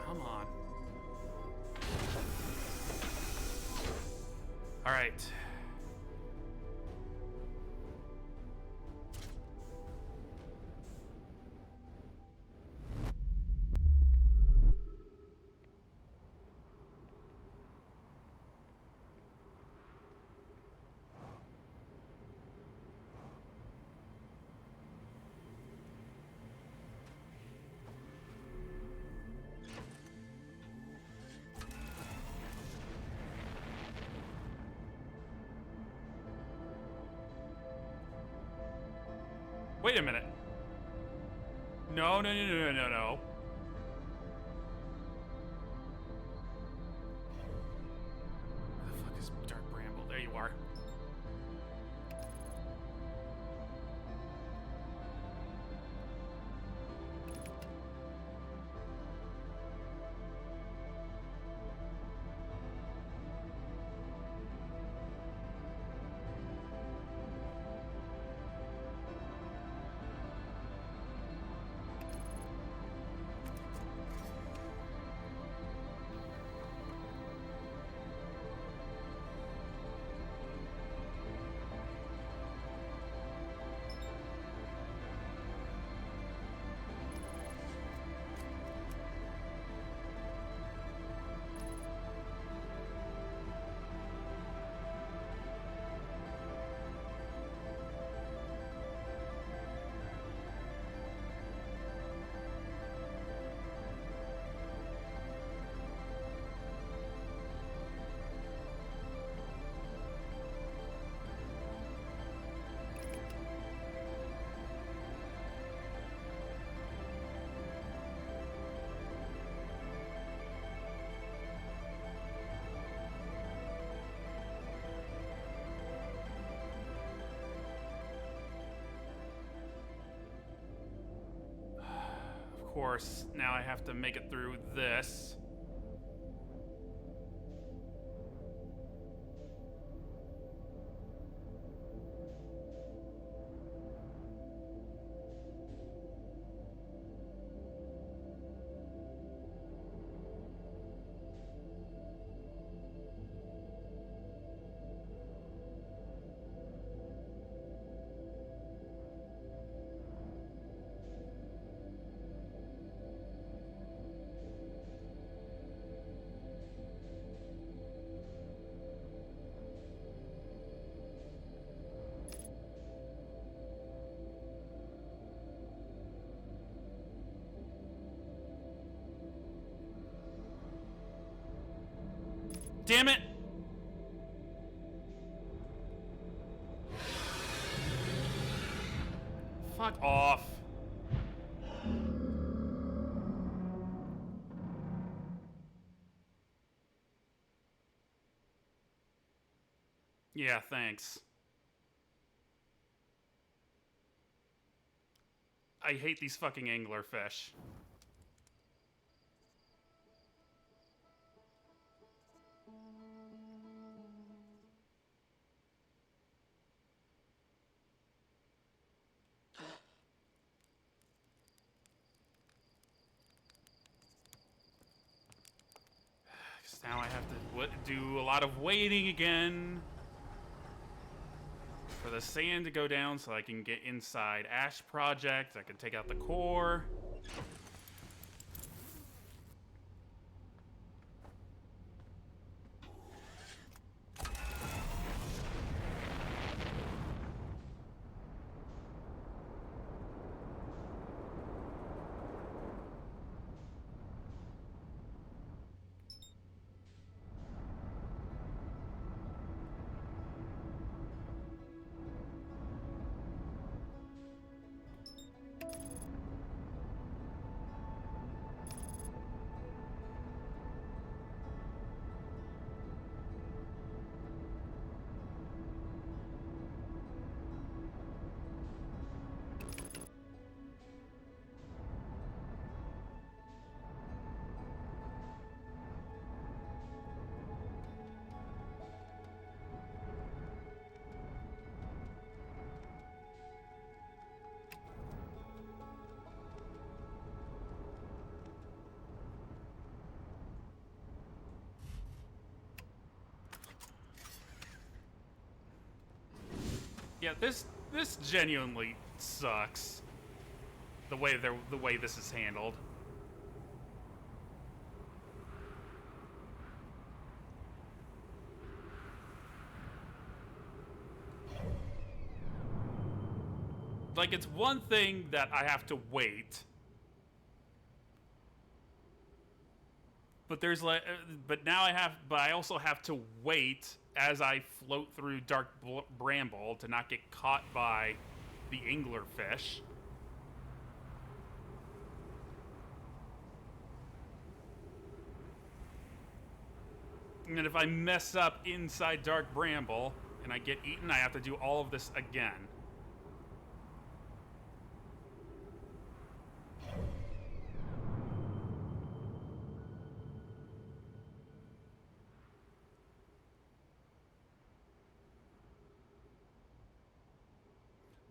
Speaker 1: Come on. All right. Wait a minute. No. Where the fuck is Dark Bramble? There you are. Of course, now I have to make it through this. Damn it! Fuck off. Yeah, thanks. I hate these fucking anglerfish. Now I have to do a lot of waiting again for the sand to go down so I can get inside Ash Project. I can take out the core. Yeah, this genuinely sucks. The way this is handled. Like, it's one thing that I have to wait, but there's like, but now I also have to wait as I float through Dark Bramble to not get caught by the anglerfish. And if I mess up inside Dark Bramble and I get eaten, I have to do all of this again.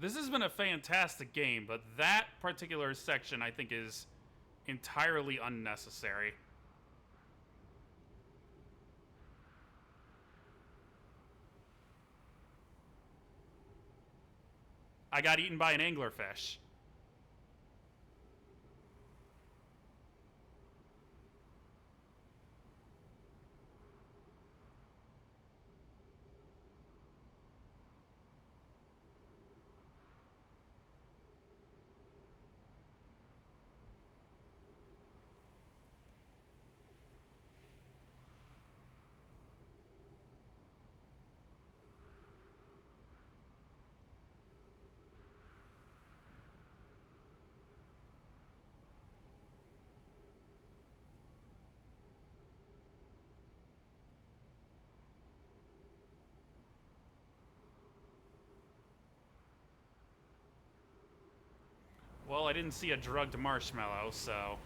Speaker 1: This has been a fantastic game, but that particular section I think is entirely unnecessary. I got eaten by an anglerfish. Well, I didn't see a drugged marshmallow, so...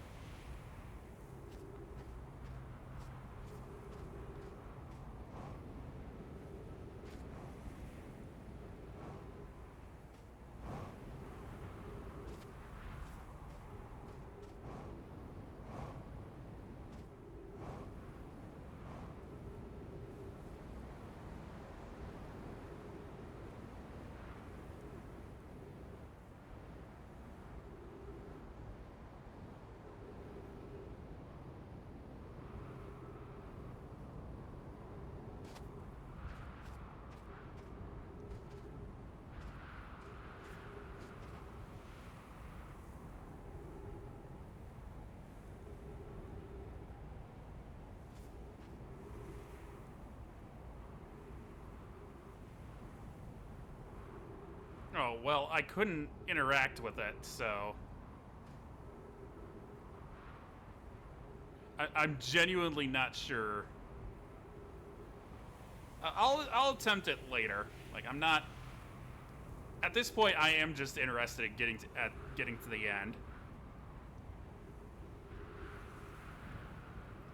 Speaker 1: Oh, well, I couldn't interact with it, so... I'm genuinely not sure. I'll attempt it later. Like, I'm not... At this point, I am just interested in getting to the end.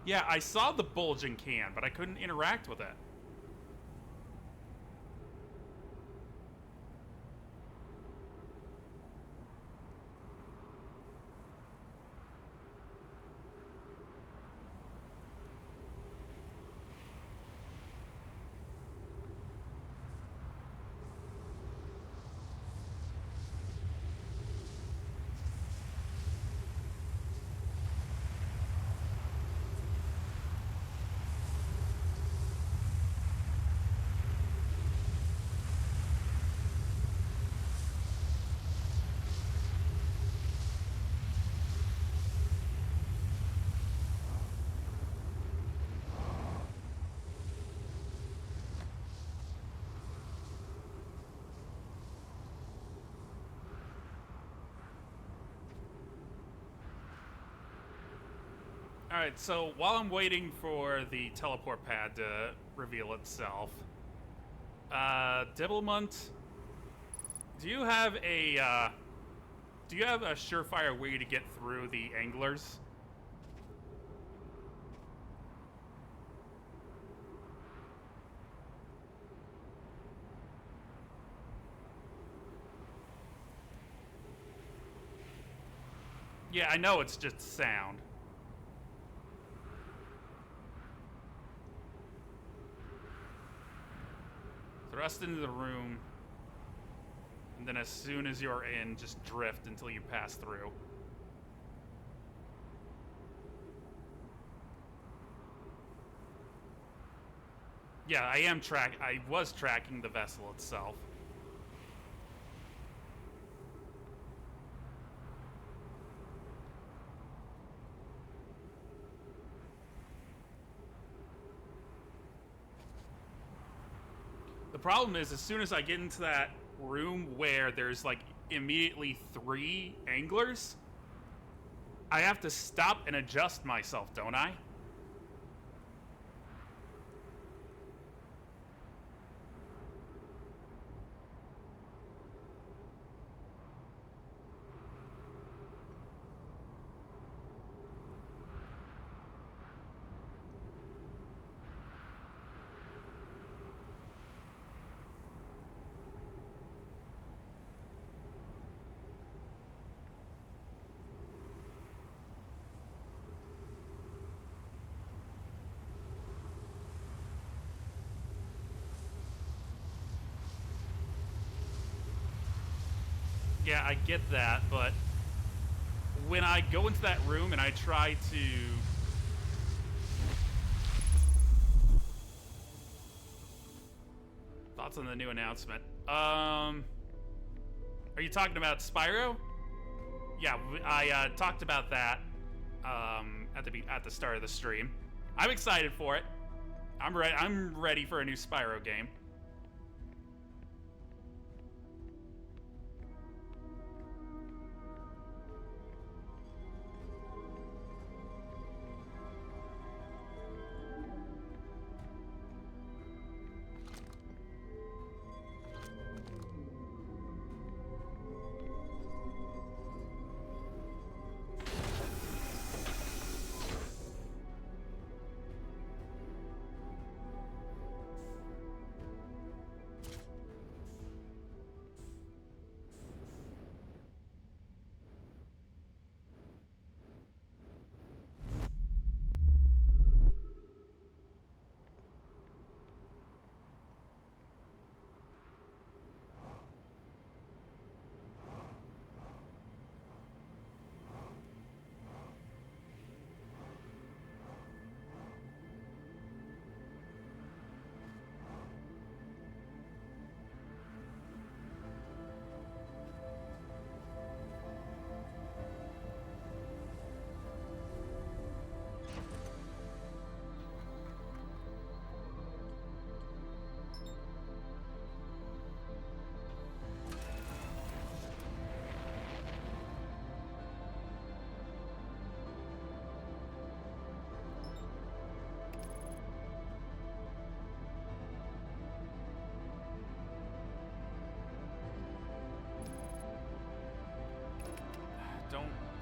Speaker 1: Yeah, I saw the bulging can, but I couldn't interact with it. Alright, so while I'm waiting for the teleport pad to reveal itself, Dibblemunt, do you have a surefire way to get through the anglers? Yeah, I know it's just sound. Thrust into the room, and then as soon as you're in, just drift until you pass through. Yeah, I was tracking the vessel itself. The problem is, as soon as I get into that room where there's like immediately 3 anglers, I have to stop and adjust myself, don't I? Yeah, I get that, but when I go into that room and I try to... Thoughts on the new announcement? Are you talking about Spyro? Yeah, I talked about that at the start of the stream. I'm excited for it. I'm ready for a new Spyro game.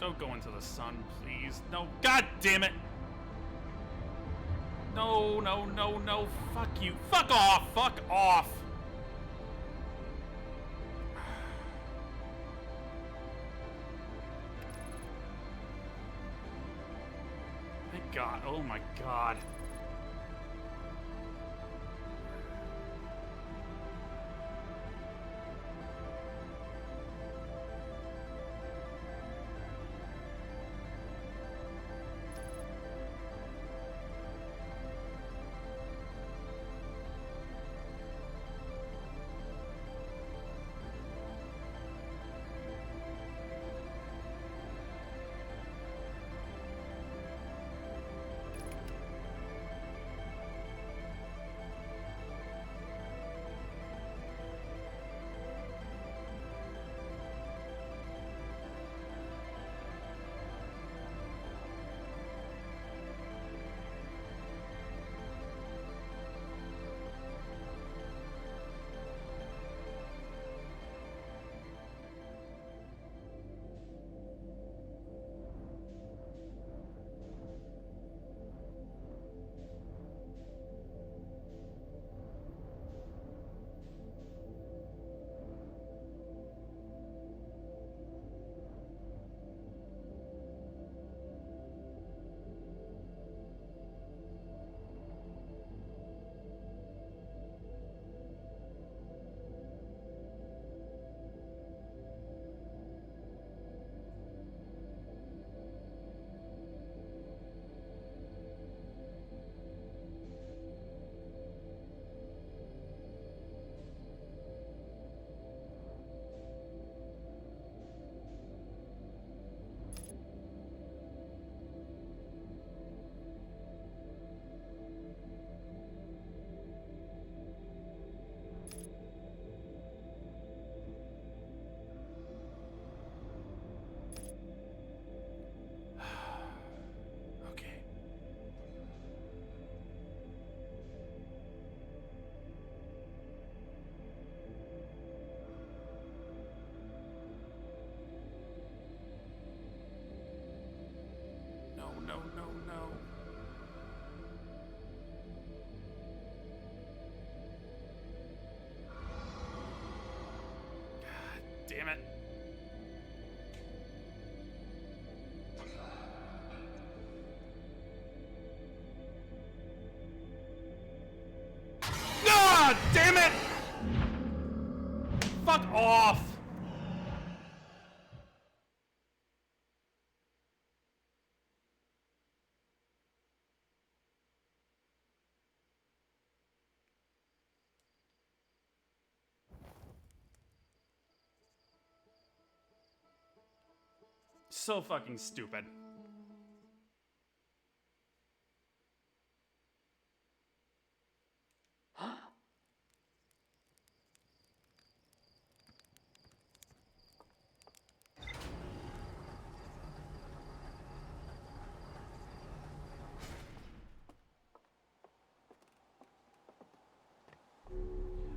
Speaker 1: Don't go into the sun, please. No, god damn it! No, no, no, no, fuck you. Fuck off! Fuck off! Thank God, oh my God. Okay. No, no, no, no. God damn it. God damn it! Fuck off! So fucking stupid.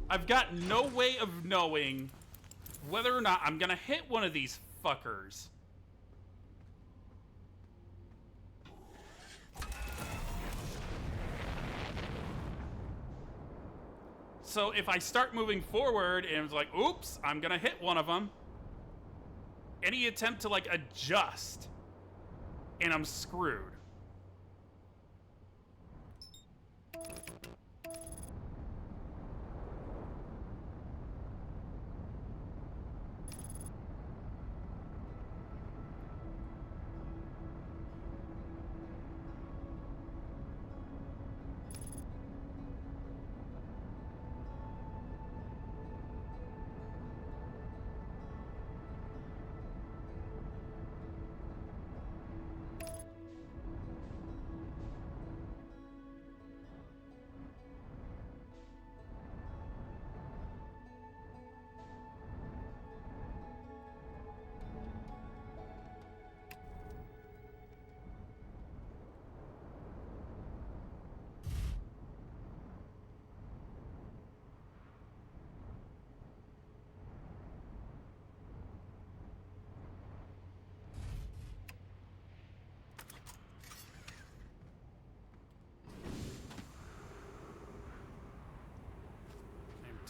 Speaker 1: I've got no way of knowing whether or not I'm gonna hit one of these fuckers. So if I start moving forward and it's like, oops, I'm gonna hit one of them, any attempt to like adjust, and I'm screwed.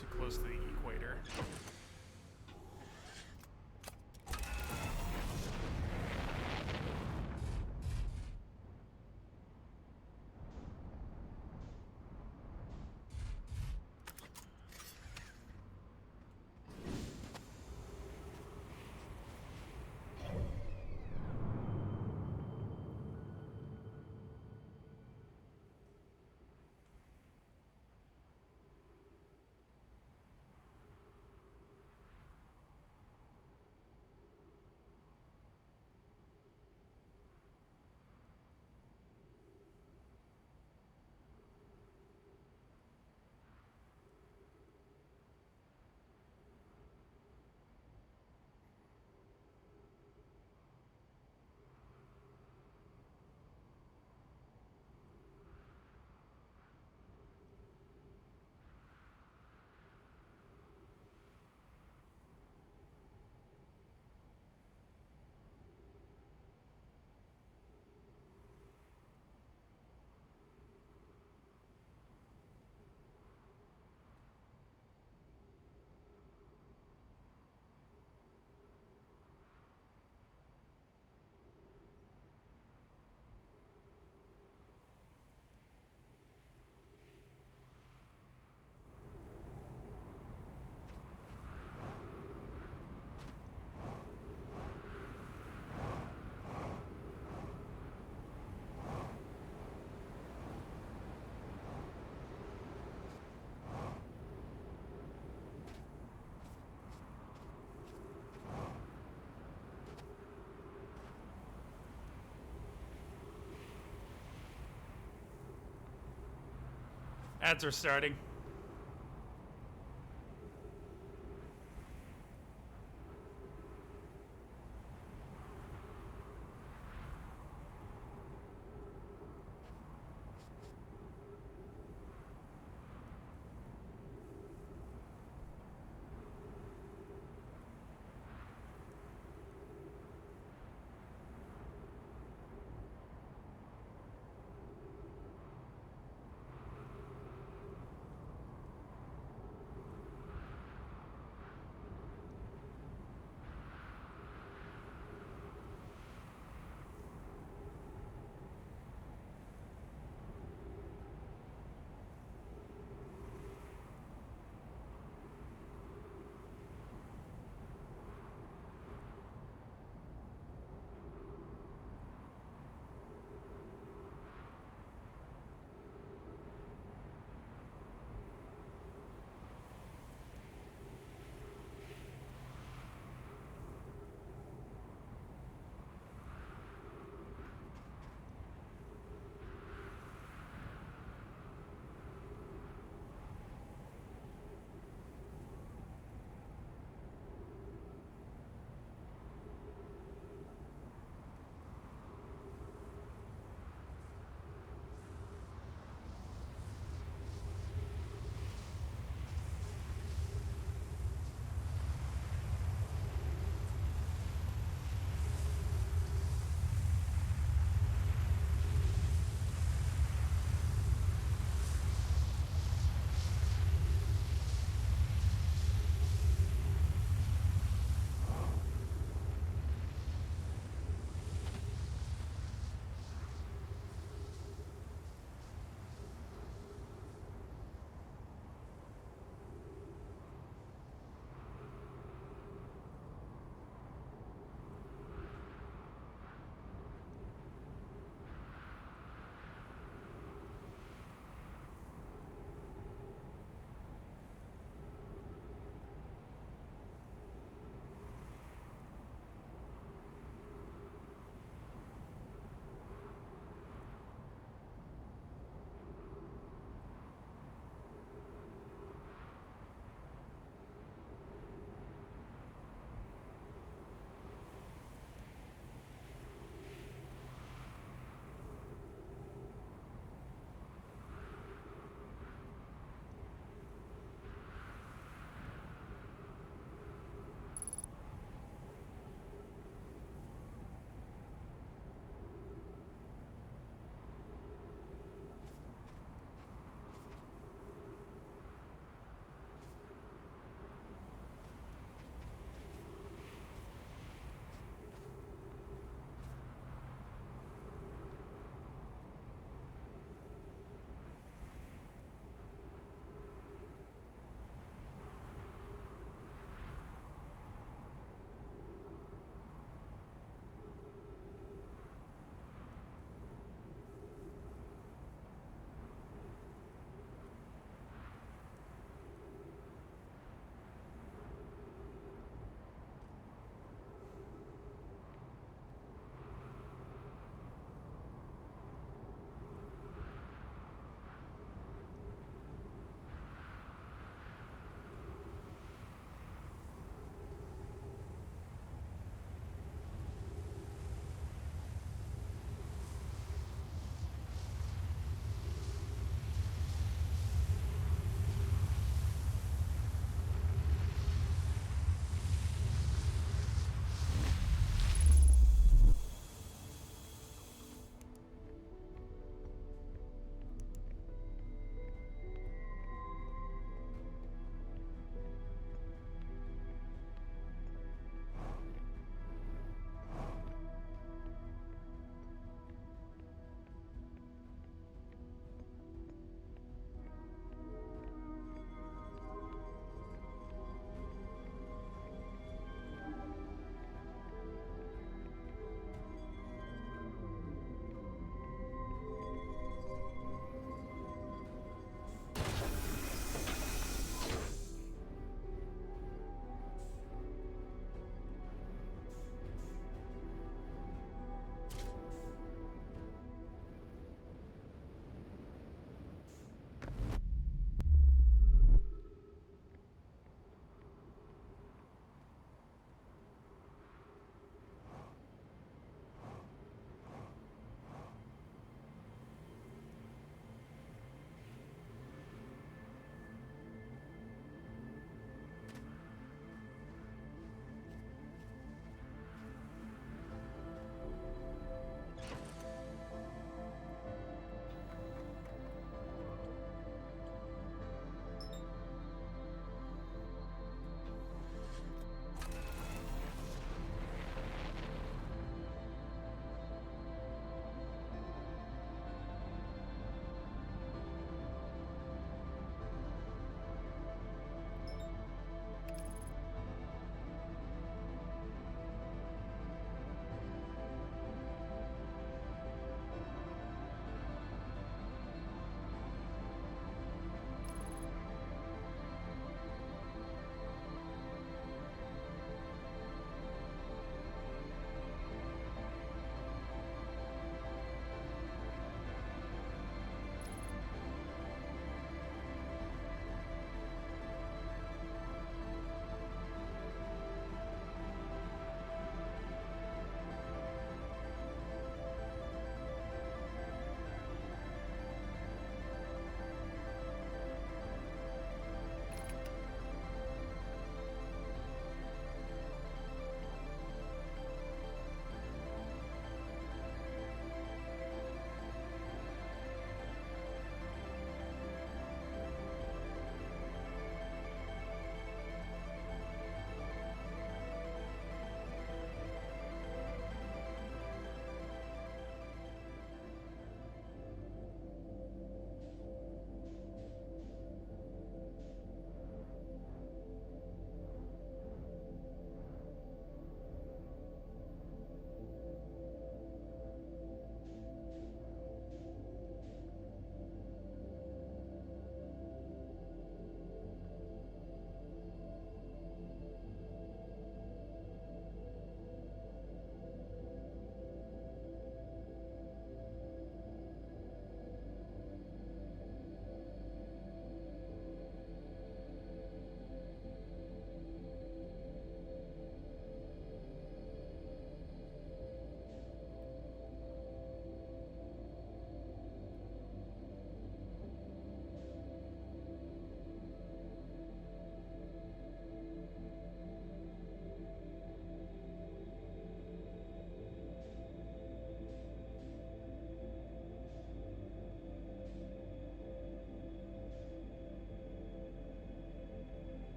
Speaker 1: too close to the equator. Ads are starting.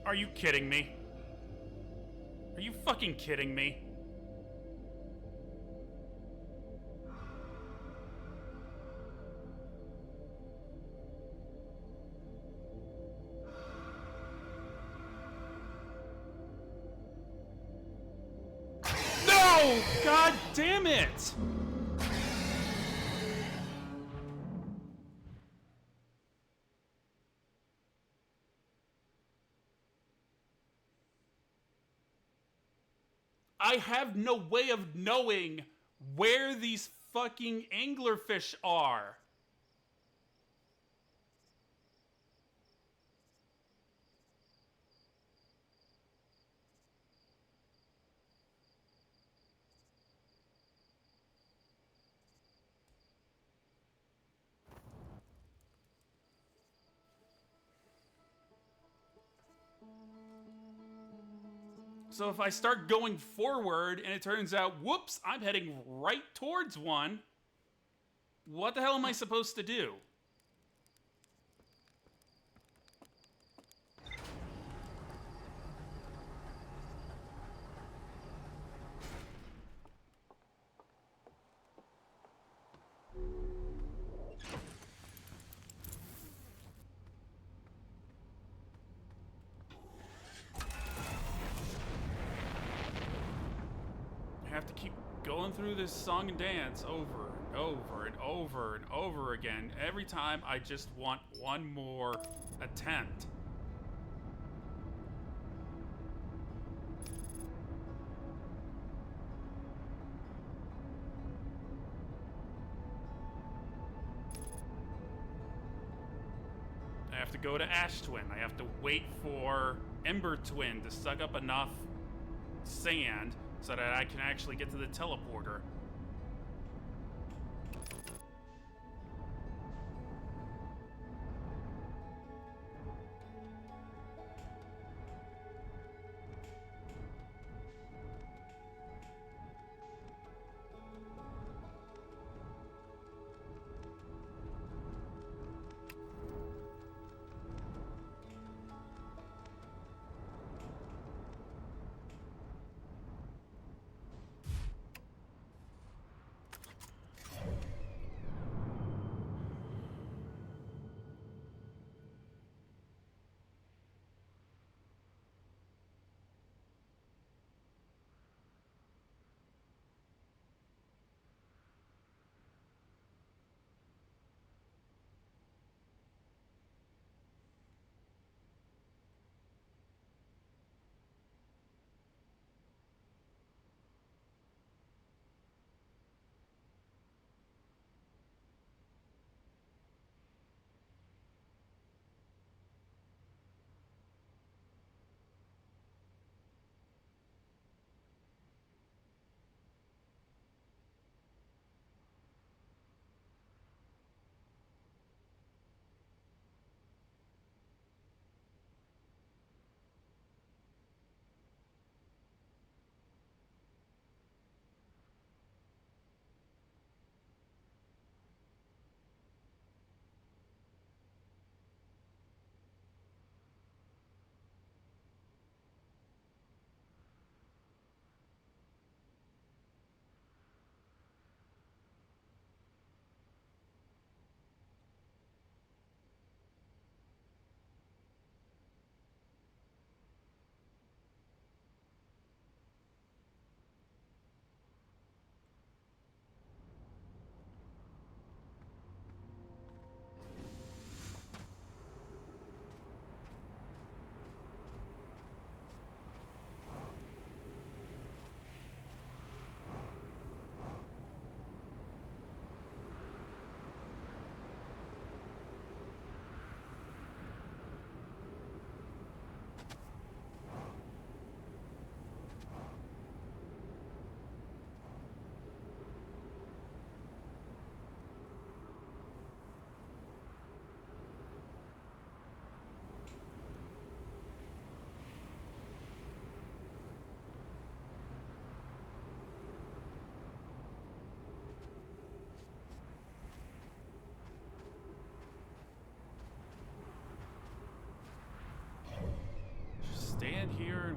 Speaker 1: Are you kidding me? Are you fucking kidding me? No! God damn it! I have no way of knowing where these fucking anglerfish are. So if I start going forward and it turns out, whoops, I'm heading right towards one, what the hell am I supposed to do? I have to keep going through this song and dance over and over and over and over again. Every time I just want one more attempt. I have to go to Ash Twin. I have to wait for Ember Twin to suck up enough sand so that I can actually get to the teleporter.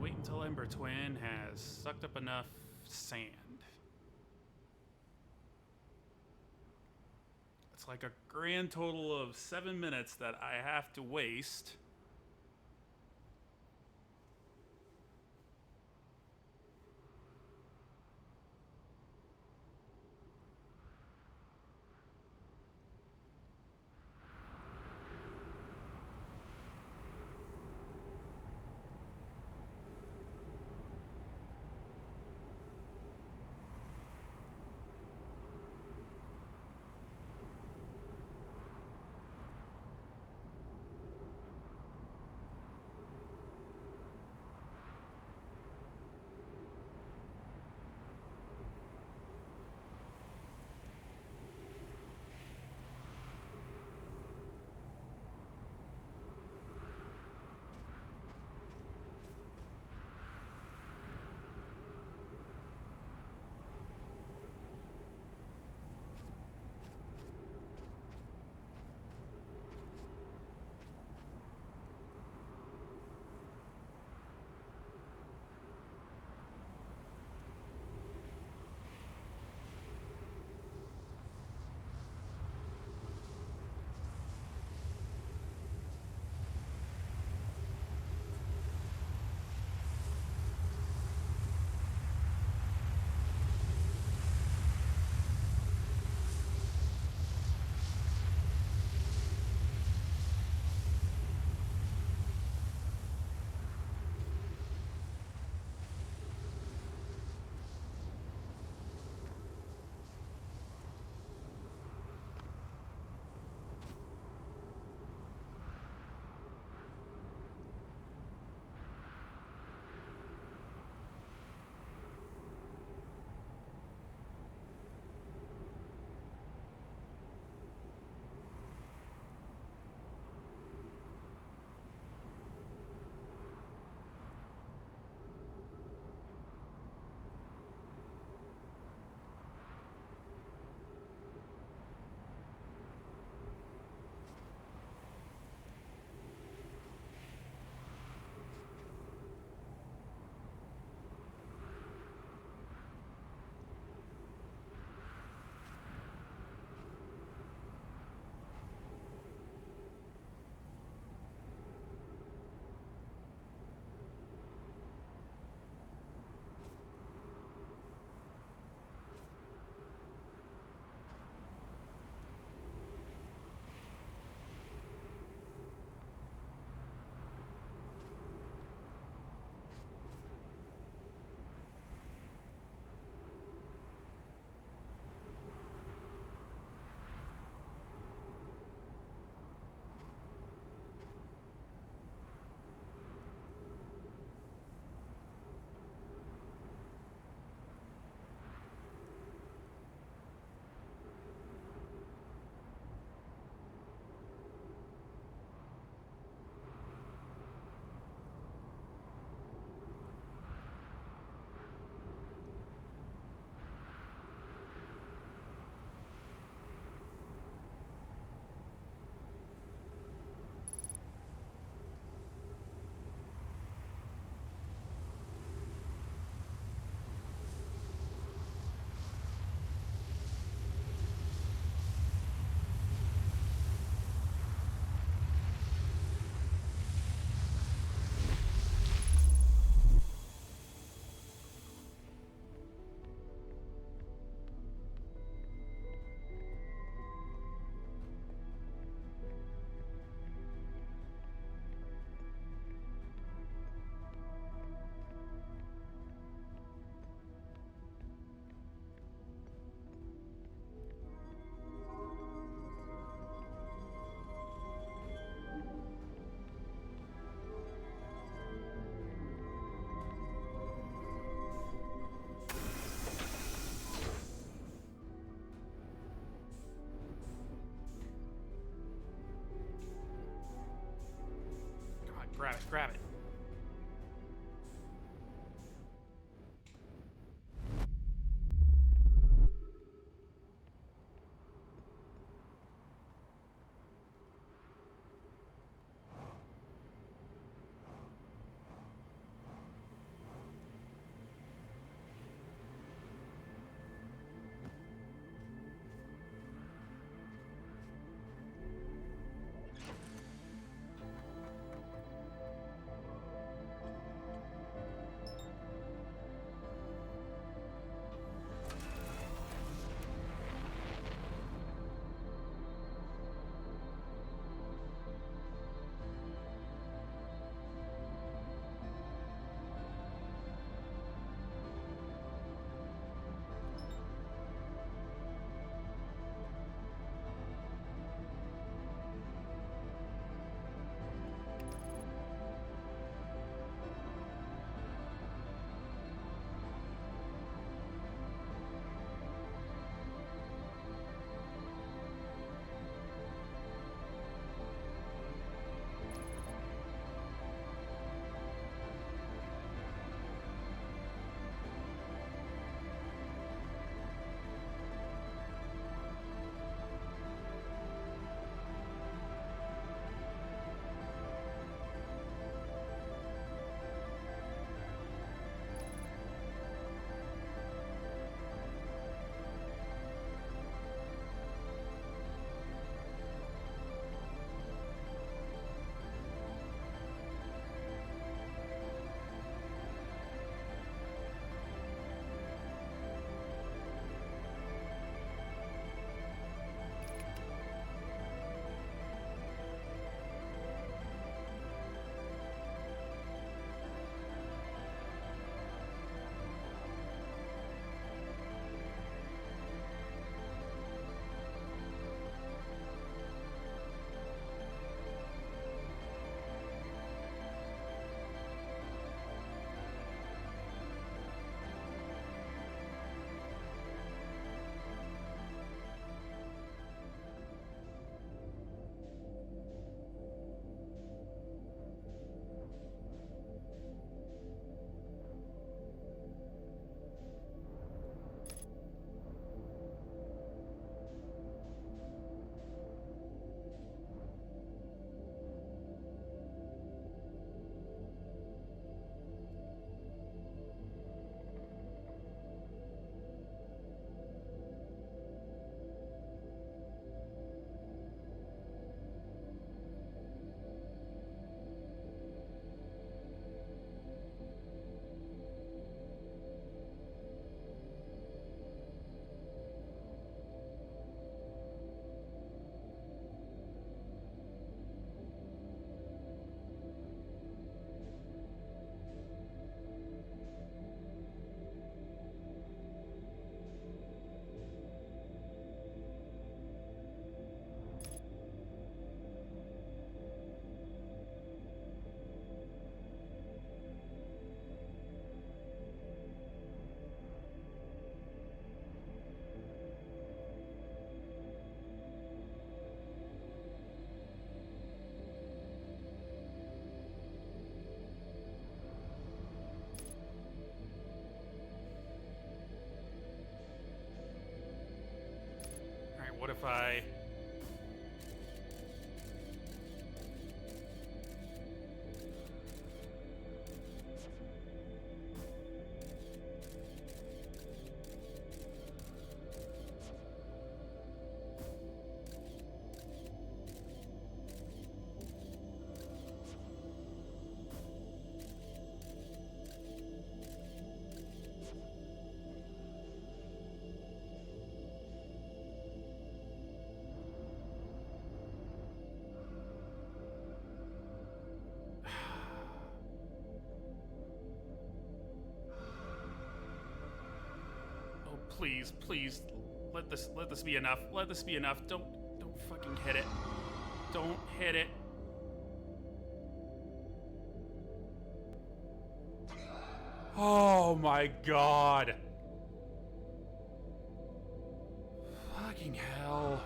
Speaker 1: wait until Ember Twin has sucked up enough sand. It's like a grand total of 7 minutes that I have to waste. Grab it, grab it. if I... Please, please, let this be enough. Let this be enough. Don't fucking hit it. Don't hit it. Oh my god. Fucking hell.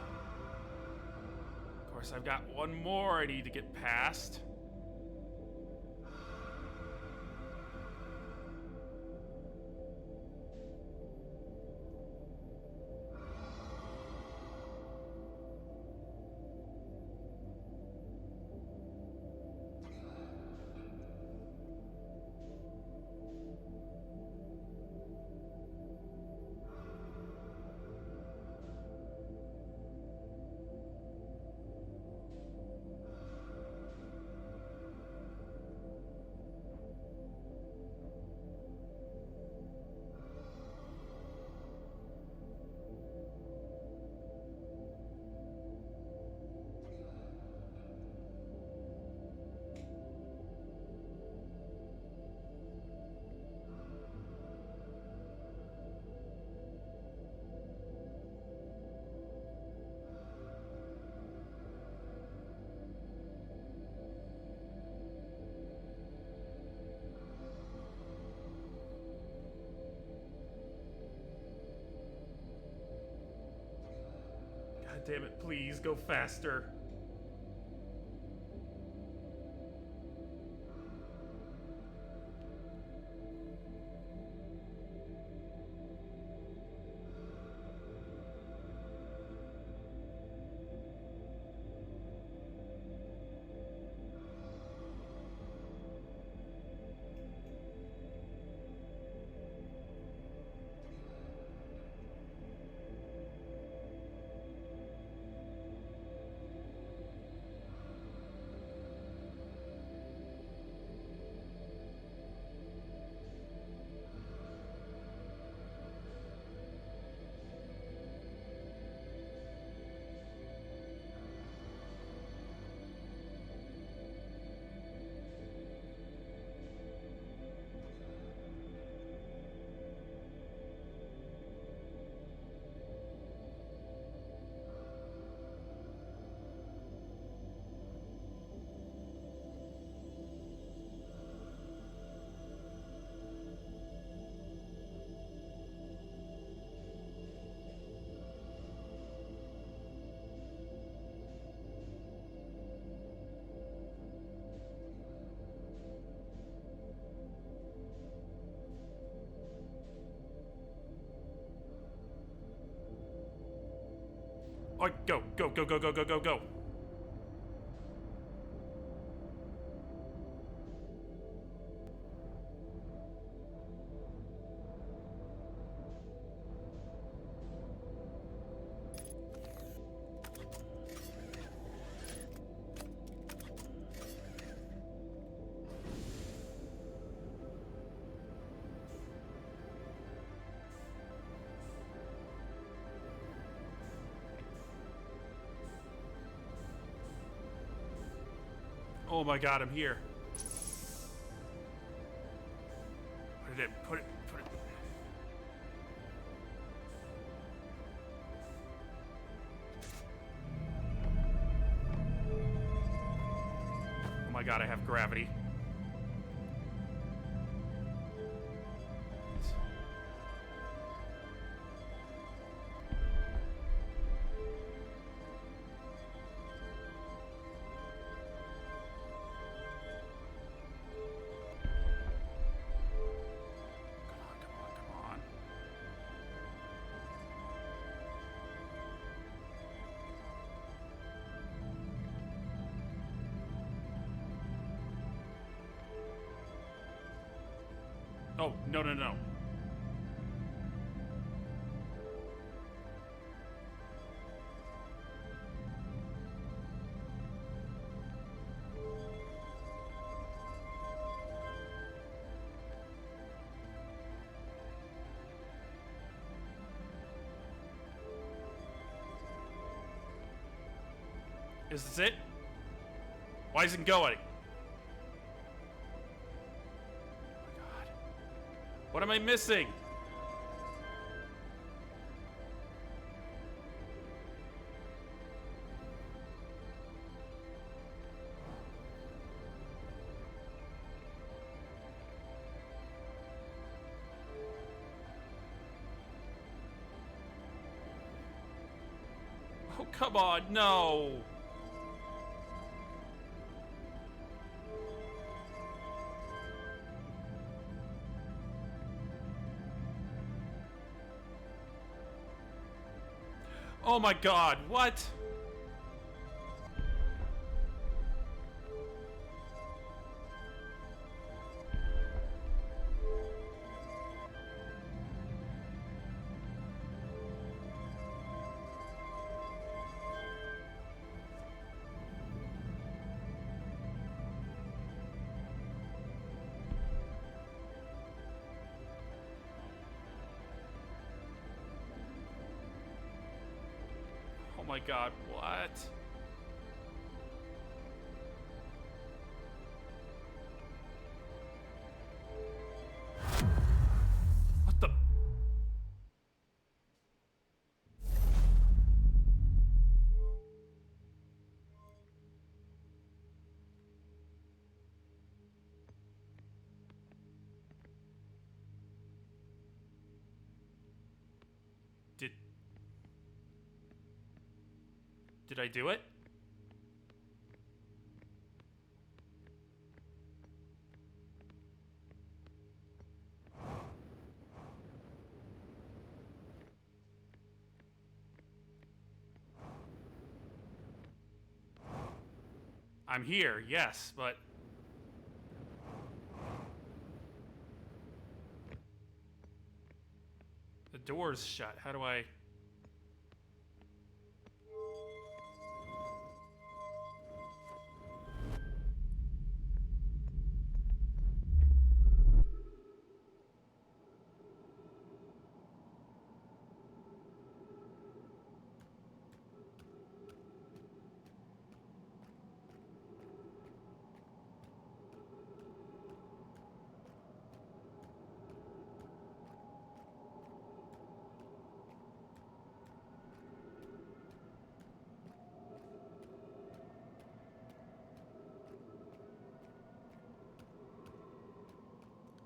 Speaker 1: Of course, I've got one more I need to get past. God damn it, please go faster. All right, go, go, go, go, go, go, go, go. Oh my god, I'm here. Put it in, put it. Oh my god, I have gravity. Oh, no, no, no. Is this it? Why isn't it going? Oh my god. What am I missing? Oh, come on, no. Oh my god, what? Oh my god, what? What the? Did I do it? I'm here, yes, but... the door's shut. How do I...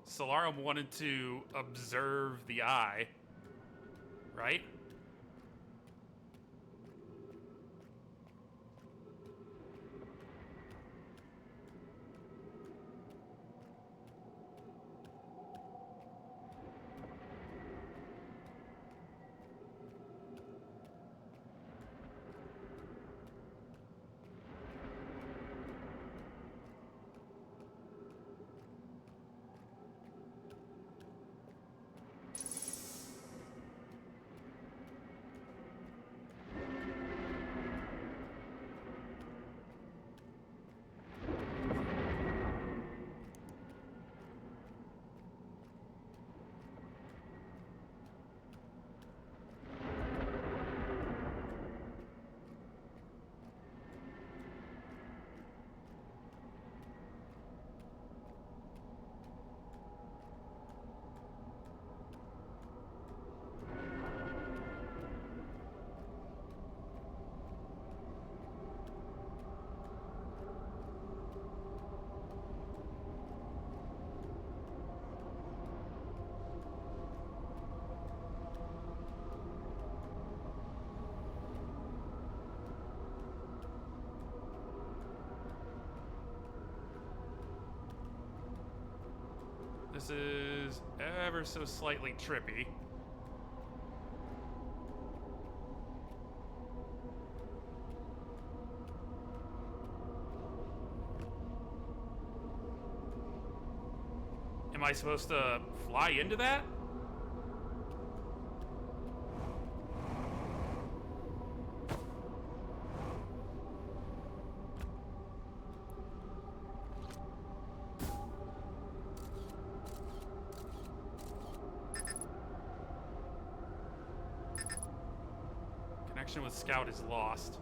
Speaker 1: Solarum wanted to observe the eye, right? This is ever so slightly trippy. Am I supposed to fly into that? Connection with Scout is lost.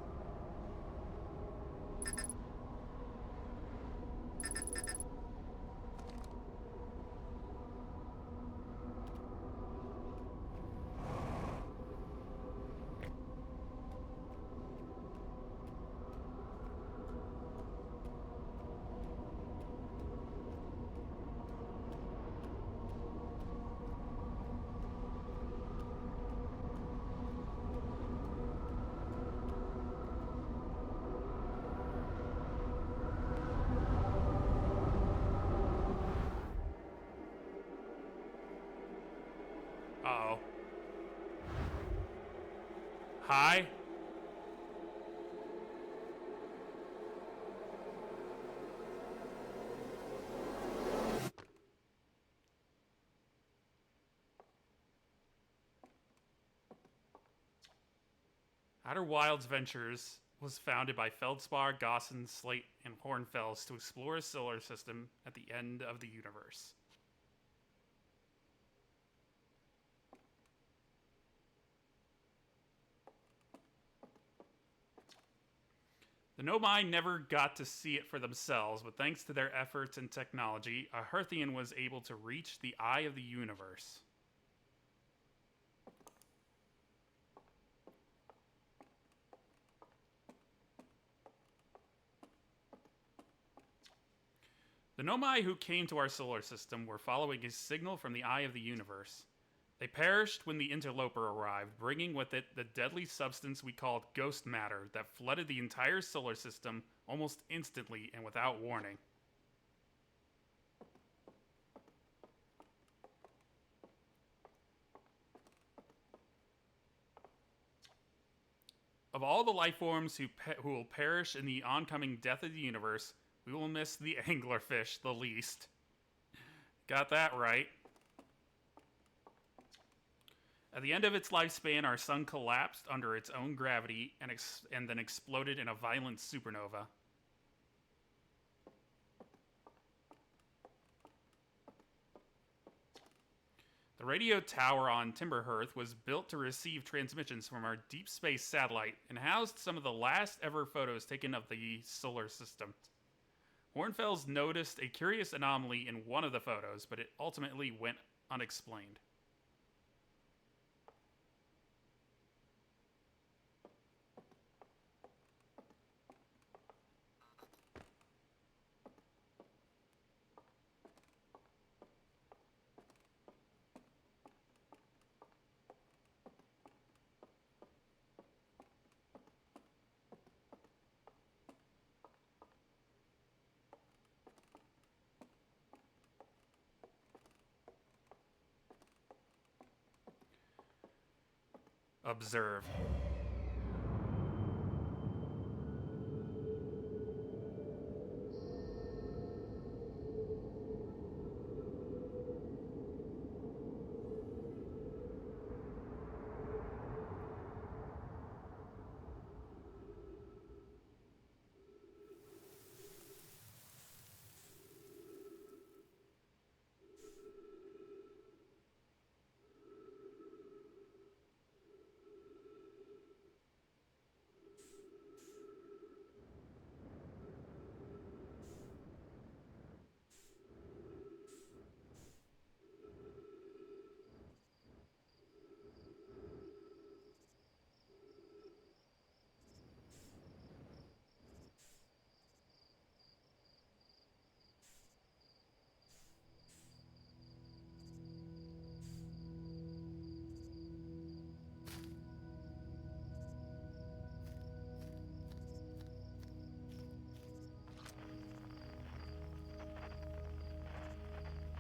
Speaker 1: Uh-oh. Hi? Outer Wilds Ventures was founded by Feldspar, Gossen, Slate, and Hornfels to explore a solar system at the end of the universe. The Nomai never got to see it for themselves, but thanks to their efforts and technology, a Hearthian was able to reach the eye of the universe. The Nomai who came to our solar system were following a signal from the eye of the universe. They perished when the interloper arrived, bringing with it the deadly substance we called ghost matter that flooded the entire solar system almost instantly and without warning. Of all the life forms who will perish in the oncoming death of the universe, we will miss the anglerfish the least. Got that right. At the end of its lifespan, our sun collapsed under its own gravity and then exploded in a violent supernova. The radio tower on Timberhearth was built to receive transmissions from our deep space satellite and housed some of the last ever photos taken of the solar system. Hornfels noticed a curious anomaly in one of the photos, but it ultimately went unexplained. Observe.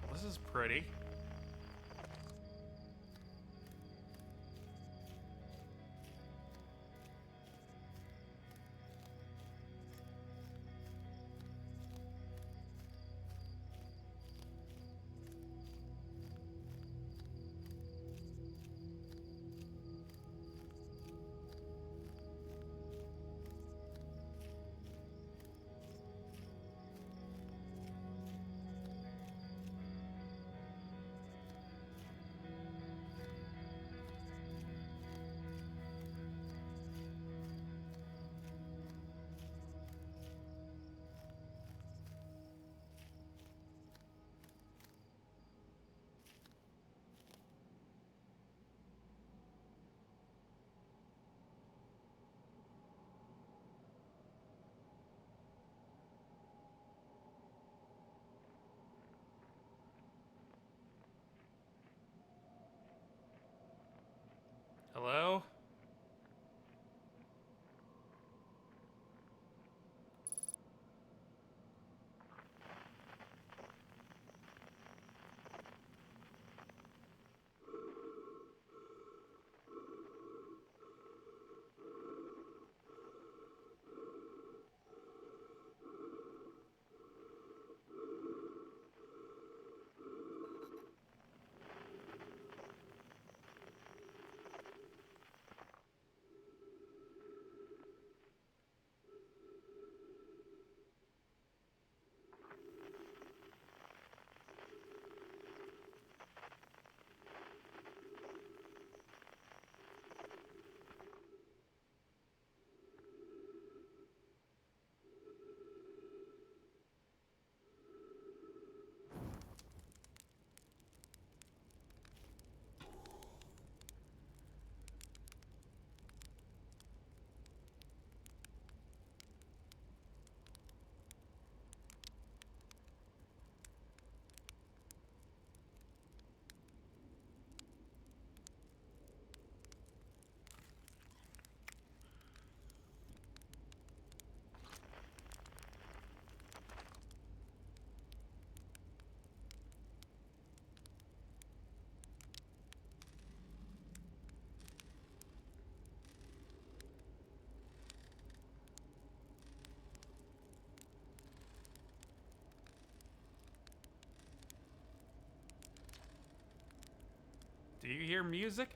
Speaker 1: Well, this is pretty. Do you hear music?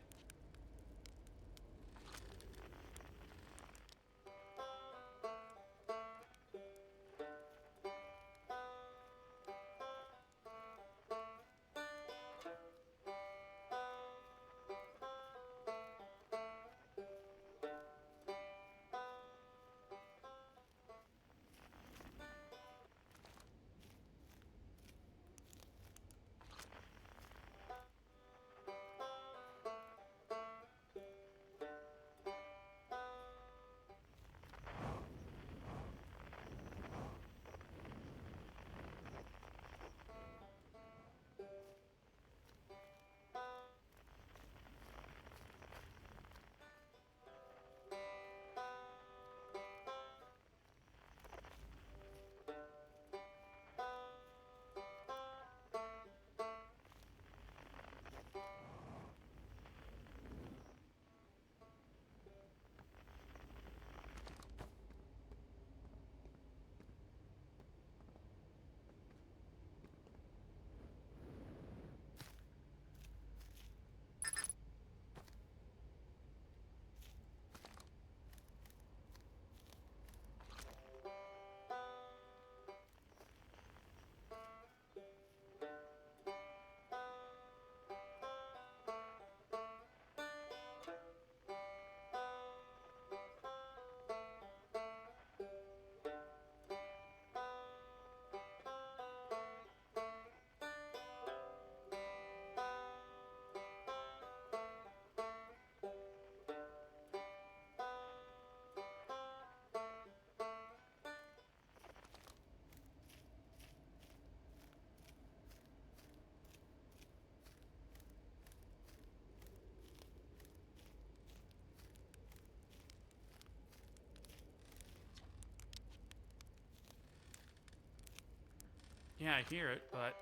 Speaker 1: Yeah, I hear it, but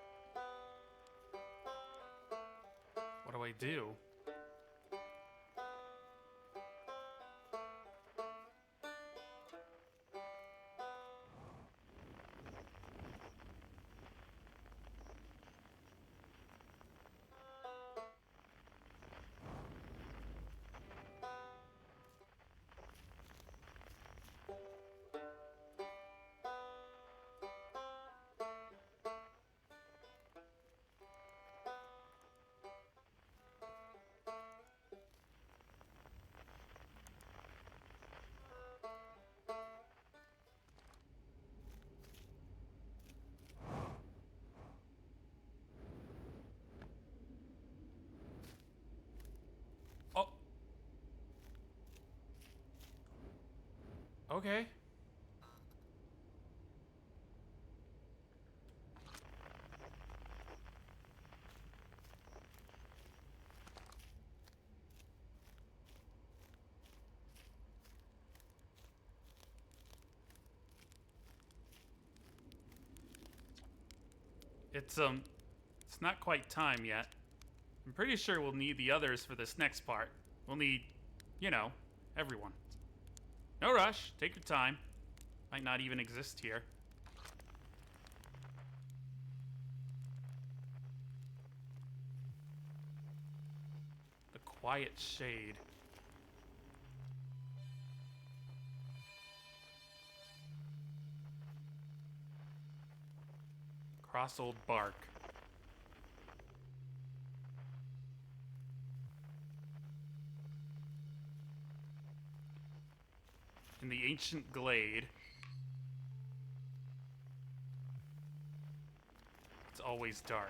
Speaker 1: what do I do? Oh, okay. It's not quite time yet. I'm pretty sure we'll need the others for this next part. We'll need, you know, everyone. No rush. Take your time. Might not even exist here. The Quiet Shade. Cross Old Bark. In the Ancient Glade. It's always dark.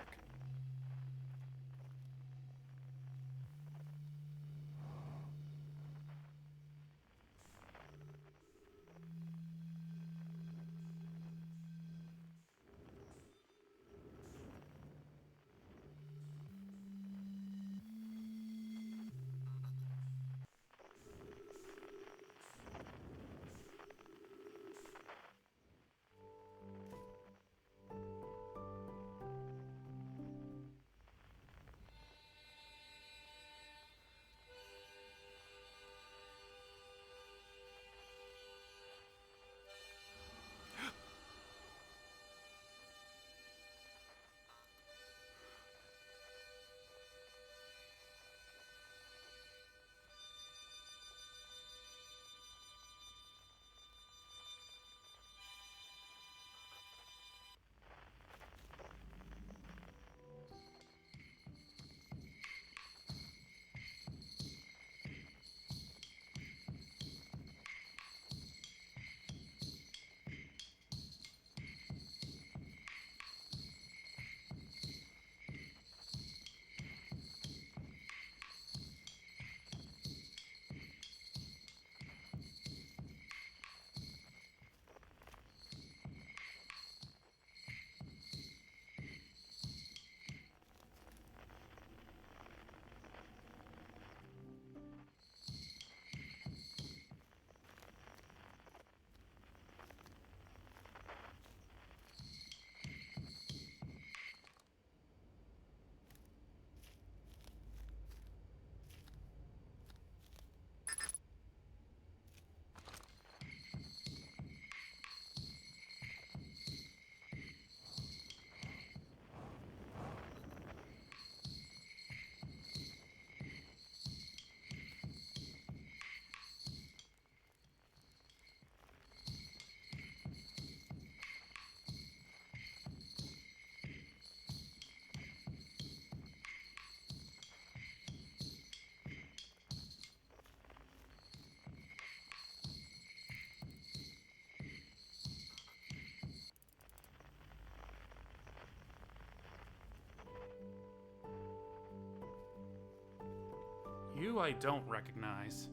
Speaker 1: You I don't recognize.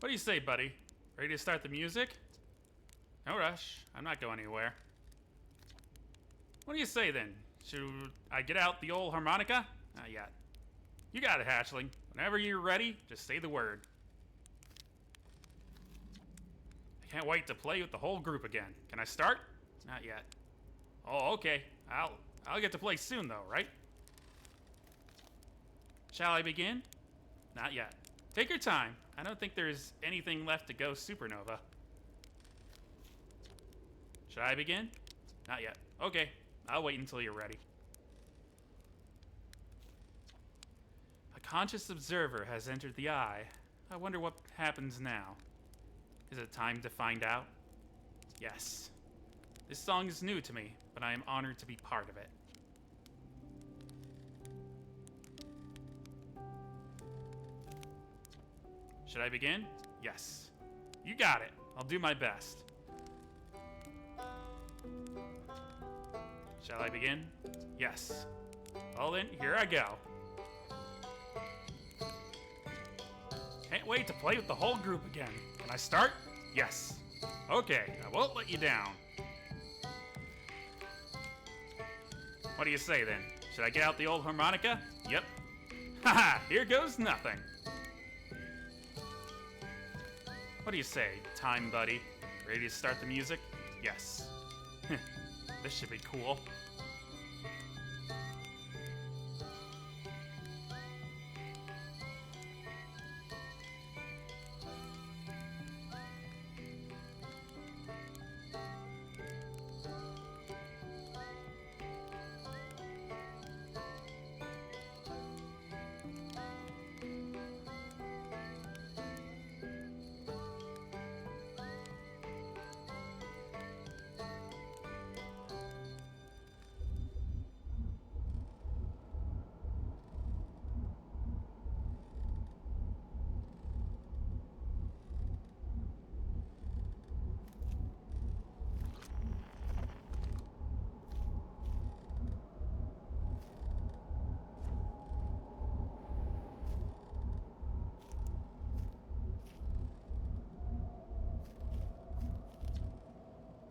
Speaker 1: What do you say, buddy? Ready to start the music? No rush. I'm not going anywhere. What do you say then? Should I get out the old harmonica? Not yet. You got it, hatchling. Whenever you're ready, just say the word. I can't wait to play with the whole group again. Can I start? Not yet. Oh, okay. I'll get to play soon though, right? Shall I begin? Not yet. Take your time. I don't think there's anything left to go supernova. Should I begin? Not yet. Okay, I'll wait until you're ready. A conscious observer has entered the eye. I wonder what happens now. Is it time to find out? Yes. This song is new to me, but I am honored to be part of it. Should I begin? Yes. You got it. I'll do my best. Shall I begin? Yes. Well then, here I go. Can't wait to play with the whole group again. Can I start? Yes. Okay, I won't let you down. What do you say then? Should I get out the old harmonica? Yep. Haha, here goes nothing. What do you say, time buddy? Ready to start the music? Yes. This should be cool.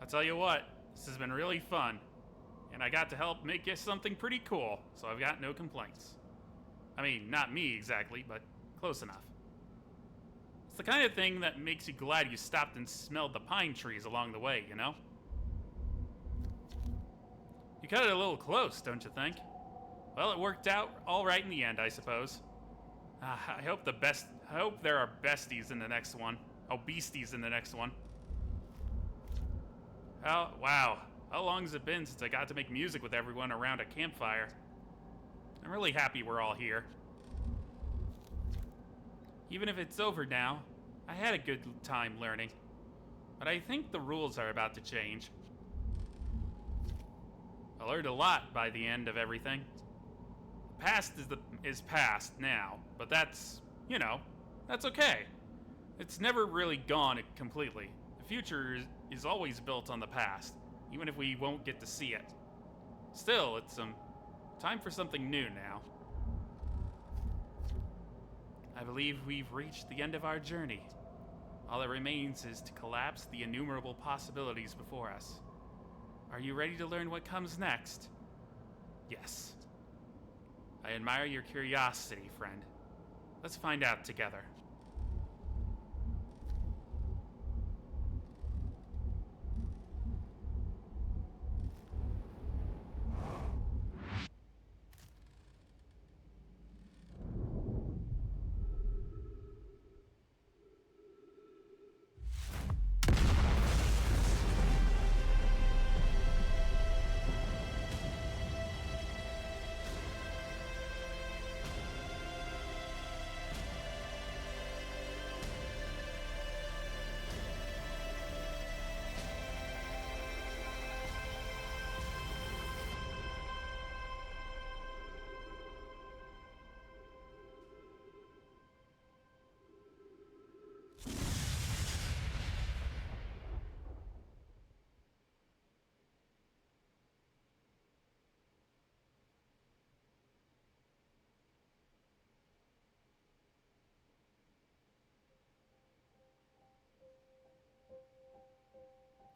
Speaker 1: I'll tell you what, this has been really fun, and I got to help make it something pretty cool, so I've got no complaints. I mean, not me exactly, but close enough. It's the kind of thing that makes you glad you stopped and smelled the pine trees along the way, you know? You cut it a little close, don't you think? Well, it worked out all right in the end, I suppose. I hope there are besties in the next one. Oh, beasties in the next one. Oh, wow. How long has it been since I got to make music with everyone around a campfire? I'm really happy we're all here. Even if it's over now, I had a good time learning. But I think the rules are about to change. I learned a lot by the end of everything. The past is past now, but that's, that's okay. It's never really gone completely. The future is always built on the past, even if we won't get to see it. Still, it's time for something new now. I believe we've reached the end of our journey. All that remains is to collapse the innumerable possibilities before us. Are you ready to learn what comes next? Yes. I admire your curiosity, friend. Let's find out together.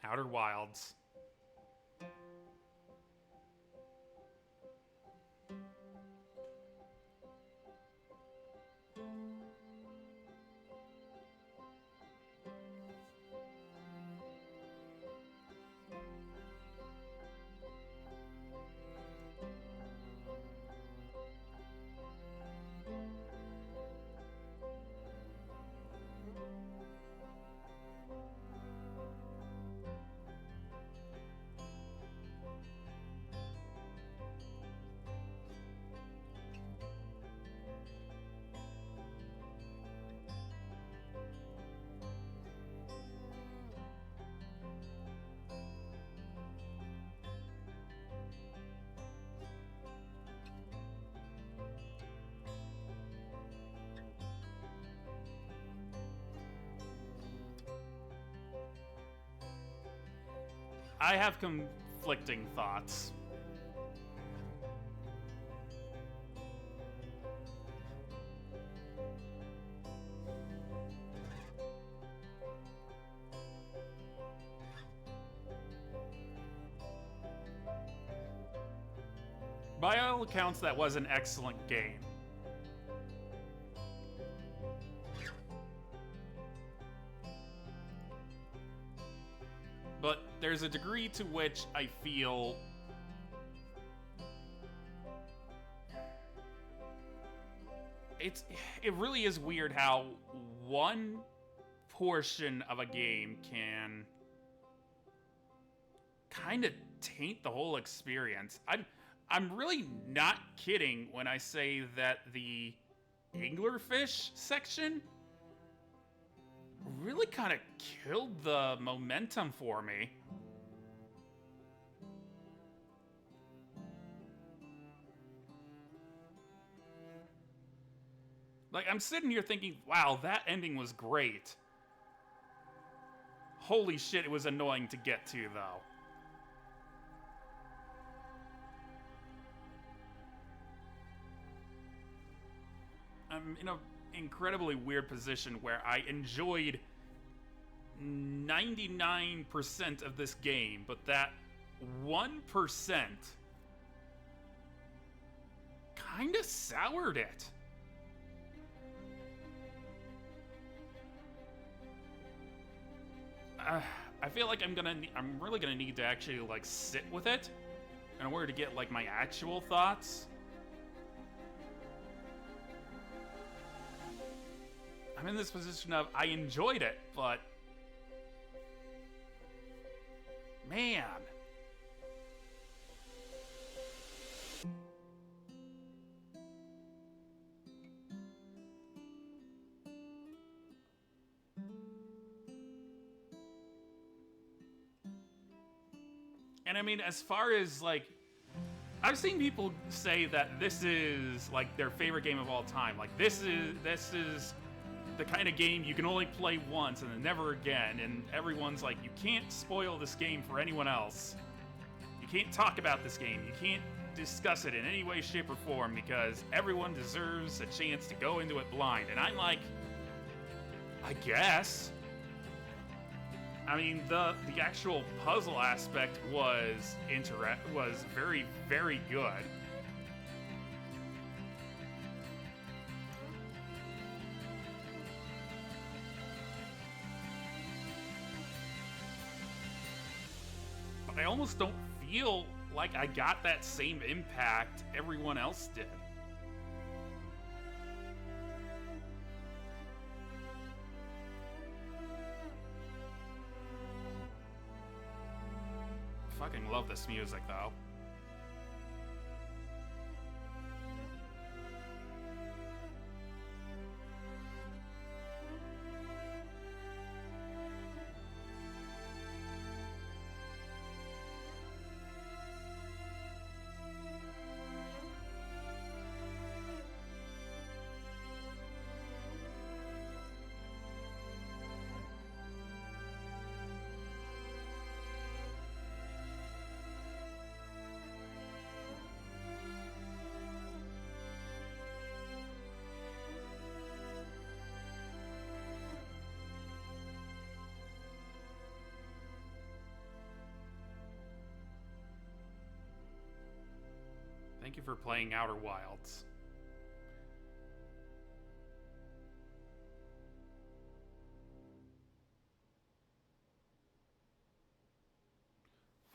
Speaker 1: Outer Wilds. I have conflicting thoughts. By all accounts, that was an excellent game. But there's a degree to which I feel it really is weird how one portion of a game can kind of taint the whole experience. I'm really not kidding when I say that the anglerfish section really kind of killed the momentum for me. Like, I'm sitting here thinking, wow, that ending was great. Holy shit, it was annoying to get to, though. I'm in an incredibly weird position where I enjoyed 99% of this game, but that 1% kind of soured it. I feel like I'm really gonna need to actually like sit with it in order to get like my actual thoughts. I'm in this position of I enjoyed it, but man, And I mean, as far as like, I've seen people say that this is like their favorite game of all time. Like this is the kind of game you can only play once and then never again. And everyone's like, you can't spoil this game for anyone else. You can't talk about this game. You can't discuss it in any way, shape, or form because everyone deserves a chance to go into it blind. And I'm like, I guess. I mean, the actual puzzle aspect was very, very good. But I almost don't feel like I got that same impact everyone else did. Fucking love this music though. Thank you for playing Outer Wilds.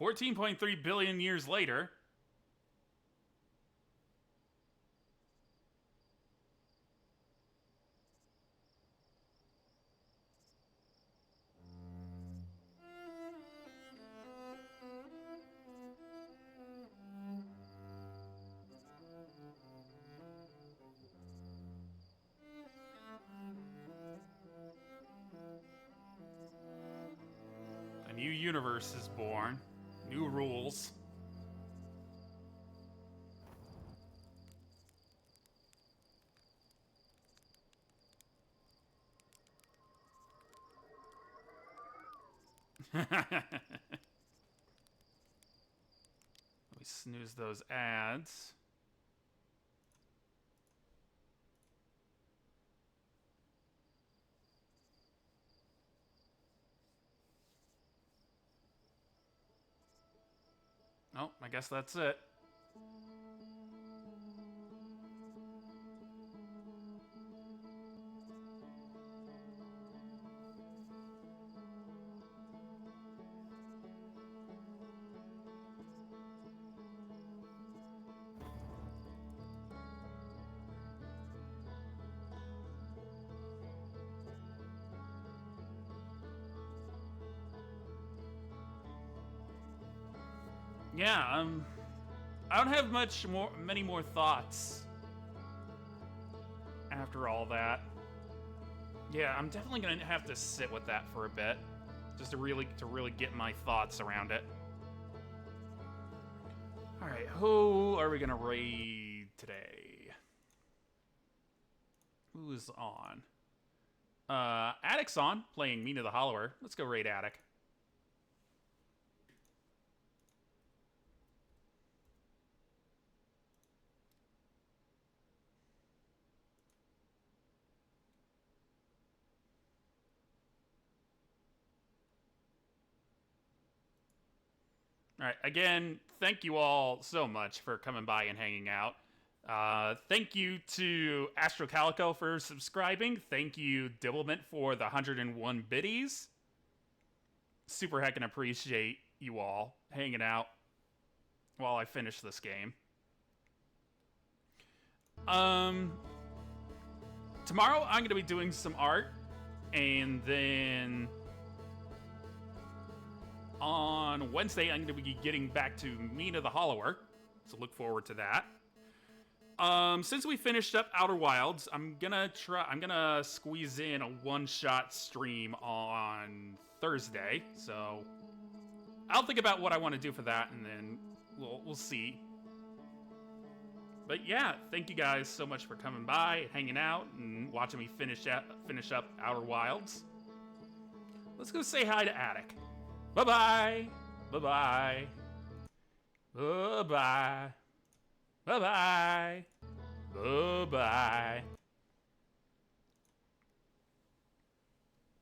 Speaker 1: $14.3 billion years later. A new universe is born. New rules. We snooze those ads. Oh, I guess that's it. Yeah, I don't have many more thoughts after all that. Yeah, I'm definitely gonna have to sit with that for a bit, just to really get my thoughts around it. All right, who are we gonna raid today? Who's on? Attic's on, playing Mina the Hollower. Let's go raid Attic. All right, again, thank you all so much for coming by and hanging out. Thank you to Astro Calico for subscribing. Thank you, Dibblement, for the 101 biddies. Super heckin' appreciate you all hanging out while I finish this game. Tomorrow I'm gonna be doing some art, and then on Wednesday I'm gonna be getting back to Mina the Hollower, so look forward to that. Since we finished up Outer Wilds, I'm gonna squeeze in a one-shot stream on Thursday, so I'll think about what I want to do for that, and then we'll see. But yeah, thank you guys so much for coming by, and hanging out, and watching me finish up Outer Wilds. Let's go say hi to Attic. Bye-bye. Bye-bye. Bye-bye. Bye-bye. Bye-bye.